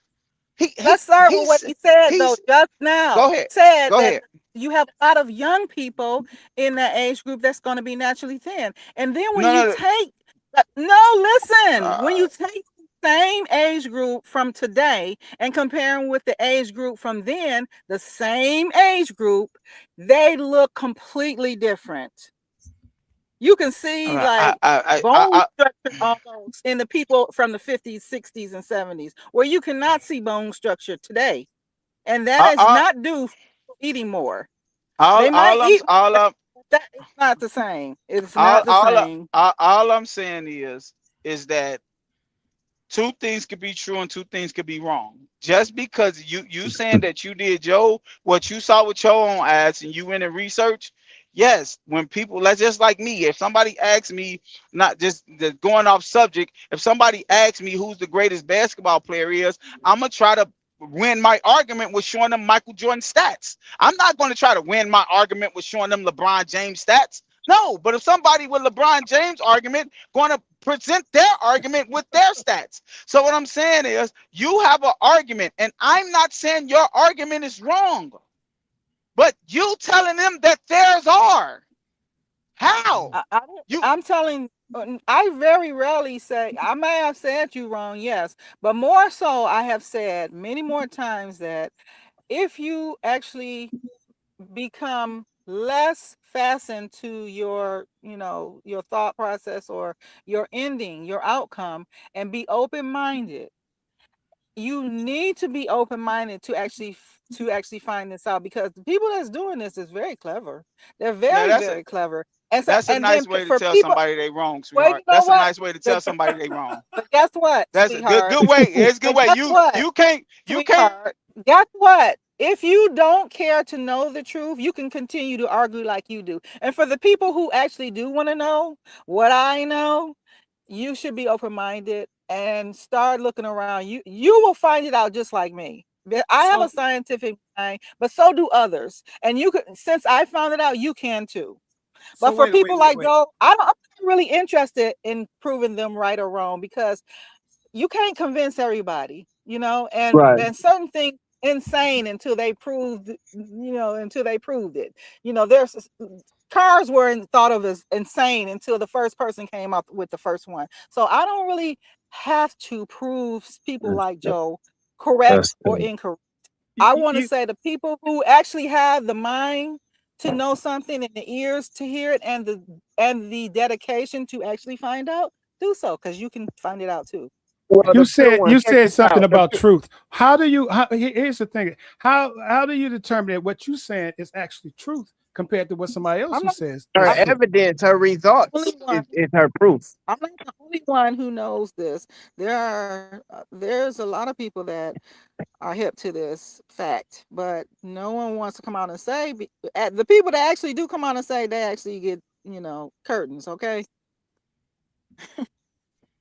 Let's start with what he said though just now. Go ahead. Go ahead. You have a lot of young people in that age group that's going to be naturally thin, and then when when you take same age group from today and comparing with the age group from then, the same age group, they look completely different. You can see bone structure almost in the people from the 50s, 60s, and 70s, where you cannot see bone structure today. And that is not due to eating more. It's not the same. It's not the same. All I'm saying is that two things could be true and two things could be wrong. Just because you saying that you did what you saw with your own eyes and you went and research, yes, when people, that's just like me. If somebody asks me, not just going off subject, if somebody asks me who's the greatest basketball player is, I'm gonna try to win my argument with showing them Michael Jordan stats. I'm not going to try to win my argument with showing them LeBron James stats. No, but if somebody with LeBron James argument going to present their argument with their stats. So what I'm saying is you have an argument, and I'm not saying your argument is wrong, but you telling them that theirs are. How? I'm telling. I very rarely say, I may have said you wrong, yes, but more so I have said many more times that if you actually become less fastened to your thought process or your ending, your outcome, and be open-minded, you need to be open-minded to actually find this out, because the people that's doing this is very clever. They're very clever. That's a nice way to tell somebody they wrong, sweetheart. That's a nice way to tell somebody they wrong. But guess what? That's a good way. It's a good way. You can't. Guess what? if you don't care to know the truth, you can continue to argue like you do. And for the people who actually do want to know what I know, you should be open-minded and start looking around. You will find it out just like me. I have a scientific mind, but so do others. And you could, since I found it out, you can too. So But for people like wait. Joe, I'm not really interested in proving them right or wrong, because you can't convince everybody, and Right. certain things insane until they proved, until they proved it. There's cars weren't thought of as insane until the first person came up with the first one. So I don't really have to prove people like Joe correct That's or incorrect. I want to say the people who actually have the mind to know something and the ears to hear it and the dedication to actually find out, do so, because you can find it out too. Well, You the pure said one, check this something out. about truth. Here's the thing. How do you determine that what you're saying is actually truth compared to what somebody else I'm who not says Her is truth? evidence, her results the only one. is her proof. I'm not the only one who knows this. There's a lot of people that are hip to this fact, but no one wants to come out and say. The people that actually do come out and say, they actually get curtains. Okay.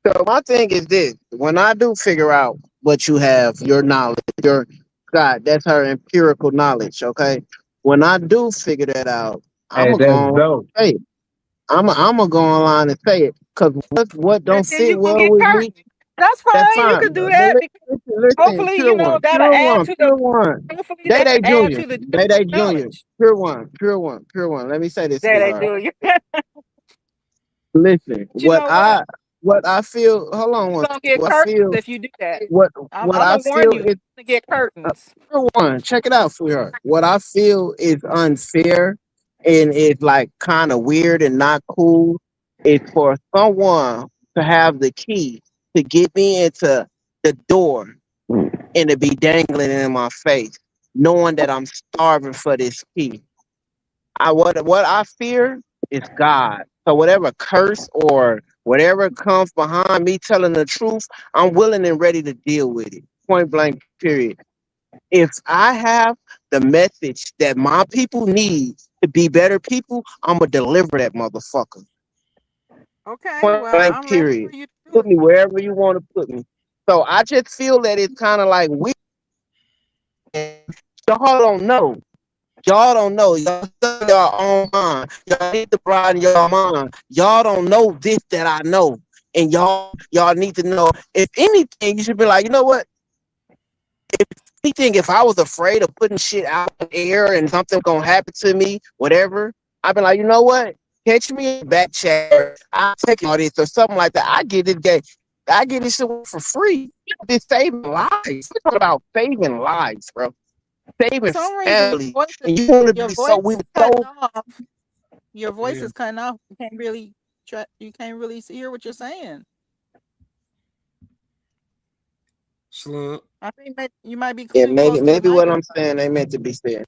So my thing is this: when I do figure out what you have, your knowledge, your God, that's her empirical knowledge. Okay. When I do figure that out, I'm hey, gonna go that's on dope. and say it. I'm gonna go online and say it because what And don't then sit you can well get with me, curtains. That's that's fine. You fine. can do But that. listen, Hopefully, pure one, that'll pure add one, to the. pure one. Hopefully, Day Day that'll add Junior, to the Day Day Junior, knowledge. pure one, pure one, pure one. Let me say this, That they sweetheart. do. Listen, You know what? what I feel. Hold on You're one gonna second. get What I curtains feel. if you do that. What I'm what I gonna warn feel you. You're is gonna get curtains. number one. Check it out, sweetheart. What I feel is unfair and is like kind of weird and not cool is for someone to have the key to get me into the door and to be dangling in my face, knowing that I'm starving for this key. What I fear is God. So whatever curse or whatever comes behind me telling the truth, I'm willing and ready to deal with it. Point blank, period. If I have the message that my people need to be better people, I'm gonna deliver that motherfucker. Okay. Point Well, blank, I'm ready period. for you to do Put it. me wherever you want to put me. So I just feel that it's kind of like we y'all don't know. Y'all don't know. Y'all stuck in your own mind. Y'all need to broaden your mind. Y'all don't know this that I know. And y'all need to know. If anything, you should be like, you know what? Anything, if I was afraid of putting shit out in the air and something gonna happen to me, whatever, I'd be like, you know what? Catch me in the back chat. I'll take all this or something like that. I get this shit for free. This saving lives. We're talking about saving lives, bro. For Saving some reason, family. And you want to your be voice so we is so cutting off. Your voice Yeah. is cutting off. You can't really hear what you're saying. Slug. I think that you might be yeah, too close to the maybe mic what or I'm something. saying they meant to be said.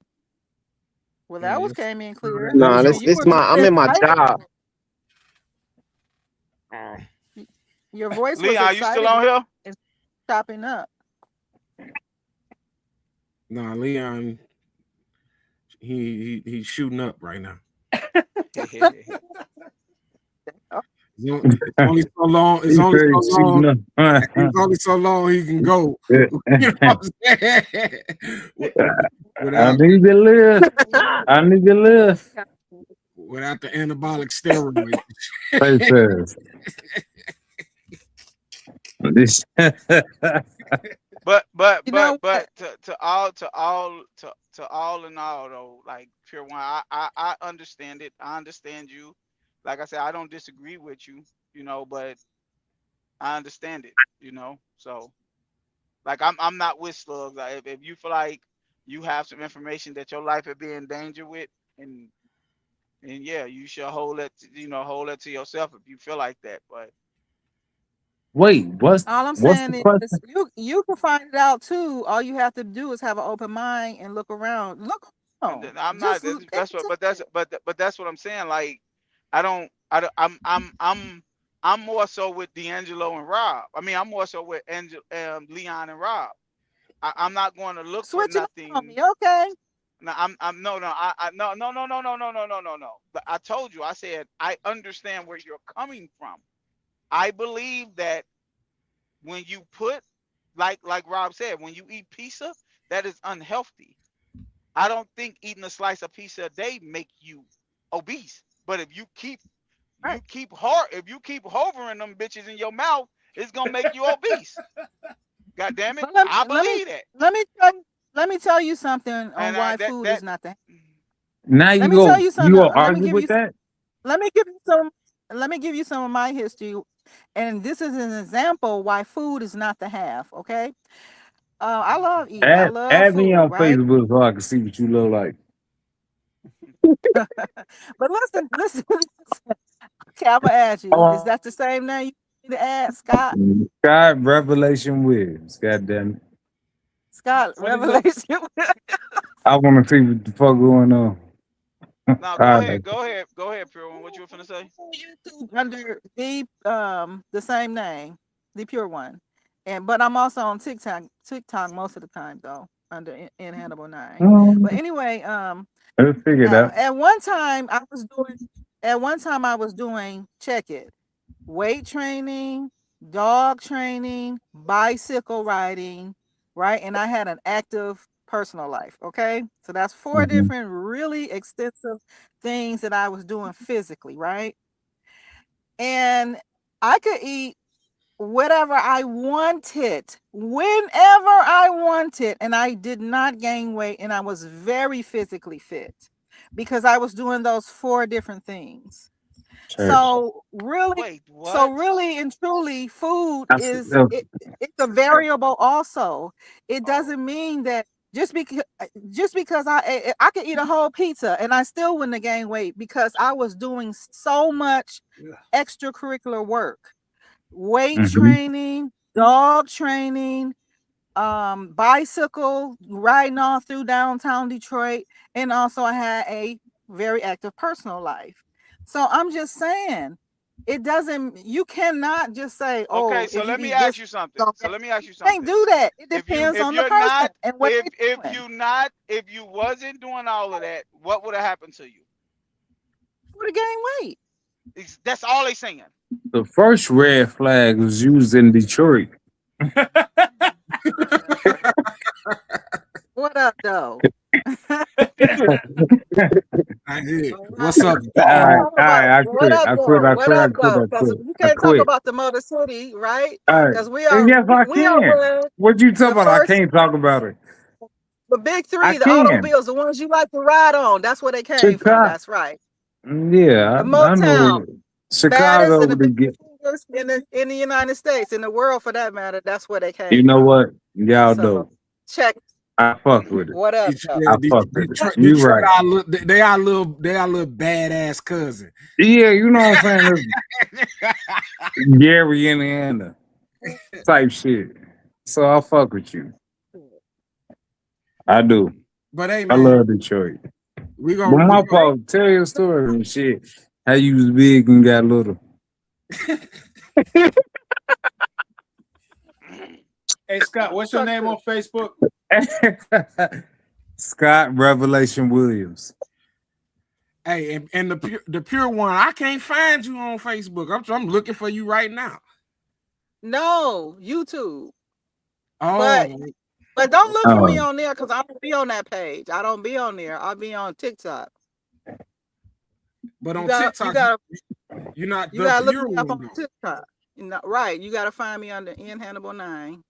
Well, that was Yes. came in No, clear. that Nah, was And you okay. were I'm in my excited. job. Your voice was Leon, you still on excited. here? It's chopping up. Nah, Leon, he's shooting up right now. Oh, It's only so long. He It's only said so shooting long. up. It's only so long he can go. You know what I'm saying? I Without need to live. I need to live. without the anabolic steroids. Face says. This. you know But what? to all in all though, like pure one, I understand it. I understand you. Like I said, I don't disagree with you, but I understand it, So like I'm not with slugs. Like if you feel like you have some information that your life would be in danger with, and yeah, you should hold that to yourself if you feel like that. But Wait, All I'm what's saying the is question? you can find it out too. All you have to do is have an open mind and look around. Look around. I'm not. Just pay That's what. attention. But that's what I'm saying. Like I don't. I don't. I'm more so with D'Angelo and Rob. I mean, I'm more so with Leon and Rob. I'm not going to look for Switch it up on nothing. me, okay? No, no. But I told you, I said I understand where you're coming from. I believe that when you put, like Rob said, when you eat pizza, that is unhealthy. I don't think eating a slice of pizza a day make you obese. But if you keep Right. if you keep hovering them bitches in your mouth, it's gonna make you obese. God damn it, But I believe that. let me tell you something on And why food is not the. Now Let you me tell go you you something. go argue with that? Let me give you some. Let me give you some of my history, and this is an example why food is not the half. Okay. I love eating. I love Add me food, on right? Facebook so I can see what you look like. But listen. Okay, I'm gonna ask you. Is that the same name you need to add, Scott? God Revelation Williams. God damn it. Scott What is that? Revelation. I want to see what the fuck going on. Now All right. go ahead, Pure One. What you were finna say? YouTube under the same name, the pure one, but I'm also on TikTok most of the time though under in Hannibal 9. But anyway, Let's figure it out. at one time I was doing check it weight training, dog training, bicycle riding, right? And I had an active personal life. Okay, so that's 4 Mhm. different really extensive things that I was doing physically, right? And I could eat whatever I wanted, whenever I wanted, and I did not gain weight, and I was very physically fit because I was doing those 4 different things. Church. So Wait, so what? really and truly, food I see. is it's a variable. Also, it Oh, doesn't mean that just because I could eat a whole pizza and I still wouldn't have gained weight because I was doing so much extracurricular work, weight Mhm. training, dog training, bicycle riding all through downtown Detroit, and also I had a very active personal life. So I'm just saying, it doesn't. You cannot just say, okay. "Oh, So if you let me eat ask this, you something. don't So get-" let me ask you you can't something. do that. It depends If on the you're person not and what they're doing. if you wasn't doing all of that, what would have happened to you? Would have gained weight. That's all they saying. The first red flag was used in Detroit. What up, though? I did. All What's right. up, All We Paul? can't right, talk all right, about I what quit. up I quit. though. I What quit. I up quit. I though? Because quit. we I can't talk quit. about the Motor City, right? All right. Because And yes, I we are can. where What you talking the about? I first can't talk about it. the big I 3, the can. automobiles, the ones you like to ride on. That's where they came from. Chicago. That's right. Yeah, The I know. Motown, baddest and Chicago the to biggest get. singers in the United States, in the world for that matter. That's where they You came know from. what? Y'all So dope. check I fuck with it. what up though. I Yeah, fuck with it. You Detroit right. are they are little badass cousin. Yeah, you know what I'm saying? It's Gary, Indiana type shit. So I fuck with you. I do. But hey, I man, love Detroit. we But gonna my fault. Tell your story and shit. How you was big and got little. Hey Scott, what's your name on Facebook? Scott Revelation Williams. hey, and the pure one. I can't find you on Facebook. I'm looking for you right now. No, YouTube. Oh, But don't look for me Oh, on there because I don't be on that page. I don't be on there. I'll be on TikTok. but You on got TikTok, you're not you the gotta look pure me up one on though. TikTok. Right. You gotta find me under in Hannibal 9.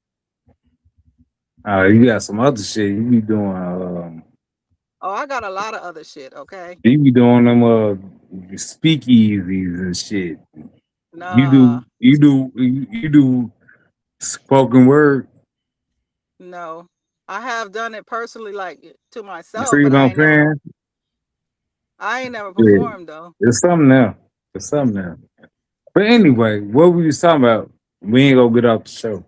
you got some other shit. You be doing Oh, I got a lot of other shit, okay? you be doing them speakeasies and shit. Nah, You do spoken word. no. I have done it personally, like to You myself, see but what I'm saying? I ain't never Yeah. performed though. There's something there. There's something there. But anyway, what we was talking about? We ain't gonna get off the show.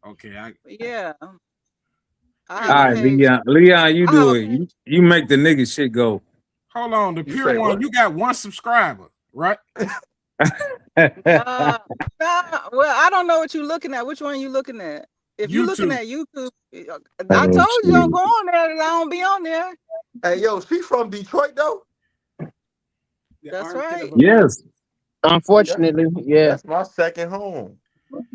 Okay, But yeah, I hey have a All right, man, page. Leon, you I have do a it. page. You make the nigga shit go. hold on. The You pure say one, what? you got 1 subscriber, right? Nah, nah. Well, I don't know what you're looking at. Which one you looking at? If you're looking YouTube. at YouTube, I told you don't go on there. I don't be on there. Hey, yo, she from Detroit though. That's right. Yes. Unfortunately, yeah. That's my second home.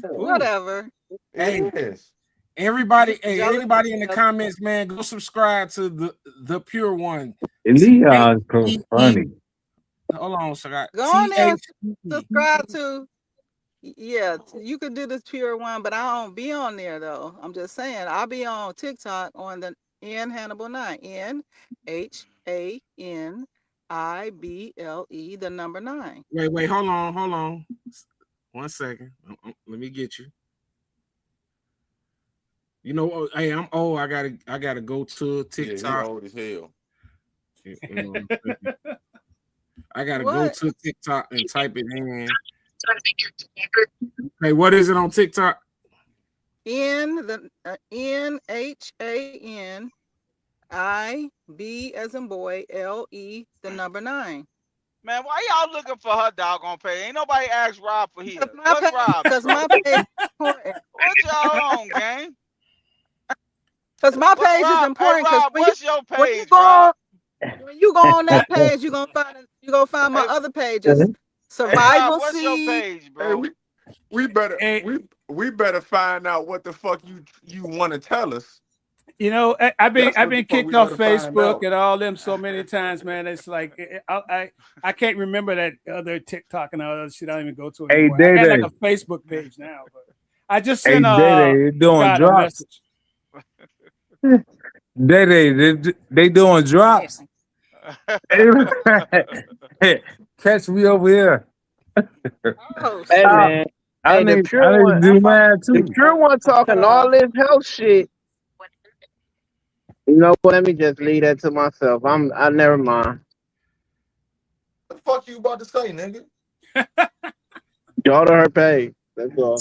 Whatever. Hey, It is. everybody, hey, Jealous anybody in the of- comments, man, go subscribe to the pure one. Leon's so funny. Hold on, Scott. Go on there and THE. subscribe to. Yeah, you could do this pure one, but I don't be on there though. I'm just saying I'll be on TikTok on the N Hannibal 9. NHANIBLE, the number 9. Wait, hold on. 1 second. Let me get you. You know, hey, I'm old. I gotta go to TikTok. Yeah, he old as hell. You know, I gotta What? go to TikTok and type it in. Hey, what is it on TikTok? NHANIB as in boy, LE, the number 9. Man, why y'all looking for her doggone page? Ain't nobody asked Rob for his. Because my What's Rob? Because my page is important. What y'all on, gang? Because my What, page is Rob? important. Hey, Rob, what's your When you page, go Rob? when you go on that page, you're gonna find my Hey, other pages. Hey, Survival Rob, what's your Seed. page, Hey, bro? we better Hey. we better find out what the fuck you want to tell us. You know, I've That's what been the fuck kicked we off better find Facebook out. and all them so many times, man. It's like I can't remember that other TikTok and all that shit. I don't even go to Hey, anymore. I got like Day. a Facebook page now, but I just Hey, sent Day, doing Scott a drops. message. They doing drops. Catch me over here. Oh, Hey shit. man, I hey the need pure to one, do mine the too. pure one talking all this health shit. You know what? Let me just leave that to myself. I never mind. What the fuck you about to say, nigga? Go to her page. That's all.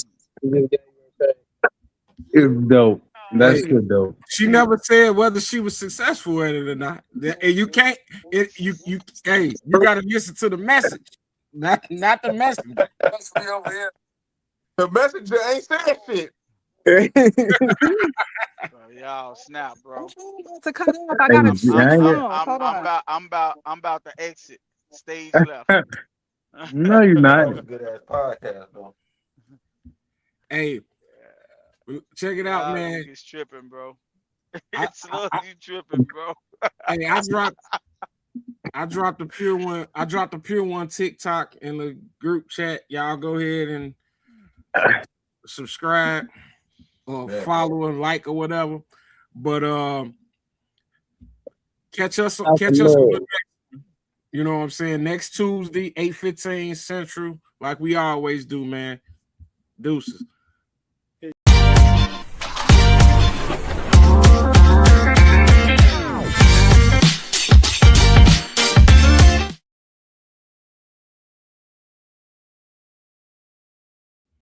It's dope. That's Hey, good though. she never said whether she was successful at it or not. And you can't. Hey, you gotta listen to the message, not the messenger. The messenger ain't saying shit. Y'all snap, bro. To cut off, I gotta Hey, I ain't Hold on. I'm about to exit. Stage left. no, you're That not. was a good ass podcast, though. Hey, check it out, Y'all man. niggas tripping, bro. I- It's you tripping, bro. Hey, I dropped the pure one. I dropped the pure one TikTok in the group chat. Y'all go ahead and subscribe or Yeah. follow and like or whatever. But catch us That's on the love. next, you know what I'm saying, next Tuesday, 8:15 Central, like we always do, man. Deuces.